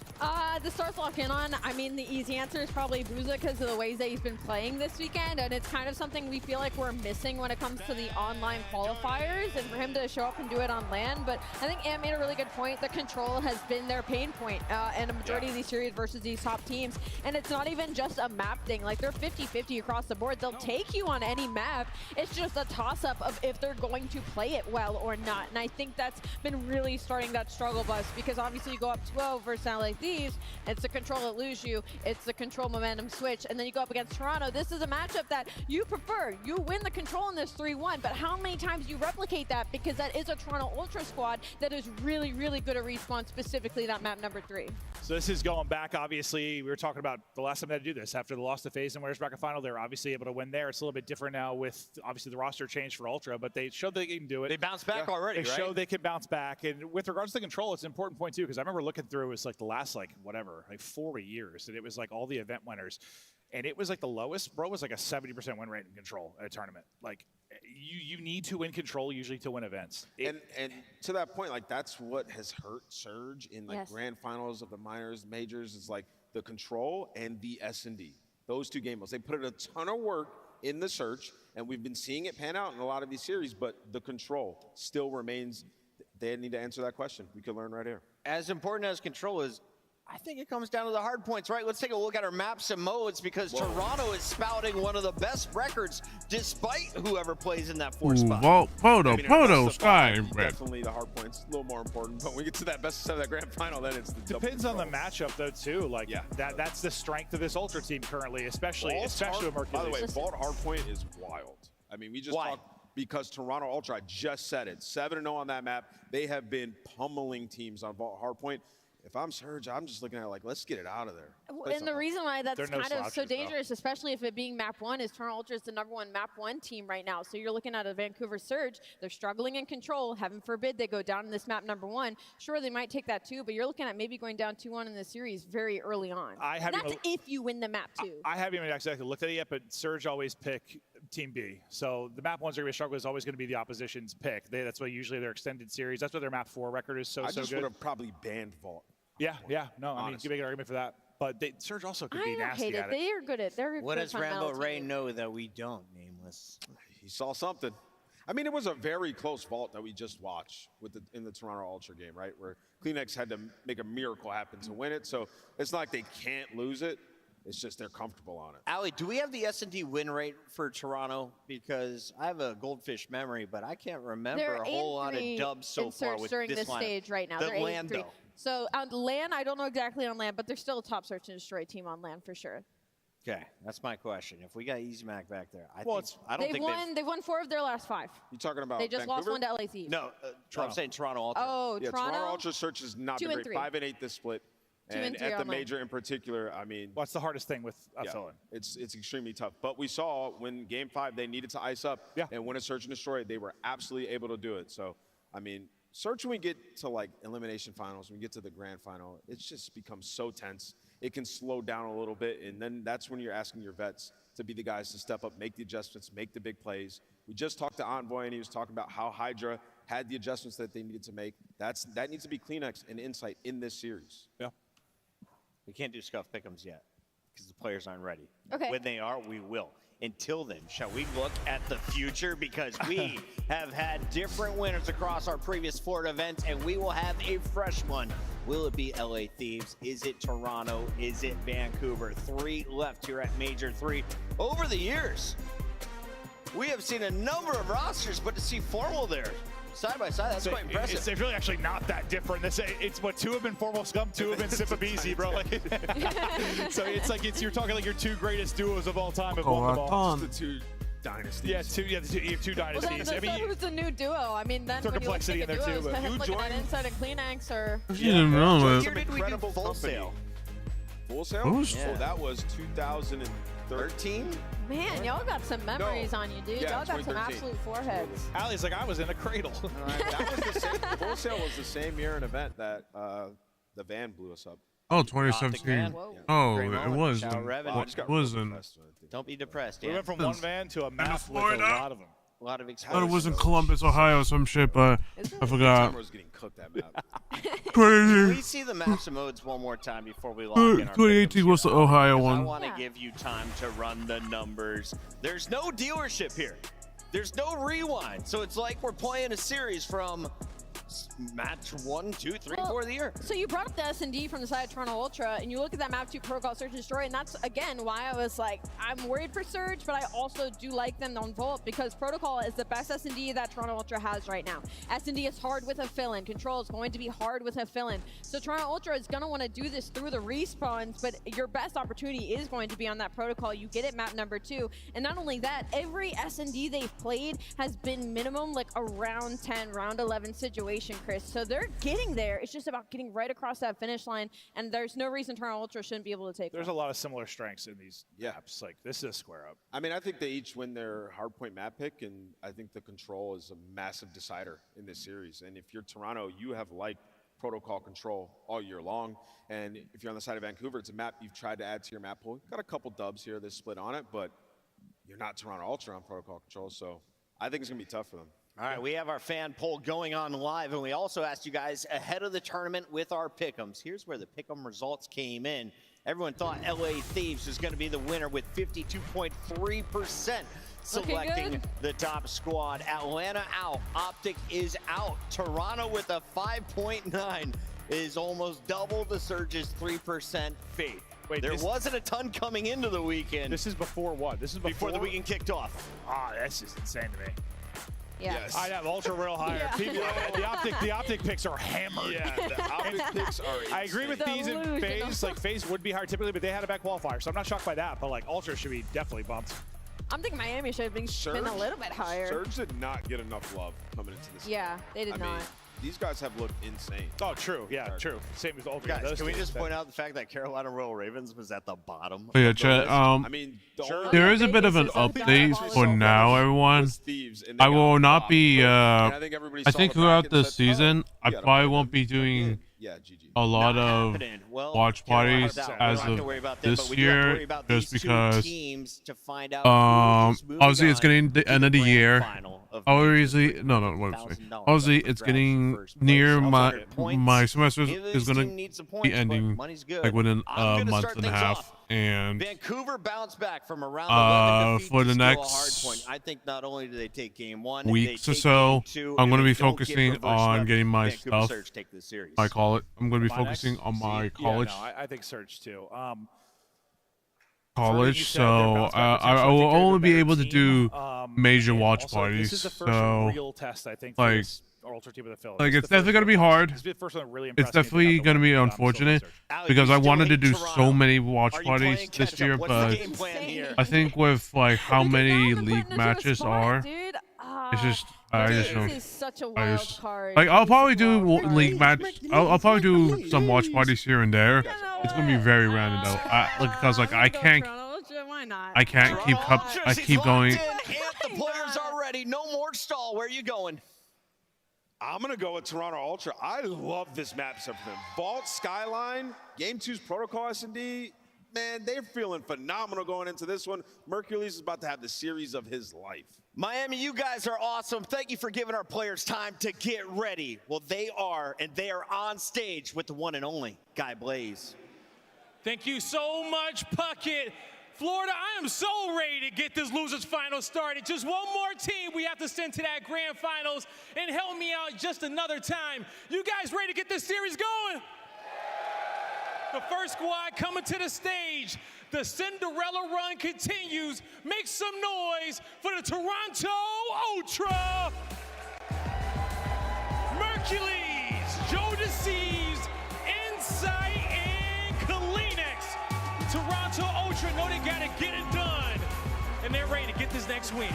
The stars to lock in on, I mean, the easy answer is probably Booza because of the ways that he's been playing this weekend, and it's kind of something we feel like we're missing when it comes to the online qualifiers, and for him to show up and do it on LAN. But I think Ant made a really good point. The control has been their pain point in a majority of these series versus these top teams, and it's not even just a map thing. Like, they're 50-50 across the board. They'll take you on any map. It's just a toss-up of if they're going to play it well or not. And I think that's been really starting that struggle bus, because obviously you go up 2-0 versus LA Thieves, it's the control that lose you, it's the control momentum switch, and then you go up against Toronto. This is a matchup that you prefer. You win the control in this 3-1, but how many times do you replicate that? Because that is a Toronto Ultra squad that is really, really good at respawn, specifically that map number 3. So this is going back, obviously, we were talking about the last time they had to do this. After the loss to FaZe and winners bracket final, they were obviously able to win there. It's a little bit different now with, obviously, the roster change for Ultra, but they showed they can do it. They bounced back already, They right? showed they can bounce back. And with regards to the control, it's an important point, too, because I remember looking through, it was like the last, 4 years, and it was like all the event winners. And it was like the lowest, bro, was like a 70% win rate in control at a tournament. Like, you need to win control usually to win events. And to that point, like, that's what has hurt Surge in like grand finals of the minors, majors, is like the control and the S&D. Those two game modes. They put in a ton of work in the search, and we've been seeing it pan out in a lot of these series, but the control still remains. They need to answer that question. We could learn right here. As important as control is, I think it comes down to the hard points, right? Let's take a look at our maps and modes, because Toronto is spouting one of the best records despite whoever plays in that 4 spot. Photo, Sky. Definitely the hard points, a little more important. But when we get to that best of 7, that grand final, then it's the Depends on the matchup, though, too. Like, that's the strength of this Ultra team currently, especially with Mercules. By the way, Vault Hardpoint is wild. I mean, we just talked because Toronto Ultra, I just said it, 7-0 on that map. They have been pummeling teams on Vault Hardpoint. If I'm Surge, I'm just looking at it like, let's get it out of there. And the reason why that's kind of so dangerous, especially if it being map 1, is Toronto Ultra is the #1 map 1 team right now. So you're looking at a Vancouver Surge. They're struggling in control. Heaven forbid they go down in this map #1. Sure, they might take that too, but you're looking at maybe going down 2-1 in the series very early on. That's if you win the map 2. I haven't even exactly looked at it yet, but Surge always pick Team B. So the map 1's are going to struggle is always going to be the opposition's pick. That's why usually their extended series. That's why their map 4 record is so I good. just would have probably banned Vault. Yeah. No, I mean, you make an argument for that. But Surge also could be nasty at it. They are good at. They're what good does Rambo fundamental Ray team. know that we don't, Nameless? this. He saw something. I mean, it was a very close vault that we just watched in the Toronto Ultra game, right? Where Kleenex had to make a miracle happen to win it. So it's not like they can't lose it. It's just they're comfortable on it. Ali, do we have the S&D win rate for Toronto? Because I have a goldfish memory, but I can't remember a whole lot of dubs so far with during this this stage right now. The They're land, 8-3. though. So on land, I don't know exactly on land, but they're still a top search and destroy team on land for sure. Okay, that's my question. If we got Easy Mac back there, I don't They've think won 4 of their last 5. You talking about They just Vancouver? lost 1 to LA Thieves. No, I'm saying Toronto Ultra. Oh, yeah, Toronto Ultra search has not 2 been and great. 3. 5 and 8 this split. 2 and 3 at the on land. major in particular, I mean, what's the hardest thing with fill-in? It's extremely tough. But we saw when Game 5 they needed to ice up and win a search and destroy, they were absolutely able to do it. So, I mean, search when we get to like elimination finals, when we get to the grand final, it's just becomes so tense. It can slow down a little bit, and then that's when you're asking your vets to be the guys to step up, make the adjustments, make the big plays. We just talked to Envoy, and he was talking about how Hydra had the adjustments that they needed to make. That needs to be Kleenex and Insight in this series. Yeah. We can't do scuff pick'ems yet because the players aren't ready. Okay. When they are, we will. Until then, shall we look at the future? Because we have had different winners across our previous Florida events, and we will have a fresh one. Will it be LA Thieves? Is it Toronto? Is it Vancouver? 3 left here at Major 3. Over the years, we have seen a number of rosters, but to see Formal there side by side, that's quite impressive. It's really actually not that different. It's what 2 have been Formal Scum, 2 have been Sipabisi, bro. Like, so it's like you're talking like your 2 greatest duos of all time have won the ball. Just the 2 dynasties. You have 2 dynasties. Well, then, who's the new duo? I mean, then when you look at complexity the in there, too, duos, but look at that Insight and Kleenex or... I didn't know What it. year did we do Full Sail? Full Sail? What was- Oh, that was 2013. Man, y'all got some memories on you, dude. Yeah, Y'all got some 2013. absolute foreheads. Ali's like, I was in a cradle. That was the same. Full Sail was the same year and event that the van blew us up. Oh, 2017. Oh, Great it moment. was. Shout out Revan. It wasn't. Don't be depressed, We Dan. went from one van to a map with a Florida. lot of them. A lot of I thought experience. it was in Columbus, Ohio, some shit, but I forgot. Summer was getting cooked that map. Can Crazy. we see the maps and modes one more time before we lock in our 2018 was the Ohio I one. want to give you time to run the numbers. There's no dealership here. There's no rewind. So it's like we're playing a series from match 1, 2, 3, 4 of the year. So you brought up the S&D from the side of Toronto Ultra, and you look at that map 2 Protocol Search and Destroy, and that's, again, why I was like, I'm worried for Surge, but I also do like them on Volt, because Protocol is the best S&D that Toronto Ultra has right now. S&D is hard with a fill-in. Control is going to be hard with a fill-in. So Toronto Ultra is going to want to do this through the respawns, but your best opportunity is going to be on that Protocol. You get it map number 2. And not only that, every S&D they've played has been minimum like a round 10, round 11 situation, Chris. So they're getting there. It's just about getting right across that finish line, and there's no reason Toronto Ultra shouldn't be able to take There's one. a lot of similar strengths in these maps. Like, this is a square up. I mean, I think they each win their hardpoint map pick, and I think the control is a massive decider in this series. And if you're Toronto, you have liked Protocol control all year long. And if you're on the side of Vancouver, it's a map you've tried to add to your map pool. Got a couple dubs here this split on it, but you're not Toronto Ultra on Protocol control, so I think it's going to be tough for them. All right, we have our fan poll going on live, and we also asked you guys ahead of the tournament with our pick'ems. Here's where the pick'em results came in. Everyone thought LA Thieves was going to be the winner with 52.3% selecting the top squad. Atlanta out. Optic is out. Toronto with a 5.9 is almost double the Surge's 3% fate. Wait, there wasn't a ton coming into the weekend. This is before what? This is before the weekend kicked off. Ah, that's just insane to me. Yeah. Yes. I have ultra real higher. Yeah. The optic picks are hammered. Yeah, the optic picks are insane. I agree with these in Delusional. phase. Like phase would be higher typically, but they had a back qualifier, so I'm not shocked by that. But like ultra should be definitely bumped. I'm thinking Miami should have been a little bit higher. Surge did not get enough love coming into this. Yeah, they did I not. mean, these guys have looked insane. Oh, true. Yeah, true. Same as ultra. Guys, can we just point out the fact that Carolina Royal Ravens was at the bottom? Oh, yeah, of the Chet, list? I mean, there is a bit of an update for now, everyone. I will not be, I think throughout the season, I probably won't be doing a lot of watch parties as of this year, just because, obviously it's getting the end of the year. obviously, no, what I'm saying. Obviously, it's getting near my semester is gonna be ending like within a month and a half, and Vancouver bounced back from around 11 for the next hard point. I think not only do they take game 1, weeks or so, I'm gonna be focusing on getting my stuff. I call it. I'm gonna be focusing on my college. Yeah, no, I think Surge too. College, so I will only be able to do major watch parties. This is the first So real test, I think, like, our Ultra team of the Phil. like it's definitely gonna be hard. It's definitely gonna be unfortunate because I wanted to do so many watch parties this year, but I think with like how many league matches are, it's just I just don't. This is such a wild card. Like I'll probably do league match. I'll probably do some watch parties here and there. It's gonna be very random though, because like I can't keep going. The players are ready. No more stall. Where are you going? I'm going to go with Toronto Ultra. I love this matchup for them. Vault, Skyline, Game 2's Protocol S&D, man, they're feeling phenomenal going into this one. Mercules is about to have the series of his life. Miami, you guys are awesome. Thank you for giving our players time to get ready. Well, they are, and they are on stage with the one and only Guy Blaze. Thank you so much, Puckett. Florida, I am so ready to get this losers final started. Just one more team we have to send to that grand finals, and help me out just another time. You guys ready to get this series going? The first squad coming to the stage. The Cinderella run continues. Make some noise for the Toronto Ultra. Mercules, Joe Deceives, Insight, and Kalinex. Toronto Ultra know they gotta get it done, and they're ready to get this next win.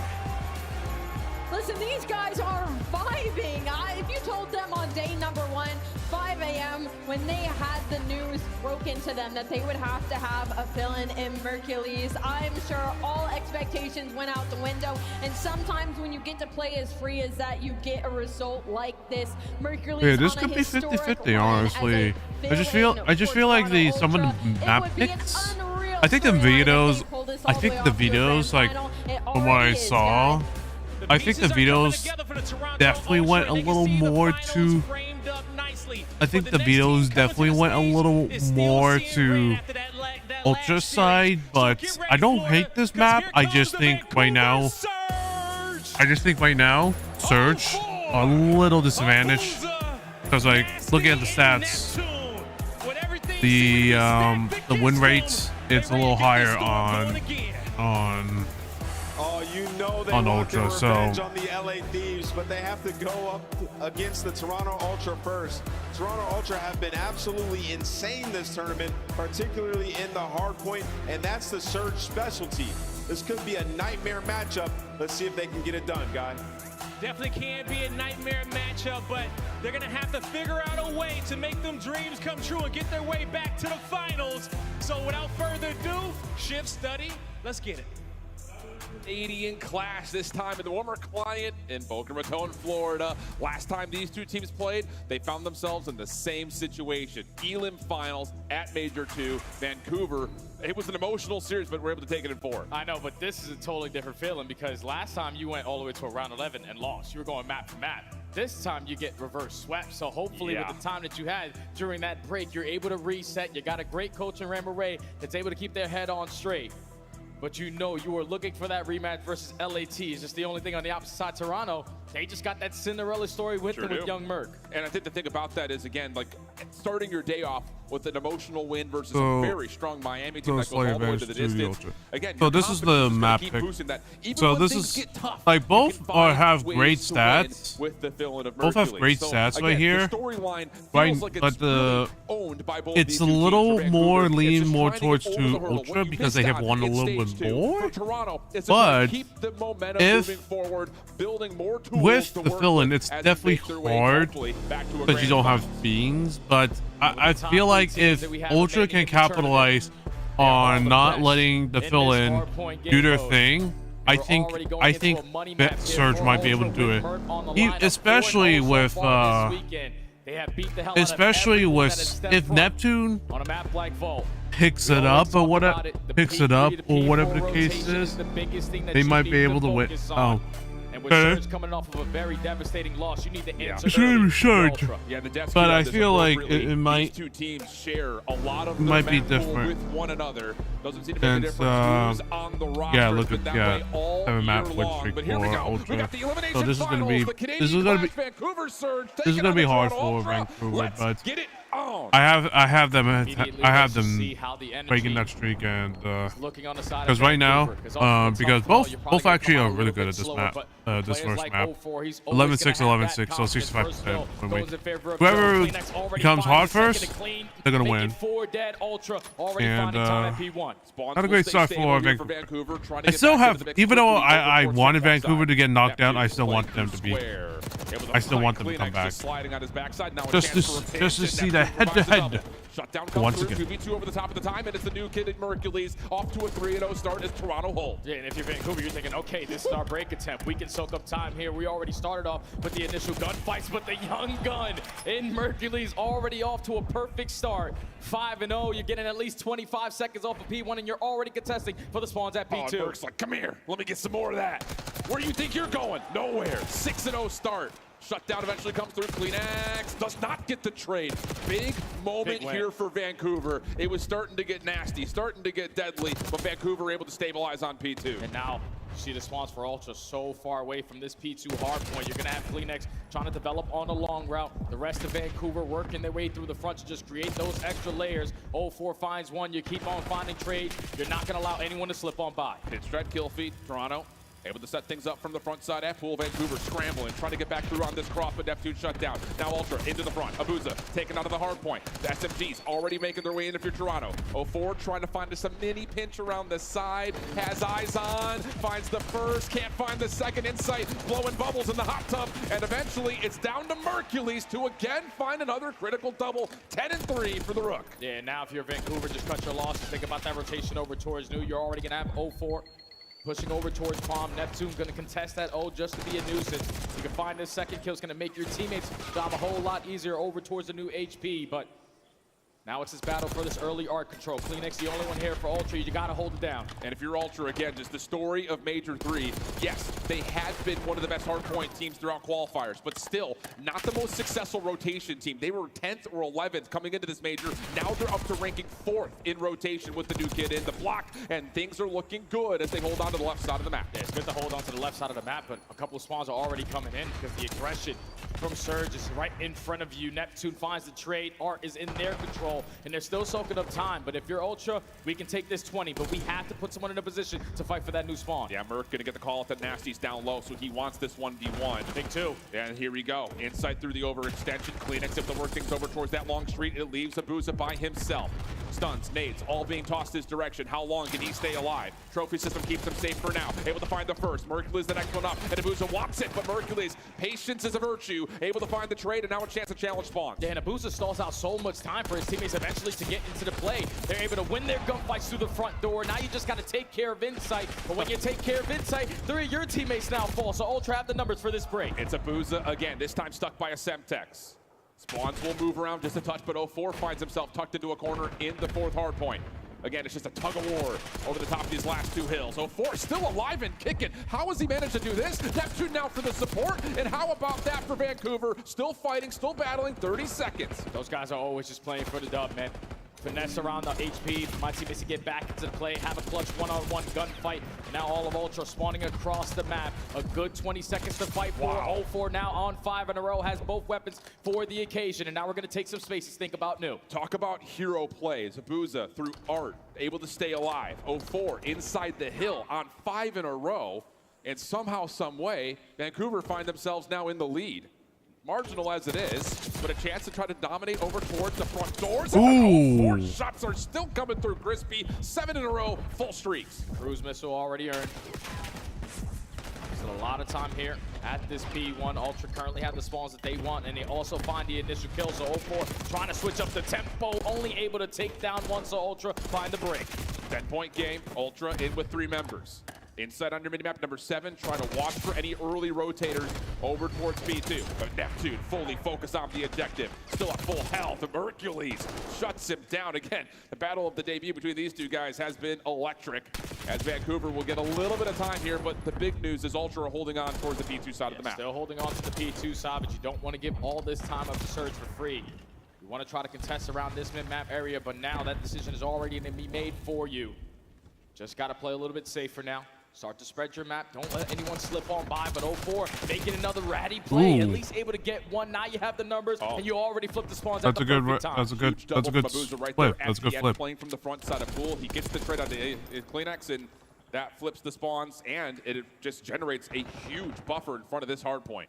Listen, these guys are vibing. If you told them on day number 1, 5 a.m., when they had the news broken to them that they would have to have a fill-in in Mercules, I'm sure all expectations went out the window. And sometimes when you get to play as free as that, you get a result like this. Mercules, yeah, this could be 50-50, honestly. I just feel like some of the map picks. I think the videos, like from what I saw, I think the videos definitely went a little more to. I think the videos definitely went a little more to Ultra side, but I don't hate this map. I just think right now, Surge a little disadvantaged because like looking at the stats, the win rates, it's a little higher on Ultra, so on the LA Thieves, but they have to go up against the Toronto Ultra first. Toronto Ultra have been absolutely insane this tournament, particularly in the hard point, and that's the Surge specialty. This could be a nightmare matchup. Let's see if they can get it done, Guy. Definitely can be a nightmare matchup, but they're gonna have to figure out a way to make them dreams come true and get their way back to the finals. So without further ado, shift study, let's get it. Canadian clash this time in the warmer client in Boca Raton, Florida. Last time these two teams played, they found themselves in the same situation. Elim finals at Major 2, Vancouver. It was an emotional series, but we're able to take it in 4. I know, but this is a totally different feeling because last time you went all the way to a round 11 and lost. You were going map for map. This time you get reverse swept. So hopefully with the time that you had during that break, you're able to reset. You got a great coach in Ramare that's able to keep their head on straight. But you know you were looking for that rematch versus LAT. It's just the only thing on the opposite side, Toronto. They just got that Cinderella story with them with young Merc. And I think the thing about that is, again, like starting your day off with an emotional win versus a very strong Miami team that goes all the way to the distance. Again, so this is the map pick. So this is like both have great stats. Both have great stats right here. Right, but it's a little more leaning more towards to Ultra because they have won a little bit more. But if with the fill-in, it's definitely hard because you don't have beans. But I feel like if Ultra can capitalize on not letting the fill-in do their thing, I think Surge might be able to do it, especially with if Neptune picks it up or whatever the case is, they might be able to win. Oh. And with Surge coming off of a very devastating loss, you need to answer. It shouldn't be Surge. Yeah, the depth But I is feel like appropriately. it might. These two teams share a lot of Might the be map pool different. with one another. Doesn't seem to make a And difference who's on the roster. yeah, look at that yeah, way all have a map year win long. streak But here we for go. Ultra. We got the elimination So this is gonna be finals. The Canadian Vancouver Surge. This is gonna be hard for Vancouver, but I have them breaking that streak and because right now because both actually are really good at this map, this first map. 11-6, 11-6, so 65% win rate. Whoever becomes hard first, they're gonna win. And not a great start for Vancouver. I still have, even though I wanted Vancouver to get knocked down, I still want them to be. I still want them to come back. Just to see the head-to-head once again. 2v2 over the top of the time, and it's the new kid at Mercules off to a 3-0 start as Toronto holds. Yeah, and if you're Vancouver, you're thinking, okay, this is our break attempt. We can soak up time here. We already started off with the initial gunfights, but the young gun in Mercules already off to a perfect start. 5-0, you're getting at least 25 seconds off of P1, and you're already contesting for the spawns at P2. Burke's like, come here, let me get some more of that. Where do you think you're going? Nowhere. 6-0 start. Shutdown eventually comes through. Kleenex does not get the trade. Big moment here for Vancouver. It was starting to get nasty, starting to get deadly, but Vancouver able to stabilize on P2. And now, you see the spawns for Ultra so far away from this P2 hard point. You're going to have Kleenex trying to develop on a long route. The rest of Vancouver working their way through the front to just create those extra layers. 0-4 finds one. You keep on finding trades. You're not going to allow anyone to slip on by. It's Dread kill feed. Toronto able to set things up from the front side at pool. Vancouver scrambling, trying to get back through on this cross, but Neptune shut down. Now Ultra into the front. Abuza taken out of the hard point. The SMGs already making their way in if you're Toronto. 0-4 trying to find some mini pinch around the side. Has eyes on, finds the first, can't find the second. Insight blowing bubbles in the hot tub, and eventually it's down to Mercules to again find another critical double. 10-3 for the Rook. Yeah, now if you're Vancouver, just cut your losses. Think about that rotation over towards New. You're already going to have 0-4. Pushing over towards Palm. Neptune going to contest that O just to be a nuisance. You can find this second kill is going to make your teammates' job a whole lot easier over towards the new HP, but now it's this battle for this early arc control. Kleenex the only one here for Ultra. You got to hold it down. And if you're Ultra, again, just the story of Major 3, yes, they had been one of the best hardpoint teams throughout qualifiers, but still not the most successful rotation team. They were 10th or 11th coming into this major. Now they're up to ranking 4th in rotation with the new kid in the block, and things are looking good as they hold on to the left side of the map. Yeah, it's good to hold on to the left side of the map, but a couple of spawns are already coming in because the aggression from Surge is right in front of you. Neptune finds the trade. Art is in their control, and they're still soaking up time. But if you're Ultra, we can take this 20, but we have to put someone in a position to fight for that new spawn. Yeah, Merc gonna get the call at the Nasties down low, so he wants this 1v1. Big two. And here we go. Insight through the overextension. Kleenex, if the work things over towards that long street, it leaves Abuza by himself. Stuns, nades, all being tossed his direction. How long can he stay alive? Trophy system keeps him safe for now. Able to find the first. Mercules the next one up, and Abuza wants it, but Mercules, patience is a virtue. Able to find the trade, and now a chance to challenge spawn. Yeah, and Abuza stalls out so much time for his teammates eventually to get into the play. They're able to win their gunfights through the front door. Now you just got to take care of Insight. But when you take care of Insight, 3 of your teammates now fall. So Ultra have the numbers for this break. It's Abuza again, this time stuck by a Semtex. Spawns will move around just a touch, but 0-4 finds himself tucked into a corner in the 4th hard point. Again, it's just a tug of war over the top of these last 2 hills. 0-4 still alive and kicking. How has he managed to do this? Neptune now for the support. And how about that for Vancouver? Still fighting, still battling, 30 seconds. Those guys are always just playing for the dub, man. Finesse around the HP for my teammates to get back into the play, have a clutch one-on-one gunfight. And now all of Ultra spawning across the map. A good 20 seconds to fight for. 0-4 now on 5 in a row, has both weapons for the occasion. And now we're going to take some spaces, think about new. Talk about hero plays. Abuza through Art, able to stay alive. 0-4 inside the hill on 5 in a row. And somehow, some way, Vancouver find themselves now in the lead. Marginal as it is, but a chance to try to dominate over towards the front doors. Ooh. 4 shots are still coming through Crispy. 7 in a row, full streaks. Cruise missile already earned. Still a lot of time here at this P1. Ultra currently have the spawns that they want, and they also find the initial kill. So 0-4 trying to switch up the tempo, only able to take down one, so Ultra find the break. 10-point game, Ultra in with 3 members. Inside under minimap number 7, trying to watch for any early rotators over towards B2. But Neptune fully focused on the objective. Still at full health. Hercules shuts him down again. The battle of the debut between these two guys has been electric, as Vancouver will get a little bit of time here, but the big news is Ultra are holding on towards the P2 side of the map. Still holding on to the P2 side, but you don't want to give all this time of the surge for free. You want to try to contest around this mid-map area, but now that decision is already going to be made for you. Just got to play a little bit safer now. Start to spread your map. Don't let anyone slip on by, but 0-4 making another ratty play. Ooh. At least able to get one. Now you have the numbers, and you already flipped the spawns That's at a the good. perfect time. That's a good. That's a good Right flip. there That's a at good the end, flip. playing from the front side of pool. He gets the trade on the Kleenex, and that flips the spawns, and it just generates a huge buffer in front of this hard point.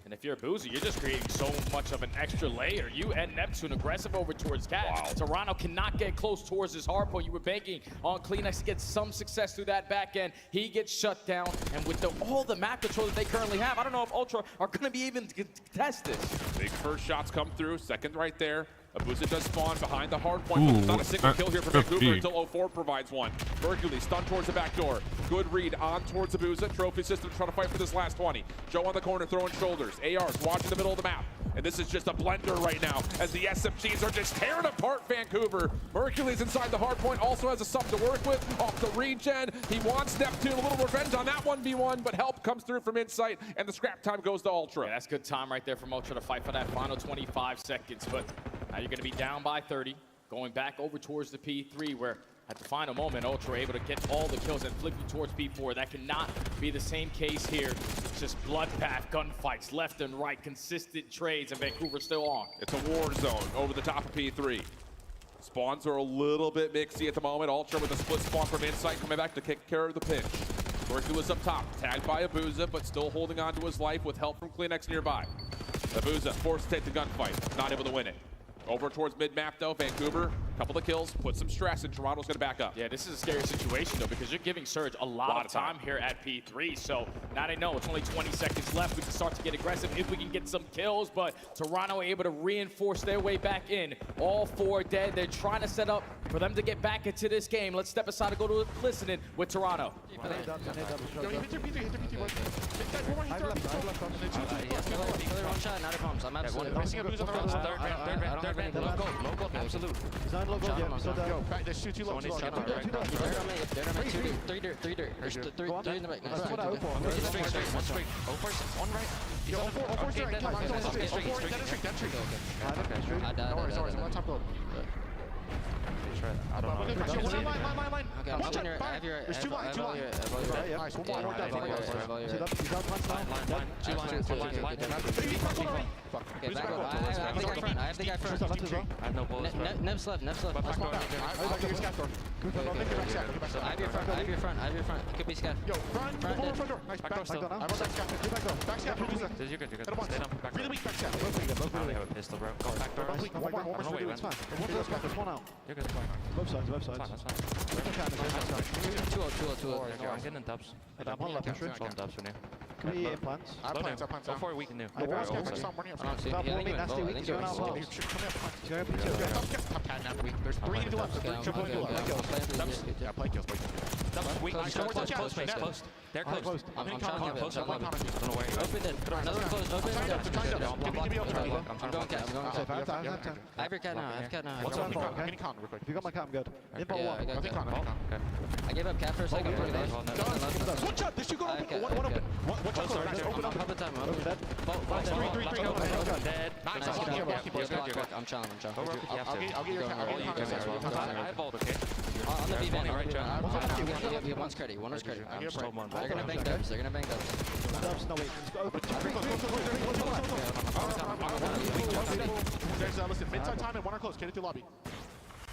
And if you're a Boozer, you're just creating so much of an extra layer. You and Neptune aggressive over towards Cat. Wow. Toronto cannot get close towards his hard point. You were banking on Kleenex to get some success through that back end. He gets shut down, and with all the map control that they currently have, I don't know if Ultra are going to be even to contest this. Big first shots come through. Second right there. Abusa does spawn behind the hard point, but there's not a single kill here for Vancouver until 0-4 provides one. Hercules stunned towards the back door. Good read on towards Abusa. Trophy system trying to fight for this last 20. Joe on the corner throwing shoulders. AR's watching the middle of the map. And this is just a blender right now as the SMGs are just tearing apart Vancouver. Hercules inside the hard point also has a sub to work with. Off the regen. He wants Neptune a little revenge on that 1v1, but help comes through from Insight, and the scrap time goes to Ultra. Yeah, that's good time right there from Ultra to fight for that final 25 seconds. But now you're going to be down by 30, going back over towards the P3, where at the final moment, Ultra able to get all the kills and flip you towards P4. That cannot be the same case here. It's just bloodbath, gunfights, left and right, consistent trades, and Vancouver's still on. It's a war zone over the top of P3. Spawns are a little bit mixy at the moment. Ultra with a split spawn from Insight coming back to take care of the pinch. Hercules up top, tagged by Abusa, but still holding on to his life with help from Kleenex nearby. Abusa forced to take the gunfight, not able to win it. Over towards mid-map, though, Vancouver, couple of kills, put some stress, and Toronto's going to back up. Yeah, this is a scary situation, though, because you're giving Surge a lot of time here at P3. So now they know it's only 20 seconds left. We can start to get aggressive if we can get some kills, but Toronto able to reinforce their way back in. All 4 dead. They're trying to set up for them to get back into this game. Let's step aside and go to listening with Toronto. Absolute. He's not low gold yet. So yo, back there's two low. There's dirt on me. Three dirt. There's three in the back. That's what I hope for. One straight. One right. Yo, 0-4 straight. That tree. No worries. I'm on top gold. I don't know. Line. Okay, I'm watching your. I have your. There's two lines. Nice. One more. Line. Okay, back up. I have the guy front. I have no bullets. Neb's left. I have your front. It could be scat. Yo, front door. Nice. Back door. I want that scat. Back scat. You're good. Really weak back scat. I only have a pistol, bro. Go back door. One more. It's fine. There's one out. You're good. Both sides. That's fine. 2-0. I'm getting dubs. I'm on left. Dubs for new. Can we plants? I plants. Before we can do. I don't see. Nasty weak. Going out well. There's 3 to left. Triple to left. Yeah, play kills. Weak. Close. They're close. I'm trying to close. I don't know where you open it. Another close. Open it. I'm going cat. I have your cat now. What's on for? Okay. If you got my cat, I'm good. Info 1. I gave up cat for a second. One shot. This should go open. One open. One shot. Open up. Open time. Open dead. 3. Dead. I'm challenging. I'll get your cat. I have ult, okay? On the B-van. Right, John. One's credit. They're gonna bang dubs. Dubs, no wait. Open. There's listen, mid-side time and 1 are close. Get it through lobby.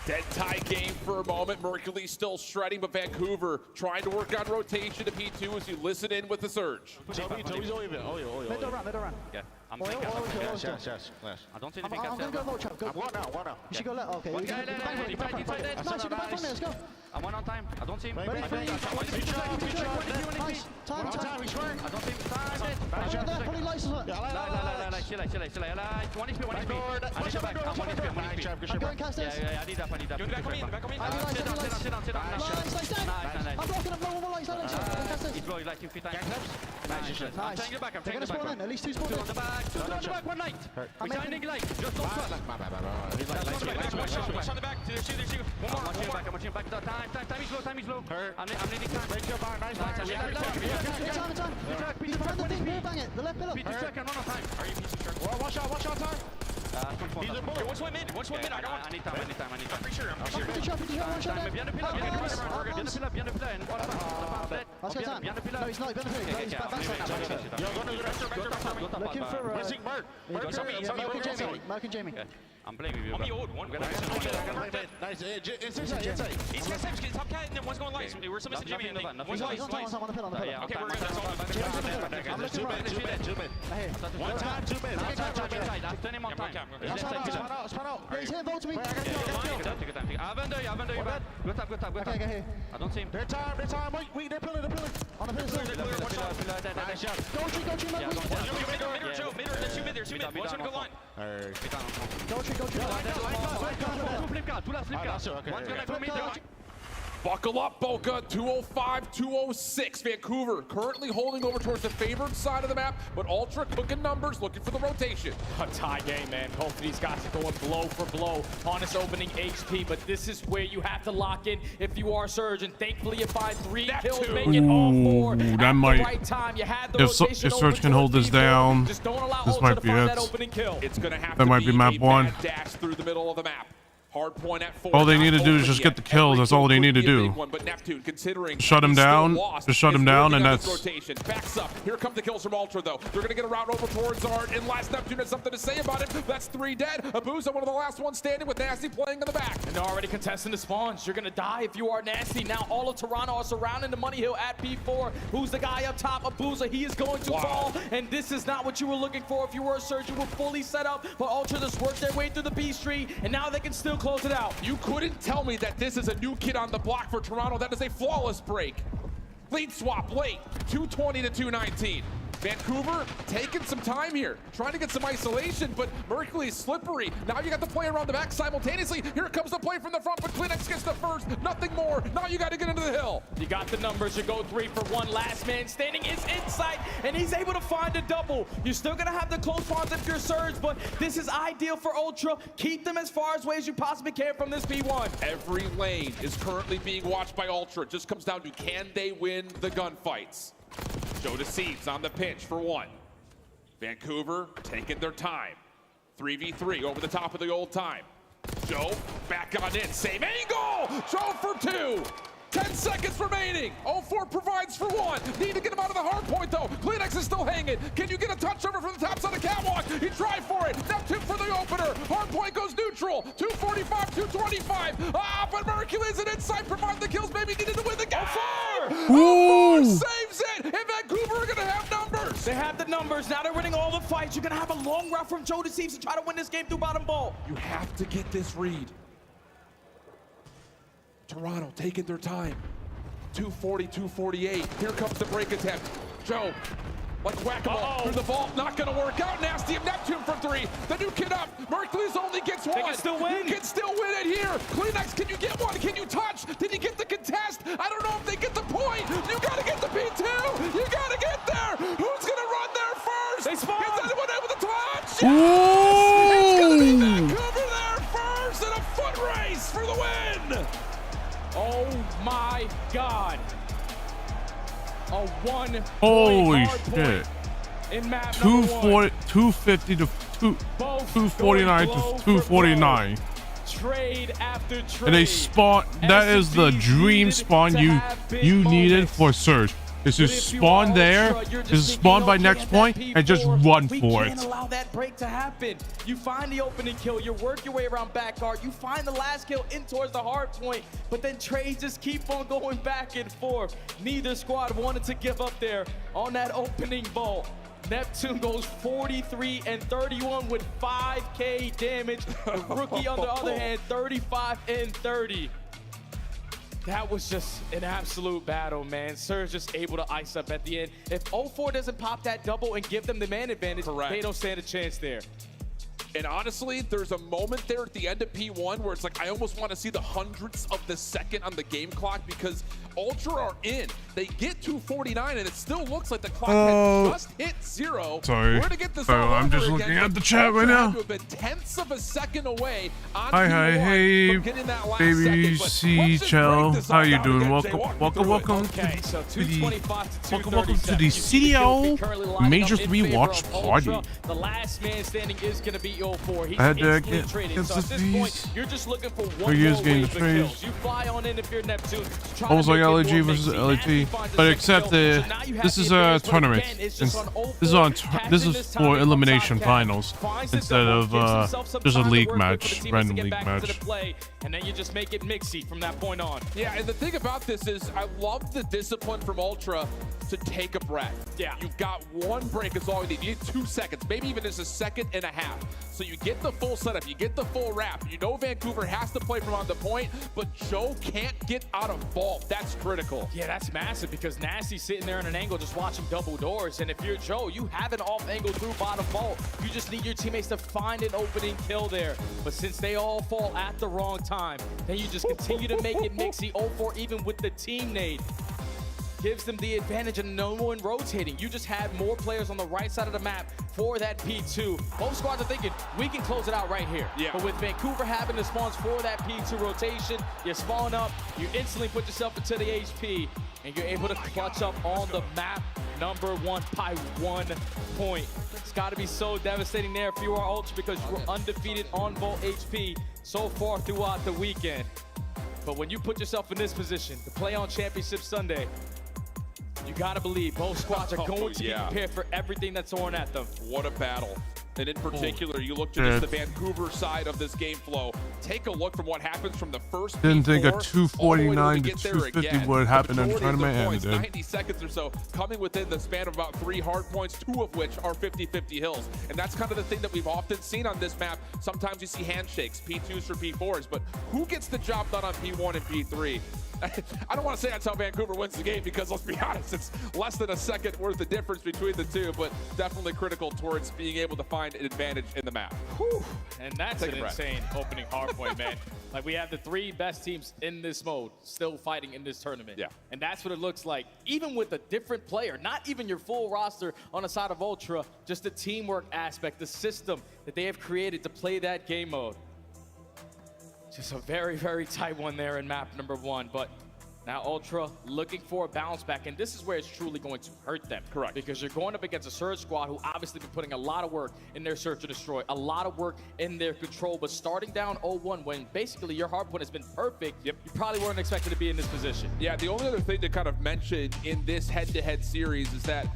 Dead tie game for a moment. Mercury still shredding, but Vancouver trying to work on rotation to P2 as you listen in with the surge. Toby's only bit. Mid run. Yeah. I'm Yes. I don't see I'm gonna go low chop. Go. One now. You should go left. Okay. One guy, Nice, you can back from there. Let's go. I'm one on time. I don't see him. Ready, 3, 2, 1. Nice. Time. I don't see him. Probably license one. Chill. One HP. I'm going cast this. Yeah, I need that. Back on me. Sit down. Nice. He's blowing like 2 feet. Nice. I'm taking it back. I'm taking it back. At least 2 spawns. Two on the back. Two on the back. One light. We're signing light. Just don't touch. Watch on the back. Two. One more. I'm watching back. Time is low. I'm needing time. Break your bar. Nice. Time. Peter, find the thing. Wall bang it. The left pillar. Peter, check. I'm on time. Are you piece of shirt? Watch out, time. Watch one mid. I need time. I'm pretty sure. One shot. Behind the pillar. Behind the pillar. Let's go time. No, he's not. He's backside. Looking for Mark and Jamie. I'm blaming you. On the old one. Nice. It's inside. He's got Sam's top cat and then one's going light. We're some missing Jimmy and one's light. On the pillar. Okay, we're good. That's all. I'm looking right. 2 mid. One time, 2 mid. I'm turning on time. Span out. He's here, vote to me. Good tap. Okay. I don't see him. Their time. Wait, they're pillar. On the pillar. Nice shot. Go tree. Watch him go line. Go tree. One's gonna go mid. Buckle up, Boca. 205, 206. Vancouver currently holding over towards the favored side of the map, but Ultra cooking numbers, looking for the rotation. A tie game, man. Both of these guys are going blow for blow on his opening HP, but this is where you have to lock in if you are Surge, and thankfully you find 3 kills, make it all 4 at the right time. You had the rotation if Surge can hold this down, just don't allow this Ultra might to be find it. that opening kill. It's going to have That to might be be map a 1. bad dash through the middle of the map. Hard point at 4. All they need to do is just get the kills. That's all they need to do. But Neptune, considering shut him down. Just shut him down, and that's. Rotation. Backs up. Here come the kills from Ultra, though. They're going to get a route over towards Art. And last Neptune has something to say about it. That's 3 dead. Abuza, one of the last ones standing with Nasty playing in the back. And they're already contesting the spawns. You're going to die if you are Nasty. Now all of Toronto are surrounding the Money Hill at P4. Who's the guy up top? Abuza. He is going to fall. And this is not what you were looking for. If you were a Surge, you were fully set up. But Ultra just worked their way through the B Street. And now they can still close it out. You couldn't tell me that this is a new kid on the block for Toronto. That is a flawless break. Lead swap late, 220 to 219. Vancouver taking some time here, trying to get some isolation, but Mercury's slippery. Now you got the play around the back simultaneously. Here comes the play from the front, but Kleenex gets the first, nothing more. Now you got to get into the hill. You got the numbers, you go 3 for 1. Last man standing is inside, and he's able to find a double. You're still gonna have the close spawns if you're Surge, but this is ideal for Ultra. Keep them as far away as you possibly can from this P1. Every lane is currently being watched by Ultra. It just comes down to, can they win the gunfights? Joe Deceits on the pitch for 1. Vancouver taking their time. 3v3 over the top of the old time. Joe back on in, same angle! Joe for 2. 10 seconds remaining. 04 provides for 1. Need to get him out of the hard point though. Kleenex is still hanging. Can you get a touch over from the top side of the catwalk? He tried for it. Neptune for the opener. Hard point goes neutral. 245, 225. But Mercury's an inside. Provide the kills. Maybe needed to win the game. 04 saves it. And Vancouver are going to have numbers. They have the numbers. Now they're winning all the fights. You're going to have a long route from Joe Deceits to try to win this game through bottom ball. You have to get this read. Toronto taking their time. 240, 248. Here comes the break attempt. Joe, like whack-a-mole through the vault. Not going to work out. Nasty of Neptune for 3. The new kid up. Mercury's only gets 1. They can still win. You can still win it here. Kleenex, can you get 1? Can you touch? Did he get the contest? I don't know if they get the point. You got to get the P2. You got to get there. Who's going to run there first? They spawn. Is anyone able to touch? Yes! It's going to be Vancouver there first in a foot race for the win. Oh my God. A 1 Holy hard shit. point in map 250 to 249 to 249. Trade after trade. And they spawn. That is the dream spawn you needed for Surge. Is to spawn there, is spawn by next point, and just run for it. We can't allow that break to happen. You find the opening kill, you work your way around back guard, you find the last kill in towards the hard point, but then trades just keep on going back and forth. Neither squad wanted to give up there on that opening vault. Neptune goes 43 and 31 with 5K damage. The rookie, on the other hand, 35 and 30. That was just an absolute battle, man. Surge just able to ice up at the end. If 04 doesn't pop that double and give them the man advantage, they don't stand a chance there. And honestly, there's a moment there at the end of P1 where it's like, I almost want to see the hundredths of the second on the game clock because Ultra are in. They get 249 and it still looks like the clock had just hit 0. Sorry. We're gonna get this Sorry, all I'm over just again, looking at but the chat right Ultra now. had to have been tenths of a second away on Hi, P1 hey, from getting that last baby second. But C let's just Chell. break this How all you down doing? again, Welcome, Jay. Walk me welcome, through it. welcome Okay, so 225 to 237. welcome to the CDO Major 3 watch party. The last man standing is going to be 0-4. He's I had to instantly get traded. So at this point, you're just looking for one more years getting wave the of trade. kills. You fly on in if you're Neptune. I was like LG versus LG, but except this is a tournament. This is for elimination finals instead of just a league match, random league match. And then you just make it mixy from that point on. Yeah, and the thing about this is I love the discipline from Ultra to take a breath. Yeah. You've got one break is all you need. You need 2 seconds, maybe even just a second and a half. So you get the full setup, you get the full wrap. You know Vancouver has to play from on the point, but Joe can't get out of vault. That's critical. Yeah, that's massive because Nasty's sitting there in an angle just watching double doors. And if you're Joe, you have an off angle through bottom vault. You just need your teammates to find an opening kill there. But since they all fall at the wrong time, then you just continue to make it mixy. 0-4 even with the team nade gives them the advantage and no one rotating. You just had more players on the right side of the map for that P2. Both squads are thinking, we can close it out right here. Yeah. But with Vancouver having the spawns for that P2 rotation, you spawn up, you instantly put yourself into the HP, and you're able to clutch up on the map #1 by 1 point. It's got to be so devastating there if you are Ultra because you were undefeated on Vault HP so far throughout the weekend. But when you put yourself in this position to play on Championship Sunday, you gotta believe both squads are going to be prepared for everything that's thrown at them. What a battle. And in particular, you look to just the Vancouver side of this game flow. Take a look from what happens from the first Didn't think a P4 249 to 250 would happen in the tournament, and it did. 90 seconds or so, coming within the span of about 3 hard points, 2 of which are 50-50 hills. And that's kind of the thing that we've often seen on this map. Sometimes you see handshakes, P2s for P4s, but who gets the job done on P1 and P3? I don't want to say that's how Vancouver wins the game because, let's be honest, it's less than a second worth of difference between the two, but definitely critical towards being able to find an advantage in the map. Whew. And that's an insane opening hardpoint, man. Like, we have the 3 best teams in this mode still fighting in this tournament. Yeah. And that's what it looks like, even with a different player, not even your full roster on the side of Ultra, just the teamwork aspect, the system that they have created to play that game mode. Just a very, very tight one there in map #1, but now Ultra looking for a bounce back, and this is where it's truly going to hurt them. Correct. Because you're going up against a Surge squad who obviously been putting a lot of work in their search and destroy, a lot of work in their control, but starting down 0-1 when basically your hardpoint has been perfect, you probably weren't expected to be in this position. Yeah, the only other thing to kind of mention in this head-to-head series is that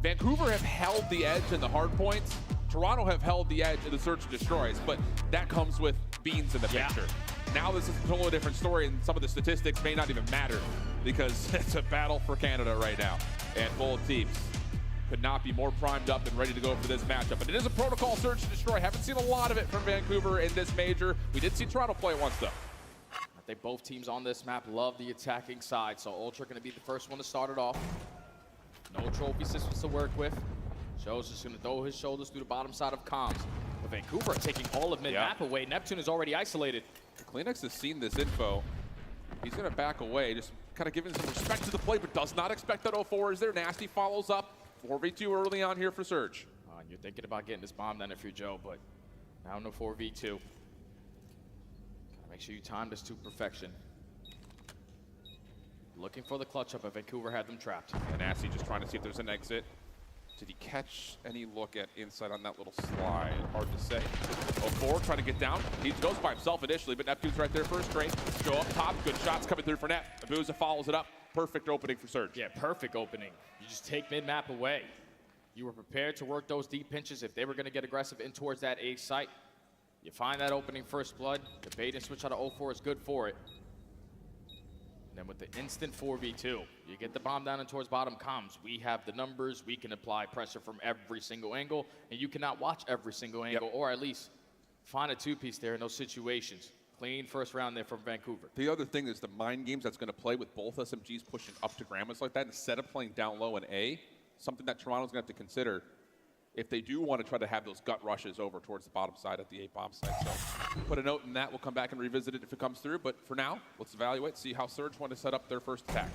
Vancouver have held the edge in the hard points. Toronto have held the edge in the search and destroys, but that comes with Beans in the picture. Now this is a totally different story, and some of the statistics may not even matter because it's a battle for Canada right now, and both teams could not be more primed up and ready to go for this matchup. But it is a protocol search and destroy. Haven't seen a lot of it from Vancouver in this major. We did see Toronto play it once, though. I think both teams on this map love the attacking side, so Ultra going to be the first one to start it off. No trophy systems to work with. Joe's just going to throw his shoulders through the bottom side of comms. But Vancouver are taking all of mid-map away. Neptune is already isolated. Kleenex has seen this info. He's going to back away, just kind of giving some respect to the play, but does not expect that 0-4 is there. Nasty follows up. 4v2 early on here for Surge. You're thinking about getting this bomb down if you're Joe, but now no 4v2. Gotta make sure you time this to perfection. Looking for the clutch up, but Vancouver had them trapped. And Nasty just trying to see if there's an exit. Did he catch any look at inside on that little slide? Hard to say. 0-4 trying to get down. He goes by himself initially, but Neptune's right there first trade. Joe up top. Good shots coming through for Net. Abuza follows it up. Perfect opening for Surge. Yeah, perfect opening. You just take mid-map away. You were prepared to work those deep pinches if they were going to get aggressive in towards that A site. You find that opening first blood. The bait and switch out of 0-4 is good for it. And then with the instant 4v2, you get the bomb down and towards bottom comms. We have the numbers. We can apply pressure from every single angle, and you cannot watch every single angle, or at least find a two-piece there in those situations. Clean first round there from Vancouver. The other thing is the mind games that's going to play with both SMGs pushing up to Grandmas like that instead of playing down low in A. Something that Toronto's going to have to consider if they do want to try to have those gut rushes over towards the bottom side at the A bomb site. So put a note in that. We'll come back and revisit it if it comes through. But for now, let's evaluate, see how Surge want to set up their first attack.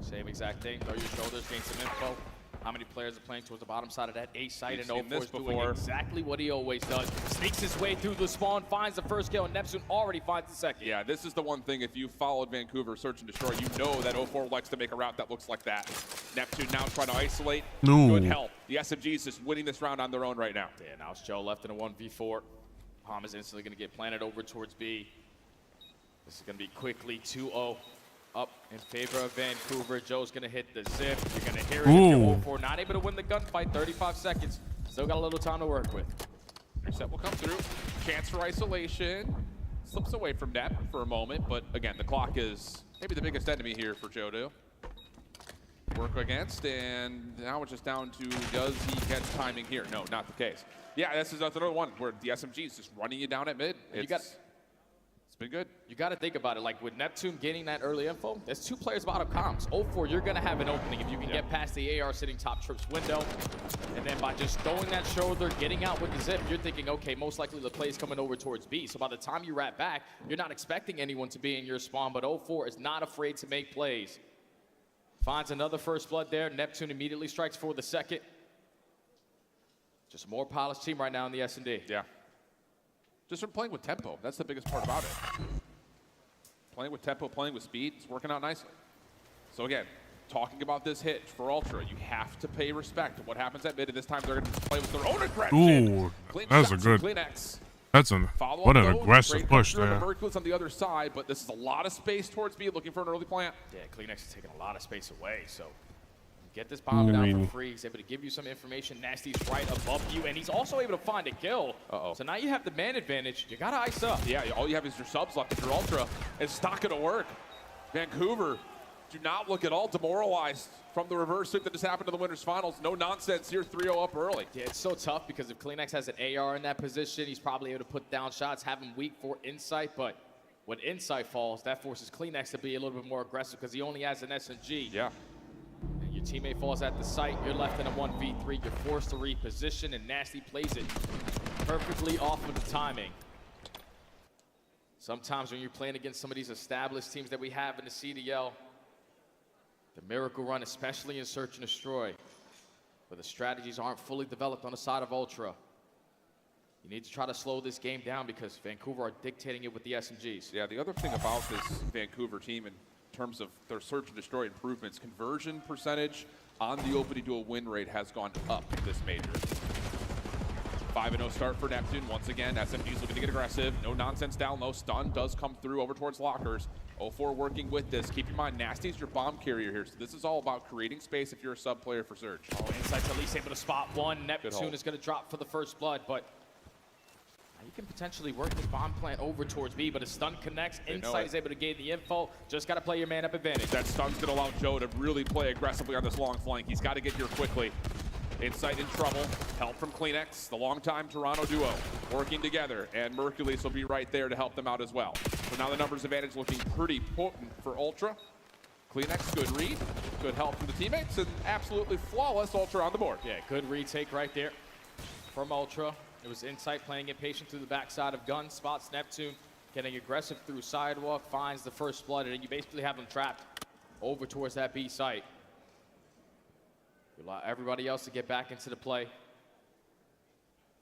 Same exact thing. Throw your shoulders, gain some info. How many players are playing towards the bottom side of that A site? And O4 is doing exactly what he always does. Sneaks his way through the spawn, finds the first kill, and Neptune already finds the second. Yeah, this is the one thing, if you followed Vancouver Search and Destroy, you know that O4 likes to make a route that looks like that. Neptune now trying to isolate. No. Good help. The SMGs just winning this round on their own right now. Yeah, now it's Joe left in a 1v4. Palm is instantly going to get planted over towards B. This is going to be quickly 2-0. Up in favor of Vancouver. Joe's going to hit the zip. You're going to hear it. O4 not able to win the gunfight. 35 seconds. Still got a little time to work with. Reset will come through. Chance for isolation. Slips away from Nep for a moment, but again, the clock is maybe the biggest enemy here for Joe to work against, and now it's just down to does he get timing here? No, not the case. Yeah, this is another one where the SMG is just running you down at mid. It's been good. You got to think about it. Like with Neptune getting that early info, there's 2 players bottom comms. 0-4, you're going to have an opening if you can get past the AR sitting top trips window. And then by just throwing that shoulder, getting out with the zip, you're thinking, okay, most likely the play is coming over towards B. So by the time you wrap back, you're not expecting anyone to be in your spawn, but 0-4 is not afraid to make plays. Finds another first blood there. Neptune immediately strikes for the second. Just a more polished team right now in the S&D. Yeah. Just from playing with tempo. That's the biggest part about it. Playing with tempo, playing with speed, it's working out nicely. So again, talking about this hit for Ultra, you have to pay respect to what happens at mid, and this time they're going to play with their own aggression. Ooh, that's a good. What an aggressive push there. Mercules on the other side, but this is a lot of space towards B, looking for an early plant. Yeah, CleanX is taking a lot of space away, so get this bomb down for free. He's able to give you some information. Nasty's right above you, and he's also able to find a kill. So now you have the man advantage. You got to ice up. Yeah, all you have is your subs left if you're Ultra, and it's not going to work. Vancouver do not look at all demoralized from the reverse hit that just happened to the winners finals. No nonsense here, 3-0 up early. Yeah, it's so tough because if CleanX has an AR in that position, he's probably able to put down shots, have him weak for Insight, but when Insight falls, that forces CleanX to be a little bit more aggressive because he only has an SMG. Yeah. And your teammate falls at the site, you're left in a 1v3, you're forced to reposition, and Nasty plays it perfectly off of the timing. Sometimes when you're playing against some of these established teams that we have in the CDL, the Miracle Run, especially in Search and Destroy, where the strategies aren't fully developed on the side of Ultra. You need to try to slow this game down because Vancouver are dictating it with the SMGs. Yeah, the other thing about this Vancouver team in terms of their Search and Destroy improvements, conversion percentage on the opening duel win rate has gone up this major. 5-0 start for Neptune. Once again, SMG's looking to get aggressive. No nonsense down low. Stun does come through over towards lockers. 0-4 working with this. Keep in mind, Nasty's your bomb carrier here. So this is all about creating space if you're a sub player for Surge. Oh, Insight's at least able to spot one. Neptune is going to drop for the first blood, but you can potentially work this bomb plant over towards B, but a stun connects. Insight is able to gain the info. Just got to play your man up advantage. That stun's going to allow Joe to really play aggressively on this long flank. He's got to get here quickly. Insight in trouble. Help from CleanX, the longtime Toronto duo, working together, and Mercules will be right there to help them out as well. So now the numbers advantage looking pretty potent for Ultra. CleanX, good read, good help from the teammates, and absolutely flawless Ultra on the board. Yeah, good retake right there from Ultra. It was Insight playing impatient through the backside of gun, spots Neptune, getting aggressive through sidewalk, finds the first blood, and you basically have them trapped over towards that B site. You allow everybody else to get back into the play.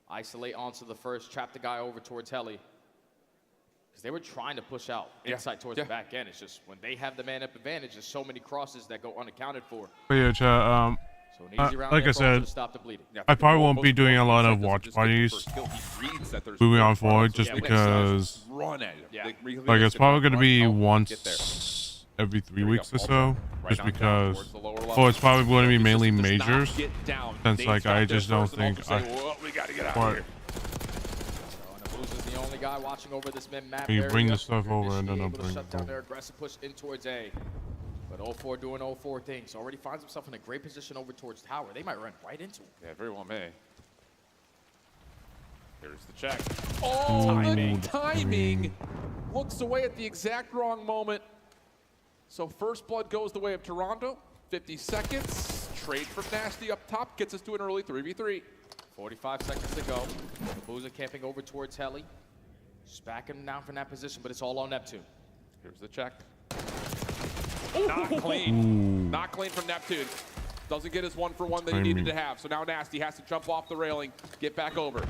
Isolate onto the first, trap the guy over towards Heli. Because they were trying to push out Insight towards the back end. It's just when they have the man up advantage, there's so many crosses that go unaccounted for. But yeah, chat, like I said, I probably won't be doing a lot of watch parties moving on forward just because, like, it's probably going to be once every 3 weeks or so, just because, well, it's probably going to be mainly majors, since, like, I just don't think the only guy watching over this map. You bring the stuff over and then I'll bring shut down their aggressive push in towards A. But 0-4 doing 0-4 things. Already finds himself in a great position over towards tower. They might run right into him. Yeah, very well may. Here's the check. Oh, the timing looks away at the exact wrong moment. So first blood goes the way of Toronto. 50 seconds. trade from Nasty up top gets us to an early 3v3. 45 seconds to go. Abuza camping over towards Heli. Just backing him down from that position, but it's all on Neptune. Here's the check. Not clean. Not clean from Neptune. Doesn't get his 1-for-1 that he needed to have. So now Nasty has to jump off the railing, get back over.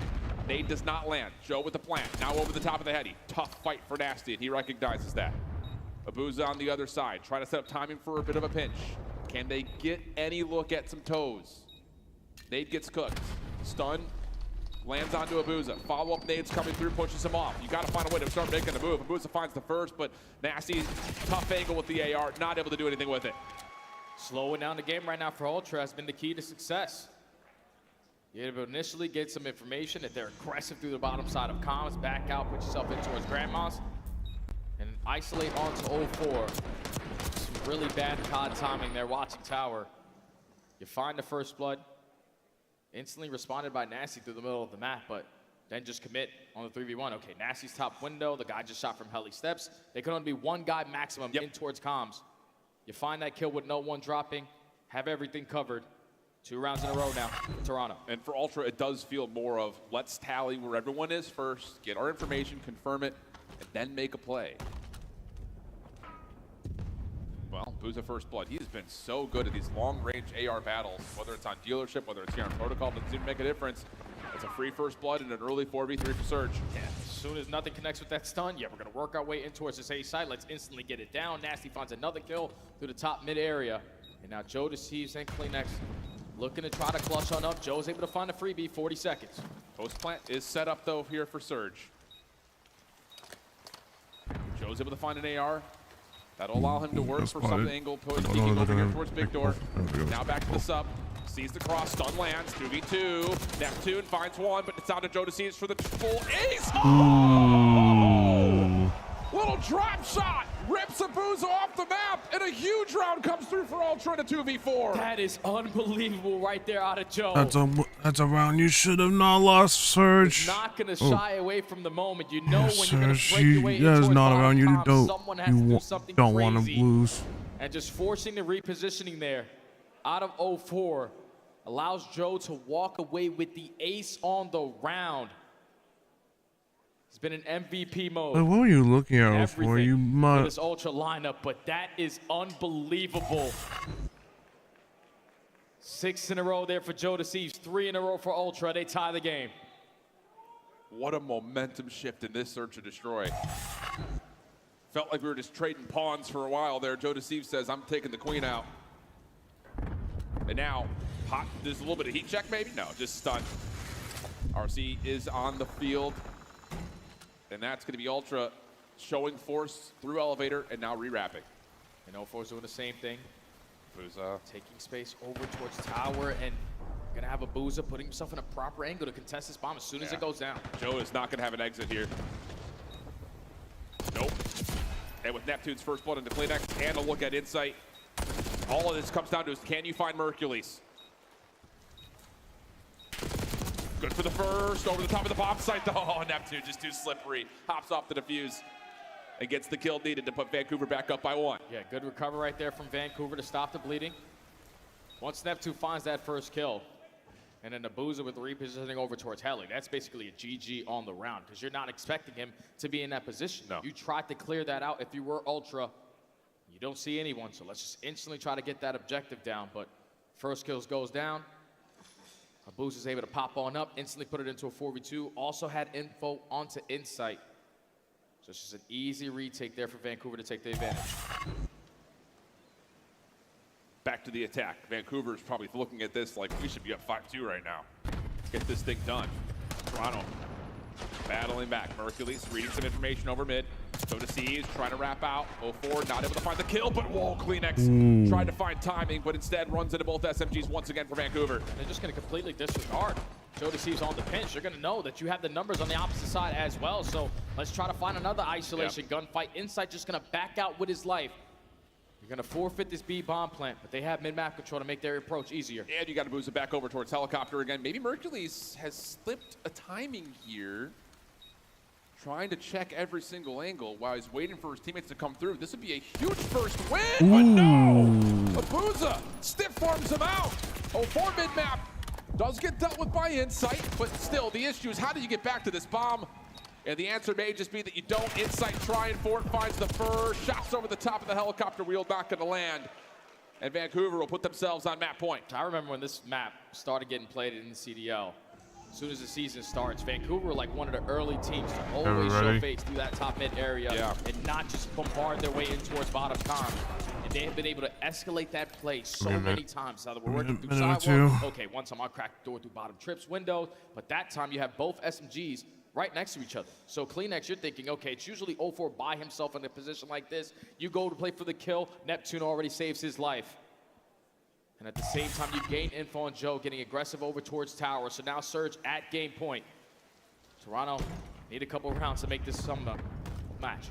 Nade does not land. Joe with the plant. Now over the top of the Heady. Tough fight for Nasty, and he recognizes that. Abuza on the other side, trying to set up timing for a bit of a pinch. Can they get any look at some toes? Nade gets cooked. Stun. Lands onto Abuza. Follow-up nades coming through, pushes him off. You got to find a way to start making the move. Abuza finds the first, but Nasty, tough angle with the AR, not able to do anything with it. Slowing down the game right now for Ultra has been the key to success. You're able to initially get some information that they're aggressive through the bottom side of comms, back out, put yourself in towards Grandma's, and isolate onto 04. Some really bad COD timing there, watching tower. You find the first blood. Instantly responded by Nasty through the middle of the map, but then just commit on the 3v1. Okay, Nasty's top window. The guy just shot from Heli steps. They can only be one guy maximum in towards comms. You find that kill with no one dropping, have everything covered. 2 rounds in a row now for Toronto. And for Ultra, it does feel more of let's tally where everyone is first, get our information, confirm it, and then make a play. Well, Abuza first blood. He's been so good at these long-range AR battles, whether it's on dealership, whether it's here on protocol, doesn't seem to make a difference. It's a free first blood and an early 4v3 for Surge. Yeah, as soon as nothing connects with that stun, yeah, we're gonna work our way in towards this A side. Let's instantly get it down. Nasty finds another kill through the top mid area. And now Joe deceives and Kleenex looking to try to clutch on up. Joe's able to find a freebie, 40 seconds. Post plant is set up though here for Surge. Joe's able to find an AR. That'll allow him to work for some angle, peeking over here towards Big Door. Now back to the sub. Sees the cross, stun lands, 2v2. Neptune finds one, but it's out to Joe to see it for the full ace. Oh! Little drop shot, rips Abuza off the map, and a huge round comes through for Ultra in a 2v4. That is unbelievable right there out of Joe. That's a round you should have not lost, Surge. He's not going to shy away from the moment. You know when you're going to break your way that is not a round you don't want to crazy. lose. And just forcing the repositioning there out of 04 allows Joe to walk away with the ace on the round. He's been in MVP mode. What were you looking at for? You for this Ultra lineup, but that is unbelievable. 6 in a row there for Joe Deceives, 3 in a row for Ultra. They tie the game. What a momentum shift in this Search and Destroy. Felt like we were just trading pawns for a while there. Joe Deceives says, I'm taking the queen out. And now, there's a little bit of heat check maybe? No, just stun. RC is on the field. And that's going to be Ultra showing force through elevator and now re-wrapping. And 04's doing the same thing. Abuza taking space over towards tower and going to have Abuza putting himself in a proper angle to contest this bomb as soon as it goes down. Joe is not going to have an exit here. Nope. And with Neptune's first blood into Kleenex and a look at Insight, all of this comes down to is can you find Mercules? Good for the first, over the top of the bomb site. Oh, Neptune just too slippery. Hops off the defuse and gets the kill needed to put Vancouver back up by 1. Yeah, good recovery right there from Vancouver to stop the bleeding. Once Neptune finds that first kill, and then Abuza with the repositioning over towards Heli, that's basically a GG on the round because you're not expecting him to be in that position. No. You tried to clear that out if you were Ultra. You don't see anyone, so let's just instantly try to get that objective down. But first kills goes down. Abuza's able to pop on up, instantly put it into a 4v2. Also had info onto Insight. So it's just an easy retake there for Vancouver to take the advantage. Back to the attack. Vancouver's probably looking at this like we should be up 5-2 right now. Get this thing done. Toronto battling back. Mercules reading some information over mid. So to see is trying to wrap out. 04 not able to find the kill, but whoa, Kleenex tried to find timing, but instead runs into both SMGs once again for Vancouver. They're just going to completely disregard. Joe Deceives on the pinch. You're going to know that you have the numbers on the opposite side as well. So let's try to find another isolation gunfight. Insight just going to back out with his life. You're going to forfeit this B bomb plant, but they have mid-map control to make their approach easier. And you got to boost it back over towards helicopter again. Maybe Mercules has slipped a timing here. Trying to check every single angle while he's waiting for his teammates to come through. This would be a huge first win, but no! Abuza stiff arms him out. 04 mid-map does get dealt with by Insight, but still the issue is how do you get back to this bomb? And the answer may just be that you don't. Insight trying for it, finds the fur, shots over the top of the helicopter wheel, not gonna land. And Vancouver will put themselves on map point. I remember when this map started getting played in the CDL. As soon as the season starts, Vancouver were like one of the early teams to always show face through that top mid area and not just bombard their way in towards bottom comms. And they have been able to escalate that play so many times. Now that we're working through sidewalk, okay, one time I'll crack the door through bottom trips, windows, but that time you have both SMGs right next to each other. So Kleenex, you're thinking, okay, it's usually 04 by himself in a position like this. You go to play for the kill, Neptune already saves his life. And at the same time, you gain info on Joe, getting aggressive over towards tower. So now Surge at game point. Toronto need a couple of rounds to make this some match.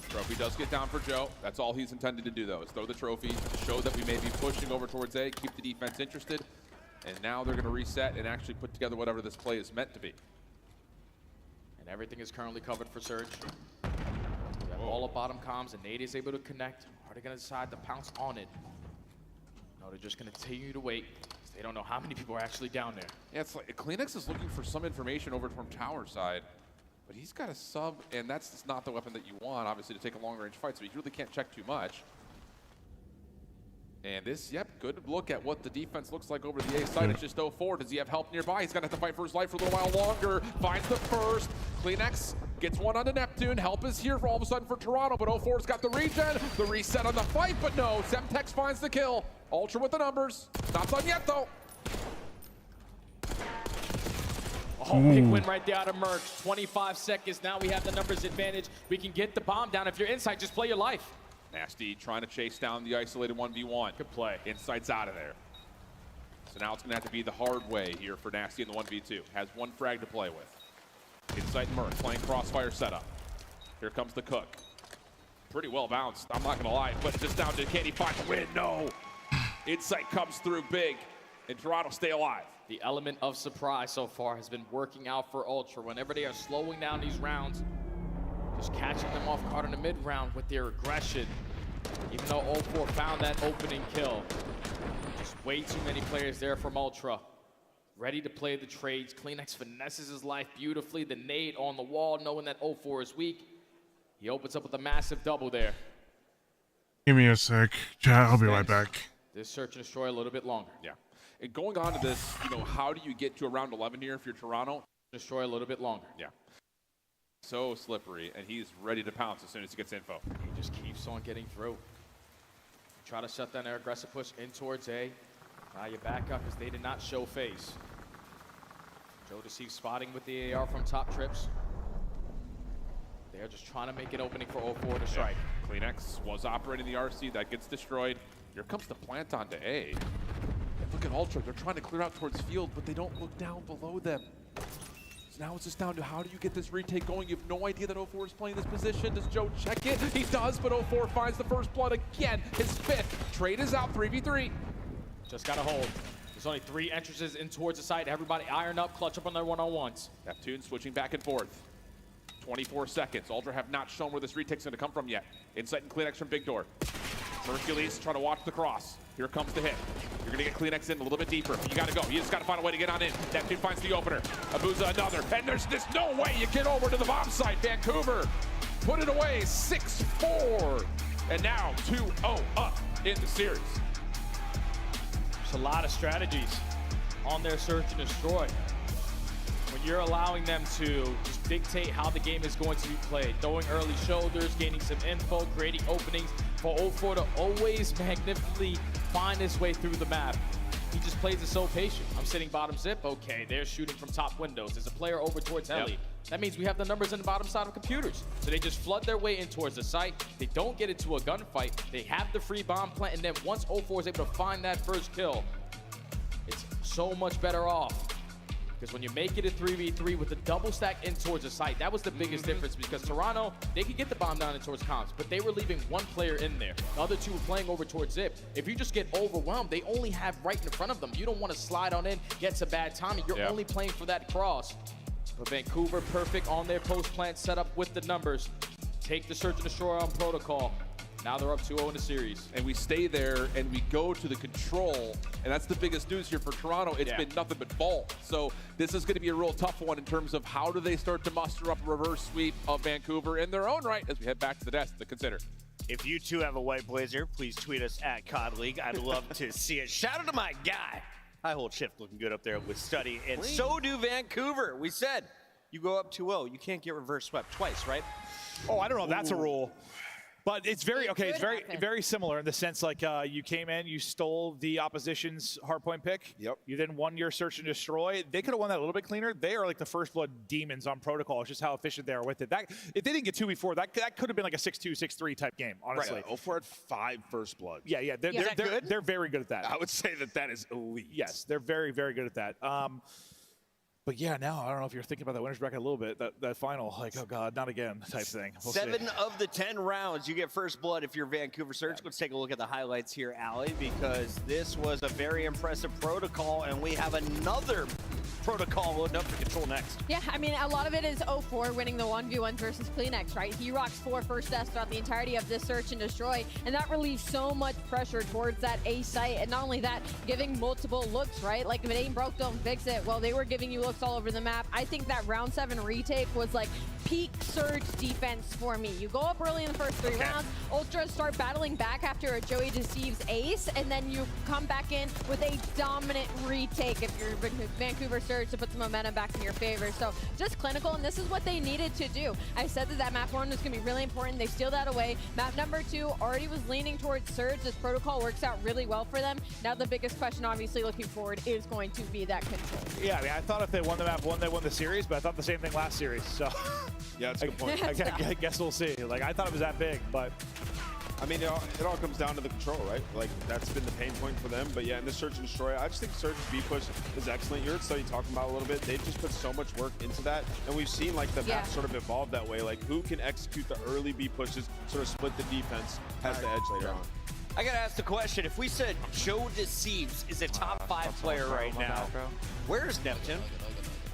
Trophy does get down for Joe. That's all he's intended to do, though, is throw the trophy, show that we may be pushing over towards A, keep the defense interested. And now they're going to reset and actually put together whatever this play is meant to be. And everything is currently covered for Surge. We have all of bottom comms, and Nate is able to connect. Are they going to decide to pounce on it? No, they're just going to continue to wait. They don't know how many people are actually down there. Yeah, it's like Kleenex is looking for some information over from tower side, but he's got a sub, and that's just not the weapon that you want, obviously, to take a longer range fight, so you really can't check too much. And this, yep, good look at what the defense looks like over the A side. It's just 04. Does he have help nearby? He's going to have to fight for his life for a little while longer. Finds the first. Kleenex gets one onto Neptune. Help is here for all of a sudden for Toronto, but 04's got the regen. The reset on the fight, but no. Semtex finds the kill. Ultra with the numbers. Not done yet, though. Oh, big win right there out of Mercs. 25 seconds. Now we have the numbers advantage. We can get the bomb down. If you're inside, just play your life. Nasty trying to chase down the isolated 1v1. Good play. Insight's out of there. So now it's going to have to be the hard way here for Nasty in the 1v2. Has one frag to play with. Insight and Merc playing crossfire setup. Here comes the Cook. Pretty well bounced, I'm not going to lie, but just down to can he find the win? No. Insight comes through big, and Toronto stay alive. The element of surprise so far has been working out for Ultra. Whenever they are slowing down these rounds, just catching them off guard in the mid-round with their aggression. Even though 04 found that opening kill. Just way too many players there from Ultra. Ready to play the trades. Kleenex finesses his life beautifully. The nade on the wall, knowing that 04 is weak. He opens up with a massive double there. Give me a sec. I'll be right back. This search and destroy a little bit longer. Yeah. And going on to this, you know, how do you get to around 11 here if you're Toronto? Destroy a little bit longer. Yeah. So slippery, and he's ready to pounce as soon as he gets info. He just keeps on getting through. Try to shut down their aggressive push in towards A. Now you back up because they did not show face. Joe deceives spotting with the AR from top trips. They're just trying to make an opening for 04 to strike. Yeah. Kleenex was operating the RC, that gets destroyed. Here comes the plant onto A. And look at Ultra, they're trying to clear out towards field, but they don't look down below them. So now it's just down to how do you get this retake going? You have no idea that 04 is playing this position. Does Joe check it? He does, but 04 finds the first blood again. His fifth. Trade is out, 3v3. Just got to hold. There's only 3 entrances in towards the site. Everybody iron up, clutch up on their one-on-ones. Neptune switching back and forth. 24 seconds. Ultra have not shown where this retake's going to come from yet. Insight and Kleenex from Big Door. Hercules trying to watch the cross. Here comes the hit. You're going to get Kleenex in a little bit deeper. You got to go. You just got to find a way to get on in. Neptune finds the opener. Abuza another. And there's just no way you get over to the bomb site. Vancouver put it away 6-4. And now 2-0 up in the series. There's a lot of strategies on their search and destroy. When you're allowing them to just dictate how the game is going to be played, throwing early shoulders, gaining some info, creating openings, for 04 to always magnificently find his way through the map. He just plays it so patient. I'm sitting bottom zip. Okay, they're shooting from top windows. There's a player over towards Heli. Yep. That means we have the numbers on the bottom side of computers. So they just flood their way in towards the site. They don't get into a gunfight. They have the free bomb plant, and then once 04 is able to find that first kill, it's so much better off. Because when you make it a 3v3 with the double stack in towards the site, that was the biggest difference, because Toronto, they could get the bomb down in towards comms, but they were leaving one player in there. The other 2 were playing over towards Zip. If you just get overwhelmed, they only have right in front of them. You don't want to slide on in, get some bad timing. You're only playing for that cross. But Vancouver perfect on their post plant setup with the numbers. Take the search and destroy on protocol. Now they're up 2-0 in the series. And we stay there and we go to the control. And that's the biggest news here for Toronto. It's been nothing but ball. So this is going to be a real tough one in terms of how do they start to muster up a reverse sweep of Vancouver in their own right as we head back to the desk to consider. If you two have a white blazer, please tweet us at COD League. I'd love to see it. Shout out to my guy. High hold shift looking good up there with Study. And so do Vancouver. We said you go up 2-0. You can't get reverse swept twice, right? Oh, I don't know if that's a rule. But it's very, it's very similar in the sense like you came in, you stole the opposition's hardpoint pick. Yep. You then won your search and destroy. They could have won that a little bit cleaner. They are like the first blood demons on protocol. It's just how efficient they are with it. That if they didn't get 2 before, that could have been like a 6-2, 6-3 type game, honestly. Right. 0-4 had 5 first bloods. Yeah. They're very good at that. I would say that is elite. Yes, they're very, very good at that. But yeah, now I don't know if you're thinking about that winner's bracket a little bit, that final, like, oh God, not again type thing. We'll 7 see. of the 10 rounds, you get first blood if you're Vancouver Surge. Let's take a look at the highlights here, Allie, because this was a very impressive protocol, and we have another protocol loading up for control next. Yeah, I mean, a lot of it is 0-4 winning the 1v1 versus Kleenex, right? He rocks 4 first deaths throughout the entirety of this search and destroy, and that relieves so much pressure towards that A site, and not only that, giving multiple looks, right? Like, if it ain't broke, don't fix it. Well, they were giving you looks all over the map. I think that round 7 retake was like peak Surge defense for me. You go up early in the first 3 rounds, Ultras start battling back after a Joey deceives ace, and then you come back in with a dominant retake if you're Vancouver Surge to put the momentum back in your favor. So just clinical, and this is what they needed to do. I said that map 1 was going to be really important. They steal that away. Map number 2 already was leaning towards Surge. This protocol works out really well for them. Now the biggest question, obviously, looking forward is going to be that control. Yeah, I mean, I thought if they won the map 1, they won the series, but I thought the same thing last series. So yeah, that's a good point. I guess we'll see. Like, I thought it was that big, but I mean, it all comes down to the control, right? Like, that's been the pain point for them. But yeah, in the search and destroy, I just think Surge's B push is excellent. You heard Study talking about it a little bit. They've just put so much work into that. And we've seen, like, the map sort of evolve that way. Like, who can execute the early B pushes, sort of split the defense, has the edge later on. I got to ask the question. If we said Joe Deceives is a top 5 player right now, where's Neptune?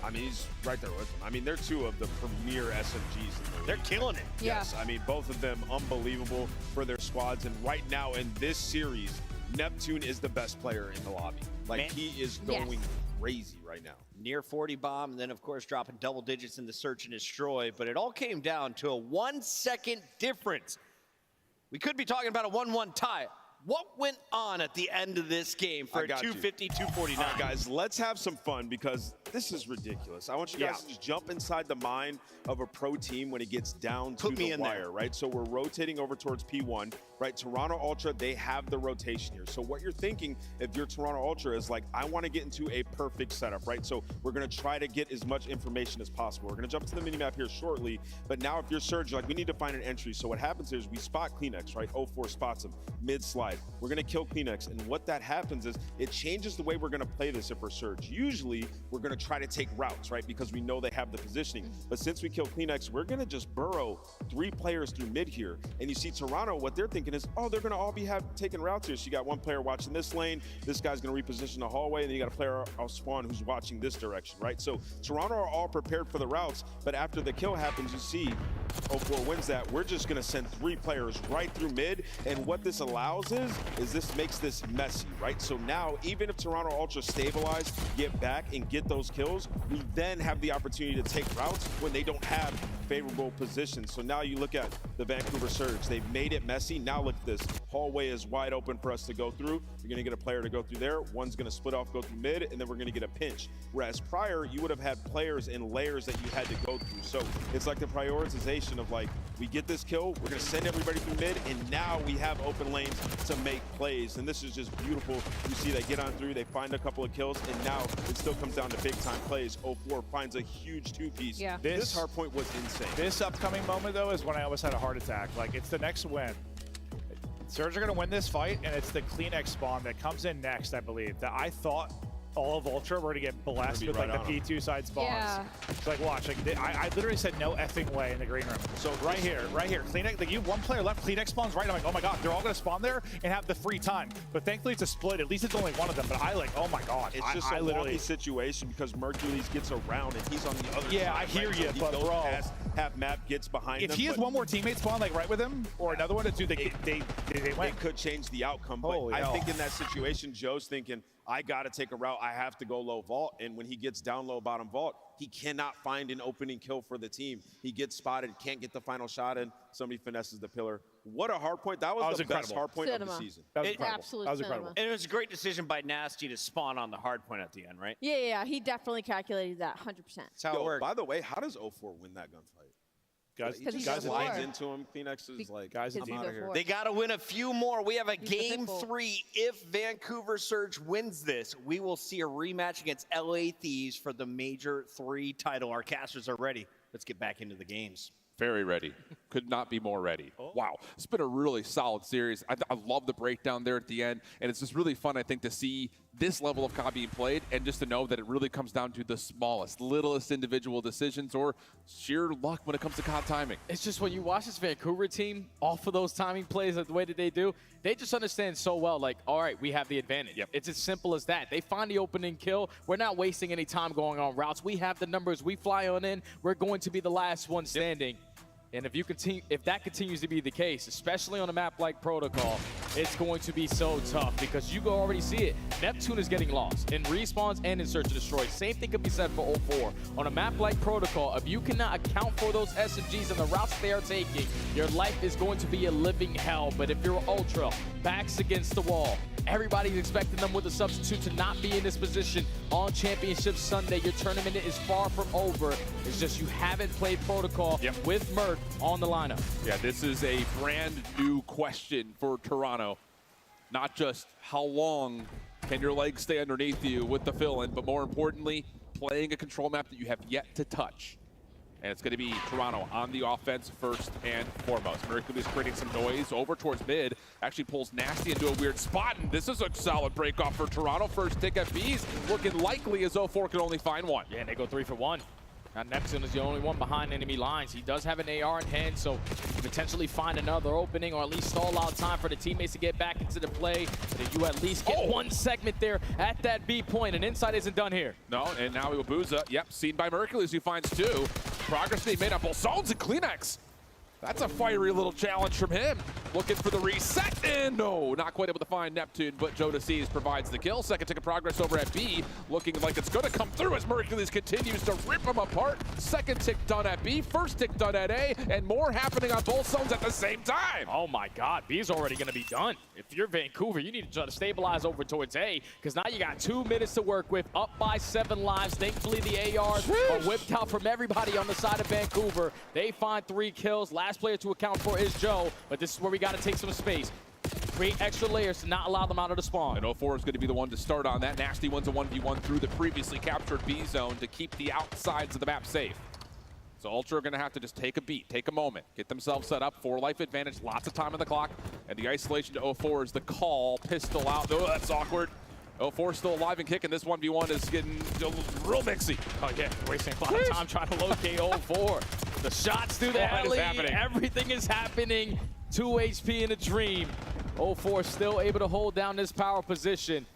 I mean, he's right there with them. I mean, they're 2 of the premier SMGs in the league. They're killing it. Yes, I mean, both of them unbelievable for their squads. And right now in this series, Neptune is the best player in the lobby. Like, he is going crazy right now. Near 40 bomb, and then, of course, dropping double digits in the search and destroy. But it all came down to a 1-second difference. We could be talking about a 1-1 tie. What went on at the end of this game for a 250-249? All right, guys, let's have some fun because this is ridiculous. I want you guys to just jump inside the mind of a pro team when it gets down to the wire, right? So we're rotating over towards P1, right? Toronto Ultra, they have the rotation here. So what you're thinking if you're Toronto Ultra is like, I want to get into a perfect setup, right? So we're going to try to get as much information as possible. We're going to jump to the minimap here shortly, but now if you're Surge, like, we need to find an entry. So what happens is we spot Kleenex, right? 0-4 spots him, mid-slide. We're going to kill Kleenex, and what that happens is it changes the way we're going to play this if we're Surge. Usually, we're going to try to take routes, right? Because we know they have the positioning. But since we kill Kleenex, we're going to just burrow 3 players through mid here. And you see Toronto, what they're thinking is, oh, they're going to all be taking routes here. So you got one player watching this lane, this guy's going to reposition the hallway, and then you got a player off spawn who's watching this direction, right? So Toronto are all prepared for the routes, but after the kill happens, you see 0-4 wins that. We're just going to send 3 players right through mid, and what this allows is this makes this messy, right? So now, even if Toronto Ultra stabilize, get back, and get those kills, we then have the opportunity to take routes when they don't have favorable positions. So now you look at the Vancouver Surge. They've made it messy. Now look at this. Hallway is wide open for us to go through. You're going to get a player to go through there. One's going to split off, go through mid, and then we're going to get a pinch. Whereas prior, you would have had players in layers that you had to go through. So it's like the prioritization of, like, we get this kill, we're going to send everybody through mid, and now we have open lanes to make plays. And this is just beautiful. You see they get on through, they find a couple of kills, and now it still comes down to big-time plays. 0-4 finds a huge 2-piece. Yeah. This hard point was insane. This upcoming moment, though, is when I almost had a heart attack. Like, it's the next win. Surge are going to win this fight, and it's the Kleenex spawn that comes in next, I believe, that I thought all of Ultra were to get blessed with like the P2 side spawns. Yeah. It's like, watch, like I literally said no effing way in the green room. So right here, Kleenex, like you have one player left, Kleenex spawns right. I'm like, oh my god, they're all gonna spawn there and have the free time. But thankfully it's a split. At least it's only one of them. But I like, oh my god, it's just a literally situation because Mercules gets around and he's on the other side. Yeah, I hear you, but bro, half map gets behind him. If he has one more teammate spawn like right with him or another one to do, they win. They could change the outcome. But I think in that situation, Joe's thinking, I got to take a route. I have to go low vault. And when he gets down low bottom vault, he cannot find an opening kill for the team. He gets spotted, can't get the final shot in. Somebody finesses the pillar. What a hard point. That was the best hard point of the season. That was incredible. That was incredible. And it was a great decision by Nasty to spawn on the hard point at the end, right? Yeah. He definitely calculated that 100%. That's how it worked. By the way, how does 0-4 win that gunfight? Guys, he just slides into him. Phoenix is like, guys, I'm out of here. They got to win a few more. We have a game 3. If Vancouver Surge wins this, we will see a rematch against LA Thieves for the Major 3 title. Our casters are ready. Let's get back into the games. Very ready. Could not be more ready. Wow. It's been a really solid series. I love the breakdown there at the end. And it's just really fun, I think, to see this level of COD being played and just to know that it really comes down to the smallest, littlest individual decisions or sheer luck when it comes to COD timing. It's just when you watch this Vancouver team off of those timing plays the way that they do, they just understand so well, like, all right, we have the advantage. Yep. It's as simple as that. They find the opening kill. We're not wasting any time going on routes. We have the numbers. We fly on in. We're going to be the last one standing. Yep. And if that continues to be the case, especially on a map like Protocol, it's going to be so tough because you can already see it. Neptune is getting lost in respawns and in Search and Destroy. Same thing could be said for 0-4. On a map like Protocol, if you cannot account for those SMGs and the routes they are taking, your life is going to be a living hell. But if you're Ultra, backs against the wall, everybody's expecting them with a substitute to not be in this position on Championship Sunday. Your tournament is far from over. It's just you haven't played Protocol with Merc on the lineup. Yeah, this is a brand new question for Toronto. Not just how long can your legs stay underneath you with the fill-in, but more importantly, playing a control map that you have yet to touch. And it's going to be Toronto on the offense first and foremost. Mercury's creating some noise over towards mid. Actually pulls Nasty into a weird spot, and this is a solid break off for Toronto. First tick at B's looking likely as 0-4 can only find one. Yeah, and they go 3 for 1. Now Neptune is the only one behind enemy lines. He does have an AR in hand, so he can potentially find another opening or at least stall out time for the teammates to get back into the play. But you at least get one segment there at that B point, and inside isn't done here. No, and now Iwabusa, seen by Mercules, who finds 2. Progress being made up both zones and Kleenex. That's a fiery little challenge from him. Looking for the reset, and no, not quite able to find Neptune, but Jodassis provides the kill. Second tick of progress over at B, looking like it's gonna come through as Mercules continues to rip them apart. Second tick done at B, first tick done at A, and more happening on both zones at the same time. Oh my God, B's already gonna be done. If you're Vancouver, you need to try to stabilize over towards A, because now you got 2 minutes to work with, up by 7 lives. Thankfully, the ARs are whipped out from everybody on the side of Vancouver. They find 3 kills. Last player to account for is Joe, but this is where we got to take some space. Create extra layers to not allow them out of the spawn. And 0-4 is going to be the one to start on that. Nasty one's a 1v1 through the previously captured B zone to keep the outsides of the map safe. So Ultra are going to have to just take a beat, take a moment, get themselves set up for life advantage, lots of time on the clock, and the isolation to 0-4 is the call. Pistol out. Oh, that's awkward. 0-4 still alive and kicking. This 1v1 is getting real mixy. Oh yeah, wasting a lot of time trying to locate 0-4. The shots through the alley, everything is happening. 2 HP in a dream. 0-4 still able to hold down this power position.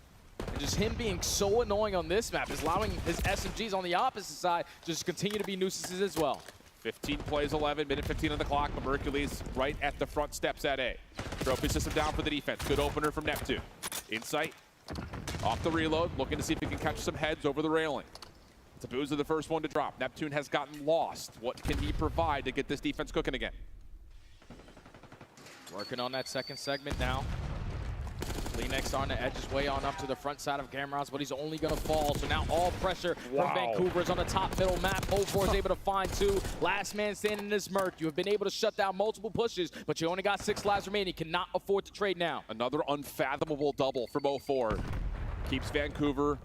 And just him being so annoying on this map is allowing his SMGs on the opposite side to just continue to be nuisances as well. 15 plays 11, minute 15 on the clock, but Mercules right at the front steps at A. Trophy system down for the defense. Good opener from Neptune. Insight, off the reload, looking to see if he can catch some heads over the railing. Tabuza the first one to drop. Neptune has gotten lost. What can he provide to get this defense cooking again? Working on that second segment now. Kleenex on the edge is way on up to the front side of Gamros, but he's only going to fall. So now all pressure from Vancouver is on the top middle map. 0-4 is able to find 2. Last man standing is Merc. You have been able to shut down multiple pushes, but you only got 6 lives remaining. You cannot afford to trade now. Another unfathomable double from 0-4. Keeps Vancouver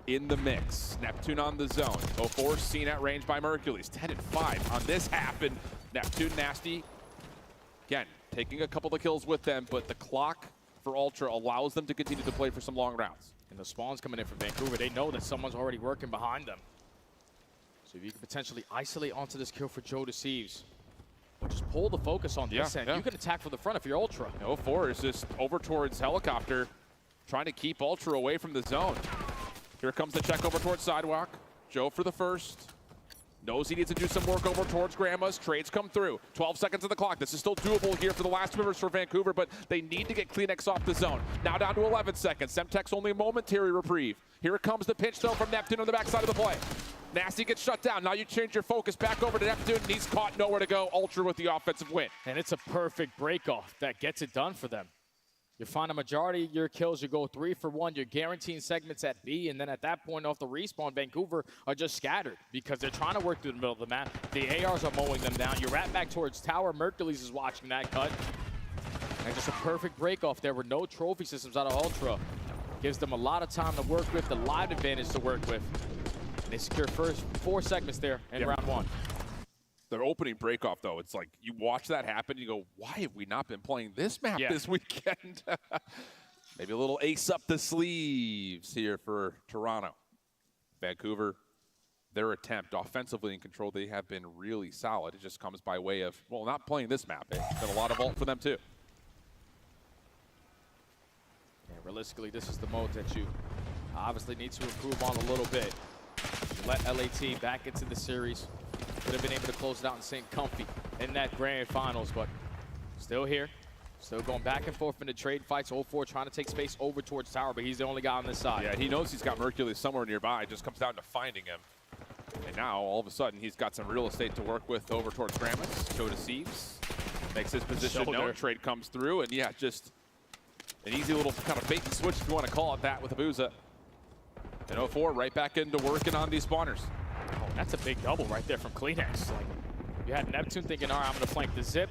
in the mix. Neptune on the zone. 0-4 seen at range by Mercules. 10-5 on this happen. Neptune Nasty, again, taking a couple of kills with them, but the clock for Ultra allows them to continue to play for some long rounds. And the spawns coming in from Vancouver, they know that someone's already working behind them. So if you can potentially isolate onto this kill for Joe Deceives, or just pull the focus on this end, you can attack from the front if you're Ultra. No 4 is just over towards Helicopter, trying to keep Ultra away from the zone. Here comes the check over towards Sidewalk. Joe for the first. Knows he needs to do some work over towards Grandma's. Trades come through. 12 seconds on the clock. This is still doable here for the last movers for Vancouver, but they need to get Kleenex off the zone. Now down to 11 seconds. Semtex only a momentary reprieve. Here comes the pinch though from Neptune on the backside of the play. Nasty gets shut down. Now you change your focus back over to Neptune, and he's caught, nowhere to go. Ultra with the offensive win. And it's a perfect break-off that gets it done for them. You find a majority of your kills, you go 3 for 1, you're guaranteeing segments at B, and then at that point off the respawn, Vancouver are just scattered because they're trying to work through the middle of the map. The ARs are mowing them down. You're right back towards Tower. Mercules is watching that cut. And just a perfect break-off there with no trophy systems out of Ultra. Gives them a lot of time to work with, the live advantage to work with. And they secure first 4 segments there in round 1. Their opening breakoff, though, it's like you watch that happen, you go, why have we not been playing this map this weekend? Maybe a little ace up the sleeves here for Toronto. Vancouver, their attempt offensively in control, they have been really solid. It just comes by way of, well, not playing this map. It's been a lot of ult for them, too. Yeah, realistically, this is the mode that you obviously need to improve on a little bit. You let LAT back into the series. Could have been able to close it out and stay comfy in that grand finals, but still here. Still going back and forth in the trade fights. 0-4 trying to take space over towards Tower, but he's the only guy on this side. Yeah, he knows he's got Mercules somewhere nearby. It just comes down to finding him. And now, all of a sudden, he's got some real estate to work with over towards Gramus. Joe Deceives makes his position known. Trade comes through, and yeah, just an easy little kind of bait and switch, if you want to call it that, with Abuza. And 0-4 right back into working on these spawners. Oh, that's a big double right there from Kleenex. Like, you had Neptune thinking, all right, I'm going to flank the zip.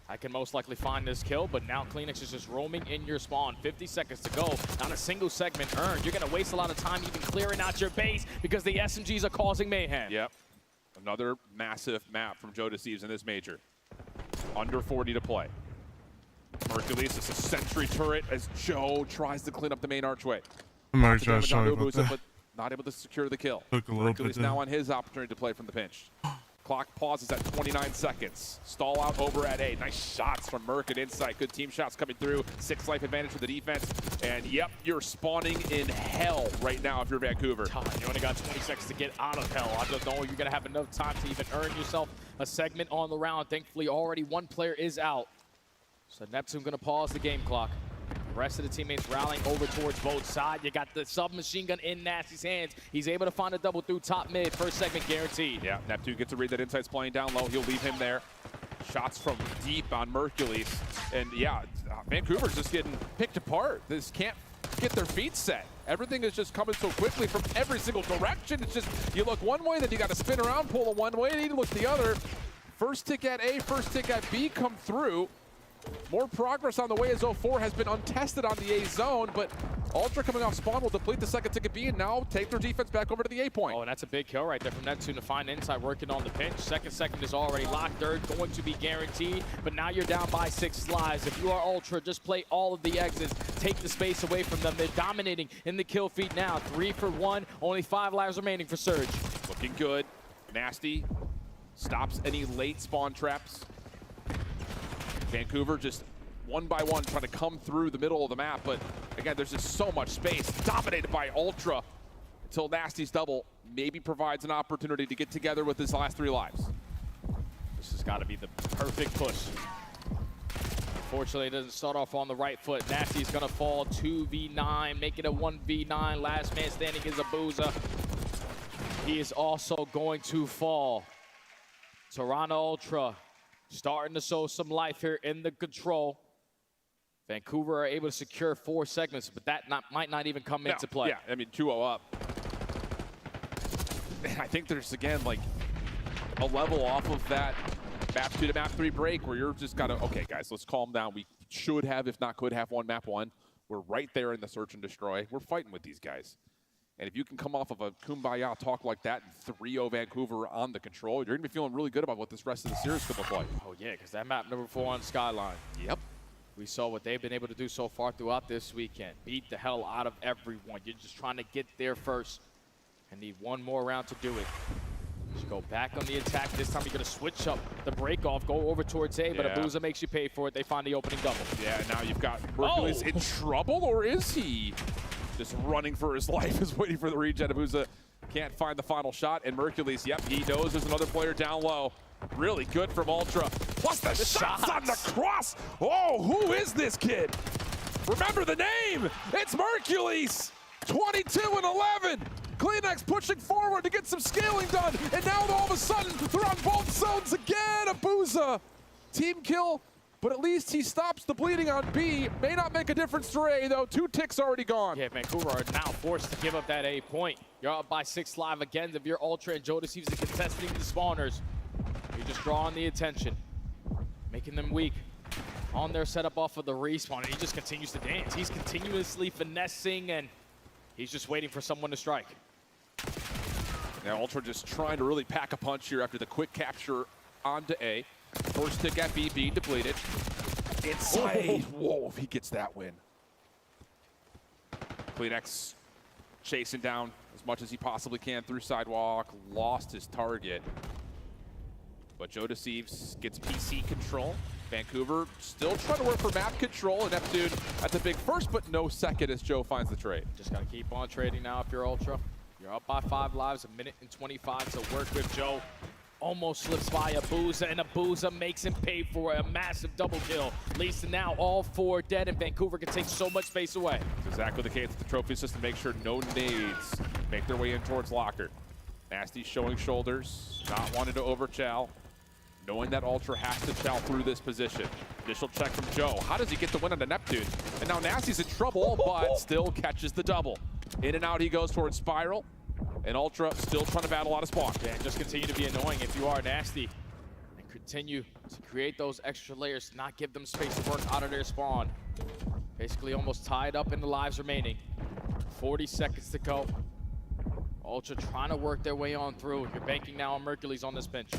I can most likely find this kill, but now Kleenex is just roaming in your spawn. 50 seconds to go. Not a single segment earned. You're going to waste a lot of time even clearing out your base because the SMGs are causing mayhem. Yep. Another massive map from Joe Deceives in this major. Under 40 to play. Mercules is a sentry turret as Joe tries to clean up the main archway. But not able to secure the kill. Mercules now on his opportunity to play from the pinch. Clock pauses at 29 seconds. Stall out over at A. Nice shots from Merc at Insight. Good team shots coming through. 6 life advantage for the defense. And yep, you're spawning in hell right now if you're Vancouver. You only got 20 seconds to get out of hell. I don't know you're going to have enough time to even earn yourself a segment on the round. Thankfully, already one player is out. So Neptune going to pause the game clock. The rest of the teammates rallying over towards both sides. You got the submachine gun in Nasty's hands. He's able to find a double through top mid. First segment guaranteed. Yeah, Neptune gets to read that Insight's playing down low. He'll leave him there. Shots from deep on Mercules. And yeah, Vancouver's just getting picked apart. This can't get their feet set. Everything is just coming so quickly from every single direction. It's just, you look one way, then you got to spin around, pull it one way, and you look the other. First tick at A, first tick at B come through. More progress on the way as 0-4 has been untested on the A zone, but Ultra coming off spawn will deplete the second ticket B and now take their defense back over to the A point. Oh, and that's a big kill right there from Neptune to find Inside working on the pinch. Second is already locked. Third going to be guaranteed, but now you're down by 6 lives. If you are Ultra, just play all of the exits. Take the space away from them. They're dominating in the kill feed now. 3 for 1, only 5 lives remaining for Surge. Looking good. Nasty stops any late spawn traps. Vancouver just one by one trying to come through the middle of the map, but again, there's just so much space dominated by Ultra until Nasty's double maybe provides an opportunity to get together with his last 3 lives. This has got to be the perfect push. Unfortunately, it doesn't start off on the right foot. Nasty's going to fall 2v9, make it a 1v9. Last man standing is Abuza. He is also going to fall. Toronto Ultra starting to show some life here in the control. Vancouver are able to secure 4 segments, but that might not even come into play. Yeah, I mean, 2-0 up. I think there's, again, like a level off of that map 2 to map 3 break where you're just gotta, okay, guys, let's calm down. We should have, if not could have, won map 1. We're right there in the search and destroy. We're fighting with these guys. And if you can come off of a kumbaya talk like that and 3-0 Vancouver on the control, you're going to be feeling really good about what this rest of the series could look like. Oh, yeah, because that map number 4 on Skyline. Yep. We saw what they've been able to do so far throughout this weekend. Beat the hell out of everyone. You're just trying to get there first and need one more round to do it. Just go back on the attack. This time you're going to switch up the break off, go over towards A, but Abuza makes you pay for it. They find the opening double. Yeah, now you've got Mercules in trouble, or is he just running for his life, is waiting for the regen? Abuza can't find the final shot, and Mercules, yep, he knows there's another player down low. Really good from Ultra. Plus the shots on the cross. Oh, who is this kid? Remember the name. It's Mercules. 22 and 11. Kleenex pushing forward to get some scaling done. And now all of a sudden, they're on both zones again. Abuza. Team kill, but at least he stops the bleeding on B. May not make a difference to A, though. 2 ticks already gone. Yeah, Vancouver are now forced to give up that A point. You're up by 6 live again. If you're Ultra and Joe deceives the contesting the spawners, you're just drawing the attention, making them weak on their setup off of the respawn, and he just continues to dance. He's continuously finessing, and he's just waiting for someone to strike. Now Ultra just trying to really pack a punch here after the quick capture onto A. First tick at B, being depleted. Inside. Whoa, if he gets that win. Kleenex chasing down as much as he possibly can through sidewalk. Lost his target. But Joe Deceives gets PC control. Vancouver still trying to work for map control, and Neptune at the big first, but no second as Joe finds the trade. Just got to keep on trading now if you're Ultra. You're up by 5 lives, 1 minute and 25 to work with. Joe almost slips by Abuza, and Abuza makes him pay for a massive double kill. Leads to now all 4 dead, and Vancouver can take so much space away. It's exactly the case with the trophy system. Make sure no nades make their way in towards Locker. Nasty showing shoulders, not wanting to overchow. Knowing that Ultra has to chow through this position. Initial check from Joe. How does he get the win on the Neptune? And now Nasty's in trouble, but still catches the double. In and out he goes towards Spiral. And Ultra still trying to battle out of spawn. Yeah, and just continue to be annoying if you are Nasty. And continue to create those extra layers, not give them space to work out of their spawn. Basically almost tied up in the lives remaining. 40 seconds to go. Ultra trying to work their way on through. You're banking now on Mercules on this bench.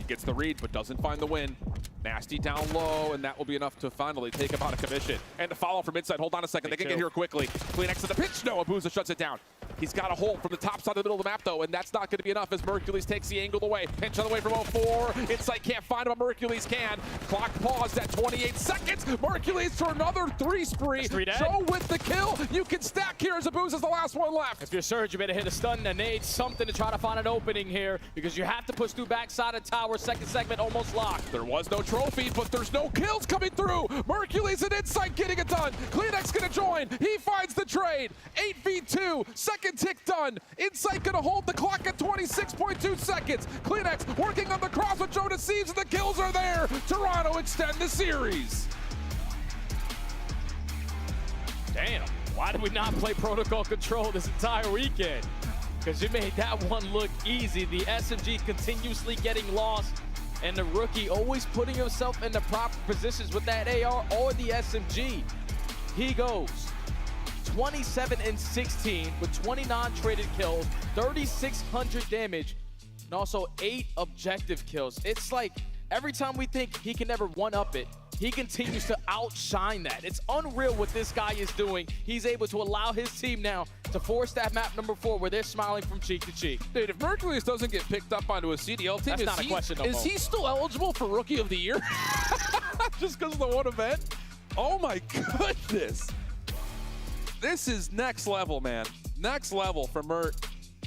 Gets the read, but doesn't find the win. Nasty down low, and that will be enough to finally take him out of commission. And the follow from inside. Hold on a second. They can get here quickly. Kleenex to the pitch. No, Abuza shuts it down. He's got a hold from the top side of the middle of the map, though, and that's not going to be enough as Mercules takes the angle away. Pinch on the way from 04. Insight can't find him, but Mercules can. Clock paused at 28 seconds. Mercules for another 3 spree. Joe with the kill. You can stack here as Abuza's the last one left. If you're Surge, you better hit a stun, a nade, something to try to find an opening here, because you have to push through backside of tower. Second segment almost locked. There was no trophy, but there's no kills coming through. Mercules and Insight getting it done. Kleenex gonna join. He finds the trade. 8v2. Second tick done. Insight gonna hold the clock at 26.2 seconds. Kleenex working on the cross with Joe Deceives, and the kills are there. Toronto extend the series. Damn, why did we not play protocol control this entire weekend? Because you made that one look easy. The SMG continuously getting lost, and the rookie always putting himself in the proper positions with that AR or the SMG. He goes 27 and 16 with 29 traded kills, 3,600 damage, and also 8 objective kills. It's like every time we think he can never one-up it, he continues to outshine that. It's unreal what this guy is doing. He's able to allow his team now to force that map number 4 where they're smiling from cheek to cheek. Dude, if Mercules doesn't get picked up onto a CDL team, that's not a question no more. Is he still eligible for Rookie of the Year? Just because of the one event? Oh my goodness. This is next level, man. Next level for Mert.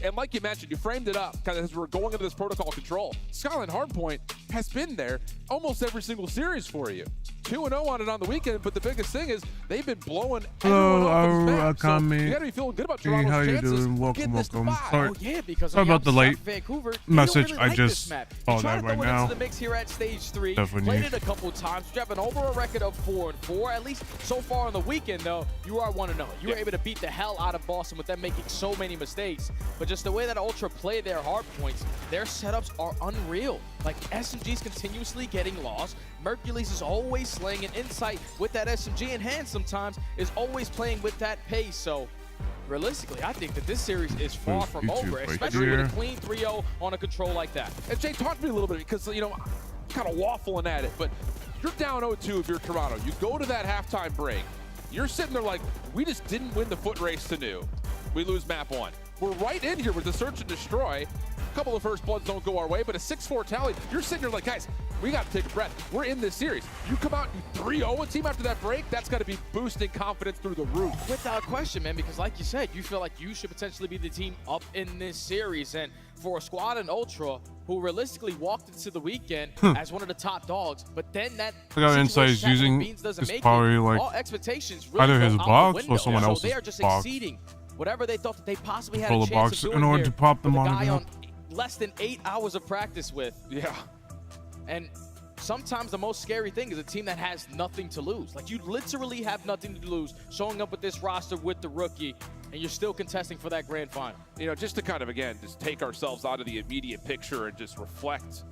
And like you mentioned, you framed it up kind of as we're going into this protocol control. Skyline Hardpoint has been there almost every single series for you. 2-0 on it on the weekend, but the biggest thing is they've been blowing everyone off his map. So you gotta be feeling good about Toronto's how you chances. doing? Welcome. Sorry, Oh yeah, because sorry about the late Vancouver, message. really I like just saw that right now. Into the mix here at stage 3. Definitely. Played it a couple times, driving over a record of 4-4. At least so far on the weekend, though, you are 1-0. You were able to beat the hell out of Boston with them making so many mistakes. But just the way that Ultra play their hard points, their setups are unreal. Like SMG's continuously getting lost. Mercules is always slaying, an Insight with that SMG in hand sometimes is always playing with that pace. So realistically, I think that this series is far from over, especially with a clean 3-0 on a control like that. And Jay, talk to me a little bit because, you know, I'm kind of waffling at it, but You're down 0-2 if you're Toronto. You go to that halftime break. You're sitting there like, we just didn't win the foot race to new. We lose map 1. We're right in here with the search and destroy. A couple of first bloods don't go our way, but a 6-4 tally. You're sitting here like, guys, we got to take a breath. We're in this series. You come out and 3-0 a team after that break, that's got to be boosting confidence through the roof. Without question, man, because like you said, you feel like you should potentially be the team up in this series. And for a squad in Ultra who realistically walked into the weekend as one of the top dogs, but then that Insight is using doesn't is make probably it, like all expectations really either go his out the box window. or someone So else's they are just box. exceeding whatever they thought that they possibly had Control a the chance box of doing in order here to pop them with a on guy the on less than 8 hours of practice with. Yeah. And sometimes the most scary thing is a team that has nothing to lose. Like, you literally have nothing to lose showing up with this roster with the rookie, and you're still contesting for that grand final. You know, just to kind of, again, just take ourselves out of the immediate picture and just reflect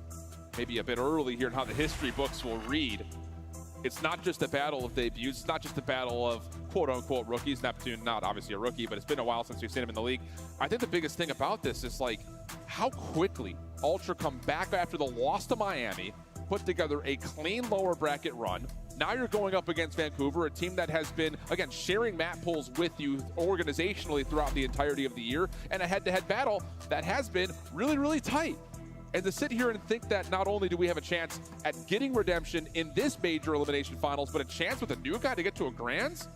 maybe a bit early here on how the history books will read. It's not just a battle of debuts. It's not just a battle of quote-unquote rookies. Neptune, not obviously a rookie, but it's been a while since we've seen him in the league. I think the biggest thing about this is, like, how quickly Ultra come back after the loss to Miami, put together a clean lower bracket run. Now you're going up against Vancouver, a team that has been, again, sharing map pools with you organizationally throughout the entirety of the year, and a head-to-head battle that has been really, really tight. And to sit here and think that not only do we have a chance at getting redemption in this major elimination finals, but a chance with a new guy to get to a Grands?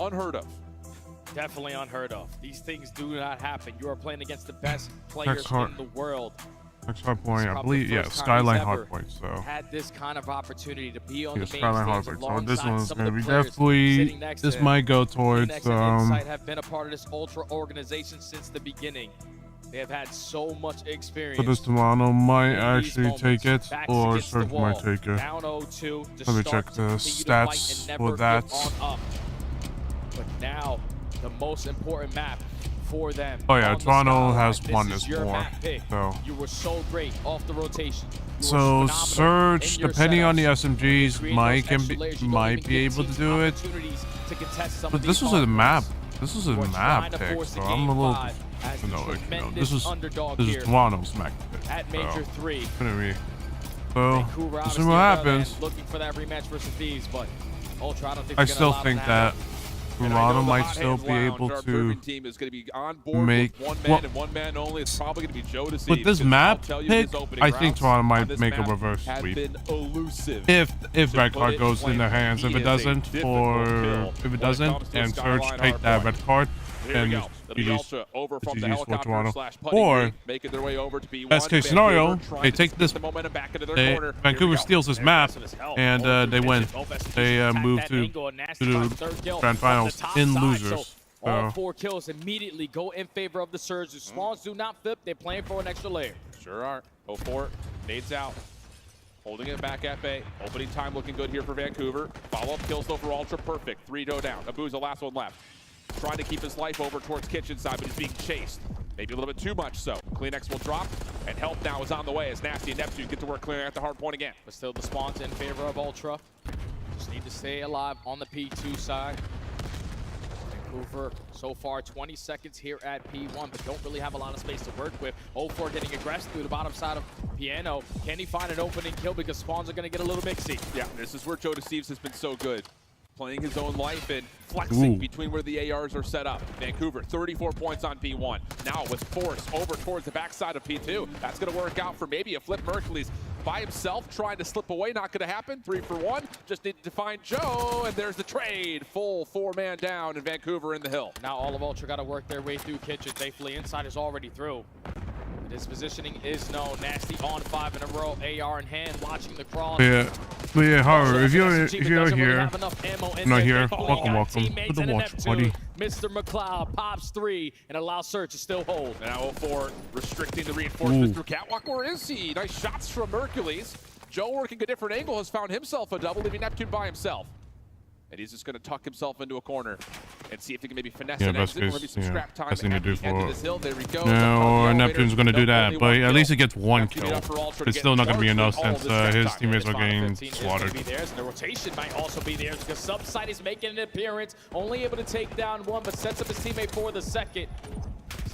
Unheard of. Definitely unheard of. These things do not happen. You are playing against the best players in the world. Next hard point, I believe, yeah, Skyline hard point. So had this kind of opportunity to be on yeah, the main Skyline hard stage point. So this one's alongside gonna be some of the definitely. This might go towards Insight have been a part of this Ultra organization since the beginning. They have had so much experience. So this Toronto might actually take it, or Surge might take it. Down 0-2 Let me check the stats for that. But now, the most important map for them. Oh yeah, Toronto has won this war. So you were so great off the rotation. So Surge, depending on the SMGs, might be able to do it. But this was a map. This is a map pick, so I'm a little. This is Toronto's map pick. At major 3. So let's see what happens. Looking for that rematch versus these, but Ultra, I don't think I still think that Toronto might still be able to team is going to be on board make with one man and one man only. It's probably going to be Joe to see. With this map pick, I think Toronto might make a reverse sweep. If red card goes in their hands. If it doesn't, and Surge take that red card, then it's over from the for Toronto. Or making their way over to B1. Best case scenario, they take this. Vancouver steals this map, and they win. They move to the grand finals in losers. All 4 kills immediately go in favor of the Surge. The Swans do not flip. They're playing for an extra layer. Sure are. 0-4. Nades out. Holding it back at bay. Opening time looking good here for Vancouver. Follow-up kills though for Ultra. Perfect. 3-0 down. Abu's the last one left. Trying to keep his life over towards kitchen side, but he's being chased. Maybe a little bit too much so. CleanX will drop, and help now is on the way as Nasty and Neptune get to work clearing at the hard point again. But still the spawns in favor of Ultra. Just need to stay alive on the P2 side. Vancouver so far 20 seconds here at P1, but don't really have a lot of space to work with. 0-4 getting aggressive through the bottom side of Piano. Can he find an opening kill because spawns are going to get a little mixy? Yeah, this is where Joe Deceives has been so good. Playing his own life and flexing between where the ARs are set up. Vancouver, 34 points on P1. Now with force over towards the backside of P2. That's going to work out for maybe a flip. Mercules by himself trying to slip away. Not going to happen. 3 for 1. Just needed to find Joe, and there's the trade. Full 4-man down, and Vancouver in the hill. Now all of Ultra got to work their way through kitchen safely. Inside is already through. His positioning is known. Nasty on 5 in a row. AR in hand, watching the cross. But yeah, however, if you're here, not here, welcome to the watch party. Mr. McLeod pops 3 and allows Search to still hold. Now 0-4 restricting the reinforcements through Catwalk. Where is he? Nice shots from Mercules. Joe working a different angle has found himself a double, leaving Neptune by himself. And he's just going to tuck himself into a corner and see if he can maybe finesse an exit. Maybe some scrap time at the end of this hill. There we go. No, or Neptune's going to do that, but at least he gets 1 kill. It's still not going to be enough since his teammates are getting slaughtered. The rotation might also be there because Subside is making an appearance, only able to take down 1, but sets up his teammate for the second.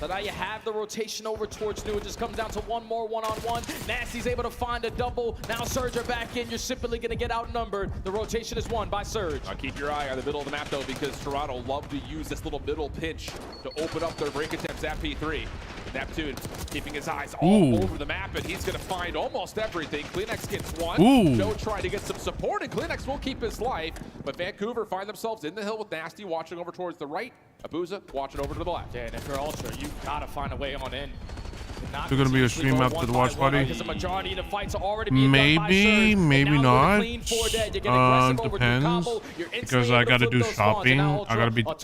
So now you have the rotation over towards New. It just comes down to one more one-on-one. Nasty's able to find a double. Now Surge are back in. You're simply going to get outnumbered. The rotation is won by Surge. Now keep your eye on the middle of the map, though, because Toronto love to use this little middle pinch to open up their break attempts at P3. Neptune keeping his eyes all over the map, and he's going to find almost everything. Kleenex gets one. Joe trying to get some support, and Kleenex will keep his life. But Vancouver find themselves in the hill with Nasty watching over towards the right. Abuza watching over to the left. Yeah, and if you're Ultra, you got to find a way on in. There's gonna be a stream after the watch party. Because the majority of the fights are already being Maybe, done by Surge. maybe Now not. Depends. Because I gotta do shopping. I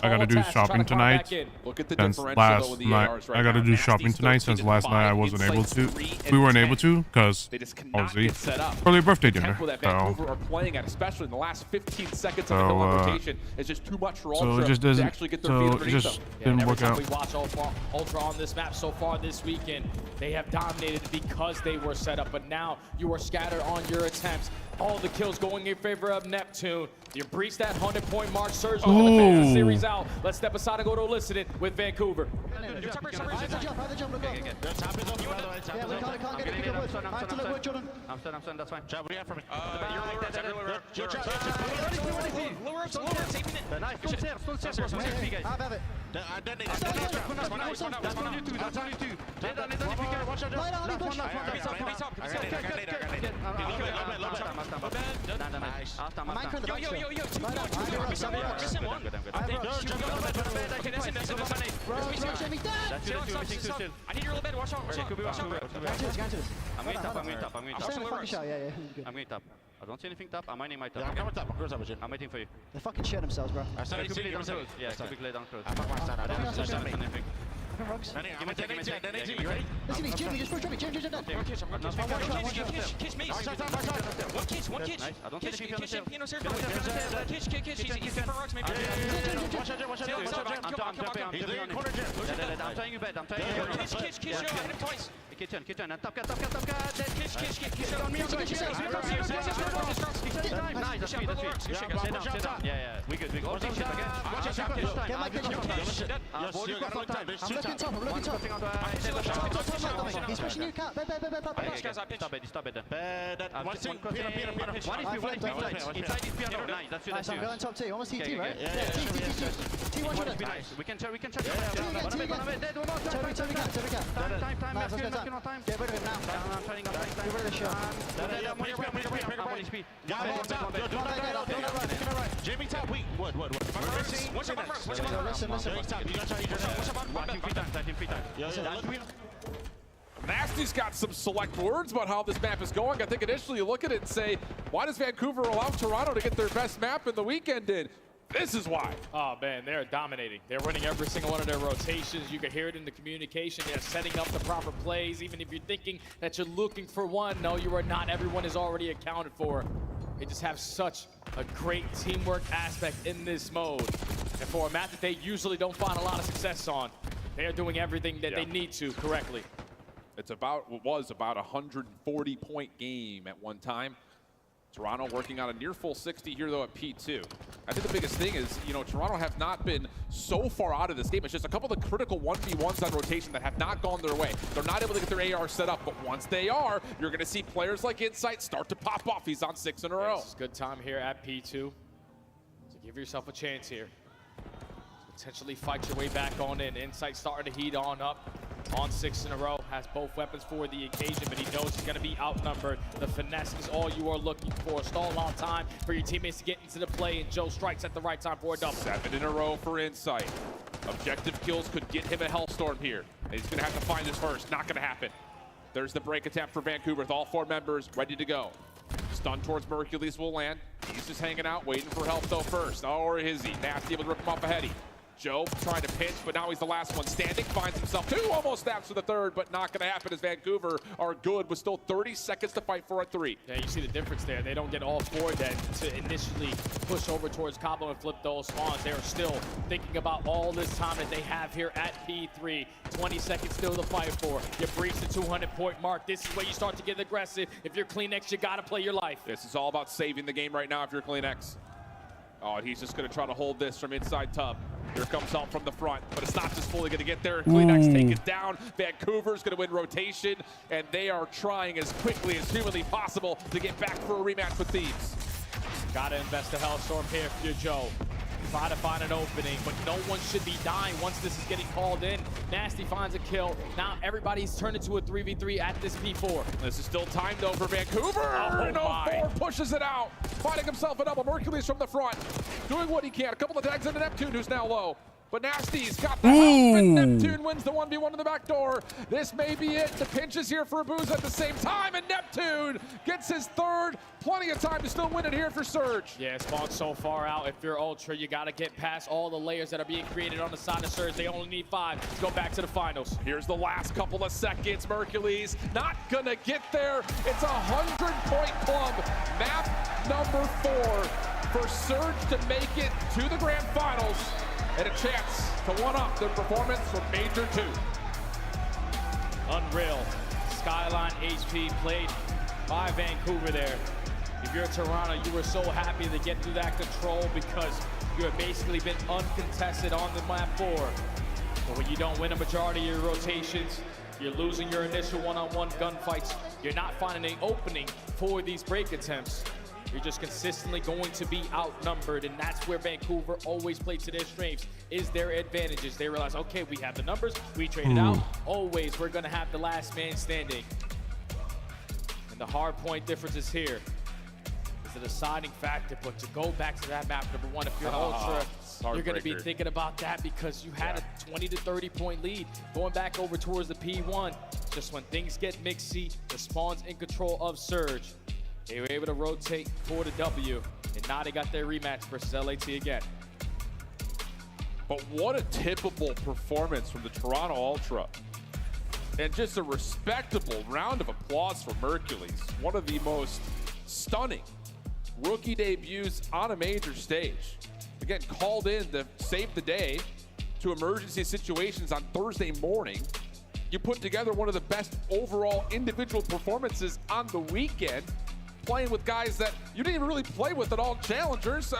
gotta do shopping tonight. Since last night, I gotta do shopping tonight. Since last night I wasn't able to. We weren't able to because obviously early birthday dinner. That Vancouver are playing at, especially in the last 15 seconds of the hill rotation, is just too much for Ultra to actually get their feet underneath them. Didn't work out. We watch Ultra on this map so far this weekend. They have dominated because they were set up, but now you are scattered on your attempts. All the kills going in favor of Neptune. You breached that 100-point mark. Surge looking to finish the series out. Let's step aside and go to elicit it with Vancouver. I need your little bed. Watch out. I'm going top. I don't see anything top. I'm mining my top. I'm waiting for you. They fucking shit themselves, bro. Yeah, could be lay down close. Give me 10. You ready? Listen to me, Jimmy, just push Jimmy. Jim. Kiss me. One kiss. I don't see anything on the tail. Kiss. He's for rocks, maybe. Watch out. I'm jumping on him. I'm tying you bed. Kiss. Yo, hit him twice. Kitchen. Top cut. Kiss on me. Nice, that's me. Stay down. Yeah. We good. All take shit again. Watch out. Get my kitchen. I'm looking top. He's pushing you, cat. Stop it. Inside this piano. Nice, that's you. Nice, I'm going top T. Almost TT, right? Yeah. T, watch it. We can check. Time. Get rid of him now. I'm trying. Get rid of the shot. I'm on his speed. Jamie top, wait. What? What's your Listen. Nasty's got some select words about how this map is going. I think initially you look at it and say, why does Vancouver allow Toronto to get their best map in the weekend in? This is why. Oh, man, they're dominating. They're winning every single one of their rotations. You can hear it in the communication. They're setting up the proper plays. Even if you're thinking that you're looking for one, no, you are not. Everyone is already accounted for. They just have such a great teamwork aspect in this mode. And for a map that they usually don't find a lot of success on, they are doing everything that they need to correctly. It was about a 140-point game at one time. Toronto working on a near full 60 here, though, at P2. I think the biggest thing is, Toronto have not been so far out of this game. It's just a couple of the critical 1v1s on rotation that have not gone their way. They're not able to get their AR set up, but once they are, you're going to see players like Insight start to pop off. He's on 6 in a row. It's a good time here at P2 to give yourself a chance here. Potentially fight your way back on in. Insight starting to heat on up. On 6 in a row, has both weapons for the occasion, but he knows he's going to be outnumbered. The finesse is all you are looking for. Stall out time for your teammates to get into the play, and Joe strikes at the right time for a double. 7 in a row for Insight. Objective kills could get him a Hellstorm here. He's going to have to find his first. Not going to happen. There's the break attempt for Vancouver with all 4 members ready to go. Stun towards Mercules will land. He's just hanging out, waiting for help though first. Oh, or is he? Nasty able to rip him off a heady. Joe trying to pinch, but now he's the last one standing. Finds himself 2, almost snaps for the 3rd, but not going to happen as Vancouver are good with still 30 seconds to fight for a 3. Yeah, you see the difference there. They don't get all 4 then to initially push over towards Cabo and flip those spawns. They are still thinking about all this time that they have here at P3. 20 seconds still to fight for. You breach the 200-point mark. This is where you start to get aggressive. If you're Kleenex, you got to play your life. This is all about saving the game right now if you're Kleenex. Oh, and he's just going to try to hold this from inside tub. Here comes help from the front, but it's not just fully going to get there. Kleenex take it down. Vancouver's going to win rotation, and they are trying as quickly as humanly possible to get back for a rematch with Thieves. Gotta invest the Hellstorm here for your Joe. Try to find an opening, but no one should be dying once this is getting called in. Nasty finds a kill. Now everybody's turned into a 3v3 at this P4. This is still time though for Vancouver. Oh, No 4 pushes it out. Finding himself a double. Hercules from the front. Doing what he can. A couple of tags into Neptune, who's now low. But Nasty's got the help, and Neptune wins the 1v1 in the back door. This may be it. The pinch is here for Booz at the same time, and Neptune gets his third. Plenty of time to still win it here for Surge. Yeah, Spawn's so far out. If you're Ultra, you got to get past all the layers that are being created on the side of Surge. They only need 5 to go back to the finals. Here's the last couple of seconds. Hercules not gonna get there. It's a 100-point club. Map number 4 for Surge to make it to the grand finals. And a chance to one-up their performance from Major 2. Unreal. Skyline HP played by Vancouver there. If you're Toronto, you were so happy to get through that control because you have basically been uncontested on the map 4. But when you don't win a majority of your rotations, you're losing your initial one-on-one gunfights. You're not finding an opening for these break attempts. You're just consistently going to be outnumbered, and that's where Vancouver always played to their strengths, is their advantages. They realize, okay, we have the numbers, we trade it out. Always, we're gonna have the last man standing. And the hard point difference is here. Is the deciding factor, but to go back to that map number 1, if you're Ultra, you're gonna be thinking about that because you had a 20 to 30 point lead going back over towards the P1. Just when things get mixy, the Spawn's in control of Surge. They were able to rotate for the W, and now they got their rematch versus LAT again. But what a typical performance from the Toronto Ultra. And just a respectable round of applause for Hercules. One of the most stunning rookie debuts on a major stage. Again, called in to save the day to emergency situations on Thursday morning. You put together one of the best overall individual performances on the weekend, playing with guys that you didn't even really play with at all challengers.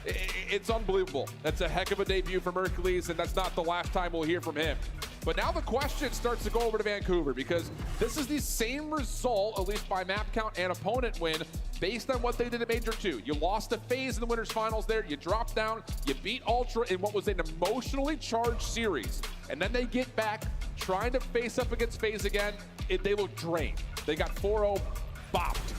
It's unbelievable. That's a heck of a debut from Hercules, and that's not the last time we'll hear from him. But now the question starts to go over to Vancouver because this is the same result, at least by map count and opponent win, based on what they did at Major 2. You lost a phase in the winners finals there, you dropped down, you beat Ultra in what was an emotionally charged series. And then they get back, trying to face up against FaZe again, they look drained. They got 4-0 bopped.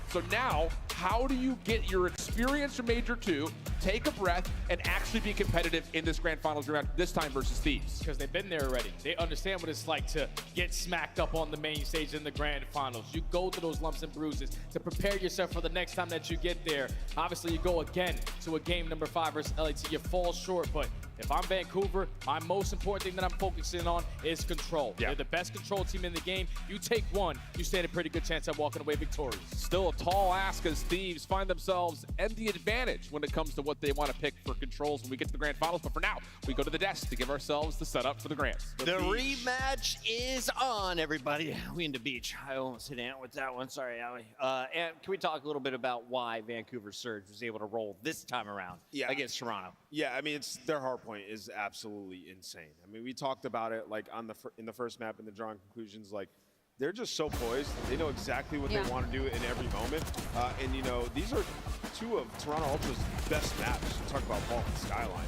So now, how do you get your experience from Major 2, take a breath, and actually be competitive in this grand finals round, this time versus Thieves? Because they've been there already. They understand what it's like to get smacked up on the main stage in the grand finals. You go through those lumps and bruises to prepare yourself for the next time that you get there. Obviously, you go again to a game number 5 versus LAT. You fall short, but if I'm Vancouver, my most important thing that I'm focusing on is control. They're the best control team in the game. You take one, you stand a pretty good chance at walking away victorious. Still a tall ask as Thieves find themselves and the advantage when it comes to what they want to pick for controls when we get to the grand finals. But for now, we go to the desk to give ourselves the setup for the grands. The rematch is on, everybody. We in the beach. I almost hit Ant with that one. Sorry, Ali. Ant, can we talk a little bit about why Vancouver Surge was able to roll this time around against Toronto? Yeah, I mean, it's their hard point is absolutely insane. I mean, we talked about it like in the first map in the drawing conclusions, like they're just so poised. They know exactly what they want to do in every moment. And, you know, these are 2 of Toronto Ultra's best maps. You talk about Vault and Skyline.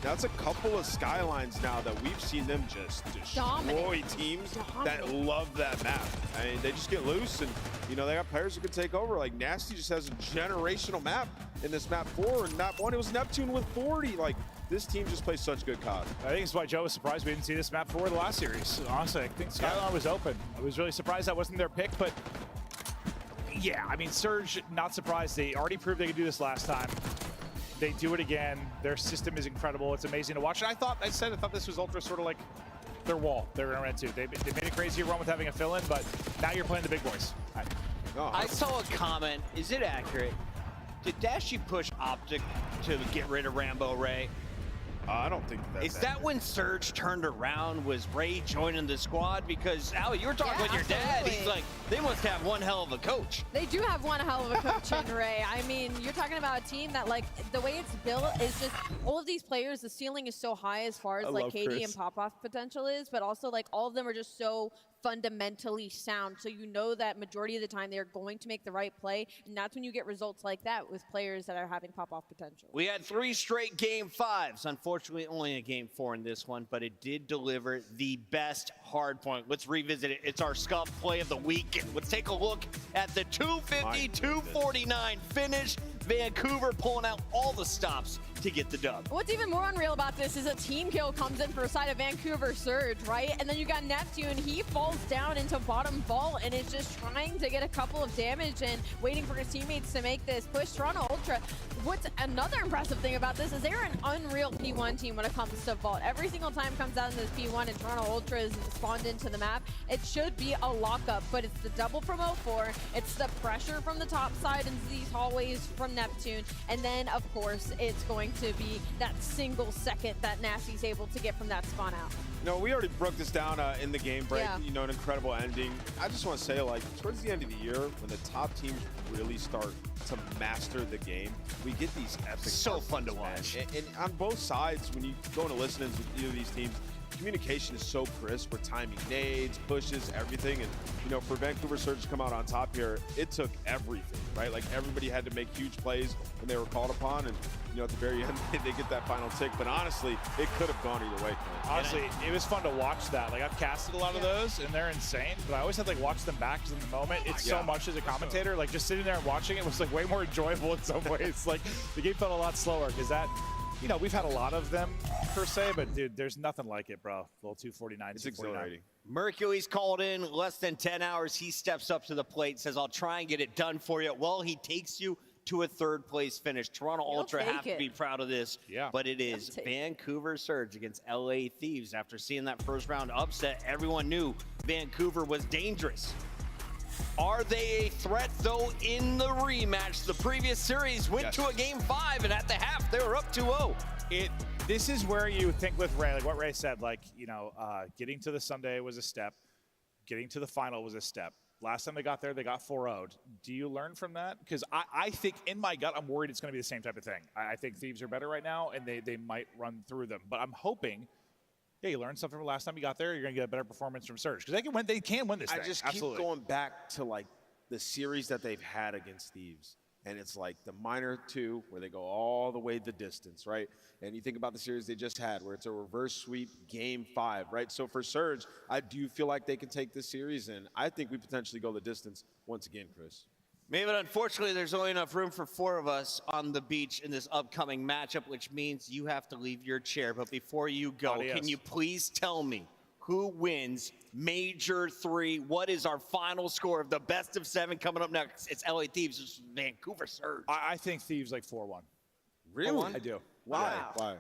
Now, it's a couple of Skylines now that we've seen them just destroy teams that love that map. I mean, they just get loose, and, you know, they got players who can take over. Like, Nasty just has a generational map in this map 4, and map 1, it was Neptune with 40. Like, this team just plays such good COD. I think it's why Joe was surprised we didn't see this map before the last series. Honestly, I think Skyline was open. I was really surprised that wasn't their pick, but yeah, I mean, Surge, not surprised. They already proved they could do this last time. They do it again. Their system is incredible. It's amazing to watch. And I thought this was Ultra sort of like their wall they were going to run into. They made a crazy run with having a fill-in, but now you're playing the big boys. I saw a comment. Is it accurate? Did Dashy push Optic to get rid of Rambo Ray? I don't think that. Is that when Surge turned around? Was Ray joining the squad? Because, Al, you were talking with your dad. He's like, they must have one hell of a coach. They do have one hell of a coach in Ray. I mean, you're talking about a team that, like, the way it's built is just all of these players, the ceiling is so high as far as, like, KD and pop-off potential is, but also, like, all of them are just so fundamentally sound. So you know that majority of the time they're going to make the right play, and that's when you get results like that with players that are having pop-off potential. We had 3 straight Game 5s. Unfortunately, only a Game 4 in this one, but it did deliver the best hard point. Let's revisit it. It's our Scuff play of the weekend. Let's take a look at the 250-249 finish. Vancouver pulling out all the stops to get the dub. What's even more unreal about this is a team kill comes in for a side of Vancouver Surge, right? And then you got Neptune. He falls down into bottom vault and is just trying to get a couple of damage and waiting for his teammates to make this push. Toronto Ultra, what's another impressive thing about this is they're an unreal P1 team when it comes to vault. Every single time it comes out in this P1 and Toronto Ultra is spawned into the map, it should be a lockup, but it's the double from 04, it's the pressure from the top side into these hallways from Neptune, and then of course it's going to be that single second that Nasty's able to get from that spawn out. No, we already broke this down in the game break. Yeah. You know, an incredible ending. I just want to say, like, towards the end of the year, when the top teams really start to master the game, we get these epic. So fun to watch. And on both sides, when you go into listen-ins with either of these teams, communication is so crisp. We're timing nades, pushes, everything. And, you know, for Vancouver Surge to come out on top here, it took everything, right? Like, everybody had to make huge plays when they were called upon. And, you know, at the very end, they get that final tick. But honestly, it could have gone either way. Honestly, it was fun to watch that. Like, I've casted a lot of those, and they're insane. But I always have to, like, watch them back because in the moment, it's so much as a commentator. Like, just sitting there and watching it was, like, way more enjoyable in some ways. Like, the game felt a lot slower because that, you know, we've had a lot of them per se, but dude, there's nothing like it, bro. Little 249. It's exhilarating. Mercury's called in less than 10 hours. He steps up to the plate, says, I'll try and get it done for you. Well, he takes you to a 3rd place finish. Toronto Ultra have to be proud of this, but it is Vancouver Surge against LA Thieves. After seeing that first round upset, everyone knew Vancouver was dangerous. Are they a threat, though, in the rematch? The previous series went to a Game 5, and at the half, they were up 2-0. This is where you think with Ray, like what Ray said, like, you know, getting to the Sunday was a step. Getting to the final was a step. Last time they got there, they got 4-0'd. Do you learn from that? Because I think, in my gut, I'm worried it's going to be the same type of thing. I think Thieves are better right now, and they might run through them. But I'm hoping, yeah, you learned something from last time you got there. You're going to get a better performance from Surge. Because they can win this thing. I just keep going back to, like, the series that they've had against Thieves. And it's like the minor 2 where they go all the way the distance, right? And you think about the series they just had where it's a reverse sweep Game 5, right? So for Surge, I do feel like they can take this series, and I think we potentially go the distance once again, Chris. Maybe, but unfortunately, there's only enough room for 4 of us on the beach in this upcoming matchup, which means you have to leave your chair. But before you go, can you please tell me who wins Major 3? What is our final score of the best of 7 coming up next? It's LA Thieves versus Vancouver Surge. I think Thieves like 4-1. Really? I do. Why? Why?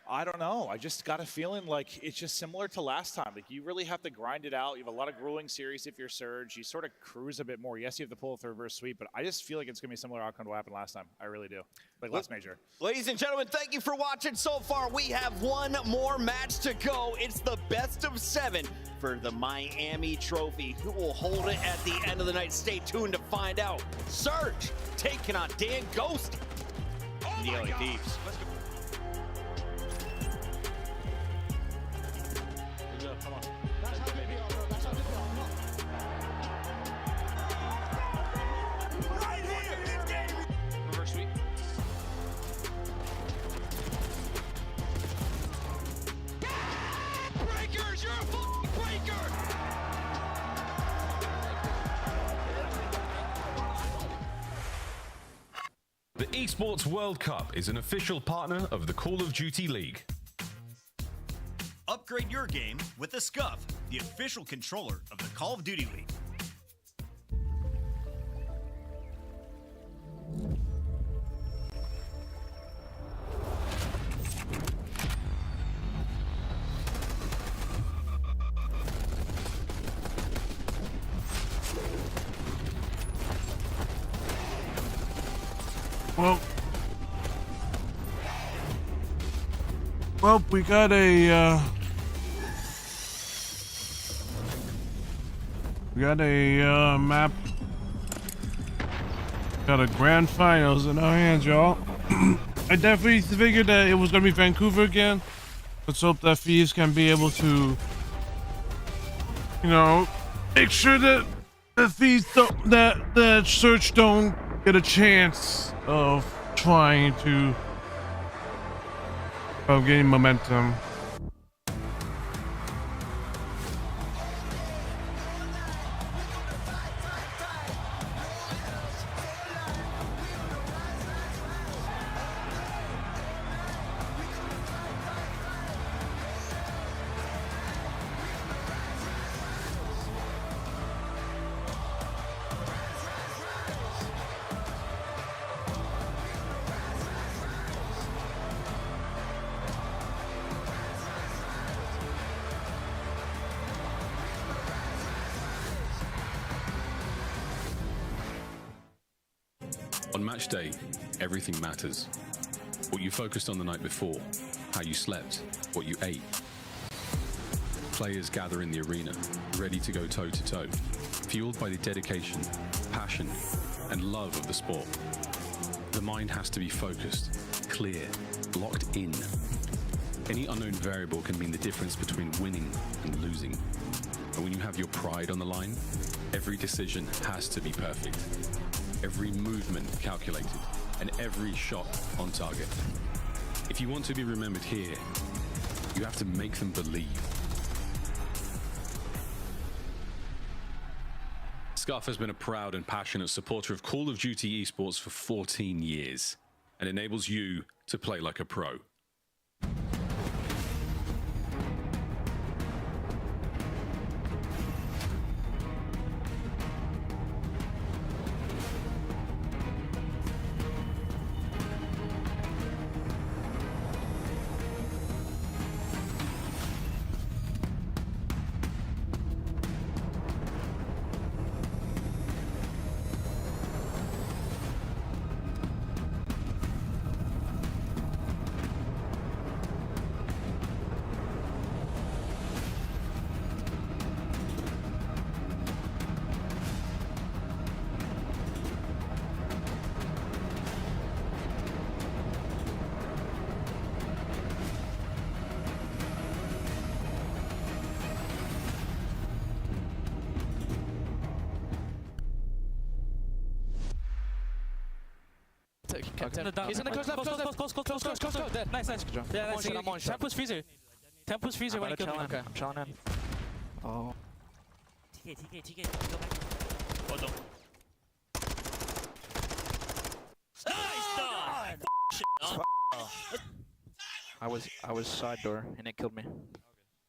I don't know. I just got a feeling like it's just similar to last time. Like, you really have to grind it out. You have a lot of grueling series if you're Surge. You sort of cruise a bit more. Yes, you have to pull the reverse sweep, but I just feel like it's going to be a similar outcome to what happened last time. I really do. Like last major. Ladies and gentlemen, thank you for watching so far. We have one more match to go. It's the best of 7 for the Miami Trophy. Who will hold it at the end of the night? Stay tuned to find out. Surge taking on Dan Ghost. The LA Thieves. Let's go. Come on. That's how they be, bro. That's how they be. Right here. It's game. Reverse sweep. Breakers, you're a fucking breaker. The Esports World Cup is an official partner of the Call of Duty League. Upgrade your game with the Scuff, the official controller of the Call of Duty League. Well, we got a map. Got a grand finals in our hands, y'all. I definitely figured that it was gonna be Vancouver again. Let's hope that Thieves can be able to, you know, make sure that the Thieves don't, that Search don't get a chance of trying to gain momentum. On match day, everything matters. What you focused on the night before, how you slept, what you ate. Players gather in the arena, ready to go toe-to-toe, fueled by the dedication, passion, and love of the sport. The mind has to be focused, clear, locked in. Any unknown variable can mean the difference between winning and losing. And when you have your pride on the line, every decision has to be perfect. Every movement calculated, and every shot on target. If you want to be remembered here, you have to make them believe. Scuff has been a proud and passionate supporter of Call of Duty esports for 14 years, and enables you to play like a pro. He's in the close, close. Dead. Nice. Yeah, nice. I'm on shot. Tempus Freezer when he killed me. Okay, I'm chilling in. Oh. TK. Go back. Oh, no. I was side door and it killed me.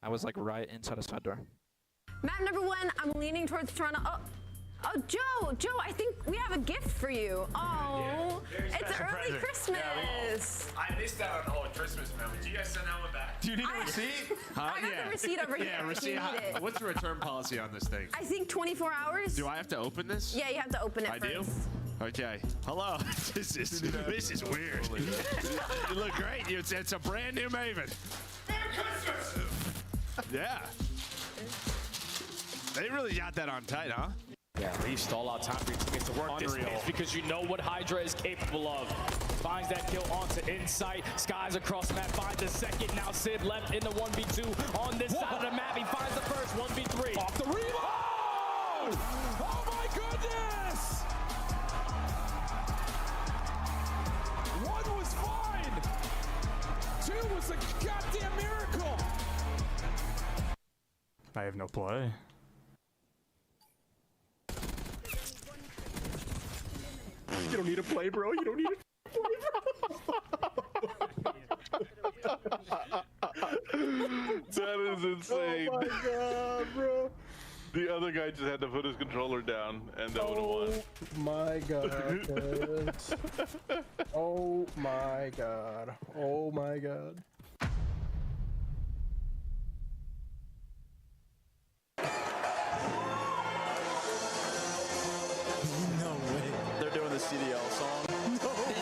I was like right inside a side door. Map number 1, I'm leaning towards Toronto. Oh, Joe, I think we have a gift for you. Oh, it's early Christmas. Yeah, I missed out on all Christmas, man. Did you guys send that one back? Do you need a receipt? I got the receipt over here. Yeah, receipt. What's the return policy on this thing? I think 24 hours. Do I have to open this? Yeah, you have to open it I first. do? Okay. Hello. This is weird. You look great. It's a brand new Maven. Yeah. They really got that on tight, huh? Yeah, he stole out time for you to get to work this pace because you know what Hydra is capable of. Finds that kill onto Insight. Skies across the map, finds the second. Now Sid left in the 1v2 on this side of the map. He finds the first 1v3. Off the reload! Oh my goodness! One was fine. Two was a goddamn miracle. I have no play. You don't need to play, bro. You don't need to That is insane. Oh my god, bro. The other guy just had to put his controller down, and that would have won. Oh my god. Oh my god. Oh my god. No way. They're doing the CDL song. No way.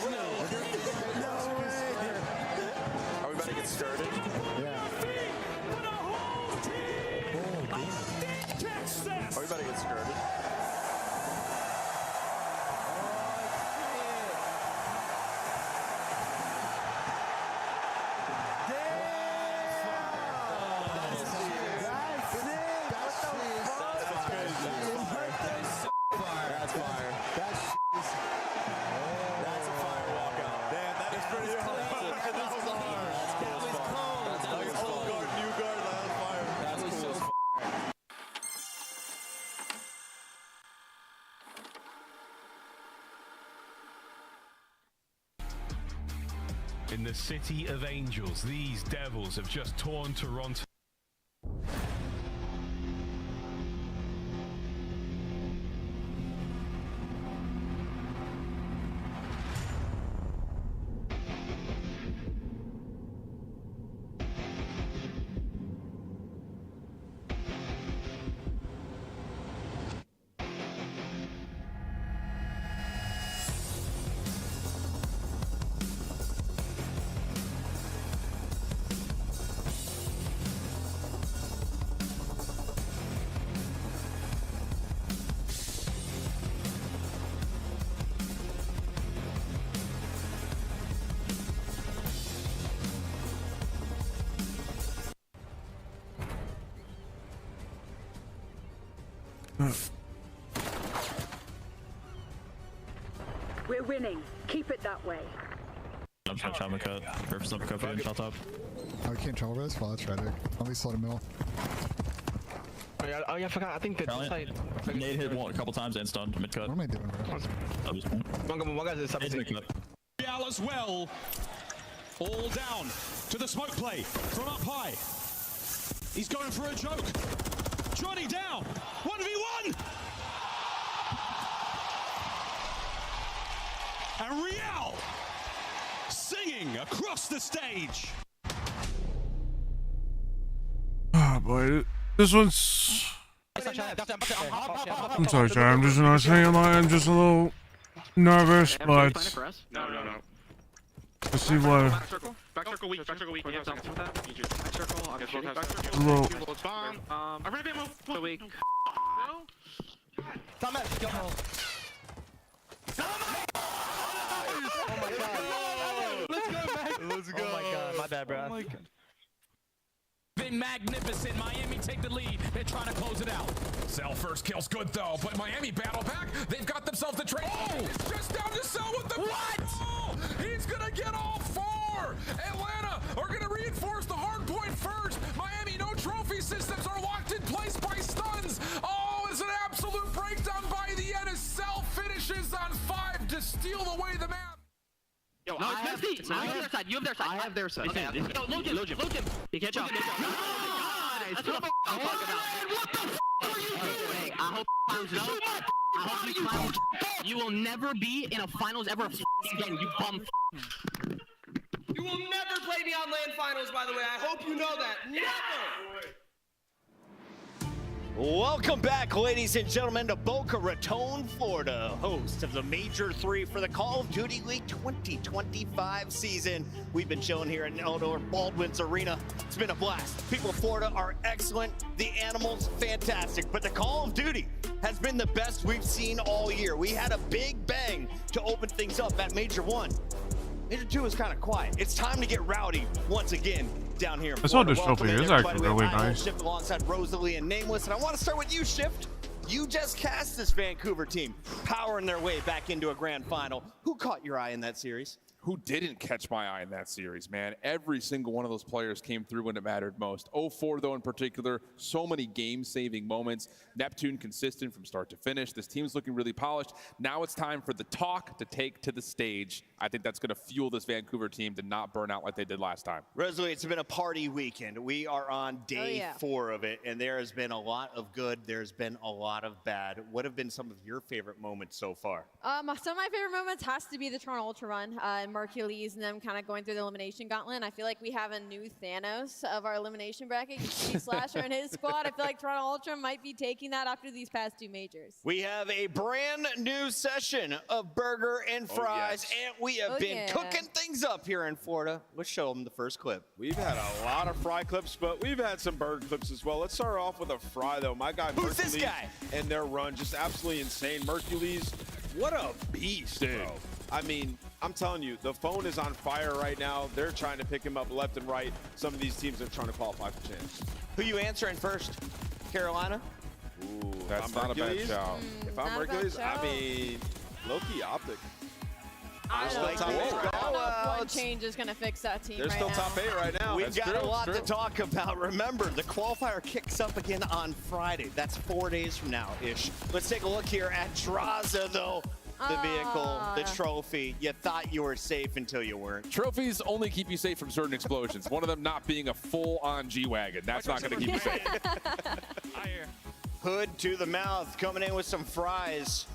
Are we back Everybody gets skirted. Yeah. Everybody gets skirted. In the City of Angels, these Devils have just torn Toronto. We're winning. Keep it that way. I'm trying to try my cut. Rips up, cut in, shot up. Oh, you can't travel this? Well, that's tragic. At least slow the middle. Oh yeah, I forgot. I think that side. Nade hit one a couple times and stunned mid cut. What am I doing, bro? One guy's at 17. Real as well. All down to the smoke play from up high. He's going for a joke. Johnny down. 1v1. And Real singing across the stage. Oh boy, this one's. I'm sorry, Chad. I'm just not saying I'm just a little nervous, but No. let's see what. Back circle weak. Back circle weak. Back circle. Back circle. A little. I'm ready to move. So weak. No. Oh my god. Let's go, man. Let's go. Oh my god. My bad, bro. Oh my god. Been magnificent. Miami take the lead. They're trying to close it out. Cell first kill's good though, but Miami battle back. They've got themselves the trade. Oh, it's just down to Cell with the ball. He's gonna get all four. Atlanta are gonna reinforce the hard point first. Miami, no trophy systems are locked in place by stuns. Oh, it's an absolute breakdown by the end as Cell finishes on 5 to steal away the map. Yo, no, it's Misty. You have their side. You have their side. I have their side. Okay. Yo, load him. He can't jump. That's what I'm talking about. What the f are you doing? I hope you know. You will never be in a finals ever again, you bum. You will never play me on LAN finals, by the way. I hope you know that. Never! Welcome back, ladies and gentlemen, to Boca Raton, Florida, host of the Major 3 for the Call of Duty League 2025 season. We've been chilling here at Eleanor Baldwin's Arena. It's been a blast. People of Florida are excellent. The animals, fantastic. But the Call of Duty has been the best we've seen all year. We had a big bang to open things up at Major 1. Major 2 is kind of quiet. It's time to get rowdy once again down here. I saw this trophy. It's actually really nice. Shift alongside Rosalie and Nameless, and I want to start with you, Shift. You just cast this Vancouver team, powering their way back into a grand final. Who caught your eye in that series? Who didn't catch my eye in that series, man? Every single one of those players came through when it mattered most. 0-4, though, in particular, so many game-saving moments. Neptune consistent from start to finish. This team's looking really polished. Now it's time for the talk to take to the stage. I think that's going to fuel this Vancouver team to not burn out like they did last time. Rosalie, it's been a party weekend. We are on day 4 of it, and there has been a lot of good. There's been a lot of bad. What have been some of your favorite moments so far? Some of my favorite moments has to be the Toronto Ultra run. And Mercules and them kind of going through the elimination gauntlet. I feel like we have a new Thanos of our elimination bracket. You see Slasher and his squad. I feel like Toronto Ultra might be taking that after these past 2 majors. We have a brand new session of burger and fries, and we have been cooking things up here in Florida. Let's show them the first clip. We've had a lot of fry clips, but we've had some burger clips as well. Let's start off with a fry, though. My guy, Who's this guy? And their run, just absolutely insane. Mercules, what a beast, bro. I mean, I'm telling you, the phone is on fire right now. They're trying to pick him up left and right. Some of these teams are trying to qualify for champs. Who you answering first? Carolina? Ooh, that's not a bad shout. If I'm Mercules, I mean, low-key Optic. I don't know if one change is going to fix that team They're still top 8 right now. We've got a lot to talk about. Remember, the qualifier kicks up again on Friday. That's 4 days from now-ish. Let's take a look here at Draza, though. The vehicle, the trophy. You thought you were safe until you weren't. Trophies only keep you safe from certain explosions. One of them not being a full-on G-Wagon. That's not going to keep you safe. Hood to the mouth, coming in with some fries.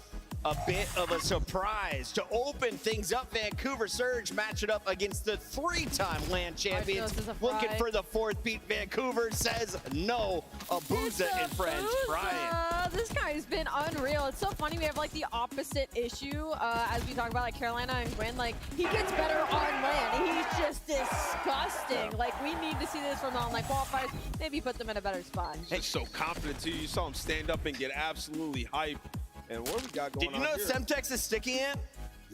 A bit of a surprise to open things up. Vancouver Surge match it up against the 3-time land champions. Looking for the 4th beat. Vancouver says no. Abuza and friends. Brian. This guy's been unreal. It's so funny. We have like the opposite issue as we talk about like Carolina and Gwen. Like he gets better on land. He's just disgusting. Like we need to see this from the online qualifiers. Maybe put them in a better spot. He's so confident too. You saw him stand up and get absolutely hyped. And what we got going on? Did you know here? Semtex is sticky in?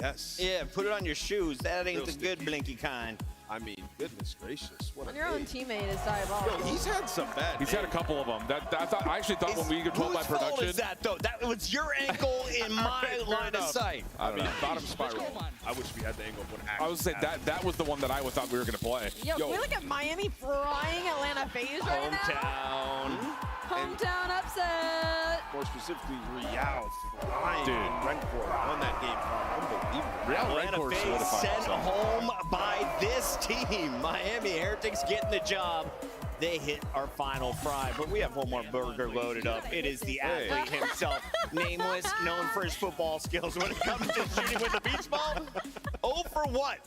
Yes. Yeah, put it on your shoes. That ain't the good blinky kind. I mean, goodness gracious. What When your own teammate is diabolical. Yo, he's had some bad He's had a couple of them. I actually thought when we controlled my production. Whose fault is that, though? That was your ankle in my line of sight. I mean, bottom spiral. I wish we had the angle. I was saying that was the one that I thought we were going to play. Yo, can we look at Miami frying Atlanta FaZe right now? Hometown upset. More specifically, Real flying on that game. Unbelievable. Atlanta FaZe sent home by this team. Miami Heretics getting the job. They hit our final fry, but we have one more burger loaded up. It is the athlete himself, nameless, known for his football skills when it comes to shooting with the beach ball. 0 for what?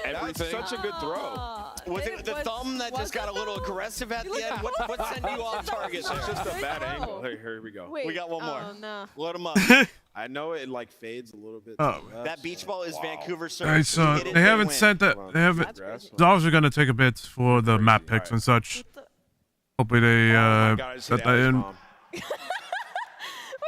That's such a good throw. Was it the thumb that just got a little aggressive at the end? What sent you off target? It's just a bad angle. Here we go. Wait, we got one more. Oh, no. Load him up. I know it like fades a little bit. That beach ball is Vancouver Surge. All right, so they haven't said that. They haven't. Dogs are gonna take a bit for the map picks and such. Hopefully they set that in.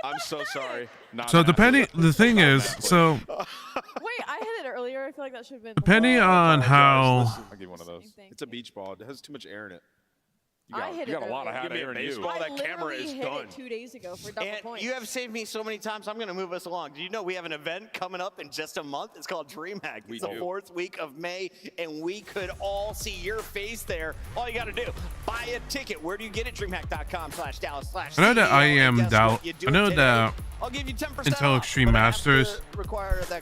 I'm so sorry. So depending, the thing is, so Wait, I hit it earlier. I feel like that should have been. depending on how. I'll give you one of those. It's a beach ball. It has too much air in it. I You got a lot of hot air in you. I That camera is hit done. it 2 days ago for double And points. you have saved me so many times. I'm going to move us along. Do you know we have an event coming up in just a month? It's called DreamHack. It's the 4th week of May, and we could all see your face there. All you got to do, buy a ticket. Where do you get it? DreamHack.com/Dallas/ I know that I am doubt. I know that I'll give you 10% Intel Extreme Masters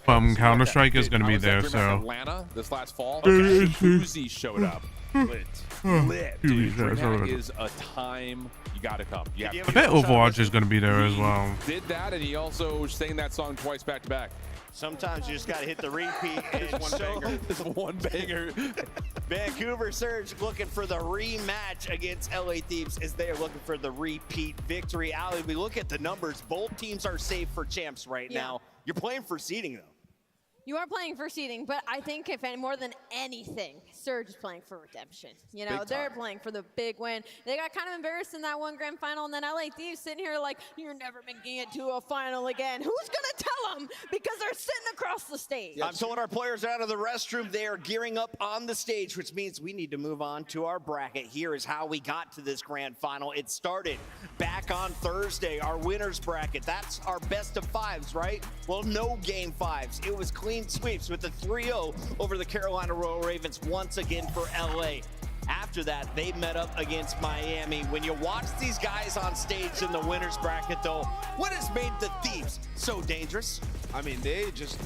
from Counter Strike is going to be there. So Atlanta this last fall. Uzi showed up. Lit. Dude, DreamHack is a time you got to come. I bet Overwatch is going to be there as well. Did that, and he also sang that song twice back to back. Sometimes you just got to hit the repeat. It's one banger. Vancouver Surge looking for the rematch against LA Thieves as they are looking for the repeat victory. Ali, we look at the numbers. Both teams are safe for champs right now. You're playing for seeding, though. You are playing for seeding, but I think if any more than anything, Surge is playing for redemption. You know, they're playing for the big win. They got kind of embarrassed in that one grand final, and then LA Thieves sitting here like, you're never making it to a final again. Who's going to tell them? Because they're sitting across the stage. I'm told our players are out of the restroom. They are gearing up on the stage, which means we need to move on to our bracket. Here is how we got to this grand final. It started back on Thursday, our winners bracket. That's our best of 5s, right? Well, no game 5s. It was clean sweeps with the 3-0 over the Carolina Royal Ravens once again for LA. After that, they met up against Miami. When you watch these guys on stage in the winners bracket, though, what has made the Thieves so dangerous? I mean, they just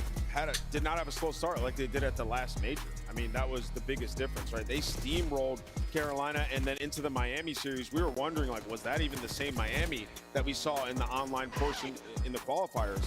did not have a slow start like they did at the last major. I mean, that was the biggest difference, right? They steamrolled Carolina and then into the Miami series. We were wondering, like, was that even the same Miami that we saw in the online portion in the qualifiers?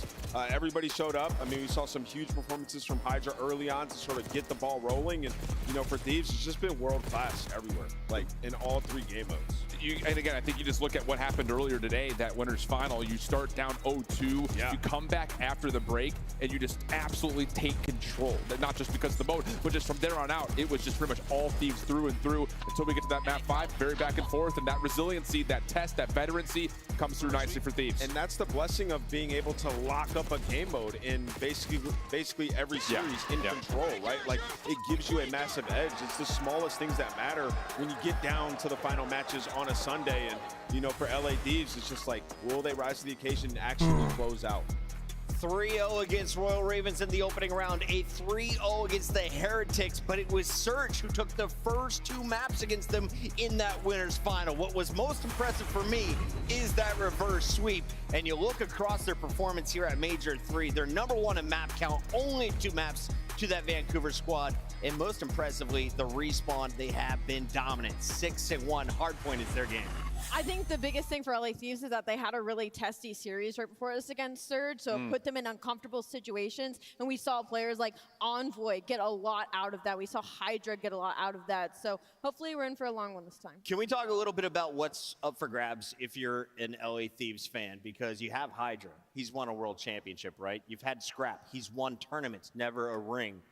Everybody showed up. I mean, we saw some huge performances from Hydra early on to sort of get the ball rolling. And, you know, for Thieves, it's just been world class everywhere, like in all 3 game modes. And again, I think you just look at what happened earlier today, that winners final. You start down 0-2, you come back after the break, and you just absolutely take control. Not just because of the mode, but just from there on out, it was just pretty much all Thieves through and through until we get to that map 5, very back and forth, and that resiliency, that test, that veterancy comes through nicely for Thieves. And that's the blessing of being able to lock up a game mode in basically every series in control, right? Like, it gives you a massive edge. It's the smallest things that matter when you get down to the final matches on a Sunday. And, you know, for LA Thieves, it's just like, will they rise to the occasion and actually close out? 3-0 against Royal Ravens in the opening round, a 3-0 against the Heretics, but it was Surge who took the first 2 maps against them in that winners final. What was most impressive for me is that reverse sweep, and you look across their performance here at Major 3, they're #1 in map count, only 2 maps to that Vancouver squad, and most impressively, the respawn, they have been dominant. 6-1, hardpoint is their game. I think the biggest thing for LA Thieves is that they had a really testy series right before this against Surge, so it put them in uncomfortable situations, and we saw players like Envoy get a lot out of that. We saw Hydra get a lot out of that, so hopefully we're in for a long one this time. Can we talk a little bit about what's up for grabs if you're an LA Thieves fan? Because you have Hydra, he's won a world championship, right? You've had Scrap, he's won tournaments, never a ring.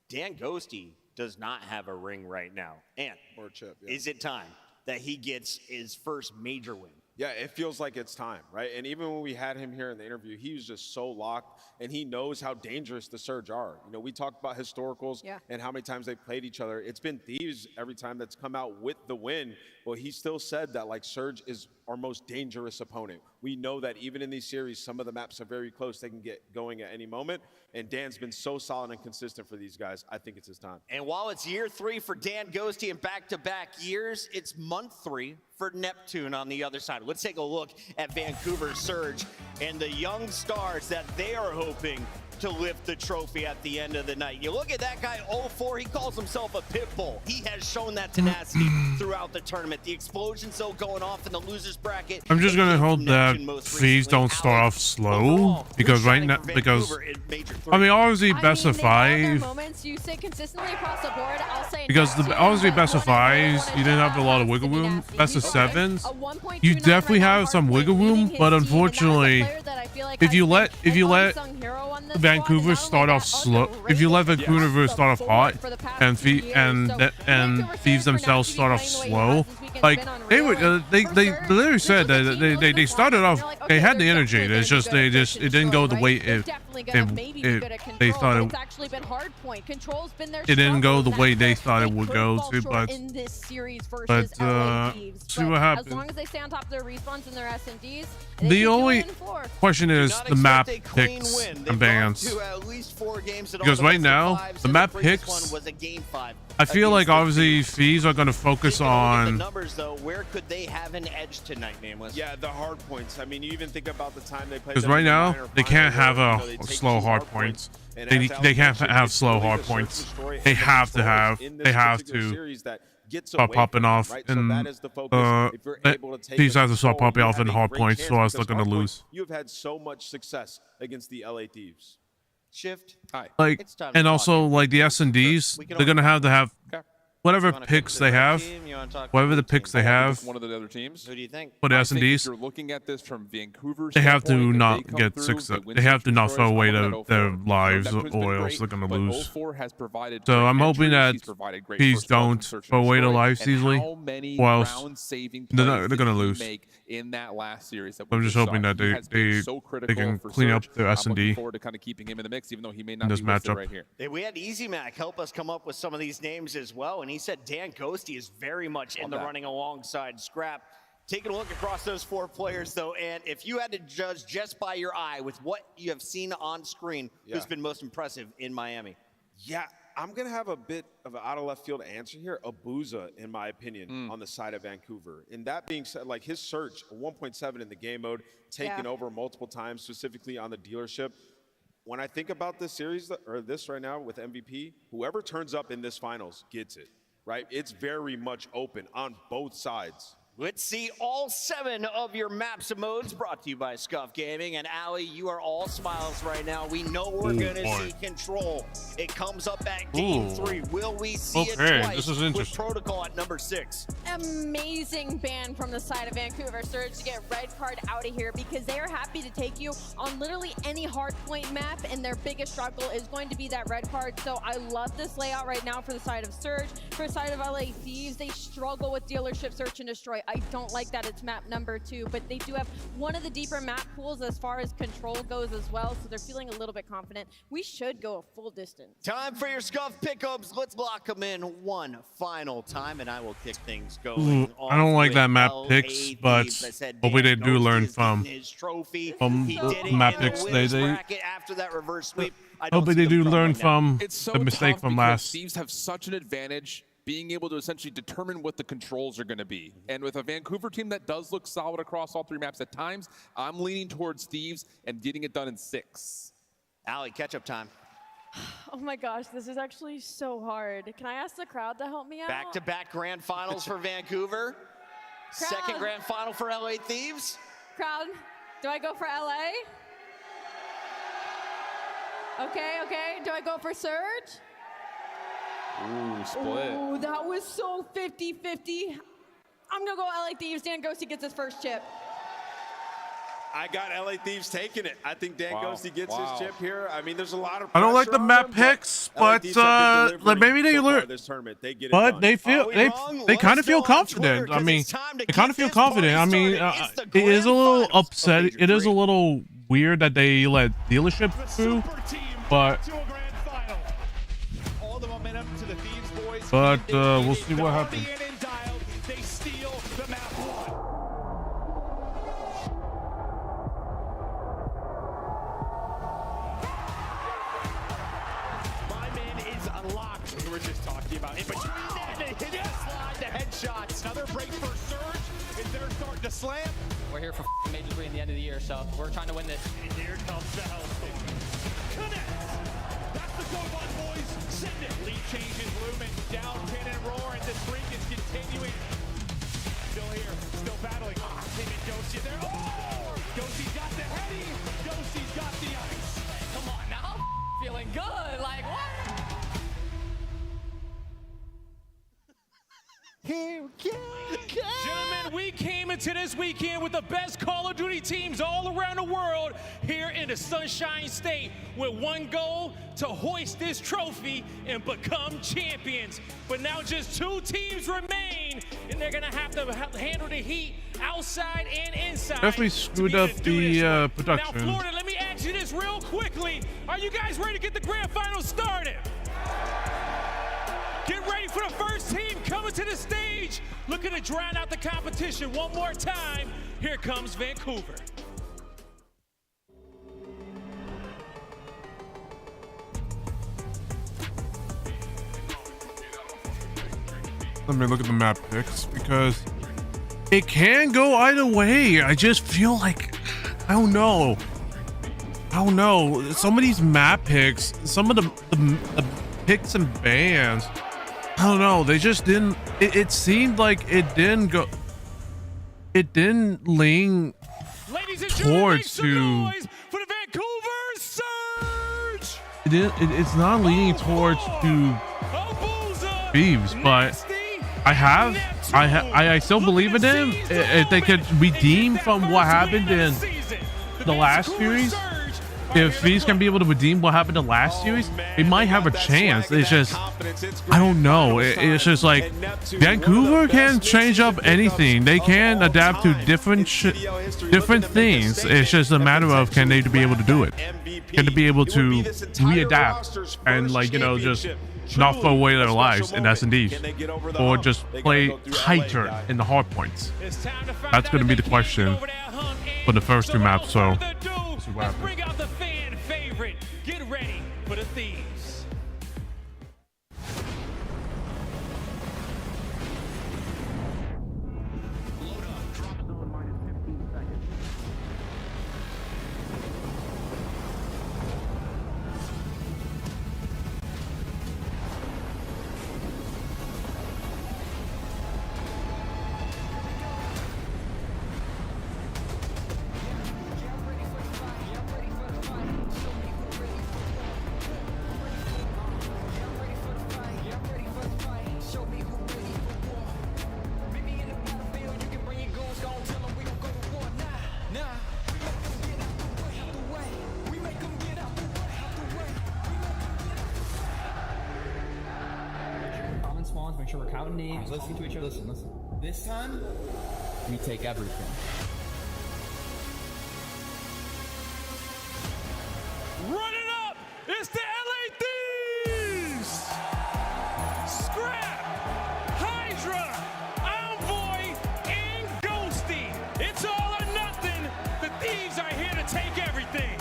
Dan Ghosty does not have a ring right now. And or chip, is it time that he gets his first major win? Yeah, it feels like it's time, right? And even when we had him here in the interview, he was just so locked, and he knows how dangerous the Surge are. You know, we talked about historicals and how many times they played each other. It's been Thieves every time that's come out with the win. Well, he still said that, like, Surge is our most dangerous opponent. We know that even in these series, some of the maps are very close. They can get going at any moment. And Dan's been so solid and consistent for these guys. I think it's his time. And while it's year 3 for Dan Ghosty in back-to-back years, it's month 3 for Neptune on the other side. Let's take a look at Vancouver Surge and the young stars that they are hoping to lift the trophy at the end of the night. You look at that guy, 0-4, he calls himself a pit bull. He has shown that tenacity throughout the tournament. The explosions, though, going off in the losers bracket. I'm just gonna hope that Thieves don't start off slow, because right now, I mean, obviously best of 5. You say consistently across the board, I'll say because obviously best of 5s, you didn't have a lot of wiggle room. Best of 7s, you definitely have some wiggle room, but unfortunately, if you let Vancouver start off slow, if you let Vancouver start off hot, and Thieves themselves start off slow, like they literally said that they started off, they had the energy. It's just it didn't go the way they thought it. It didn't go the way they thought it would go. But see what happens. As long as they stay on top of their respawns and their S&Ds. The only question is the map picks and bans. Because right now, the map picks, I feel like obviously Thieves are going to focus on... Where could they have an edge tonight, Nameless? Yeah, the hard points. I mean, you even think about the time they played. Because right now, they can't have a slow hard points. They can't have slow hard points. They have to start popping off, and Thieves have to start popping off in hard points, or else they're going to lose. You have had so much success against the LA Thieves. Shift. Like, and also like the S&Ds, they're going to have whatever picks they have, whatever the picks they have. One of the other teams. Who do you think? For the S&Ds, you're looking at this from Vancouver. They have to not get success. They have to not throw away their lives, or else they're gonna lose. So I'm hoping that Thieves don't throw away their lives easily, or else they're gonna lose. In that last series, I'm just hoping that they can clean up their S&D forward to kind of keeping him in the mix, even though he may not in this be listed matchup. right here. We had Easy Mac help us come up with some of these names as well, and he said Dan Ghosty is very much in the running alongside Scrap. Taking a look across those 4 players, though, and if you had to judge just by your eye with what you have seen on screen, who's been most impressive in Miami? Yeah, I'm going to have a bit of an out of left field answer here. Abuza, in my opinion, on the side of Vancouver. And that being said, like his search, 1.7 in the game mode, taken over multiple times, specifically on the dealership. when I think about this series or this right now with MVP, whoever turns up in this finals gets it, right? It's very much open on both sides. Let's see all 7 of your maps and modes brought to you by Scuff Gaming. And Ali, you are all smiles right now. We know we're going to see Control. It comes up at game 3. Will we see it twice this is interesting. with Protocol at number 6? Amazing ban from the side of Vancouver Surge to get red card out of here because they are happy to take you on literally any hard point map, and their biggest struggle is going to be that red card. So I love this layout right now for the side of Surge. For the side of LA Thieves, they struggle with dealership search and destroy. I don't like that it's map number 2, but they do have one of the deeper map pools as far as Control goes as well, so they're feeling a little bit confident. We should go a full distance. Time for your Scuff pickups. Let's lock them in one final time, and I will kick things going. I don't like that map picks, but hopefully they do learn from map picks. After that reverse sweep, hopefully they do learn from the mistake from last. Thieves have such an advantage being able to essentially determine what the controls are going to be. And with a Vancouver team that does look solid across all 3 maps at times, I'm leaning towards Thieves and getting it done in 6. Ali, catch-up time. Oh my gosh, this is actually so hard. Can I ask the crowd to help me out? Back-to-back grand finals for Vancouver. Crowd. Second grand final for LA Thieves. Crowd, do I go for LA? Okay. Do I go for Surge? Ooh, split. Ooh, that was so 50-50. I'm gonna go LA Thieves. Dan Ghosty gets his first chip. I got LA Thieves taking it. I think Dan Ghosty gets his chip here. I mean, there's a lot of I don't like the map picks, but maybe they learn. But they feel they kind of feel confident. I mean, they kind of feel confident. I mean, it is a little upset. It is a little weird that they let dealership through, but. We'll see what happens. They steal the map 1. My man is unlocked. We were just talking about in between that. They hit the slide, the headshots. Another break for Surge. Is they're starting to slam. We're here for Major 3 in the end of the year, so we're trying to win this. And here comes the Hellstorm. Connect. That's the go button, boys. Send it. Lead changes looming. Down, pin, and roar, and this streak is continuing. Still here, still battling. Him and Ghosty there. Oh! Ghosty's got the heady. Ghosty's got the ice. Come on now. Feeling good. Like, what? Here we go. Gentlemen, we came into this weekend with the best Call of Duty teams all around the world here in the Sunshine State with one goal: to hoist this trophy and become champions. But now just 2 teams remain, and they're gonna have to handle the heat outside and inside. Definitely screwed up the production. Now, Florida, let me ask you this real quickly. Are you guys ready to get the grand final started? Get ready for the first team coming to the stage, looking to drown out the competition one more time. Here comes Vancouver. Let me look at the map picks because it can go either way. I just feel like I don't know. Some of these map picks, some of the picks and bans, I don't know. They just didn't. It seemed like it didn't go. It didn't lean towards to. For the Vancouver Surge. It's not leaning towards to Thieves, but I still believe in them. If they could redeem from what happened in the last series, if Thieves can be able to redeem what happened in the last series, they might have a chance. It's just, I don't know. It's just like Vancouver can change up anything. They can adapt to different things. It's just a matter of can they be able to do it? Can they be able to readapt and, like, you know, just not throw away their lives in S&Ds, or just play tighter in the hard points? That's going to be the question for the first 2 maps. So let's bring out the fan favorite. Get ready for the Thieves. Count names. Listen to each other. Listen. This time, we take everything. Run it up! It's the LA Thieves! Scrap, Hydra, Envoy, and Ghosty. It's all or nothing. The Thieves are here to take everything.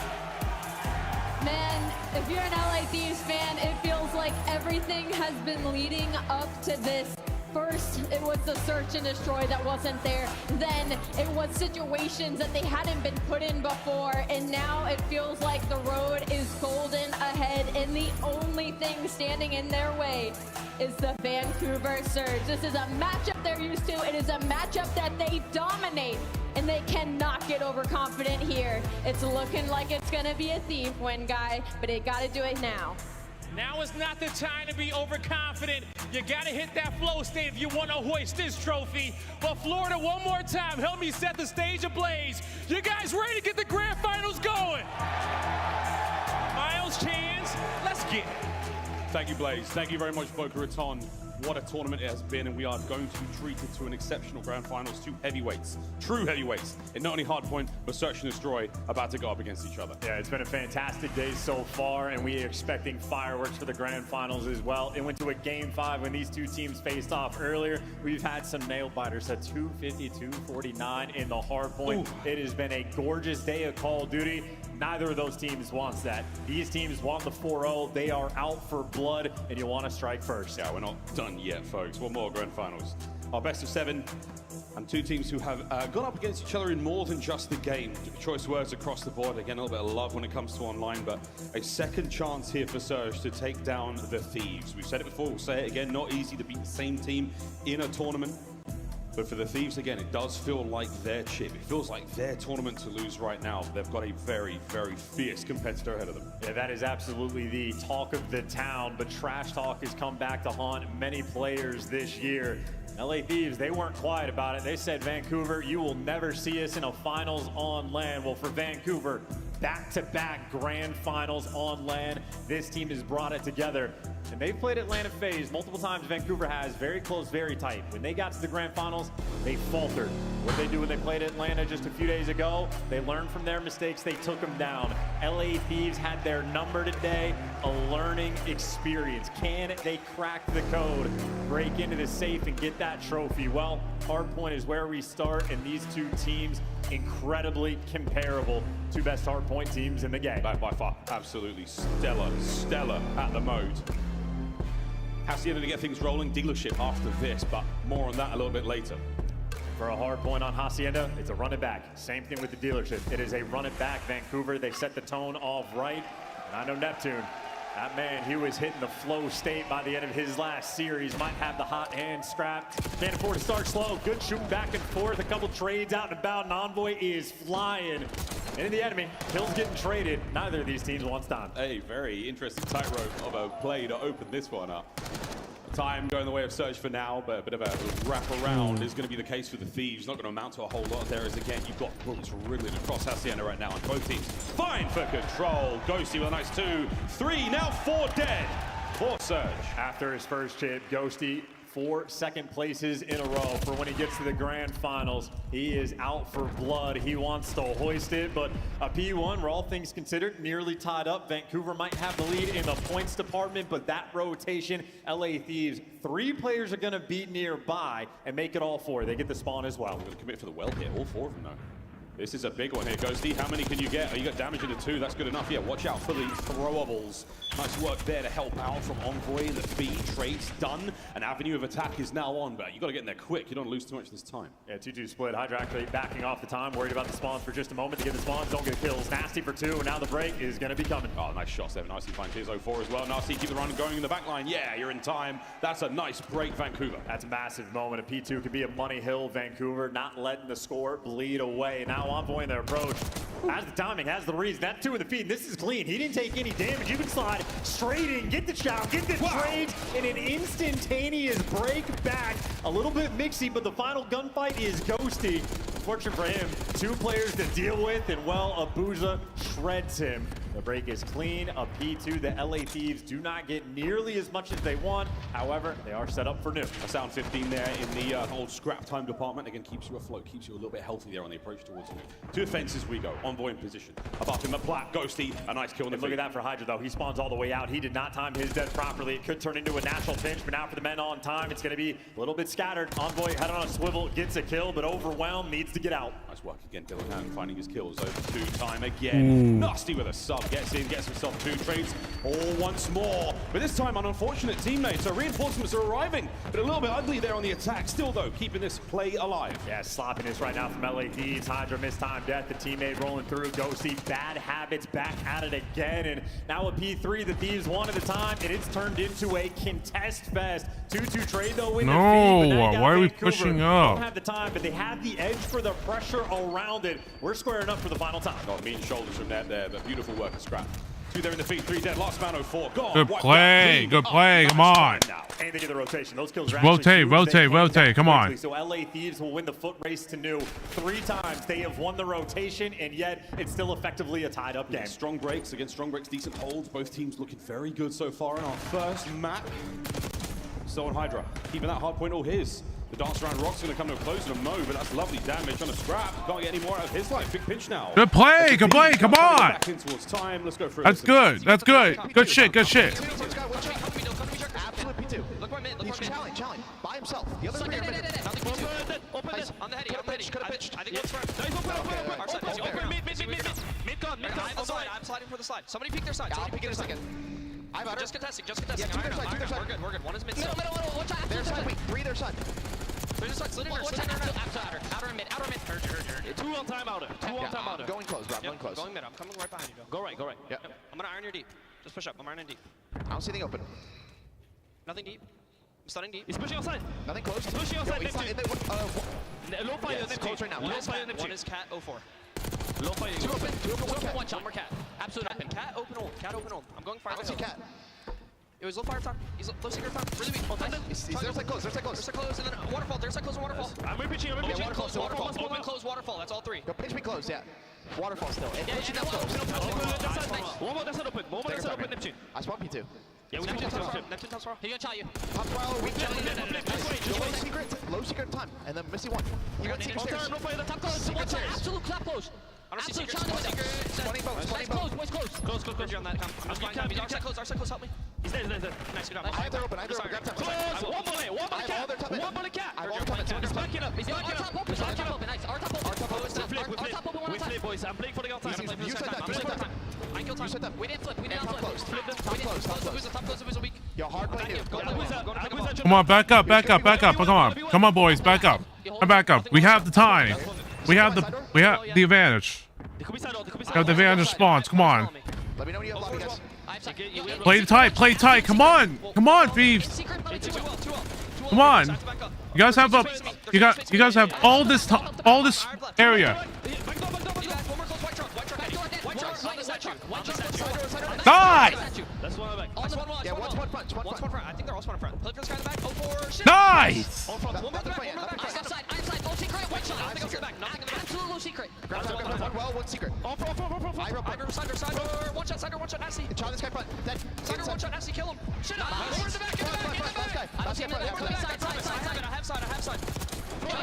Man, if you're an LA Thieves fan, it feels like everything has been leading up to this. First, it was the search and destroy that wasn't there. Then it was situations that they hadn't been put in before. And now it feels like the road is golden ahead. And the only thing standing in their way is the Vancouver Surge. This is a matchup they're used to. It is a matchup that they dominate. And they cannot get overconfident here. It's looking like it's going to be a Thief win, guy. But they got to do it now. Now is not the time to be overconfident. You gotta hit that flow state if you want to hoist this trophy. But Florida, one more time, help me set the stage ablaze. You guys ready to get the grand finals going? Miles, Chance, let's get it. Thank you, Blaze. Thank you very much, Boca Raton. What a tournament it has been, and we are going to be treated to an exceptional grand finals. Two heavyweights, true heavyweights, in not only Hardpoint, but Search and Destroy, about to go up against each other. Yeah, it's been a fantastic day so far, and we are expecting fireworks for the grand finals as well. It went to a game 5 when these two teams faced off earlier. We've had some nail biters at 250-249 in the Hardpoint. It has been a gorgeous day of Call of Duty. Neither of those teams wants that. These teams want the 4-0. They are out for blood, and you want to strike first. Yeah, we're not done yet, folks. One more grand finals. Our best of 7, and two teams who have gone up against each other in more than just the game. Choice words across the board. Again, a little bit of love when it comes to online, but a second chance here for Surge to take down the Thieves. We've said it before, we'll say it again. Not easy to beat the same team in a tournament. But for the Thieves, again, it does feel like their chip. It feels like their tournament to lose right now. They've got a very, very fierce competitor ahead of them. Yeah, that is absolutely the talk of the town, but trash talk has come back to haunt many players this year. LA Thieves, they weren't quiet about it. They said, Vancouver, you will never see us in a finals on land. Well, for Vancouver, back-to-back grand finals on land. This team has brought it together. And they've played Atlanta FaZe multiple times. Vancouver has, very close, very tight. When they got to the grand finals, they faltered. What did they do when they played Atlanta just a few days ago? They learned from their mistakes. They took them down. LA Thieves had their number today, a learning experience. Can they crack the code, break into the safe, and get that trophy? Well, Hardpoint is where we start, and these two teams incredibly comparable. Two best Hardpoint teams in the game. By far, absolutely stellar at the mode. Hacienda to get things rolling, dealership after this, but more on that a little bit later. For a hard point on Hacienda, it's a run it back. Same thing with the dealership. It is a run it back. Vancouver, they set the tone off right. And I know Neptune, that man, he was hitting the flow state by the end of his last series. Might have the hot hand strapped. Can't afford to start slow. Good shooting back and forth. A couple trades out and about, and Envoy is flying into the enemy. Kills getting traded. Neither of these teams wants time. A very interesting tightrope of a play to open this one up. Time going the way of Surge for now, but a bit of a wraparound is going to be the case for the Thieves. Not going to amount to a whole lot there as, again, you've got bullets riddling across Hacienda right now, and both teams fine for control. Ghosty with a nice 2, 3, now 4 dead for Surge. After his first chip, Ghosty 4 second places in a row for when he gets to the grand finals. He is out for blood. He wants to hoist it, but a P1, where all things considered, nearly tied up. Vancouver might have the lead in the points department, but that rotation, LA Thieves, 3 players are going to be nearby and make it all 4. They get the spawn as well. We're going to commit for the well here, all 4 of them though. This is a big one here, Ghosty. How many can you get? Oh, you got damage into 2. That's good enough. Yeah, watch out for the throwables. Nice work there to help out from Envoy. The feed trades done. An avenue of attack is now on, but you got to get in there quick. You don't lose too much this time. Yeah, 2-2 split. Hydra actually backing off the time. Worried about the spawns for just a moment to get the spawns. Don't get kills. Nasty for 2, and now the break is going to be coming. Oh, nice shots there. Nicely find Tears 04 as well. Nasty, keep the run going in the back line. Yeah, you're in time. That's a nice break, Vancouver. That's a massive moment. A P2 could be a money hill. Vancouver not letting the score bleed away. Now Envoy in their approach. Has the timing, has the reads. That 2 in the feed. This is clean. He didn't take any damage. You can slide straight in, get the shout, get the trades, and an instantaneous break back. A little bit mixy, but the final gunfight is Ghosty. Unfortunate for him, 2 players to deal with, and well, Abuja shreds him. The break is clean. A P2. The LA Thieves do not get nearly as much as they want. However, they are set up for new. A sound 15 there in the old scrap time department. Again, keeps you afloat, keeps you a little bit healthy there on the approach towards you. 2 offenses we go. Envoy in position. Above him, a Plat, Ghosty, a nice kill in the Look at that for Hydra, though. He spawns all the way out. He did not time his death properly. It could turn into a natural pinch, but now for the men on time, it's going to be a little bit scattered. Envoy head on a swivel, gets a kill, but overwhelmed, needs to get out. Nice work again, Dylan Hammond finding his kills. Over 2 time again. Nasty with a sub. Gets in, gets himself 2 trades. All once more. But this time, an unfortunate teammate. So reinforcements are arriving, but a little bit ugly there on the attack. Still, though, keeping this play alive. Yeah, sloppiness right now from LA Thieves. Hydra missed time death. The teammate rolling through. Ghosty, bad habits, back at it again. And now a P3, the Thieves one at a time, and it's turned into a contest fest. 2-2 trade, though, win No, the feed, why are we pushing up? Don't have the time, but they have the edge for the pressure around it. We're squaring up for the final time. Got mean shoulders from that there, but beautiful work of Scrap. 2 there in the feed, 3 dead, last man 04. Gone. Good play, good play, come on. And they get the rotation. Those kills are Rotate, come on. So LA Thieves will win the foot race to new 3 times. They have won the rotation, and yet it's still effectively a tied-up game. Strong breaks against strong breaks, decent holds. Both teams looking very good so far in our first map. So on Hydra, keeping that hard point all his. The dance around Rock's going to come to a close and a Mo, but that's lovely damage on a Scrap. Can't get any more out of his life. Big pinch now. Good play, come on. Back in towards time. Let's go for it. That's good. Good shit. Absolute P2. Look where mid. He's challenge by himself. The other three are mid. Open this on the heady. Could have pitched. I think it's front. Open mid gone. I'm sliding for the slide. Somebody peek their side. I'll pick it in a second. Just contesting. Yeah, two their side. We're good. One is mid. Middle. Watch out. Their side. Wait, 3 their side. There's a side. Slid in outer mid. Heard. 2 on time outer. 2 on time outer. Going close, Rob. Going close. Going mid. I'm coming right behind you. Go right. Yep. I'm gonna iron your deep. Just push up. I'm ironing deep. I don't see anything open. Nothing deep. I'm stunning deep. He's pushing outside. Nothing close. He's pushing outside. Low fire. It's close right now. One is cat 04. Low fire. 2 open. One shot. More cat. Absolute open. Cat open hold. I'm going fire. I don't see cat. It was low fire top. He's low secret top. Really weak. Their side close. There's side close. And then waterfall. There's side close and waterfall. I'm pitching. Waterfall. Open, close, waterfall. That's all 3. Go pitch me close, yeah. Waterfall still. And pitching up close. One more that's open. Neptune. I spawn P2. Yeah, we Neptune can top throw. He gonna tell you. Top throw, weak jelly. Low secret time. And then Missy 1. You got secret stairs. Top close. Absolute clap close. I don't see secret. 20 boats. Close. On that. I'm flying down. Our side close. Help me. He's there. Nice. Good job. I have their open. Grab top. Close. One bullet cat. I have all their top ends. He's backing up. Our top open. Nice. Our top open. We flip, boys. I'm playing for the outside. You said that. I killed time. You said that. We didn't flip. Top close. Top close. It was a weak. Yo, hard play here. Come on, back up. Come on, boys, back up. We have the time. We have the advantage. We have the advantage spawns. Come on. Let me know when you have lobby, guys. Play tight. Come on, Thieves. Come on. You guys have all this area. Die! Yeah, one's one front. I think they're all spawn in front. Play for this guy in the back. 04 shit. Nice! One more side. Low secret. One shot. Nothing else in the back. Absolute low secret. One secret. Side. One shot. Nasty. Try this guy front. Dead. Side. One shot. Nasty. Kill him. Shit up. Over in the back. I have side. In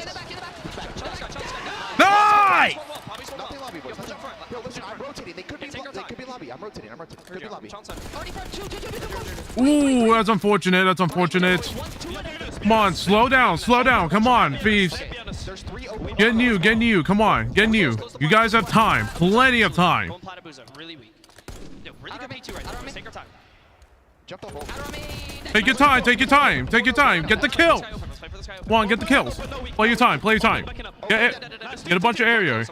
the back. Nice! Nothing lobby, boys. Yo, listen, I'm rotating. They could be lobby. I'm rotating. Could be lobby. Ooh, that's unfortunate. Come on, slow down. Come on, Thieves. Get new. Come on, get new. You guys have time. Plenty of time. Really weak. Really good P2 right there. Take your time. Jump the hole. Take your time. Get the kill. Come on, get the kills. Play your time. Get a bunch of area.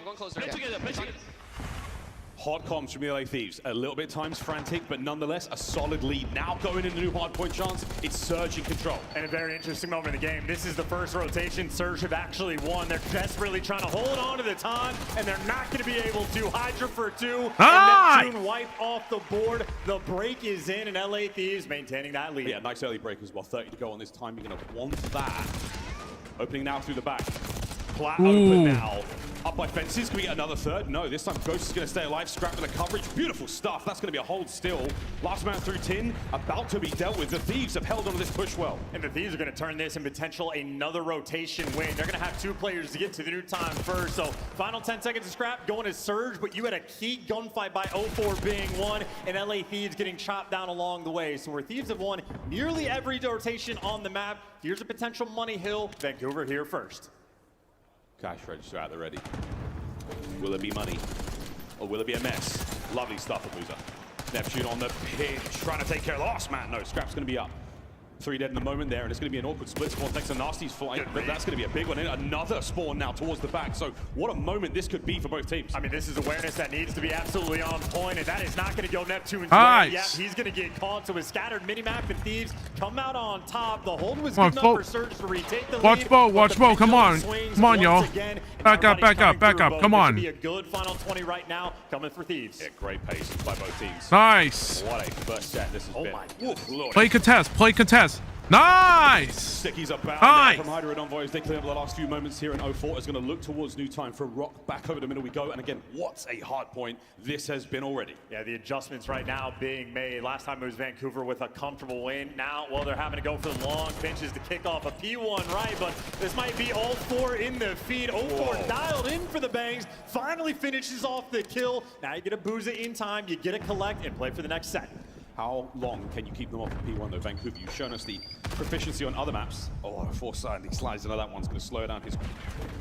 Hard comms from the LA Thieves. A little bit times frantic, but nonetheless a solid lead. Now going into new hard point chance. It's Surge in control. And a very interesting moment in the game. This is the first rotation Surge have actually won. They're desperately trying to hold on to the time, and they're not going to be able to. Hydra for 2. And Neptune wipe off the board. The break is in, and LA Thieves maintaining that lead. Yeah, nice early break as well. 30 to go on this time. You're going to want that. Opening now through the back. Plat open now. Up by fences. Can we get another third? No, this time Ghost is going to stay alive. Scrap with the coverage. Beautiful stuff. That's going to be a hold still. Last man through tin. About to be dealt with. The Thieves have held onto this push well. And the Thieves are going to turn this in potential another rotation win. They're going to have 2 players to get to the new time first. So final 10 seconds of Scrap going to Surge, but you had a key gunfight by 04 being won, and LA Thieves getting chopped down along the way. So where Thieves have won nearly every rotation on the map, here's a potential money hill. Vancouver here first. Cash register out there ready. Will it be money? Or will it be a mess? Lovely stuff, Abuza. Neptune on the pitch, trying to take care of the last man. No, Scrap's going to be up. 3 dead in the moment there, and it's going to be an awkward split spawn thanks to Nasty's flight, but that's going to be a big one. And another spawn now towards the back. So what a moment this could be for both teams. I mean, this is awareness that needs to be absolutely on point, and that is not going to go Neptune's nice. way. Yeah, he's going to get caught. So his scattered minimap and Thieves come out on top. The hold was good enough for Surge to retake the lead. Watch Bo, come on. Come on, y'all. Back up. Come on. Be a good final 20 right now coming for Thieves. Yeah, great pace by both teams. Nice. What a first set this has been. Oof, Lord. Play contest. Nice! Stickies about now from Hydra and Envoy as they clear up the last few moments here, and 04 is going to look towards new time for Rock. Back over the middle we go, and again, what a hard point this has been already. Yeah, the adjustments right now being made. Last time it was Vancouver with a comfortable win. Now, well, they're having to go for the long pinches to kick off a P1, right? But this might be all 4 in the feed. 04 dialed in for the bangs, finally finishes off the kill. Now you get a Booza in time, you get a collect, and play for the next set. How long can you keep them off of P1 though, Vancouver? You've shown us the proficiency on other maps. Oh, Foresight, he slides into that one's going to slow down his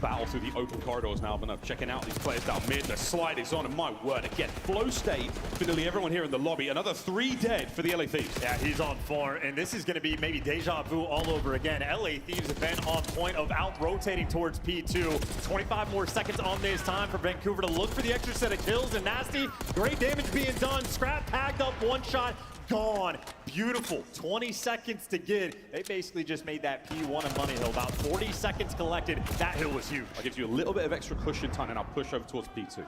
battle through the open corridors now. But checking out these players down mid, the slide is on, and my word, again, flow state for nearly everyone here in the lobby. Another 3 dead for the LA Thieves. Yeah, he's on 4, and this is going to be maybe deja vu all over again. LA Thieves have been on point of out-rotating towards P2. 25 more seconds on this time for Vancouver to look for the extra set of kills, and Nasty, great damage being done. Scrap tagged up, 1 shot. Gone. Beautiful. 20 seconds to get. They basically just made that P1 a money hill. About 40 seconds collected. That hill was huge. I'll give you a little bit of extra cushion time, and I'll push over towards P2.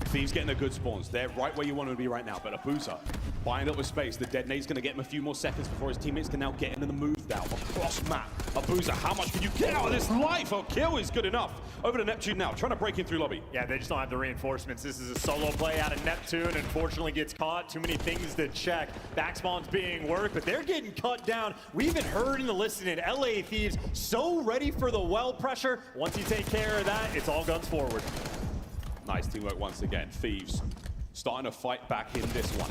Thieves getting the good spawns. They're right where you want them to be right now. But Abuza buying up with space. The detonate's going to get him a few more seconds before his teammates can now get into the move now. Across map. Abuza, how much can you get out of this life? A kill is good enough. Over to Neptune now, trying to break in through lobby. Yeah, they just don't have the reinforcements. This is a solo play out of Neptune. Unfortunately gets caught. Too many things to check. Back spawn's being worked, but they're getting cut down. We even heard in the listening, LA Thieves so ready for the well pressure. Once you take care of that, it's all guns forward. Nice teamwork once again. Thieves starting to fight back in this one.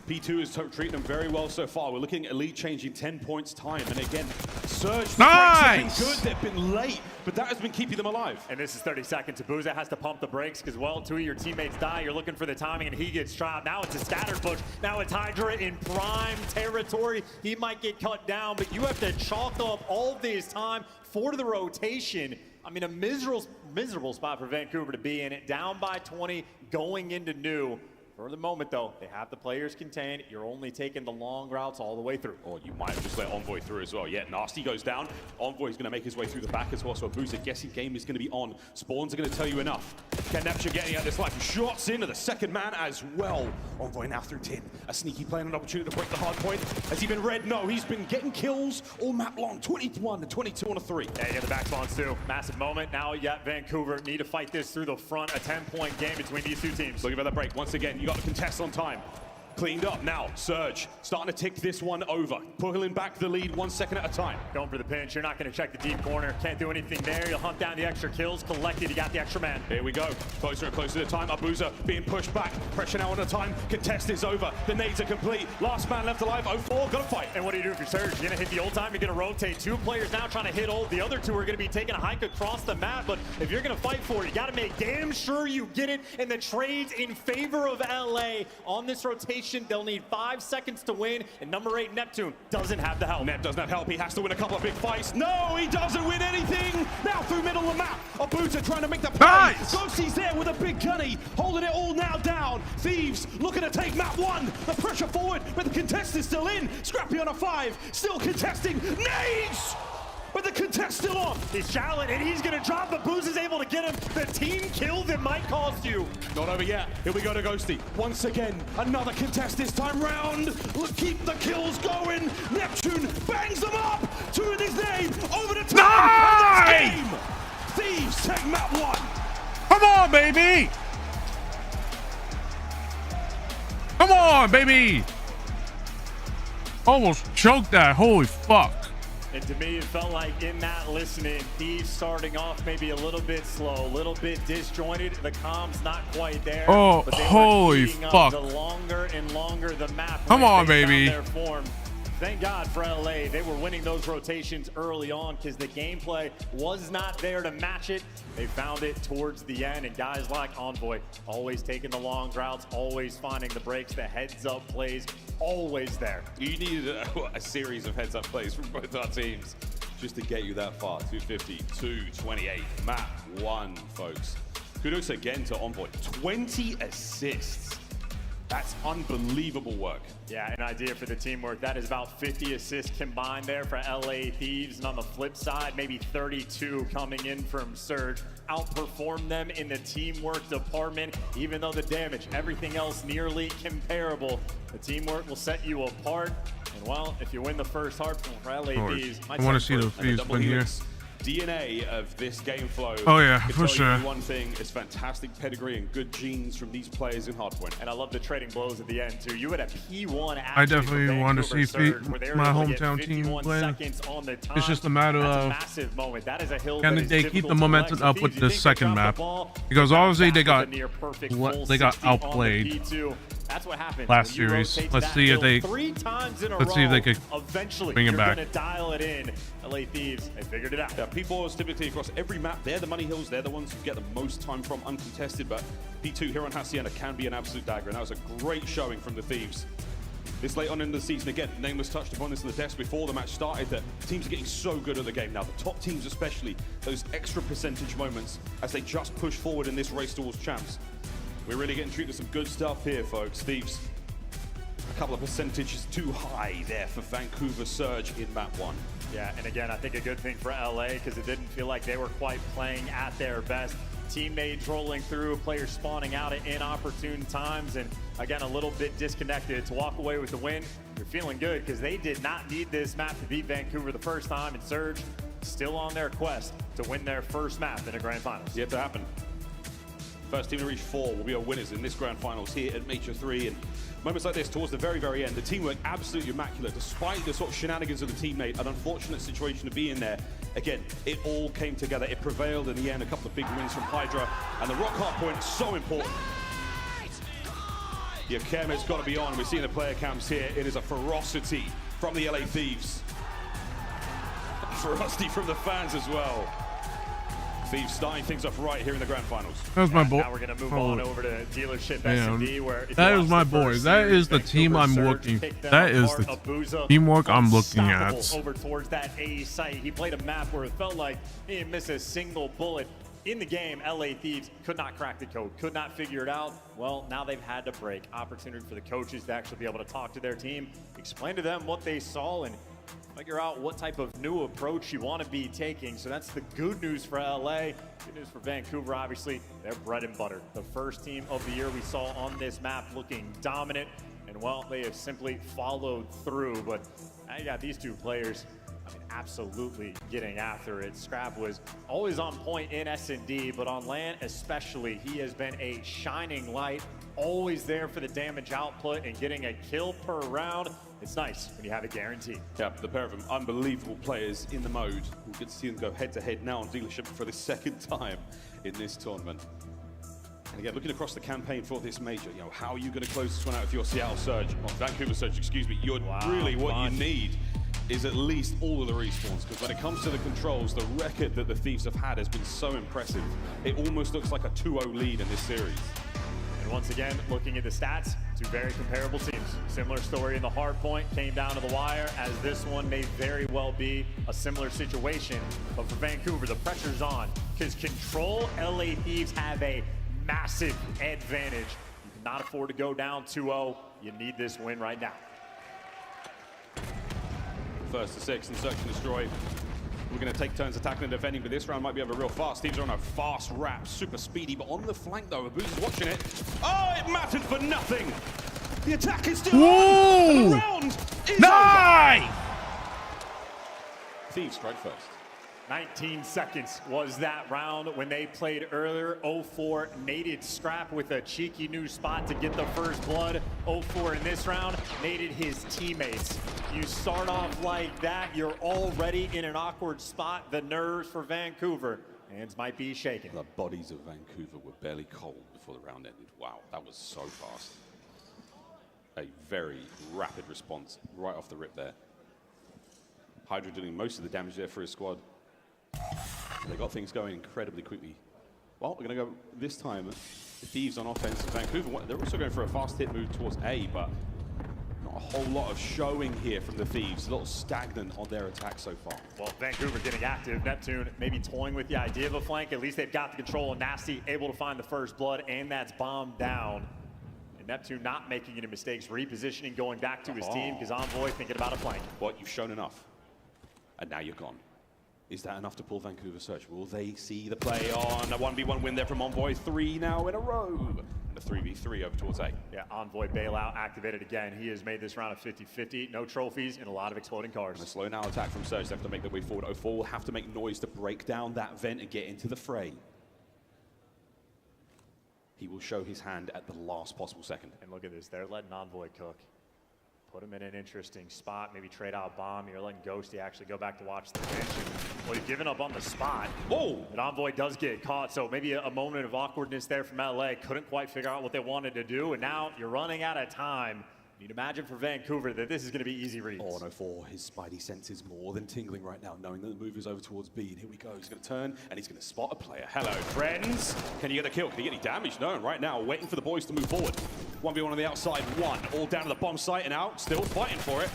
P2 is treating them very well so far. We're looking at lead change in 10 points time. And again, Surge, nice! Been good. They've been late, but that has been keeping them alive. And this is 30 seconds. Abuza has to pump the brakes because, well, 2 of your teammates die. You're looking for the timing, and he gets trapped. Now it's a scattered push. Now it's Hydra in prime territory. He might get cut down, but you have to chalk up all this time for the rotation. I mean, a miserable spot for Vancouver to be in it. Down by 20, going into new. For the moment, though, they have the players contained. You're only taking the long routes all the way through. Or you might have just let Envoy through as well. Yeah, Nasty goes down. Envoy's going to make his way through the back as well. So Abuza guessing game is going to be on. Spawns are going to tell you enough. Can Neptune getting out this life? Shots into the second man as well. Envoy now through tin. A sneaky play and an opportunity to break the hard point. Has he been red? No, he's been getting kills all map long. 21 to 22 on a 3. Yeah, you got the back spawns too. Massive moment. Now you got Vancouver. Need to fight this through the front. A 10-point game between these 2 teams. Looking for the break. Once again, you got the contest on time. Cleaned up now. Surge starting to tick this one over. Pulling back the lead 1 second at a time. Going for the pinch. You're not going to check the deep corner. Can't do anything there. You'll hunt down the extra kills. Collected. You got the extra man. Here we go. Closer and closer to time. Abuza being pushed back. Pressure now on the time. Contest is over. The nades are complete. Last man left alive. 04. Got to fight. And what do you do if you're Surge? You're going to hit the old time. You're going to rotate. 2 players now trying to hit old. The other 2 are going to be taking a hike across the map. But if you're going to fight for it, you got to make damn sure you get it. And the trades in favor of LA on this rotation. They'll need 5 seconds to win, and number 8, Neptune, doesn't have the help. Nep doesn't have help. He has to win a couple of big fights. No, he doesn't win anything. Now through middle of the map. Abuza trying to make the play. Nice. Ghosty's there with a big gunny, holding it all now down. Thieves looking to take map 1. The pressure forward, but the contest is still in. Scrappy on a 5, still contesting. Nades! But the contest still on. He's shallow, and he's going to drop. The Booze is able to get him. The team kill that might cost you. Not over yet. Here we go to Ghosty. Once again, another contest this time round. Keep the kills going. Neptune bangs them up. 2 in his name. Over the top. Nice! Thieves take baby. Come on, baby. Almost choked that. Holy fuck. And to me, it felt like in that listening, Thieves starting off maybe a little bit slow, a little bit disjointed. The comms not quite there. Oh, but they holy were speeding fuck. up the longer and longer the map. Come on, they found baby. their form. Thank God for LA. They were winning those rotations early on because the gameplay was not there to match it. They found it towards the end, and guys like Envoy always taking the long routes, always finding the breaks, the heads-up plays, always there. You needed a series of heads-up plays from both our teams just to get you that far. 250, 228, map 1, folks. Kudos again to Envoy. 20 assists. That's unbelievable work. Yeah, an idea for the teamwork. That is about 50 assists combined there for LA Thieves. And on the flip side, maybe 32 coming in from Surge. Outperformed them in the teamwork department, even though the damage, everything else nearly comparable. The teamwork will set you apart. And well, if you win the first hard for LA Thieves, I want to see the Thieves win here. DNA of this game flow. Oh yeah, can for tell sure. You one thing is fantastic pedigree and good genes from these players in Hardpoint. And I love the trading blows at the end too. You had a P1. I definitely want to see my hometown team win. It's just a matter of can they keep the momentum up with the second map, because obviously they got outplayed. That's what happened last series. Let's see if they could eventually bring it back. Gonna dial it in. LA Thieves, they figured it out. Yeah, P4 is typically across every map. They're the money hills. They're the ones who get the most time from uncontested. But P2 here on Hacienda can be an absolute dagger, and that was a great showing from the Thieves. This late on in the season, again, Nameless touched upon this in the desk before the match started, that teams are getting so good at the game now. The top teams especially, those extra percentage moments as they just push forward in this race towards champs. We're really getting treated to some good stuff here, folks. Thieves, a couple of percentages too high there for Vancouver Surge in map 1. Yeah, and again, I think a good thing for LA because it didn't feel like they were quite playing at their best. Teammates rolling through, players spawning out at inopportune times, and again, a little bit disconnected. To walk away with the win, you're feeling good because they did not need this map to beat Vancouver the first time, and Surge still on their quest to win their first map in a grand finals. Yet to happen. First team to reach 4 will be our winners in this grand finals here at Major 3. And moments like this towards the very, very end, the teamwork absolutely immaculate, despite the sort of shenanigans of the teammate, an unfortunate situation to be in there. Again, it all came together. It prevailed in the end. A couple of big wins from Hydra, and the rock hard point is so important. Your camera's got to be on. We're seeing the player cams here. It is a ferocity from the LA Thieves. Ferocity from the fans as well. Thieves starting things off right here in the grand finals. That was my boy. Now we're going to move on over to Dealership S&D, where that is my boy. That is the team I'm looking. That is the teamwork I'm looking at. Over towards that A site, he played a map where it felt like he didn't miss a single bullet. In the game, LA Thieves could not crack the code, could not figure it out. Well, now they've had to break. Opportunity for the coaches to actually be able to talk to their team, explain to them what they saw, and figure out what type of new approach you want to be taking. So that's the good news for LA. Good news for Vancouver, obviously, they're bread and butter. The first team of the year we saw on this map looking dominant, and well, they have simply followed through. But now you got these two players, I mean, absolutely getting after it. Scrap was always on point in S&D, but on LAN especially, he has been a shining light, always there for the damage output and getting a kill per round. It's nice when you have it guaranteed. Yeah, the pair of them, unbelievable players in the mode. We'll get to see them go head-to-head now on Dealership for the second time in this tournament. And again, looking across the campaign for this major, you know, how are you going to close this one out if you're Seattle Surge, or Vancouver Surge, excuse me? You're really what you need is at least all of the respawns, because when it comes to the controls, the record that the Thieves have had has been so impressive. It almost looks like a 2-0 lead in this series. And once again, looking at the stats, two very comparable teams. Similar story in the hard point, came down to the wire, as this one may very well be a similar situation. But for Vancouver, the pressure's on, because Control LA Thieves have a massive advantage. You cannot afford to go down 2-0. You need this win right now. First to 6 and search and destroy. We're going to take turns attacking and defending, but this round might be over real fast. Thieves are on a fast wrap, super speedy, but on the flank though, Abuz is watching it. Oh, it mattered for nothing. The attack is still on, and the round is over. Thieves strike first. 19 seconds was that round when they played earlier. 0-4 naded Scrap with a cheeky new spot to get the first blood. 0-4 in this round naded his teammates. You start off like that, you're already in an awkward spot. The nerves for Vancouver. Hands might be shaking. The bodies of Vancouver were barely cold before the round ended. Wow, that was so fast. A very rapid response right off the rip there. Hydra doing most of the damage there for his squad. They got things going incredibly quickly. Well, we're going to go this time. The Thieves on offense. Vancouver, they're also going for a fast hit move towards A, but not a whole lot of showing here from the Thieves. A little stagnant on their attack so far. Well, Vancouver getting active. Neptune maybe toying with the idea of a flank. At least they've got the control, and Nasty able to find the first blood, and that's bombed down. And Neptune not making any mistakes, repositioning, going back to his team, because Envoy thinking about a flank. What, you've shown enough, and now you're gone. Is that enough to pull Vancouver Search? Will they see the play on a 1v1 win there from Envoy? 3 now in a row. And a 3v3 over towards A. Yeah, Envoy bailout activated again. He has made this round a 50-50. No trophies and a lot of exploding cars. And a slow now attack from Surge. They have to make their way forward. 0-4 will have to make noise to break down that vent and get into the fray. He will show his hand at the last possible second. And look at this. They're letting Envoy cook. Put him in an interesting spot. Maybe trade out bomb. You're letting Ghosty actually go back to watch the bench. Well, he's given up on the spot. Oh! But Envoy does get caught. So maybe a moment of awkwardness there from LA. Couldn't quite figure out what they wanted to do. And now you're running out of time. You'd imagine for Vancouver that this is going to be easy reads. Oh, no, for his spidey senses more than tingling right now, knowing that the move is over towards B. And here we go. He's going to turn, and he's going to spot a player. Hello, friends. Can you get a kill? Can you get any damage? No, right now, waiting for the boys to move forward. 1v1 on the outside, 1. All down to the bomb site and out. Still fighting for it.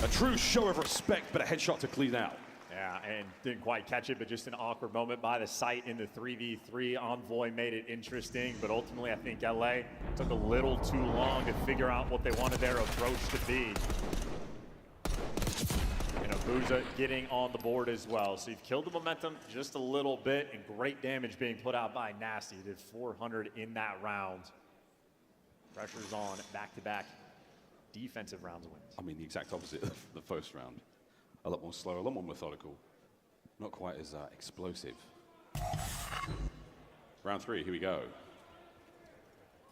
A true show of respect, but a headshot to clean out. Yeah, and didn't quite catch it, but just an awkward moment by the site in the 3v3. Envoy made it interesting, but ultimately I think LA took a little too long to figure out what they wanted their approach to be. And Abuza getting on the board as well. So you've killed the momentum just a little bit, and great damage being put out by Nasty. Did 400 in that round. Pressure's on back-to-back defensive rounds wins. I mean, the exact opposite of the first round. A lot more slow, a lot more methodical. Not quite as explosive. Round 3, here we go.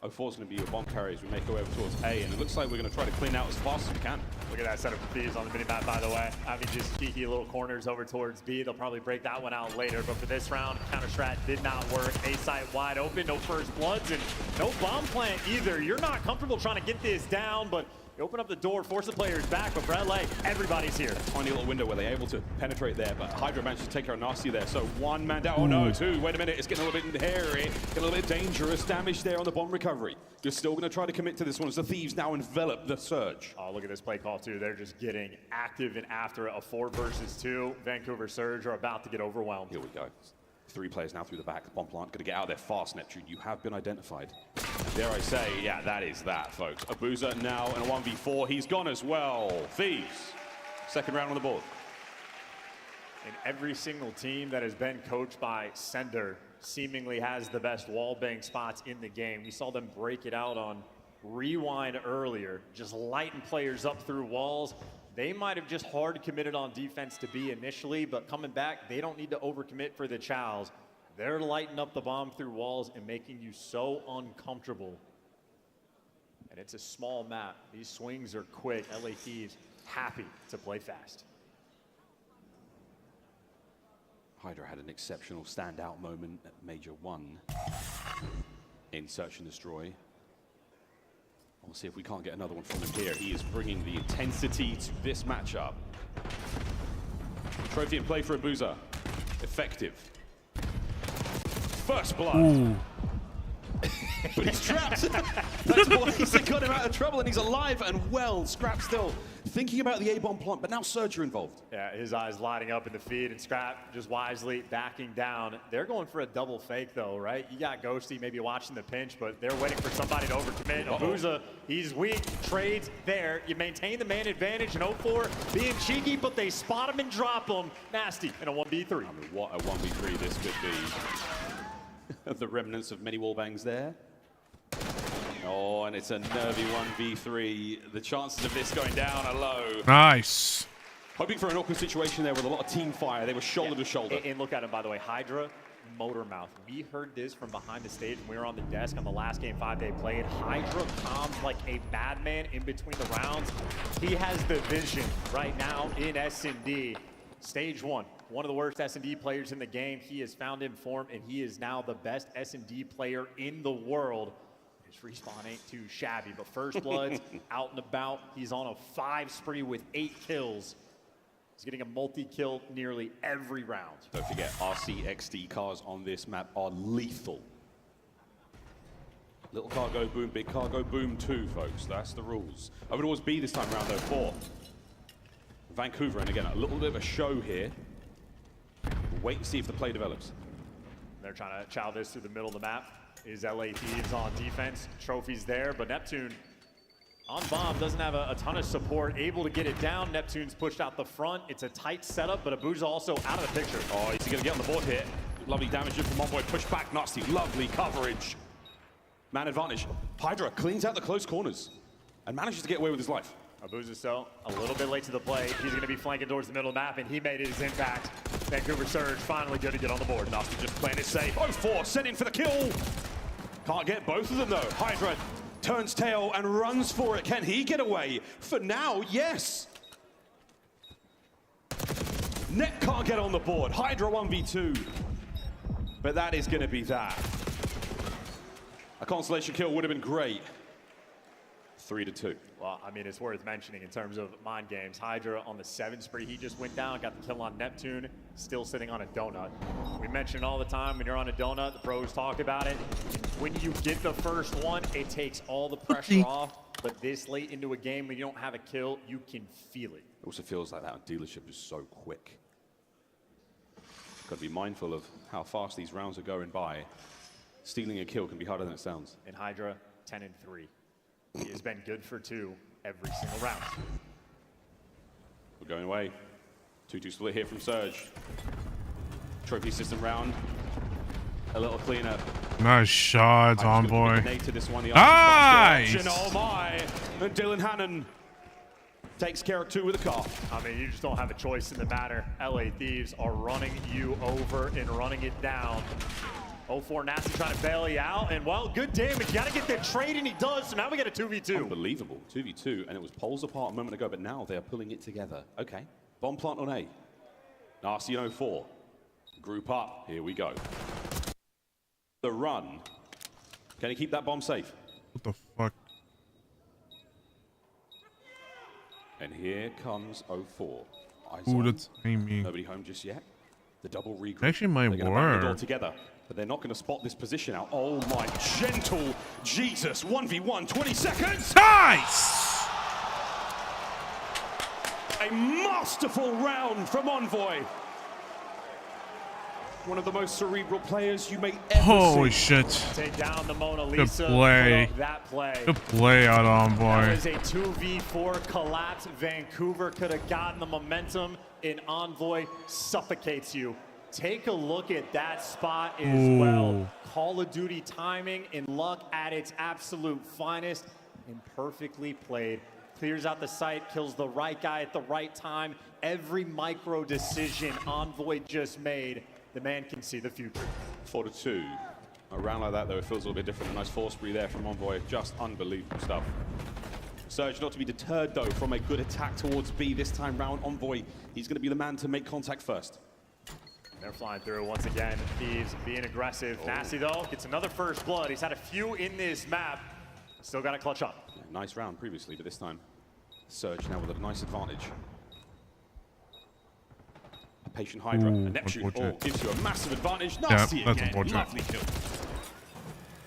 0-4 is going to be your bomb carry as we make our way over towards A, and it looks like we're going to try to clean out as fast as we can. Look at that setup for Thieves on the minimap, by the way. Having just cheeky little corners over towards B. They'll probably break that one out later, but for this round, counter strat did not work. A site wide open, no first bloods, and no bomb plant either. You're not comfortable trying to get this down, but you open up the door, force the players back, but Brad Lake, everybody's here. Tiny little window where they're able to penetrate there, but Hydra managed to take her Nasty there. So 1 man down. Oh no, 2. Wait a minute, it's getting a little bit hairy, getting a little bit dangerous. Damage there on the bomb recovery. You're still going to try to commit to this one as the Thieves now envelop the Surge. Oh, look at this play call too. They're just getting active and after it. A 4 versus 2. Vancouver Surge are about to get overwhelmed. Here we go. 3 players now through the back. Bomb plant, gonna get out there fast, Neptune. You have been identified. Dare I say, yeah, that is that, folks. Abuza now in a 1v4. He's gone as well. Thieves, second round on the board. And every single team that has been coached by Sender seemingly has the best wall bang spots in the game. We saw them break it out on Rewind earlier, just lighting players up through walls. They might have just hard committed on defense to B initially, but coming back, they don't need to overcommit for the Chows. They're lighting up the bomb through walls and making you so uncomfortable. And it's a small map. These swings are quick. LA Thieves happy to play fast. Hydra had an exceptional standout moment at Major 1 in Search and Destroy. We'll see if we can't get another one from him here. He is bringing the intensity to this matchup. Trophy in play for Abuza. Effective. First blood. Ooh. But he's trapped. That's why he's got him out of trouble, and he's alive and well. Scrap still thinking about the A-bomb plant, but now Surge are involved. Yeah, his eyes lighting up in the feed, and Scrap just wisely backing down. They're going for a double fake, though, right? You got Ghosty maybe watching the pinch, but they're waiting for somebody to overcommit. Abuza, he's weak, trades there. You maintain the man advantage in 0-4, being cheeky, but they spot him and drop him. Nasty in a 1v3. I mean, what a 1v3 this could be. The remnants of many wallbangs there. Oh, and it's a nervy 1v3. The chances of this going down are low. Nice. Hoping for an awkward situation there with a lot of team fire. They were shoulder to shoulder. And look at him, by the way. Hydra, motor mouth. We heard this from behind the stage when we were on the desk on the last game 5 they played. Hydra comms like a madman in between the rounds. He has the vision right now in S&D. Stage 1, one of the worst S&D players in the game. He has found in form, and he is now the best S&D player in the world. His respawn ain't too shabby, but First Blood's out and about. He's on a 5 spree with 8 kills. He's getting a multi-kill nearly every round. Don't forget, RCXD cars on this map are lethal. Little car go boom, big car go boom too, folks. That's the rules. I would always be this time around though for Vancouver, and again, a little bit of a show here. We'll wait and see if the play develops. They're trying to chow this through the middle of the map. Is LA Thieves on defense. Trophies there, but Neptune on bomb doesn't have a ton of support. Able to get it down. Neptune's pushed out the front. It's a tight setup, but Abuja also out of the picture. Oh, he's going to get on the board here. Lovely damage in from Envoy. Push back, nasty. Lovely coverage. Man advantage. Hydra cleans out the close corners and manages to get away with his life. Abuja still a little bit late to the play. He's going to be flanking towards the middle of the map, and he made his impact. Vancouver Surge finally good to get on the board. Nasty just playing it safe. 0-4, sending for the kill. Can't get both of them though. Hydra turns tail and runs for it. Can he get away? For now, yes. Net can't get on the board. Hydra 1v2. But that is going to be that. A consolation kill would have been great. 3-2. Well, I mean, it's worth mentioning in terms of mind games. Hydra on the 7 spree, he just went down, got the kill on Neptune, still sitting on a donut. We mention all the time when you're on a donut, the pros talk about it. When you get the first one, it takes all the pressure off. But this late into a game, when you don't have a kill, you can feel it. It also feels like that dealership is so quick. Got to be mindful of how fast these rounds are going by. Stealing a kill can be harder than it sounds. And Hydra, 10-3. He has been good for 2 every single round. We're going away. 2-2 split here from Surge. Trophy system round. A little cleaner. Nice shot, Envoy. Nice! Oh my! And Dylan Hannon takes care of 2 with a car. I mean, you just don't have a choice in the matter. LA Thieves are running you over and running it down. 0-4 Nasty trying to bail you out, and well, good damage. You got to get the trade, and he does. So now we get a 2v2. Unbelievable, 2v2, and it was poles apart a moment ago, but now they are pulling it together. Okay, bomb plant on A. Nasty in 0-4. Group up. Here we go. The run. Can he keep that bomb safe? What the fuck? And here comes 0-4. Eyes Ooh, on. that's timing. Nobody home just yet. The double regroup. Actually might They're gonna bang the door work. together, but they're not going to spot this position out. Oh my gentle Jesus! 1v1, 20 seconds. Nice! A masterful round from Envoy. One of the most cerebral players you may ever Holy see. shit. Take down the Mona Lisa. Good play. Put up that play. Good play out, Envoy. That was a 2v4 collapse. Vancouver could have gotten the momentum, and Envoy suffocates you. Take a look at that spot as well. Call of Duty timing and luck at its absolute finest, and perfectly played. Clears out the site, kills the right guy at the right time. Every micro decision Envoy just made, the man can see the future. 4-2. A round like that, though, it feels a little bit different. A nice 4 spree there from Envoy. Just unbelievable stuff. Surge not to be deterred, though, from a good attack towards B this time round. Envoy, he's going to be the man to make contact first. They're flying through once again. Thieves being aggressive. Nasty, though, gets another first blood. He's had a few in this map. Still got to clutch up. Yeah, nice round previously, but this time, Surge now with a nice advantage. A patient Hydra. Ooh, A Neptune unfortunate. gives you a massive advantage. Yeah, Nasty that's again. unfortunate. Lovely kill.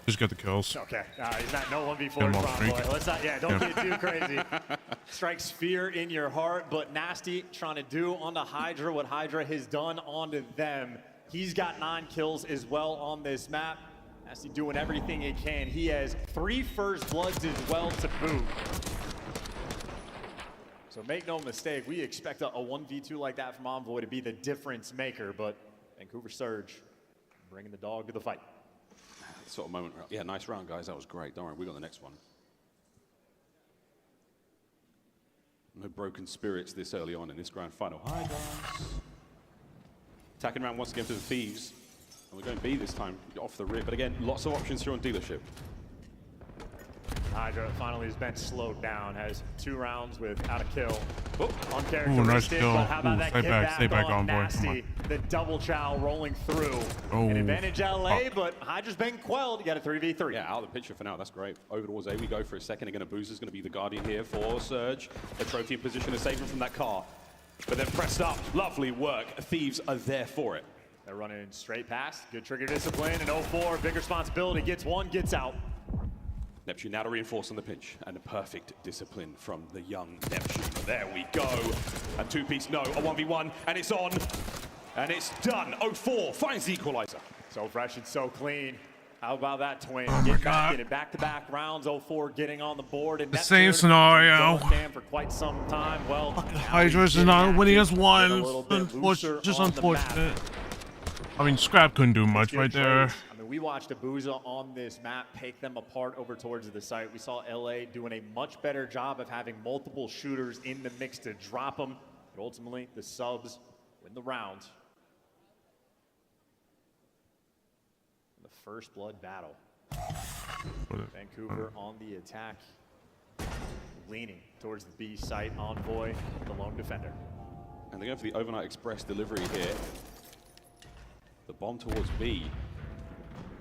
Just got the kills. Okay, he's not no 1v4 Get him off Envoy. streak. Let's not, don't get too crazy. Strikes fear in your heart, but Nasty trying to do onto Hydra what Hydra has done onto them. He's got 9 kills as well on this map. Nasty doing everything he can. He has 3 first bloods as well to boot. So make no mistake, we expect a 1v2 like that from Envoy to be the difference maker, but Vancouver Surge bringing the dog to the fight. Sort of moment. Yeah, nice round, guys. That was great. Don't worry, we got the next one. No broken spirits this early on in this grand final. Hi, guys. Attacking around once again to the Thieves. And we're going B this time, off the rip. But again, lots of options here on Dealership. Hydra finally has been slowed down, has 2 rounds without a kill. Nice Uncharacteristic, kill. but how about Ooh, that stay get back on on, boy. Come Nasty? on. The double chow rolling through. Oh. An advantage LA, but Hydra's been quelled. You got a 3v3. Yeah, out of the picture for now. That's great. Over towards A we go for a second. Again, Abuza's going to be the guardian here for Surge. The trophy in position to save him from that car. But then pressed up. Lovely work. Thieves are there for it. They're running straight past. Good trigger discipline. And 0-4, big responsibility. Gets one, gets out. Neptune now to reinforce on the pinch. And a perfect discipline from the young Neptune. There we go. A 2-piece, no. A 1v1. And it's on. And it's done. 0-4 finds the equalizer. So fresh and so clean. How about that, Twin? Oh Get back in it. Back-to-back rounds. 0-4 getting on the board. And The same scenario. For quite some time. Well, Hydra's is not winning as one. Just unfortunate. I mean, Scrap couldn't do much right there. I mean, we watched Abuza on this map pick them apart over towards the site. We saw LA doing a much better job of having multiple shooters in the mix to drop them. But ultimately, the subs win the round. The first blood battle. Vancouver on the attack, leaning towards the B site. Envoy, the lone defender. And they're going for the overnight express delivery here. The bomb towards B.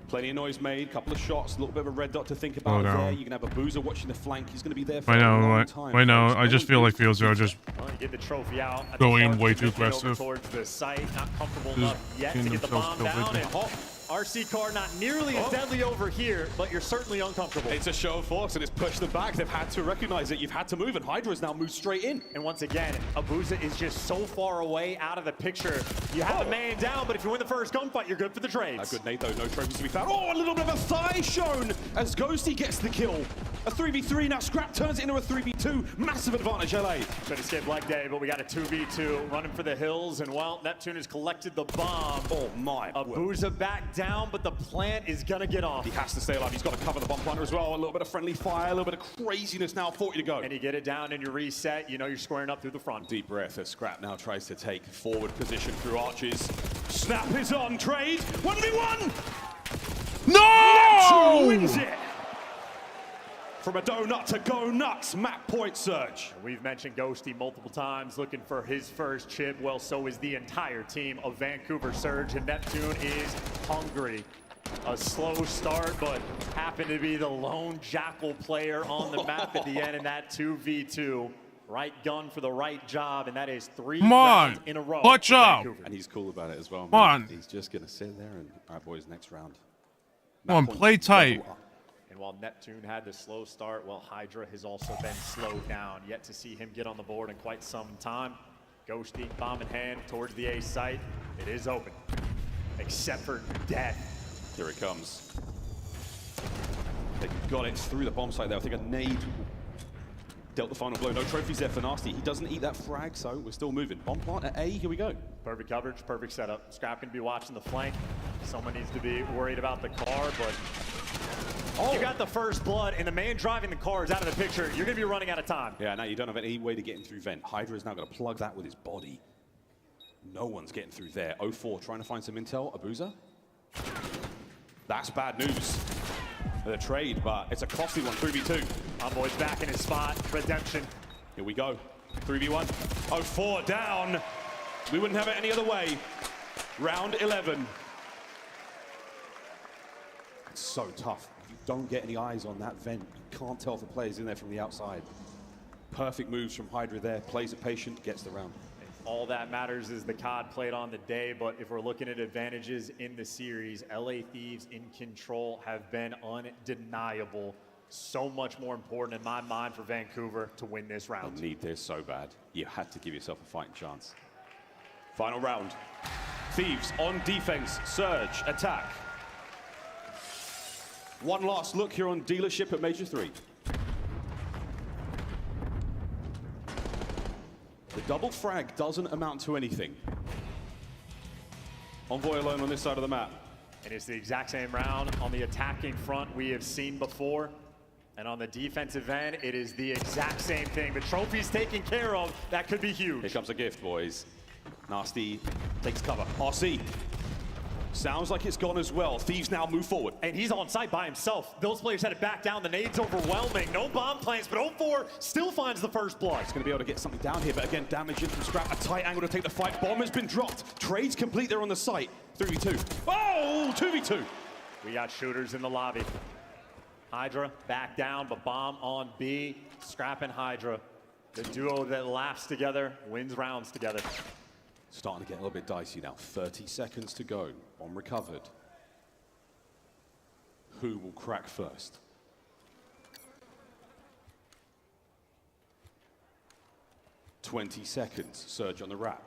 Plenty of noise made, couple of shots, a little bit of a red dot to think about there. You can have a Boozer watching the flank. He's going to be there for a long time. I know. I just feel like Fields are just Get the trophy out. going way too aggressive. Towards the site, not comfortable enough yet to get the bomb down. And RC car not nearly as deadly over here, but you're certainly uncomfortable. It's a show of force and it's pushed them back. They've had to recognize it. You've had to move, and Hydra's now moved straight in. And once again, Abuza is just so far away out of the picture. You have a man down, but if you win the first gunfight, you're good for the trades. A good nade though, no trophies to be found. Oh, a little bit of a thigh shown as Ghosty gets the kill. A 3v3 now. Scrap turns it into a 3v2. Massive advantage, LA. Should escape leg day, but we got a 2v2 running for the hills, and well, Neptune has collected the bomb. Oh my. Abuza back down, but the plant is gonna get off. He has to stay alive. He's got to cover the bomb planter as well. A little bit of friendly fire, a little bit of craziness now. 40 to go. And you get it down and you reset. You know you're squaring up through the front. Deep breath as Scrap now tries to take forward position through arches. Snap is on. Trade. 1v1. No! Neptune wins it. From a donut to go nuts, map point Surge. We've mentioned Ghosty multiple times, looking for his first chip. Well, so is the entire team of Vancouver Surge, and Neptune is hungry. A slow start, but happened to be the lone Jackal player on the map at the end in that 2v2. Right gun for the right job, and that is 3 rounds in a row. Clutch up. And he's cool about it as well. Come on. He's just going to sit there and, all right, boys, next round. Come on, play tight. And while Neptune had the slow start, well, Hydra has also been slowed down. Yet to see him get on the board in quite some time. Ghosty, bomb in hand, towards the A site. It is open, except for death. Here it comes. They got it through the bomb site there. I think a nade dealt the final blow. No trophies there for Nasty. He doesn't eat that frag, so we're still moving. Bomb plant at A, here we go. Perfect coverage, perfect setup. Scrap can be watching the flank. Someone needs to be worried about the car, but you got the first blood, and the man driving the car is out of the picture. You're going to be running out of time. Yeah, now you don't have any way to get in through vent. Hydra is now going to plug that with his body. No one's getting through there. 0-4 trying to find some intel. Abuza. That's bad news. The trade, but it's a costly one. 3v2. Envoy's back in his spot. Redemption. Here we go. 3v1. 0-4 down. We wouldn't have it any other way. Round 11. It's so tough. You don't get any eyes on that vent. You can't tell if the player's in there from the outside. Perfect moves from Hydra there. Plays it patient, gets the round. All that matters is the COD played on the day, but if we're looking at advantages in the series, LA Thieves in control have been undeniable. So much more important in my mind for Vancouver to win this round. You need this so bad. You had to give yourself a fighting chance. Final round. Thieves on defense. Surge, attack. One last look here on Dealership at Major 3. The double frag doesn't amount to anything. Envoy alone on this side of the map. And it's the exact same round on the attacking front we have seen before. And on the defensive end, it is the exact same thing. The trophy's taken care of. That could be huge. Here comes a gift, boys. Nasty takes cover. RC. Sounds like it's gone as well. Thieves now move forward. And he's on site by himself. Those players had to back down. The nade's overwhelming. No bomb plans, but 0-4 still finds the first blood. He's going to be able to get something down here, but again, damage in from Scrap. A tight angle to take the fight. Bomb has been dropped. Trades complete there on the site. 3v2. Oh, 2v2. We got shooters in the lobby. Hydra back down, but bomb on B. Scrap and Hydra. The duo that laughs together wins rounds together. Starting to get a little bit dicey now. 30 seconds to go. Bomb recovered. Who will crack first? "20 seconds. Surge on the wrap.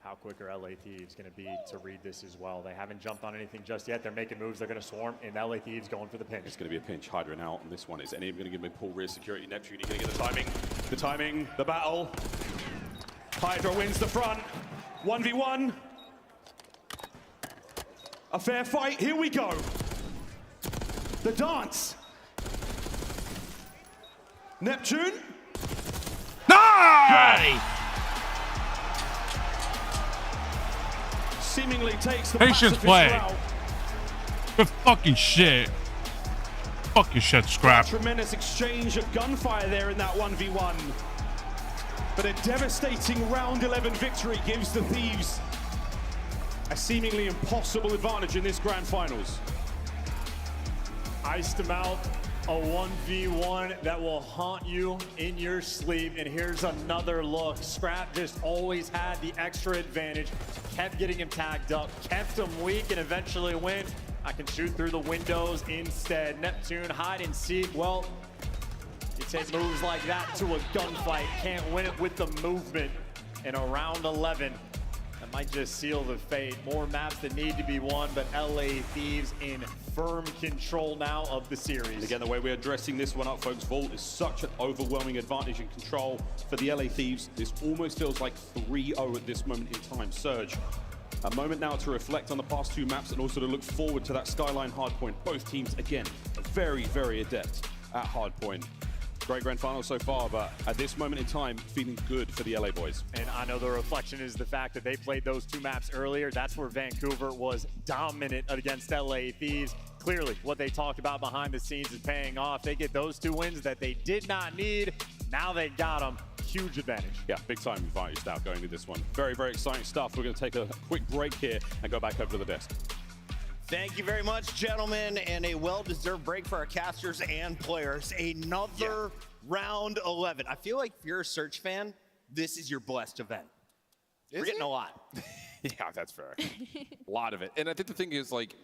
How quick are LA Thieves going to be to read this as well? They haven't jumped on anything just yet. They're making moves. They're going to swarm, and LA Thieves going for the pinch. It's going to be a pinch. Hydra now on this one. Is anyone going to give me pull rear security? Neptune, you're going to get the timing. The timing, the battle. Hydra wins the front. 1v1. A fair fight. Here we go. The dance. Neptune. Nice! Seemingly takes the Patience play. Good fucking shit. Fucking shit, Scrap. Tremendous exchange of gunfire there in that 1v1. But a devastating round 11 victory gives the Thieves a seemingly impossible advantage in this grand finals. Iced them out. A 1v1 that will haunt you in your sleep. And here's another look. Scrap just always had the extra advantage. Kept getting him tagged up, kept him weak, and eventually win. I can shoot through the windows instead. Neptune, hide and seek. Well, you take moves like that to a gunfight. Can't win it with the movement in a round 11. That might just seal the fate. More maps that need to be won, but LA Thieves in firm control now of the series. And again, the way we're addressing this one up, folks, Vault is such an overwhelming advantage in control for the LA Thieves. This almost feels like 3-0 at this moment in time. Surge, a moment now to reflect on the past two maps and also to look forward to that Skyline hardpoint. Both teams, again, very, very adept at hardpoint. Great grand final so far, but at this moment in time, feeling good for the LA boys. And I know the reflection is the fact that they played those two maps earlier. That's where Vancouver was dominant against LA Thieves. Clearly, what they talked about behind the scenes is paying off. They get those two wins that they did not need. Now they got them. Huge advantage. Yeah, big time advantage now going into this one. Very, very exciting stuff. We're going to take a quick break here and go back over to the desk. Thank you very much, gentlemen, and a well-deserved break for our casters and players. Another round 11. I feel like if you're a Surge fan, this is your blessed event. We're getting a lot. Yeah, that's fair. A lot of it. And I think the thing is, like,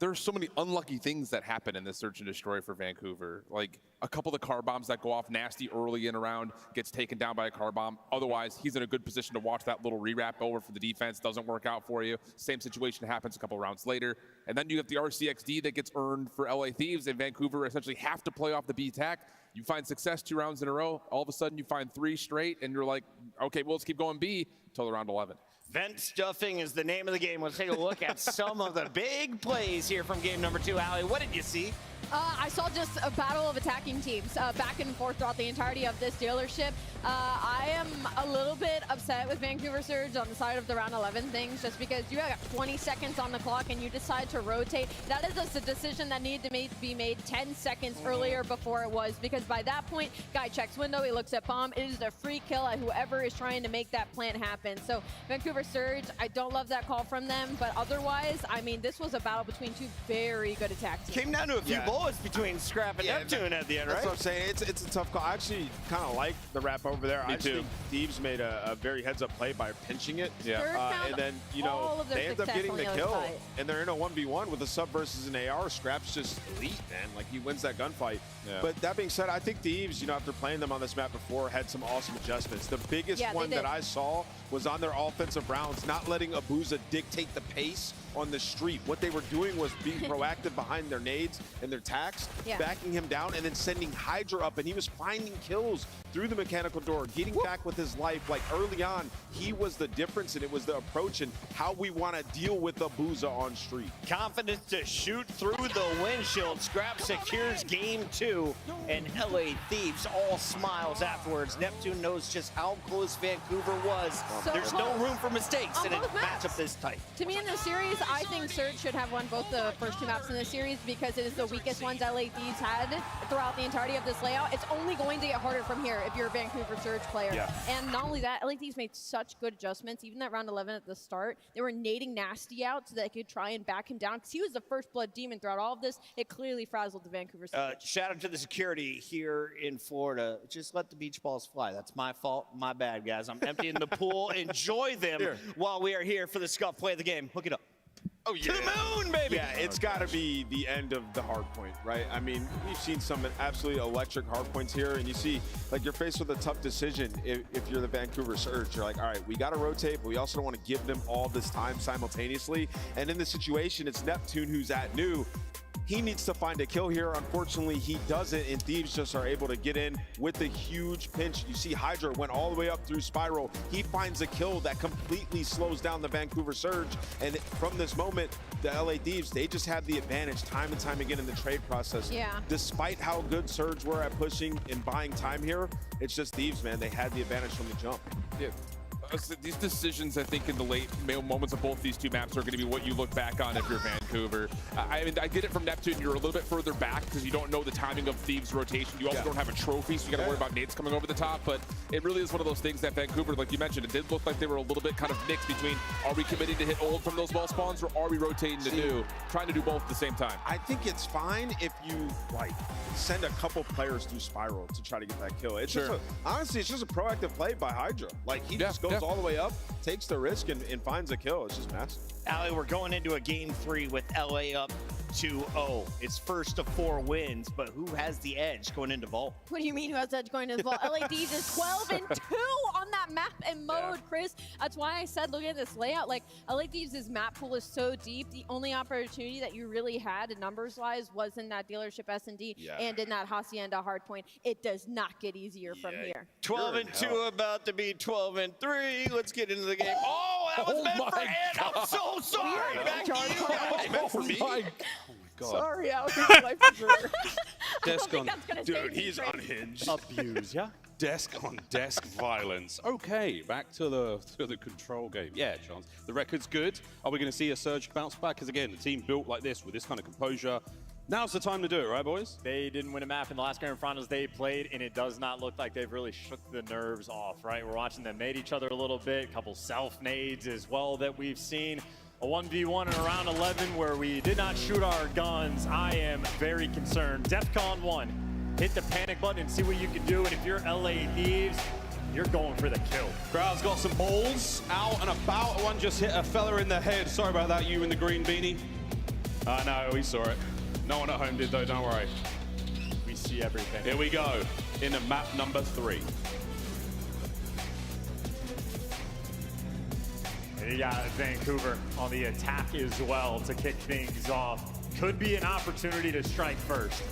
there are so many unlucky things that happen in this Search and Destroy for Vancouver. Like, a couple of the car bombs that go off nasty early in a round gets taken down by a car bomb. Otherwise, he's in a good position to watch that little re-wrap over for the defense. Doesn't work out for you. Same situation happens a couple rounds later. And then you have the RCXD that gets earned for LA Thieves, and Vancouver essentially have to play off the B-tack. You find success 2 rounds in a row. All of a sudden, you find 3 straight, and you're like, okay, well, let's keep going B until the round 11. Vent stuffing is the name of the game. Let's take a look at some of the big plays here from game number 2. Allie, what did you see? I saw just a battle of attacking teams back and forth throughout the entirety of this dealership. I am a little bit upset with Vancouver Surge on the side of the round 11 things, just because you have 20 seconds on the clock and you decide to rotate. That is a decision that needed to be made 10 seconds earlier before it was, because by that point, guy checks window, he looks at bomb. It is a free kill at whoever is trying to make that plant happen. So Vancouver Surge, I don't love that call from them, but otherwise, I mean, this was a battle between two very good attack teams. Came down to a few bullets between Scrap and Neptune at the end, right? That's what I'm saying. It's a tough call. I actually kind of like the wrap over there. I think Thieves made a very heads-up play by pinching it. Yeah. And then, you know, they end up getting the kill, and they're in a 1v1 with a sub versus an AR. Scrap's just elite, man. Like, he wins that gunfight. Yeah. But that being said, I think Thieves, you know, after playing them on this map before, had some awesome adjustments. The biggest one that I saw was on their offensive rounds, not letting Abuza dictate the pace on the street. What they were doing was being proactive behind their nades and their tacks, backing him down, and then sending Hydra up, and he was finding kills through the mechanical door, getting back with his life. Like early on, he was the difference, and it was the approach and how we want to deal with the Booza on street. Confidence to shoot through the windshield. Scrap secures game 2, and LA Thieves all smiles afterwards. Neptune knows just how close Vancouver was. So There's no room for mistakes in a matchup this tight. To me in this series, I think Surge should have won both the first 2 maps in this series because it is the weakest ones LA Thieves had throughout the entirety of this layout. It's only going to get harder from here if you're a Vancouver Surge player. And not only that, LA Thieves made such good adjustments. Even that round 11 at the start, they were nading Nasty out so that they could try and back him down because he was the first blood demon throughout all of this. It clearly frazzled the Vancouver Surge. Shout out to the security here in Florida. Just let the beach balls fly. That's my fault. My bad, guys. I'm emptying the pool. Enjoy them while we are here for the Scuff play of the game. Hook it up. Oh, yeah. To the moon, baby! Yeah, it's got to be the end of the hard point, right? I mean, we've seen some absolutely electric hard points here, and you see, like, you're faced with a tough decision if you're the Vancouver Surge. You're like, all right, we got to rotate, but we also don't want to give them all this time simultaneously. And in this situation, it's Neptune who's at new. He needs to find a kill here. Unfortunately, he doesn't, and Thieves just are able to get in with a huge pinch. You see Hydra went all the way up through Spiral. He finds a kill that completely slows down the Vancouver Surge, and from this moment, the LA Thieves, they just have the advantage time and time again in the trade process. Despite how good Surge were at pushing and buying time here, it's just Thieves, man. They had the advantage from the jump. These decisions, I think, in the late moments of both these 2 maps are going to be what you look back on if you're Vancouver. I mean, I get it from Neptune. You're a little bit further back because you don't know the timing of Thieves' rotation. You also don't have a trophy, so you got to worry about nades coming over the top. But it really is one of those things that Vancouver, like you mentioned, it did look like they were a little bit kind of mixed between are we committing to hit old from those wall spawns or are we rotating to new, trying to do both at the same time. I think it's fine if you, like, send a couple players through Spiral to try to get that kill. It's just honestly, it's just a proactive play by Hydra. Like, he just goes all the way up, takes the risk, and finds a kill. It's just massive. Allie, we're going into a game 3 with LA up 2-0. It's first of 4 wins, but who has the edge going into Vault? What do you mean who has the edge going into Vault? LA Thieves is 12-2 on that map and mode, Chris. That's why I said, look at this layout. Like, LA Thieves' map pool is so deep. The only opportunity that you really had numbers-wise was in that dealership S&D and in that Hacienda hardpoint. It does not get easier from here. 12-2 about to be 12-3. Let's get into the game. Oh, that was meant for Ed. I'm so sorry. Back to you guys. Meant for me. God. Sorry, Alex. Desk on, dude, he's unhinged. Abuse, desk on desk violence. Okay, back to the control game. Yeah, Chance. The record's good. Are we going to see a Surge bounce back? Because again, the team built like this with this kind of composure. Now's the time to do it, right, boys? They didn't win a map in the last grand finals they played, and it does not look like they've really shook the nerves off, right? We're watching them nade each other a little bit, a couple self-nades as well that we've seen. A 1v1 in a round 11 where we did not shoot our guns. I am very concerned. DEFCON 1, hit the panic button and see what you can do, and if you're LA Thieves, you're going for the kill. Crowd's got some balls out and about. One just hit a fella in the head. Sorry about that, you in the green beanie. No, we saw it. No one at home did though, don't worry. We see everything. Here we go, into map number 3. And you got Vancouver on the attack as well to kick things off. Could be an opportunity to strike first.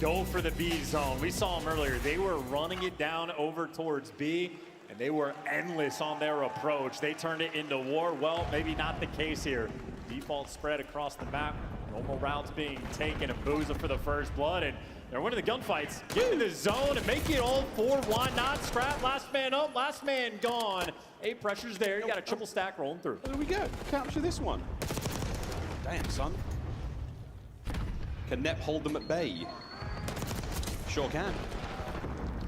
Go for the B zone. We saw them earlier. They were running it down over towards B, and they were endless on their approach. They turned it into war. Well, maybe not the case here. Default spread across the map. Normal rounds being taken, and Booza for the first blood, and they're winning the gunfights. Get in the zone and make it all 4. Why not? Scrap, last man up, last man gone. 8 pressures there. You got a triple stack rolling through. There we go. Capture this one. Damn, son. Can Nep hold them at bay? Sure can.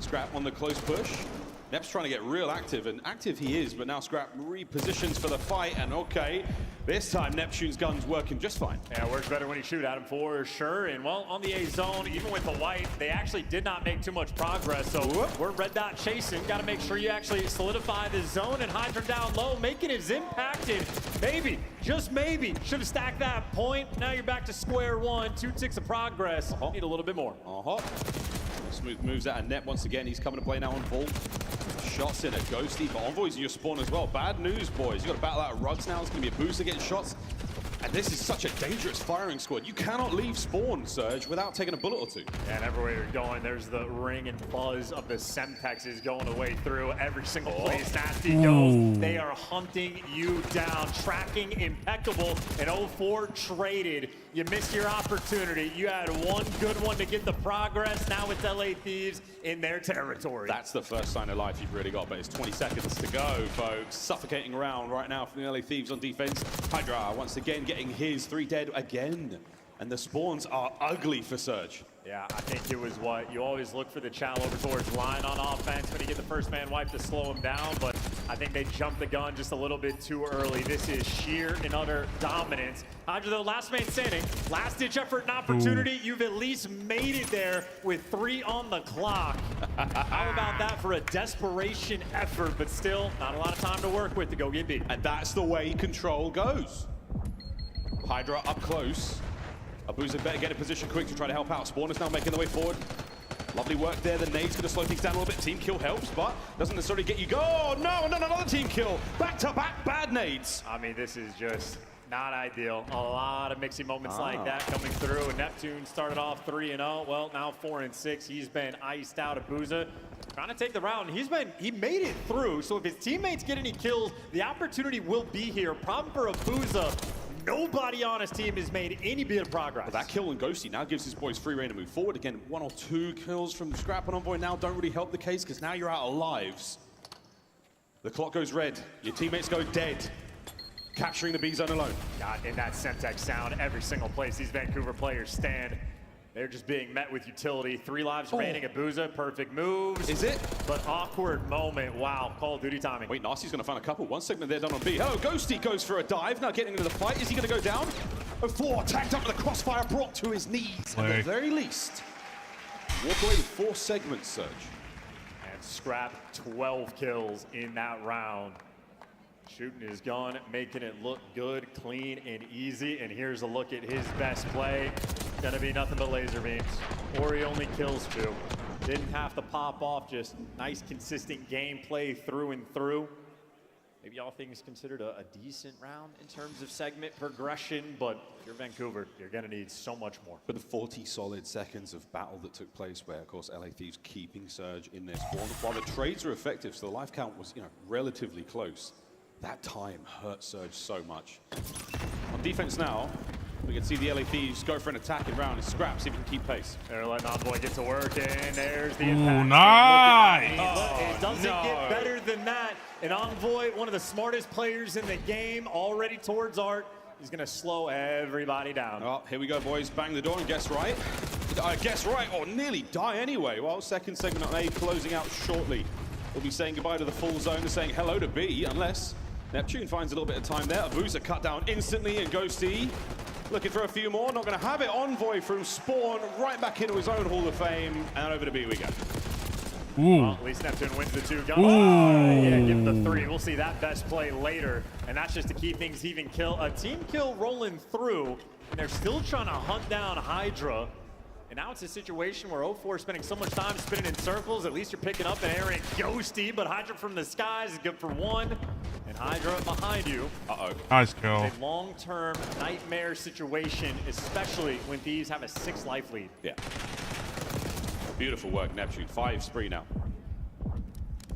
Scrap on the close push. Nep's trying to get real active, and active he is, but now Scrap repositions for the fight, and okay, this time Neptune's gun's working just fine. Yeah, it works better when you shoot at him for sure, and well, on the A zone, even with the white, they actually did not make too much progress, so we're red dot chasing. Got to make sure you actually solidify the zone, and Hydra down low, making his impact, and maybe, just maybe, should have stacked that point. Now you're back to square one, 2 ticks of progress. Need a little bit more. Smooth moves out of Nep once again. He's coming to play now on Vault. Shots in a Ghosty, but Envoy's in your spawn as well. Bad news, boys. You got to battle out of Rugs now. It's going to be a booster getting shots. And this is such a dangerous firing squad. You cannot leave spawn, Surge, without taking a bullet or two. And everywhere you're going, there's the ring and buzz of the Semtexes going the way through. Every single place Nasty goes, they are hunting you down. Tracking impeccable, and 0-4 traded. You missed your opportunity. You had one good one to get the progress. Now it's LA Thieves in their territory. That's the first sign of life you've really got, but it's 20 seconds to go, folks. Suffocating around right now from the LA Thieves on defense. Hydra once again getting his 3 dead again. And the spawns are ugly for Surge. Yeah, I think it was what you always look for, the chow over towards line on offense when you get the first man wipe to slow him down, but I think they jumped the gun just a little bit too early. This is sheer and utter dominance. Hydra, though, last man standing, last ditch effort and opportunity. You've at least made it there with 3 on the clock. How about that for a desperation effort, but still not a lot of time to work with to go get beat. And that's the way Control goes. Hydra up close. Abuza better get in position quick to try to help out. Spawners now making their way forward. Lovely work there. The nade's going to slow things down a little bit. Team kill helps, but doesn't necessarily get you go. Oh, no, another team kill. Back-to-back bad nades. I mean, this is just not ideal. A lot of mixing moments like that coming through. And Neptune started off 3-0. Well, now 4-6. He's been iced out. Abuza trying to take the round. He made it through. So if his teammates get any kills, the opportunity will be here. Problem for Abuza. Nobody on his team has made any bit of progress. Well, that kill on Ghosty now gives his boys free reign to move forward. Again, 1 or 2 kills from Scrap and Envoy now don't really help the case because now you're out of lives. The clock goes red. Your teammates go dead. Capturing the B zone alone. God, in that Semtex sound, every single place these Vancouver players stand, they're just being met with utility. 3 lives remaining. Abuza, perfect moves. Is it? But awkward moment. Wow, Call of Duty timing. Wait, Nasty's going to find a couple. One segment there done on B. Oh, Ghosty goes for a dive. Now getting into the fight. Is he going to go down? 0-4 tagged up with a crossfire, brought to his knees. At the very least, walk away with 4 segments, Surge. And Scrap, 12 kills in that round. Shooting his gun, making it look good, clean, and easy. And here's a look at his best play. Gonna be nothing but laser beams. Ori only kills 2. Didn't have to pop off, just nice, consistent gameplay through and through. Maybe all things considered a decent round in terms of segment progression, but if you're Vancouver, you're gonna need so much more. But the 40 solid seconds of battle that took place where, of course, LA Thieves keeping Surge in their spawn, while the trades were effective, so the life count was, relatively close. That time hurt Surge so much. On defense now, we can see the LA Thieves go for an attacking round and Scrap, see if he can keep pace. They're letting Envoy get to work, and there's the impact. Nice! It doesn't get better than that. And Envoy, one of the smartest players in the game, already towards Art. He's going to slow everybody down. Oh, here we go, boys. Bang the door and guess right. Guess right, or nearly die anyway. Well, second segment on A closing out shortly. We'll be saying goodbye to the full zone and saying hello to B, unless Neptune finds a little bit of time there. Abuza cut down instantly, and Ghosty looking for a few more. Not going to have it. Envoy from spawn right back into his own Hall of Fame, and over to B we go. Well, at least Neptune wins the 2 guns. Oh, yeah, give the 3. We'll see that best play later, and that's just to keep things even. A team kill rolling through, and they're still trying to hunt down Hydra. And now it's a situation where 0-4 is spending so much time spinning in circles. At least you're picking up an errant Ghosty, but Hydra from the skies is good for 1. And Hydra behind you. Nice kill. It's a long-term nightmare situation, especially when Thieves have a 6 life lead. Yeah. Beautiful work, Neptune. 5 spree now.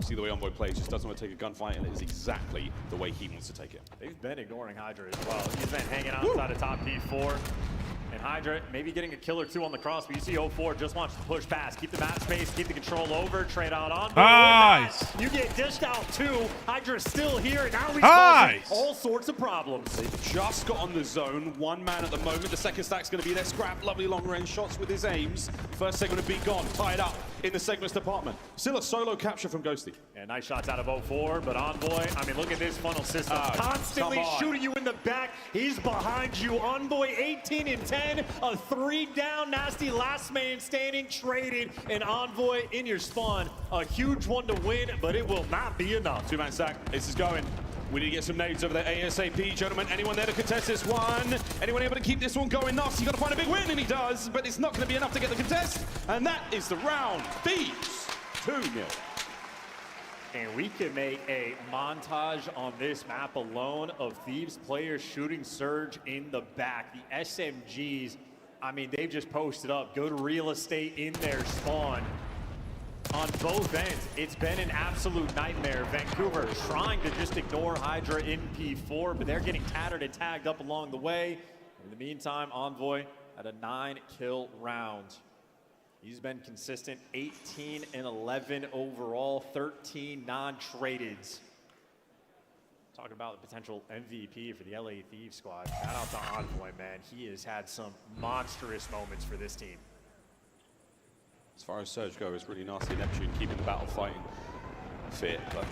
See the way Envoy plays, just doesn't want to take a gunfight, and it is exactly the way he wants to take it. They've been ignoring Hydra as well. He's been hanging outside of top P4. And Hydra maybe getting a kill or 2 on the cross, but you see 0-4 just wants to push past, keep the map space, keep the control over, trade out on. Nice! You get dished out 2. Hydra's still here, and now he's causing all sorts of problems. They've just got on the zone. 1 man at the moment. The second stack's going to be there. Scrap, lovely long-range shots with his aims. First segment to be gone, tied up in the segments department. Still a solo capture from Ghosty. And nice shots out of 0-4, but Envoy, I mean, look at this funnel system. Constantly shooting you in the back. He's behind you. Envoy 18 and 10. A 3 down, Nasty last man standing, traded, and Envoy in your spawn. A huge one to win, but it will not be enough. 2-man stack. This is going. We need to get some nades over there ASAP. Gentlemen, anyone there to contest this one? Anyone able to keep this one going? Nasty's got to find a big win, and he does, but it's not going to be enough to get the contest. And that is the round. Thieves 2-0. And we can make a montage on this map alone of Thieves players shooting Surge in the back. The SMGs, I mean, they've just posted up. Go to real estate in their spawn. On both ends, it's been an absolute nightmare. Vancouver trying to just ignore Hydra in P4, but they're getting tattered and tagged up along the way. In the meantime, Envoy at a 9-kill round. He's been consistent, 18 and 11 overall, 13 non-tradeds. Talking about the potential MVP for the LA Thieves squad. Shout out to Envoy, man. He has had some monstrous moments for this team. As far as Surge go, it's really nasty. Neptune keeping the battle fighting fit, but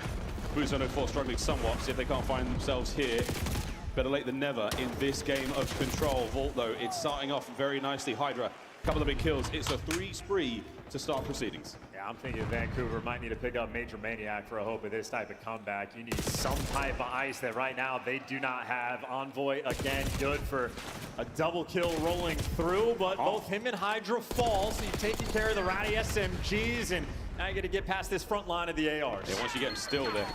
Buzo 04 struggling somewhat. See if they can't find themselves here. Better late than never in this game of Control. Vault, though, it's starting off very nicely. Hydra, couple of big kills. It's a 3 spree to start proceedings. Yeah, I'm thinking Vancouver might need to pick up Major Maniac for a hope of this type of comeback. You need some type of ice that right now they do not have. Envoy, again, good for a double kill rolling through, but both him and Hydra fall, so you're taking care of the ratty SMGs, and now you got to get past this front line of the ARs. Yeah, once you get them still, they're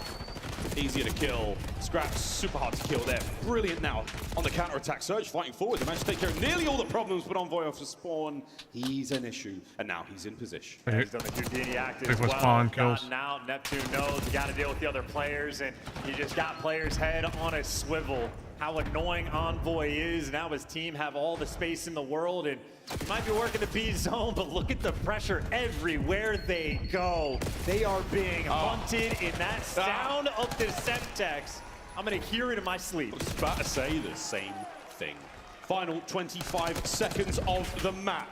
easier to kill. Scrap's super hard to kill there. Brilliant now on the counter-attack. Surge fighting forward. They managed to take care of nearly all the problems, but Envoy off the spawn, he's an issue. And now he's in position. He's done the Houdini act as with well. spawn kills. Gotten out. Neptune knows you got to deal with the other players, and you just got players' head on a swivel. How annoying Envoy is. Now his team have all the space in the world, and he might be working the B zone, but look at the pressure everywhere they go. They are being hunted, in that sound of the Semtex. I'm gonna hear it in my sleep. I was about to say the same thing. Final 25 seconds of the map.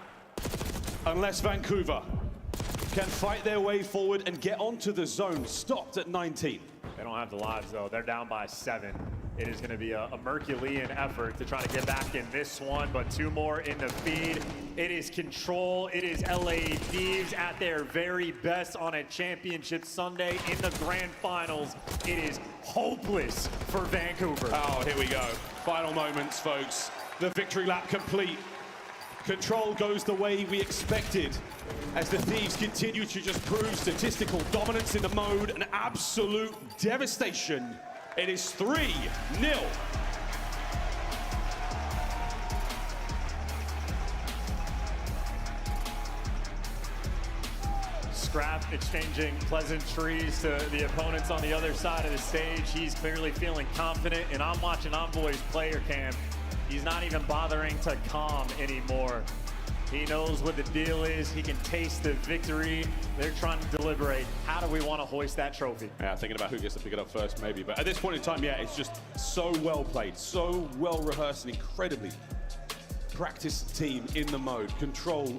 Unless Vancouver can fight their way forward and get onto the zone, stopped at 19. They don't have the lives, though. They're down by 7. It is going to be a Herculean effort to try to get back in this one, but 2 more in the feed. It is Control. It is LA Thieves at their very best on a championship Sunday in the grand finals. It is hopeless for Vancouver. Oh, here we go. Final moments, folks. The victory lap complete. Control goes the way we expected as the Thieves continue to just prove statistical dominance in the mode and absolute devastation. It is 3-0. Scrap exchanging pleasantries to the opponents on the other side of the stage. He's clearly feeling confident, and I'm watching Envoy's player cam. He's not even bothering to calm anymore. He knows what the deal is. He can taste the victory. They're trying to deliberate. How do we want to hoist that trophy? Yeah, thinking about who gets to pick it up first, maybe. But at this point in time, yeah, it's just so well played, so well rehearsed, and incredibly practiced team in the mode. Control,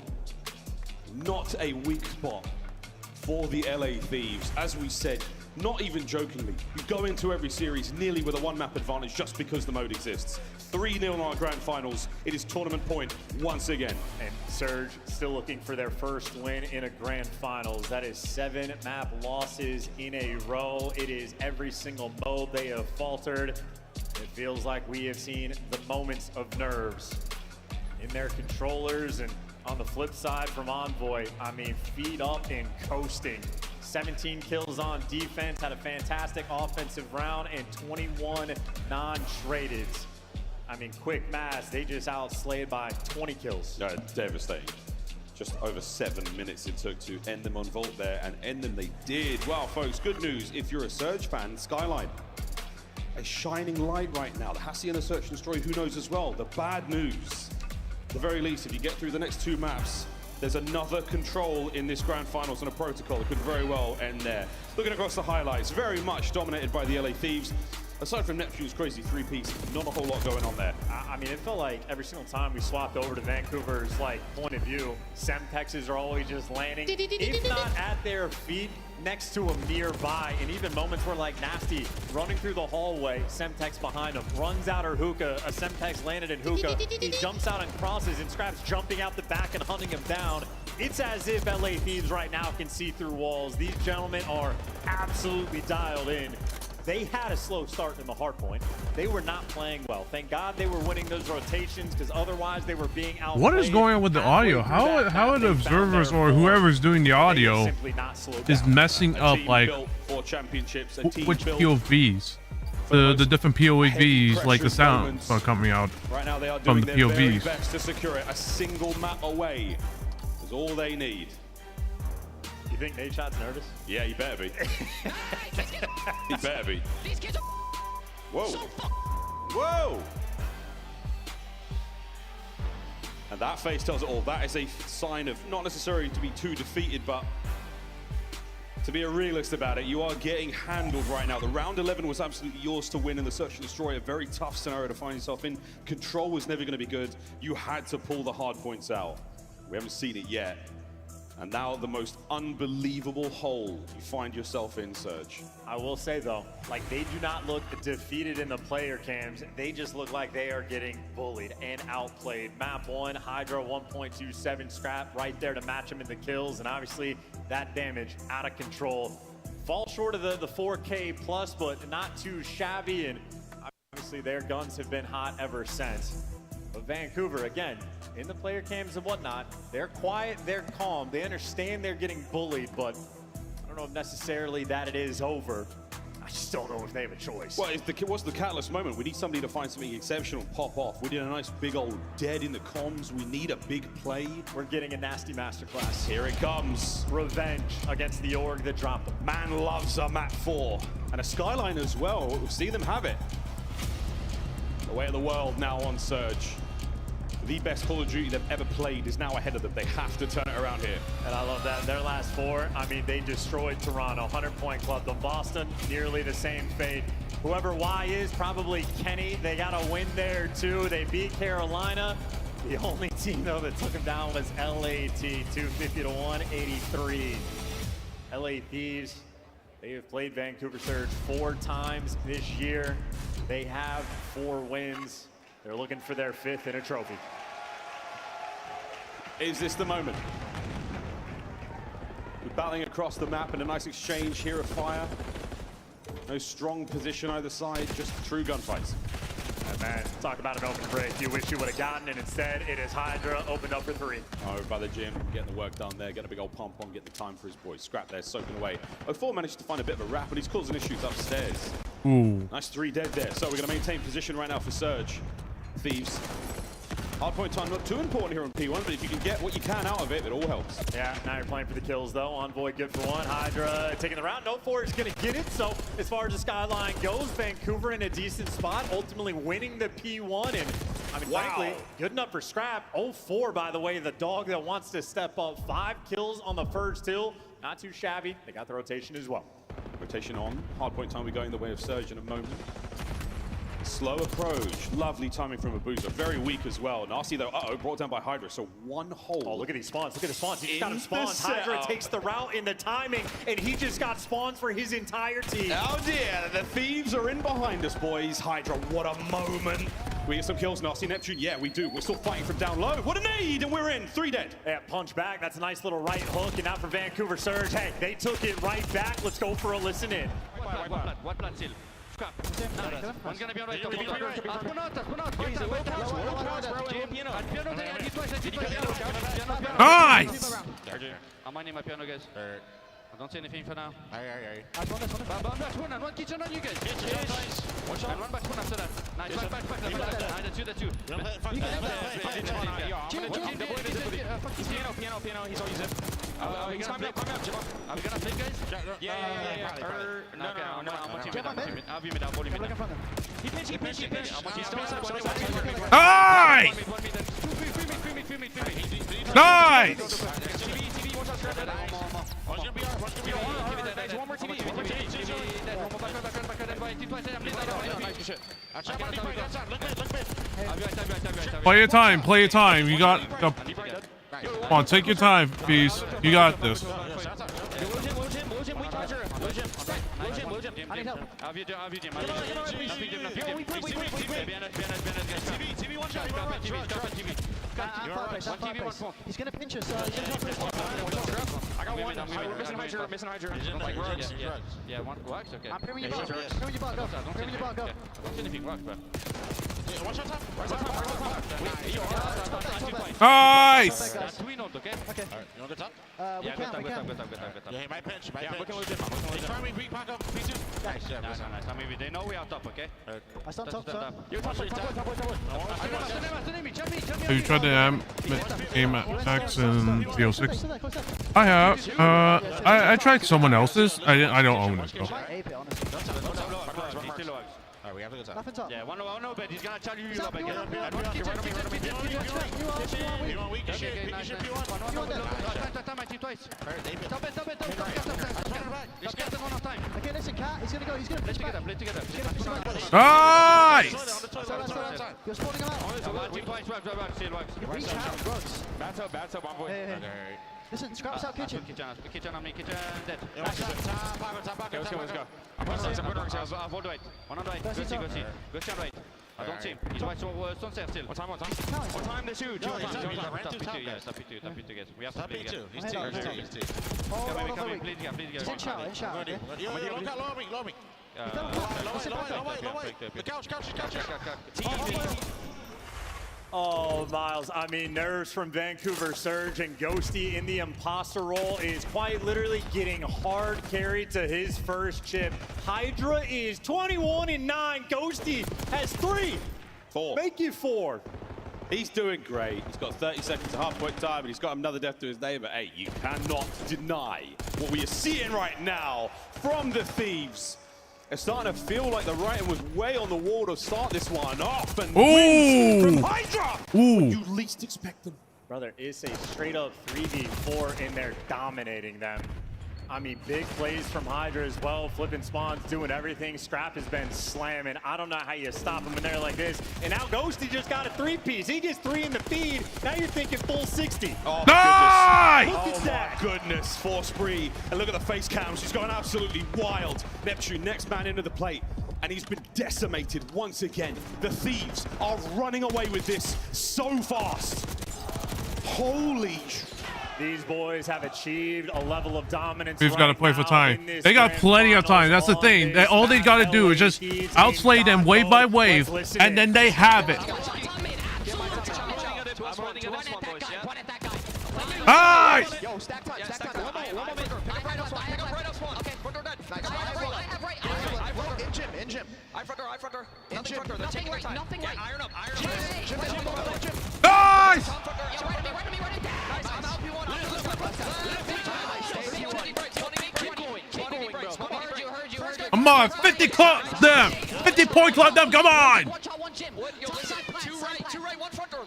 not a weak spot for the LA Thieves. As we said, not even jokingly, you go into every series nearly with a 1-map advantage just because the mode exists. 3-0 in our grand finals. It is tournament point once again. And Surge still looking for their first win in a grand finals. That is 7 map losses in a row. It is every single mode they have faltered. It feels like we have seen the moments of nerves in their controllers. And on the flip side from Envoy, I mean, feet up and coasting. 17 kills on defense, had a fantastic offensive round, and 21 non-tradeds. I mean, quick math, they just outslayed by 20 kills. Devastating. Just over 7 minutes it took to end them on Vault there, and end them they did. Wow, folks, good news. If you're a Surge fan, Skyline, a shining light right now. The Hacienda Search and Destroy, who knows as well. The bad news, at the very least, if you get through the next 2 maps, there's another Control in this grand finals and a protocol that could very well end there. Looking across the highlights, very much dominated by the LA Thieves. Aside from Neptune's crazy 3-piece, not a whole lot going on there. I mean, it felt like every single time we swapped over to Vancouver's point of view, Semtexes are always just landing, if not at their feet, next to them nearby. And even moments where Nasty running through the hallway, Semtex behind him, runs out her hookah, a Semtex landed in hookah, he jumps out and crosses, and Scrap's jumping out the back and hunting him down. It's as if LA Thieves right now can see through walls. These gentlemen are absolutely dialed in. They had a slow start in the hard point. They were not playing well. Thank God they were winning those rotations because otherwise they were being outplayed. What is going on with the audio? How the observers or whoever's doing the audio is messing up like for championships, which POVs? The different POVs, like the sounds are coming out right now. They are from doing the their very POVs. best to secure it. A single map away is all they need. You think Nate Shot's nervous? Yeah, he better be. He better be. Whoa. Whoa. And that face tells it all. That is a sign of not necessarily to be too defeated, but to be a realist about it. You are getting handled right now. The round 11 was absolutely yours to win in the Search and Destroy. A very tough scenario to find yourself in. Control was never going to be good. You had to pull the hard points out. We haven't seen it yet. And now the most unbelievable hole you find yourself in, Surge. I will say though, like they do not look defeated in the player cams. They just look like they are getting bullied and outplayed. Map 1, Hydra 1.27 scrap right there to match them in the kills. And obviously that damage out of control. Fall short of the 4K plus, but not too shabby. And obviously their guns have been hot ever since. But Vancouver, again, in the player cams and whatnot, they're quiet, they're calm, they understand they're getting bullied, but I don't know if necessarily that it is over. I just don't know if they have a choice. Well, what's the catalyst moment? We need somebody to find something exceptional, pop off. We did a nice big old dead in the comms. We need a big play. We're getting a nasty masterclass. Here it comes. Revenge against the org that dropped them. Man loves a map 4. And a skyline as well. We'll see them have it. The way of the world now on Surge. The best Call of Duty they've ever played is now ahead of them. They have to turn it around here. And I love that. Their last 4, I mean, they destroyed Toronto. 100-point club. The Boston, nearly the same fate. Whoever Y is, probably Kenny. They got a win there, too. They beat Carolina. The only team, though, that took them down was LAT, 250 to 183. LA Thieves, they have played Vancouver Surge 4 times this year. They have 4 wins. They're looking for their 5th in a trophy. Is this the moment? We're battling across the map in a nice exchange here of fire. No strong position either side, just true gunfights. And man, talk about an open break. You wish you would have gotten it. Instead, it is Hydra opened up for 3. Oh, by the gym, getting the work done there, getting a big old pump on, getting the time for his boys. Scrap there, soaking away. 04 managed to find a bit of a wrap, but he's causing issues upstairs. Ooh. Nice 3 dead there. So we're going to maintain position right now for Surge. Thieves. Hardpoint time not too important here on P1, but if you can get what you can out of it, it all helps. Yeah, now you're playing for the kills though. Envoy good for 1. Hydra taking the round. No 4 is going to get it. So as far as the skyline goes, Vancouver in a decent spot, ultimately winning the P1. And I mean, frankly, good enough for Scrap. 04, by the way, the dog that wants to step up. 5 kills on the first hill. Not too shabby. They got the rotation as well. Rotation on. Hardpoint time, we're going the way of Surge in a moment. Slow approach. Lovely timing from Abuza. Very weak as well. Nasty though. Uh-oh, brought down by Hydra. So 1 hole. Oh, look at these spawns. Look at the spawns. He just got him spawns. Hydra takes the route in the timing, and he just got spawns for his entire team. Oh dear, the Thieves are in behind us, boys. Hydra, what a moment. We get some kills, Nasty. Neptune, yeah, we do. We're still fighting from down low. What a nade, and we're in. 3 dead. Yeah, punch back. That's a nice little right hook, and now for Vancouver Surge. Hey, they took it right back. Let's go for a listen in. One plant still. One's gonna be on right. Nice! I'm mining my piano, guys. I don't see anything for now. One kitchen on you guys. And one back one after that. Nice, back. That's two. Piano, he's all using. He's coming up, Are we gonna flip, guys? Yeah. No, I'm watching mid. I'll be mid, I'll volley mid. He pinch. Nice! Nice! One more TV. Play your time. You got the... Come on, take your time, please. You got this. He's gonna pinch us. He's gonna jump for his block. I got one. Missing Hydra. Like rugs. Yeah, one works. Okay. I'm putting your block. Putting your block. Go. Putting your block. Go. Don't see anything works, bro. One shot top. Nice. We know, okay? Okay. Alright, you want to go top? We can. Yeah, he might pinch. Yeah, looking a little different. He's trying to weak pack up. P2. Nice. Yeah, nice. I mean, they know we are top, okay? I stop top. You're top. Have you tried to aim at attacks in BO6? I have. I tried someone else's. I don't own it though. Alright, we have to go top. Nothing top. Yeah, one no bet. He's gonna tell you Stop, you you up want again. You want weak? Have Okay, listen, Cat. He's gonna go. He's gonna pitch back. Play together. Nice. You're spawning him out. Bad top, one boy. Listen, Scrap's out kitchen. Kitchen on me, kitchen dead. Let's go. I'm hold right. One on right. Go see on right. I don't see him. He's right, so stone stairs still. What time they shoot? Top P2, yes, top P2, yes. We have to play together. He's two. Play together. In shower. Low me. The couch. Oh, Miles, I mean, nerves from Vancouver Surge, and Ghosty in the imposter role is quite literally getting hard carried to his first chip. Hydra is 21-9. Ghosty has 3. 4. Make it 4. He's doing great. He's got 30 seconds to half-point time, and he's got another death to his name. But hey, you cannot deny what we are seeing right now from the Thieves. It's starting to feel like the writing was way on the wall to start this one off, and wins from Hydra. You least expect them. Brother, it's a straight-up 3v4, and they're dominating them. I mean, big plays from Hydra as well. Flipping spawns, doing everything. Scrap has been slamming. I don't know how you stop him when they're like this. And now Ghosty just got a 3-piece. He gets 3 in the feed. Now you're thinking full 60. Oh, nice! Look at that. Goodness for Spree. And look at the face cam. She's going absolutely wild. Neptune, next man into the plate. And he's been decimated once again. The Thieves are running away with this so fast. Holy. These boys have achieved a level of dominance. We've got to play for time. They got plenty of time. That's the thing. All they got to do is just outslay them wave by wave, and then they have it. Nice! Yo, stack time. In gym. I front door. Nothing right. Iron up. Nice! Come on, 50 club them! 50 point club them, come on! Two right, one front door.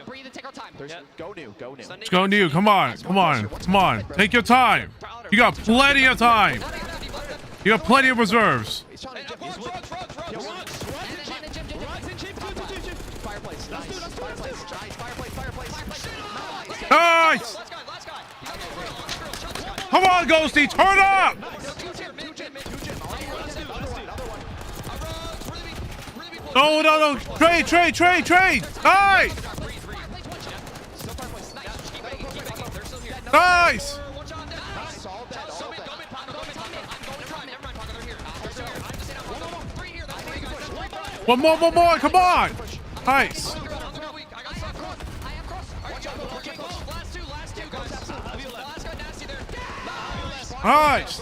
Breathe and take our time. Go new. Let's go new, come on. Take your time. You got plenty of time. You got plenty of reserves. Nice! Come on, Ghosty, turn up! No. Trade. Nice! One more, come on! Nice! Nice!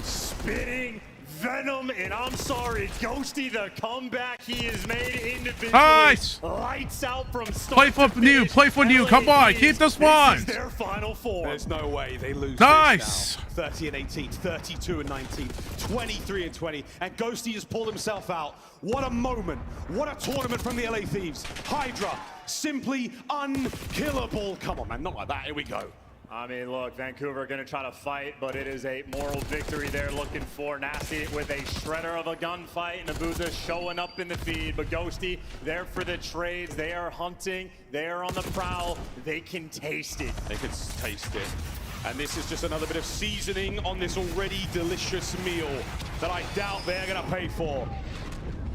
Spitting venom, and I'm sorry, Ghosty, the comeback he has made individually. Nice! Lights out from start. Play for new, come on, keep the spawns. This is their final 4. There's no way they lose. Nice! 30-18, 32-19, 23-20, and Ghosty just pulled himself out. What a moment! What a tournament from the LA Thieves. Hydra, simply unkillable. Come on, man, not like that. Here we go. I mean, look, Vancouver going to try to fight, but it is a moral victory they're looking for. Nasty with a shredder of a gunfight, and Abuza showing up in the feed. But Ghosty, there for the trades. They are hunting. They are on the prowl. They can taste it. They can taste it. And this is just another bit of seasoning on this already delicious meal that I doubt they're gonna pay for.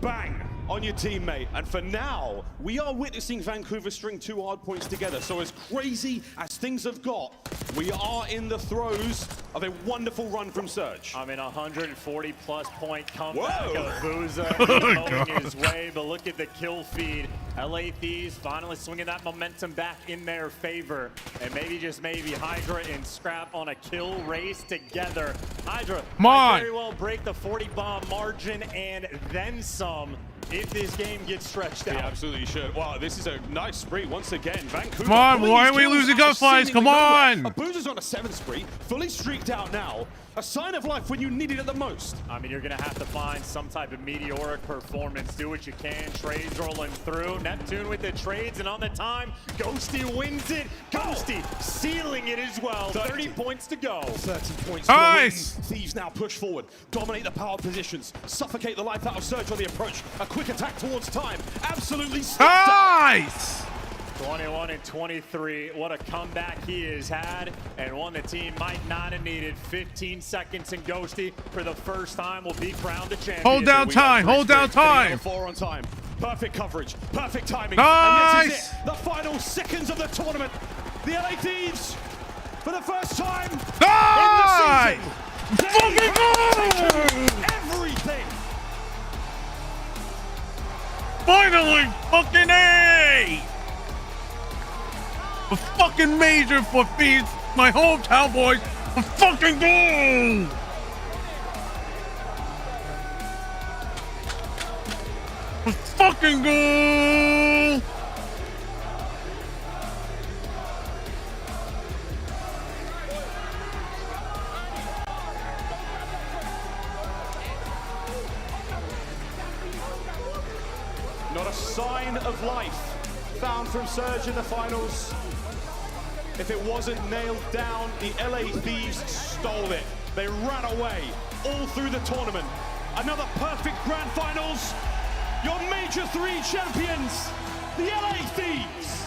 Bang on your teammate. And for now, we are witnessing Vancouver string 2 hard points together. So as crazy as things have got, we are in the throes of a wonderful run from Surge. I mean, 140-plus point comeback Whoa. of Booza going his way, but look at the kill feed. LA Thieves finally swinging that momentum back in their favor. And maybe Hydra and Scrap on a kill race together. Hydra might very well break the 40-bomb margin and then some if this game gets stretched out. Yeah, absolutely should. Wow, this is a nice spree once again. Vancouver. Come on, why are we losing gunfights? Come on! Boozer's on a 7th spree, fully streaked out now. A sign of life when you need it at the most. I mean, you're going to have to find some type of meteoric performance. Do what you can. Trades rolling through. Neptune with the trades, and on the time, Ghosty wins it. Ghosty sealing it as well. 30 points to go. 30 points. Nice! Thieves now push forward, dominate the power positions, suffocate the life out of Surge on the approach. A quick attack towards time. Absolutely nice! 21 and 23. What a comeback he has had, and one the team might not have needed. 15 seconds, and Ghosty for the first time will be crowned a champion. Hold down time, hold down time. 4 on time. Perfect coverage, perfect timing. Nice! And this is it, the final seconds of the tournament. The LA Thieves, for the first time nice! in the season, they have taken everything. Finally, fucking A! A fucking major for feeds my hometown boys. A fucking goal! A fucking goal! Not a sign of life found from Surge in the finals. If it wasn't nailed down, the LA Thieves stole it. They ran away all through the tournament. Another perfect grand finals. Your Major 3 champions, the LA Thieves.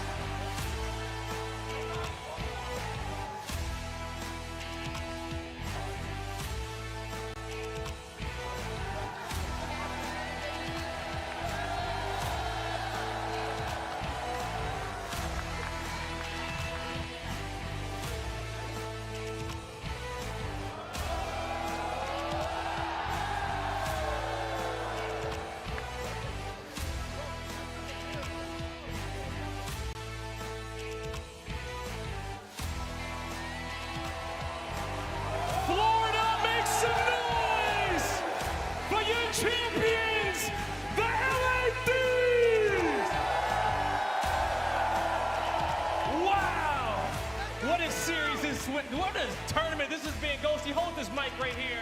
Champions, the LA Thieves! Wow! What a series this, what a tournament this has been. Ghosty, hold this mic right here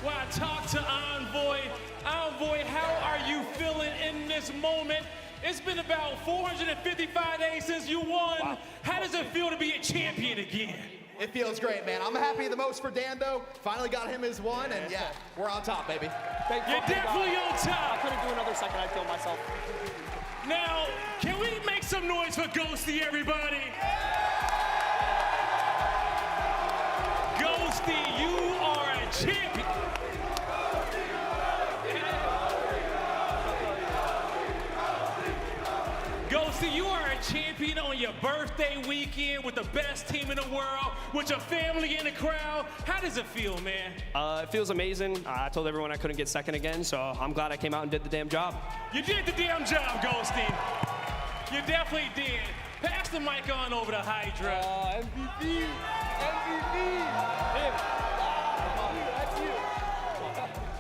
while I talk to Envoy. Envoy, how are you feeling in this moment? It's been about 455 days since you won. Wow. How does it feel to be a champion again? It feels great, man. I'm happy the most for Dan, though. Finally got him his one, and yeah, we're on top, baby. You're definitely on top. I couldn't do another second, I'd kill myself. Now, can we make some noise for Ghosty, everybody? Ghosty, you are a champion. Ghosty, you are a champion on your birthday weekend with the best team in the world, with your family in the crowd. How does it feel, man? It feels amazing. I told everyone I couldn't get second again, so I'm glad I came out and did the damn job. You did the damn job, Ghosty. You definitely did. Pass the mic on over to Hydra. MVP. That's you.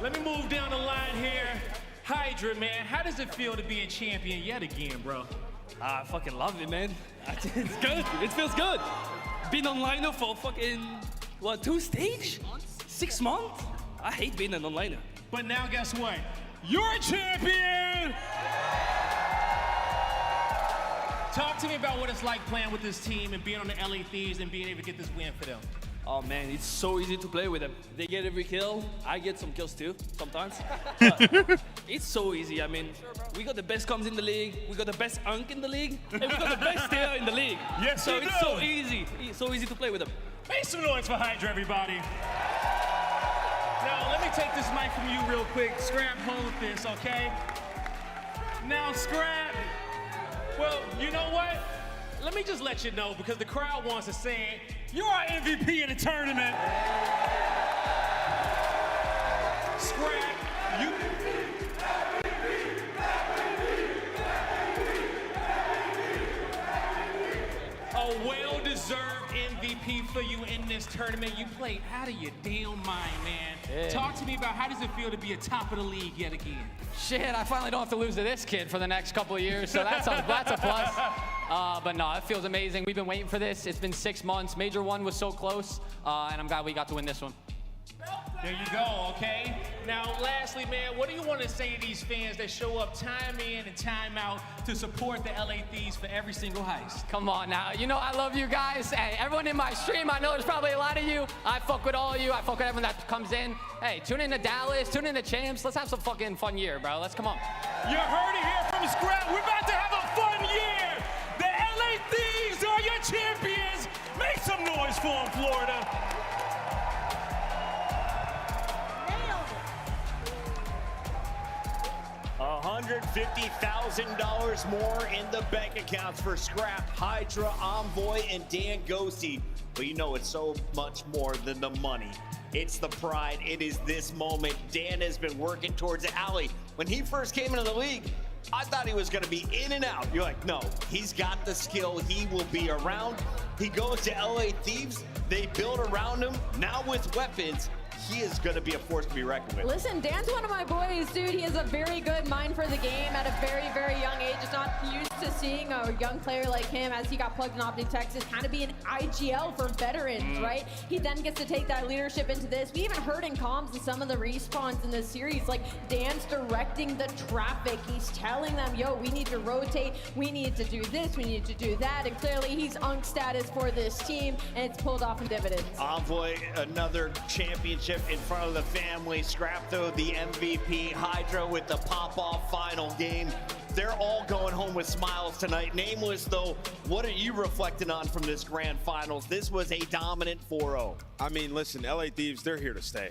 Let me move down the line here. Hydra, man, how does it feel to be a champion yet again, bro? I fucking love it, man. It's good. It feels good. Been onliner for fucking, what, 2 stages? 6 months? I hate being an onliner. But now guess what? You're a champion! Talk to me about what it's like playing with this team and being on the LA Thieves and being able to get this win for them. Oh man, it's so easy to play with them. They get every kill. I get some kills too, sometimes. It's so easy. I mean, we got the best comms in the league, we got the best unk in the league, and we got the best stayer in the league. Yes, so it's so easy. It's so easy to play with them. Make some noise for Hydra, everybody. Now, let me take this mic from you real quick. Scrap, hold this, okay? Now, Scrap, well, you know what? Let me just let you know, because the crowd wants to say it. You're our MVP in the tournament. Scrap, you... A well-deserved MVP for you in this tournament. You played out of your damn mind, man. Yeah. Talk to me about how does it feel to be at top of the league yet again? Shit, I finally don't have to lose to this kid for the next couple of years, so that's a plus. But no, it feels amazing. We've been waiting for this. It's been 6 months. Major 1 was so close, and I'm glad we got to win this one. There you go, okay? Now, lastly, man, what do you want to say to these fans that show up time in and time out to support the LA Thieves for every single heist? Come on now. You know I love you guys. Hey, everyone in my stream, I know there's probably a lot of you. I fuck with all of you. I fuck with everyone that comes in. Hey, tune in to Dallas, tune in to Champs. Let's have some fucking fun year, bro. Let's come on. You heard it here from Scrap. We're about to have a fun year. The LA Thieves are your champions. Make some noise for them, Florida. $150,000 more in the bank accounts for Scrap, Hydra, Envoy, and Dan Ghosty. But you know it's so much more than the money. It's the pride. It is this moment. Dan has been working towards it. Ali, when he first came into the league, I thought he was going to be in and out. You're like, no, he's got the skill. He will be around. He goes to LA Thieves. They build around him. Now with weapons, he is going to be a force to be reckoned with. Listen, Dan's one of my boys, dude. He has a very good mind for the game at a very, very young age. It's not used to seeing a young player like him as he got plugged in Optic Texas kind of be an IGL for veterans, right? He then gets to take that leadership into this. We even heard in comms in some of the respawns in this series, like Dan's directing the traffic. He's telling them, yo, we need to rotate. We need to do this. We need to do that. And clearly he's UNC status for this team, and it's pulled off in dividends. Envoy, another championship in front of the family. Scrap, though, the MVP. Hydra with the pop-off final game. They're all going home with smiles tonight. Nameless, though, what are you reflecting on from this grand finals? This was a dominant 4-0. I mean, listen, LA Thieves, they're here to stay.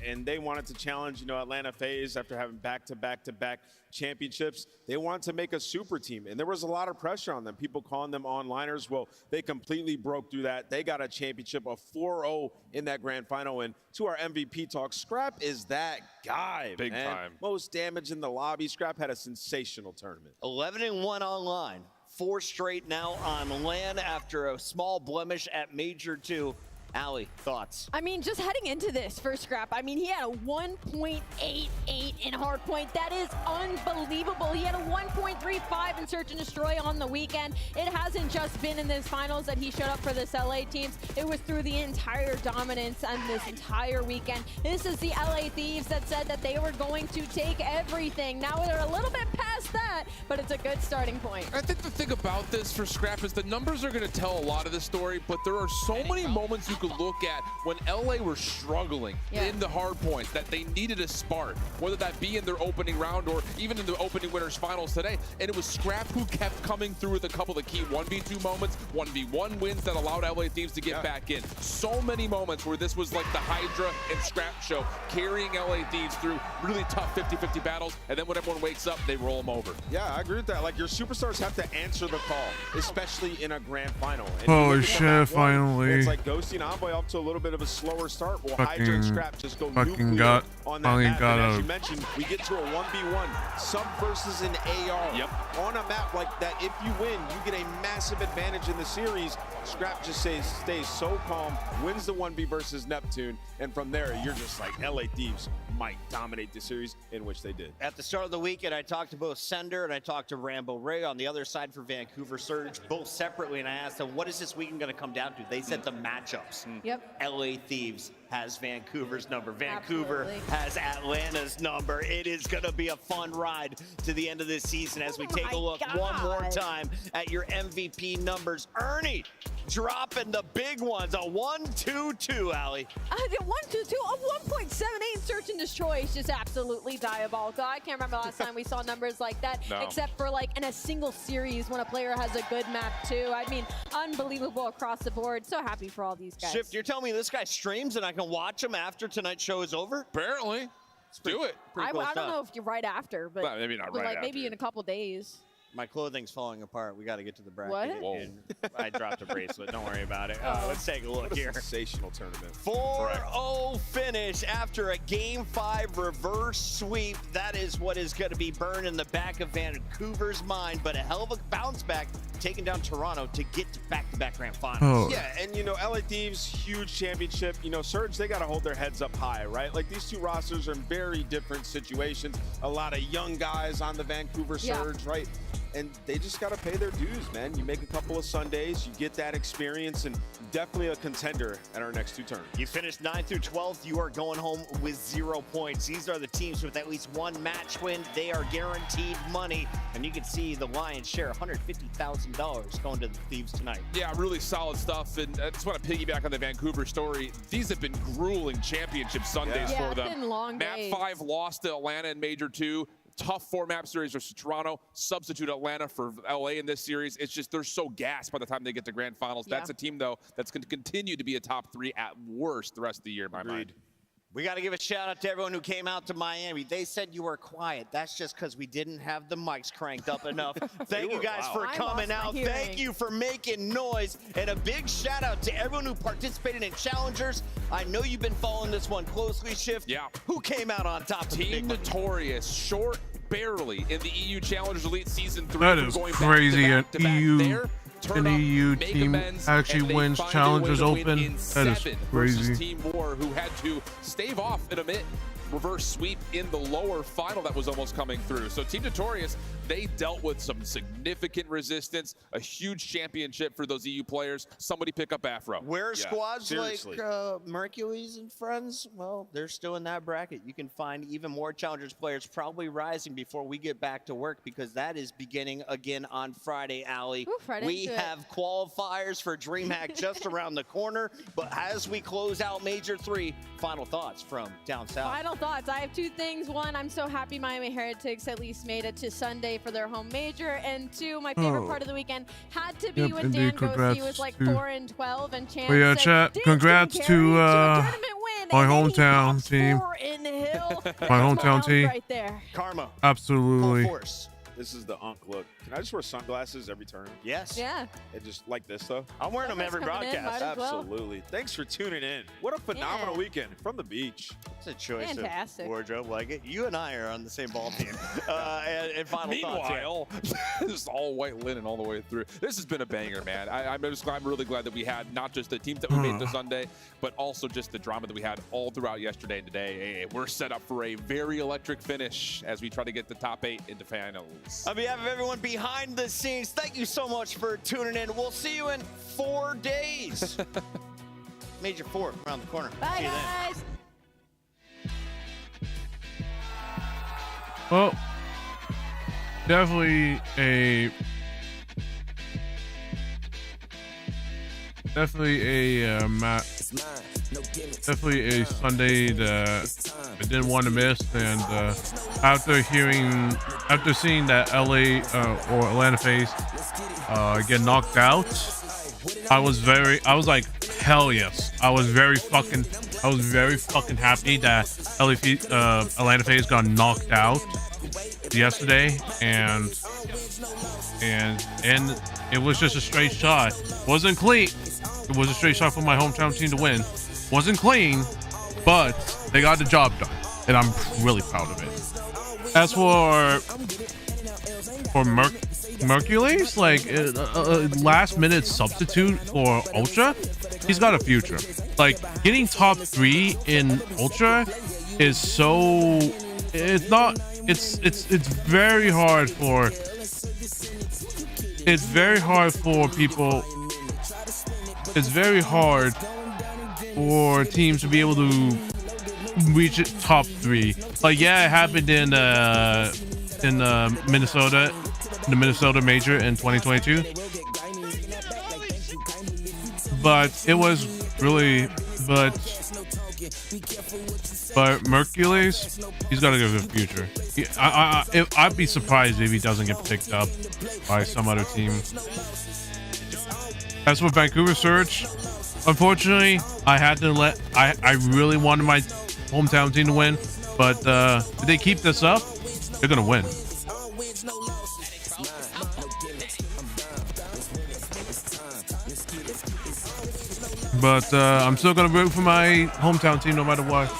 And they wanted to challenge, Atlanta FaZe after having back-to-back championships. They wanted to make a super team, and there was a lot of pressure on them. People calling them onliners. Well, they completely broke through that. They got a championship, a 4-0 in that grand final. And to our MVP talk, Scrap is that guy, Big man. time. Most damage in the lobby. Scrap had a sensational tournament. 11-1 online. 4 straight now on LAN after a small blemish at Major 2. Ali, thoughts? I mean, just heading into this for Scrap, I mean, he had a 1.88 in hardpoint. That is unbelievable. He had a 1.35 in Search and Destroy on the weekend. It hasn't just been in this finals that he showed up for this LA teams. It was through the entire dominance and this entire weekend. This is the LA Thieves that said that they were going to take everything. Now they're a little bit past that, but it's a good starting point. I think the thing about this for Scrap is the numbers are going to tell a lot of the story, but there are so many moments you could look at when LA were struggling in the hard points that they needed a spark, whether that be in their opening round or even in the opening winners finals today. And it was Scrap who kept coming through with a couple of key 1v2 moments, 1v1 wins that allowed LA Thieves to get back in. So many moments where this was like the Hydra and Scrap show, carrying LA Thieves through really tough 50-50 battles, and then when everyone wakes up, they roll them over. Yeah, I agree with that. Like, your superstars have to answer the call, especially in a grand final. And Holy shit, finally. It's like Ghosty and Envoy off to a little bit of a slower start. Well, Hydra and Scrap just go nuclear on that map. And as you mentioned, we get to a 1v1, sub versus an AR. On a map like that, if you win, you get a massive advantage in the series. Scrap just stays so calm, wins the 1v versus Neptune, and from there, you're just like, LA Thieves might dominate the series, in which they did. At the start of the weekend, I talked to both Sender and I talked to Rambo Ray on the other side for Vancouver Surge, both separately, and I asked them, what is this weekend going to come down to? They said the matchups. LA Thieves has Vancouver's number. Vancouver has Atlanta's number. It is going to be a fun ride to the end of this season as we take a look one more time at your MVP numbers. Ernie dropping the big ones, a 1-2-2, Ali. The 1-2-2 of 1.78 Search and First choice, just absolutely diabolical. I can't remember the last time we saw numbers like that, except for like in a single series when a player has a good map too. I mean, unbelievable across the board. So happy for all these guys. Shift, you're telling me this guy streams and I can watch him after tonight's show is over? Apparently. Let's do it. I don't know if you're right after, but well, maybe not right like maybe in a couple days. My clothing's falling apart. We got to get to the bracket. What? Whoa. I dropped a bracelet. Don't worry about it. Let's take a look here. Sensational tournament. 4-0 finish after a Game 5 reverse sweep. That is what is going to be burned in the back of Vancouver's mind, but a hell of a bounce back taking down Toronto to get to back-to-back grand finals. Oh. Yeah, and you know, LA Thieves, huge championship. You know, Surge, they got to hold their heads up high, right? Like these two rosters are in very different situations. A lot of young guys on the Vancouver Surge, right? And they just got to pay their dues, man. You make a couple of Sundays, you get that experience, and definitely a contender at our next two turns. You finished 9th through 12th. You are going home with 0 points. These are the teams with at least one match win. They are guaranteed money, and you can see the Lions share $150,000 going to the Thieves tonight. Yeah, really solid stuff. And I just want to piggyback on the Vancouver story. These have been grueling championship Sundays for them. It's been long days. Map 5 lost to Atlanta in Major 2. Tough 4-map series versus Toronto. Substitute Atlanta for LA in this series. It's just they're so gassed by the time they get to grand finals. That's a team, though, that's going to continue to be a top 3 at worst the rest of the year, in my mind. We got to give a shout out to everyone who came out to Miami. They said you were quiet. That's just because we didn't have the mics cranked up enough. Thank you guys for coming out. Thank you for making noise. And a big shout out to everyone who participated in Challengers. I know you've been following this one closely, Shift. Yeah. Who came out on top of the big one? Notorious, short, barely in the EU Challengers Elite Season 3. That is crazy. An EU team actually wins Challengers Open. That is crazy. Team War, who had to stave off an reverse sweep in the lower final that was almost coming through. So Team Notorious, they dealt with some significant resistance, a huge championship for those EU players. Somebody pick up Afro. Where squads like Mercules and friends, well, they're still in that bracket. You can find even more Challengers players probably rising before we get back to work, because that is beginning again on Friday, Allie. We have qualifiers for DreamHack just around the corner, but as we close out Major 3, final thoughts from down south. Final thoughts. I have 2 things. 1, I'm so happy Miami Heretics at least made it to Sunday for their home major. And 2, my favorite part of the weekend had to be when Dan goes. He was like 4-12, and Chance yeah, said, chat. Congrats to my hometown team. My hometown team. Right there. Karma. Absolutely. This is the Unk look. Can I just wear sunglasses every turn? Yes. Yeah. And just like this, though? I'm wearing them every broadcast. Absolutely. Thanks for tuning in. What a phenomenal weekend from the beach. It's a choice of wardrobe like it. You and I are on the same ball team. And final Meanwhile, just all white linen all the way through. This has been a banger, man. I'm really glad that we had not just the teams that we made this Sunday, but also just the drama that we had all throughout yesterday and today. We're set up for a very electric finish as we try to get the top 8 into finals. On behalf of everyone behind the scenes, thank you so much for tuning in. We'll see you in 4 days. Major 4 around the corner. Bye, see you guys. Well, definitely a Sunday that I didn't want to miss, and after seeing that LA or Atlanta FaZe get knocked out, I was like, hell yes. I was very fucking happy that Atlanta FaZe got knocked out yesterday, and it was just a straight shot. Wasn't clean. It was a straight shot for my hometown team to win. Wasn't clean, but they got the job done, and I'm really proud of it. As for Mercules, like last minute substitute for Ultra, he's got a future. Like getting top 3 in Ultra is so it's very hard for people. It's very hard for teams to be able to reach top 3. Like, yeah, it happened in Minnesota, the Minnesota Major in 2022. But it was really but Mercules, he's got to give it a future. I'd be surprised if he doesn't get picked up by some other team. As for Vancouver Surge, unfortunately, I had to I really wanted my hometown team to win, but if they keep this up, they're gonna win. But I'm still gonna root for my hometown team no matter what.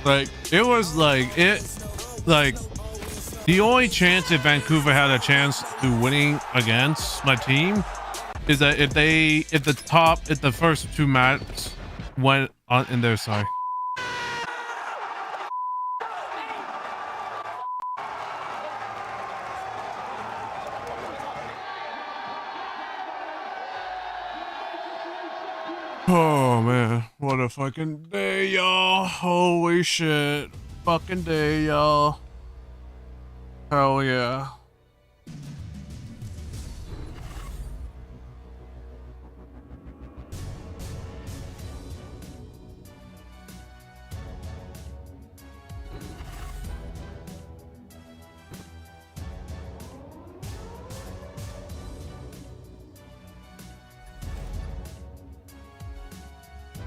Like, it was like, the only chance if Vancouver had a chance to winning against my team is that if the first two maps went on in their side. Oh man, what a fucking day, y'all. Holy shit. Fucking day, y'all. Hell yeah.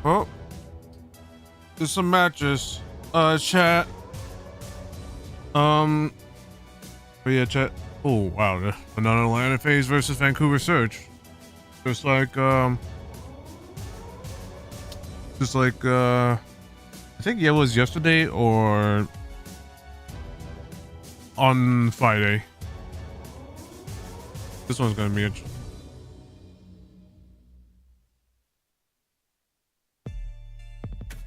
Oh, there's some matches. Chat. But yeah, chat. Oh wow, another Atlanta FaZe versus Vancouver Surge. Just like I think it was yesterday or on Friday. This one's gonna be interesting.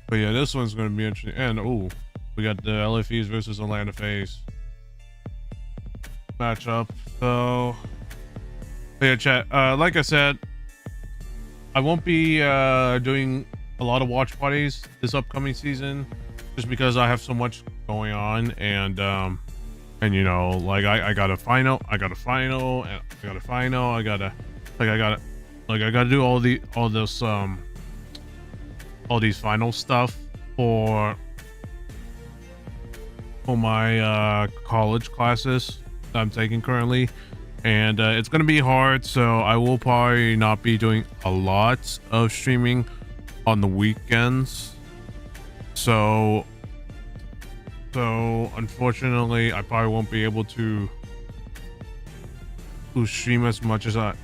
But yeah, this one's going to be interesting. And, oh, we got the LA FaZe versus Atlanta FaZe matchup. So, but yeah, chat. Like I said, I won't be doing a lot of watch parties this upcoming season just because I have so much going on. And you know, like I got a final, and I got to do all these final stuff for my college classes that I'm taking currently, and it's gonna be hard, so I will probably not be doing a lot of streaming on the weekends. So unfortunately I probably won't be able to stream as much as I'll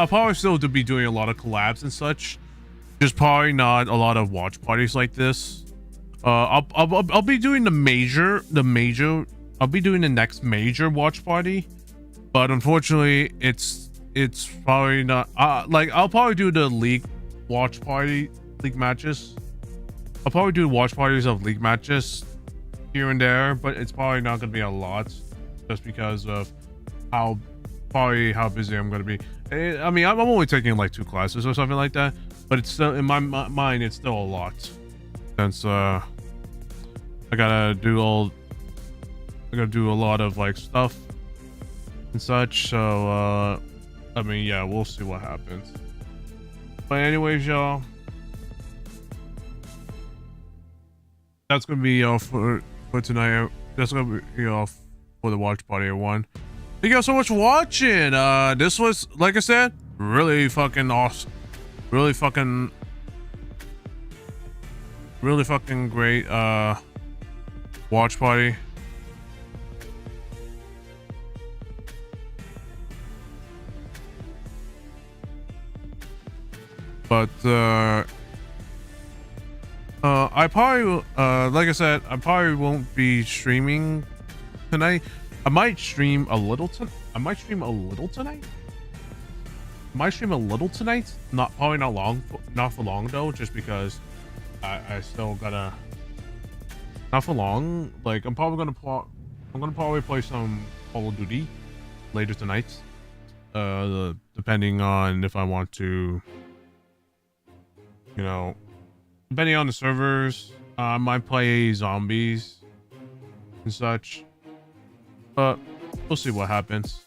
probably still be doing a lot of collabs and such. Just probably not a lot of watch parties like this. I'll be doing I'll be doing the next major watch party, but unfortunately it's probably not like I'll probably do the league matches. I'll probably do watch parties of league matches here and there, but it's probably not gonna be a lot just because of how busy I'm gonna be. I mean, I'm only taking like 2 classes or something like that, but it's still in my mind it's still a lot since I gotta do a lot of like stuff and such. So I mean, yeah, we'll see what happens. But anyways, y'all, that's gonna be all for tonight. That's gonna be all for the watch party, everyone. Thank you guys so much for watching. This was, like I said, really fucking awesome. Really fucking really fucking great watch party. But I probably like I said, I probably won't be streaming tonight. I might stream a little tonight. Not probably not long, not for long though, just because I still gotta, not for long. Like I'm gonna probably play some Call of Duty later tonight, depending on if I want to, you know, depending on the servers. I might play zombies and such, but we'll see what happens.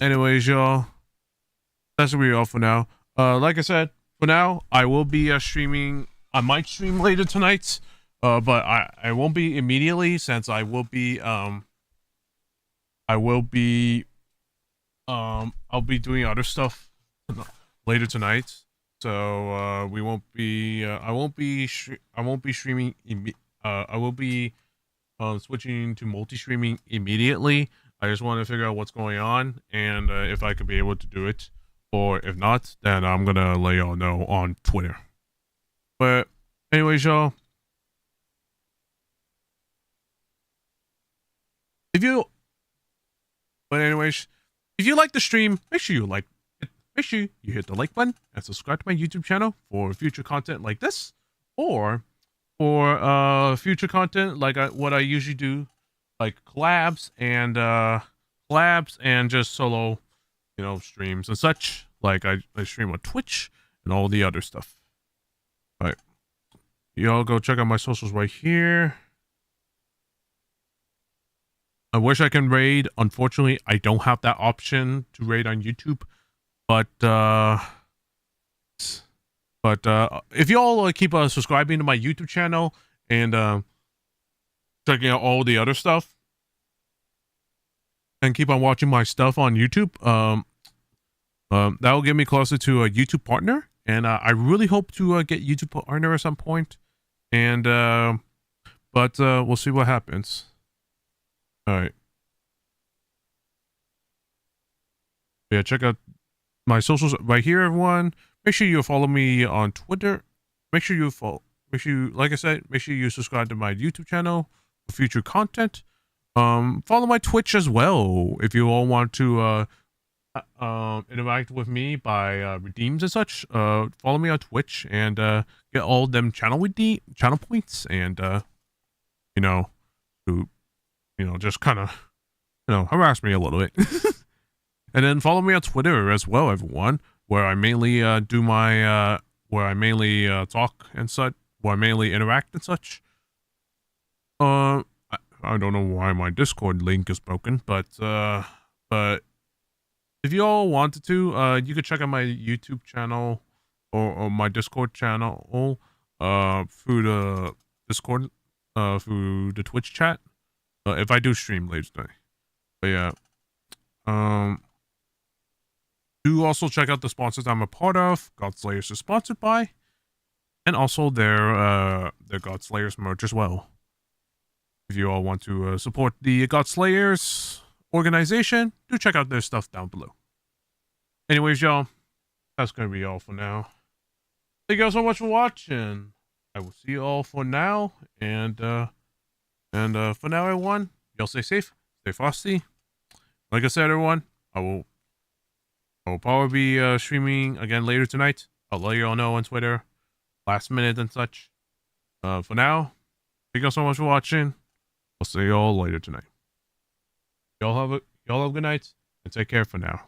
Anyways, y'all, that's what we're all for now. Like I said, for now, I will be streaming. I might stream later tonight, but I won't be immediately, since I'll be doing other stuff later tonight. So we won't be. I won't be streaming. I will be switching to multi-streaming immediately. I just want to figure out what's going on, and if I could be able to do it, or if not, then I'm gonna let y'all know on Twitter. But anyways, y'all, if you like the stream, make sure you hit the like button and subscribe to my YouTube channel for future content like this, or for future content like what I usually do, like collabs and just solo, you know, streams and such. Like I stream on Twitch and all the other stuff. All right, y'all go check out my socials right here. I wish I can raid. Unfortunately, I don't have that option to raid on YouTube. But if y'all keep subscribing to my YouTube channel and checking out all the other stuff, and keep on watching my stuff on YouTube, that will get me closer to a YouTube partner, and I really hope to get YouTube partner at some point. And but we'll see what happens. All right. Yeah, check out my socials right here, everyone. Make sure you follow me on Twitter. Make sure you, like I said, make sure you subscribe to my YouTube channel for future content. Follow my Twitch as well if you all want to interact with me by redeems and such. Follow me on Twitch and get all them channel points, and you know, to, you know, just kind of, you know, harass me a little bit. And then follow me on Twitter as well, everyone, where I mainly do my where I mainly talk and such, where I mainly interact and such. I don't know why my Discord link is broken, but if you all wanted to, you could check out my YouTube channel or my Discord channel through the Discord, through the Twitch chat, if I do stream later tonight. But yeah, do also check out the sponsors I'm a part of. Godslayers is sponsored by, and also their Godslayers merch as well. If you all want to support the Godslayers organization, do check out their stuff down below. Anyways, y'all, that's gonna be all for now. Thank you all so much for watching. I will see you all for now, and for now, everyone, y'all stay safe, stay frosty. Like I said, everyone, I will probably be streaming again later tonight. I'll let you all know on Twitter, last minute and such. For now, thank you all so much for watching. I'll see you all later tonight. Y'all have a good night, and take care for now.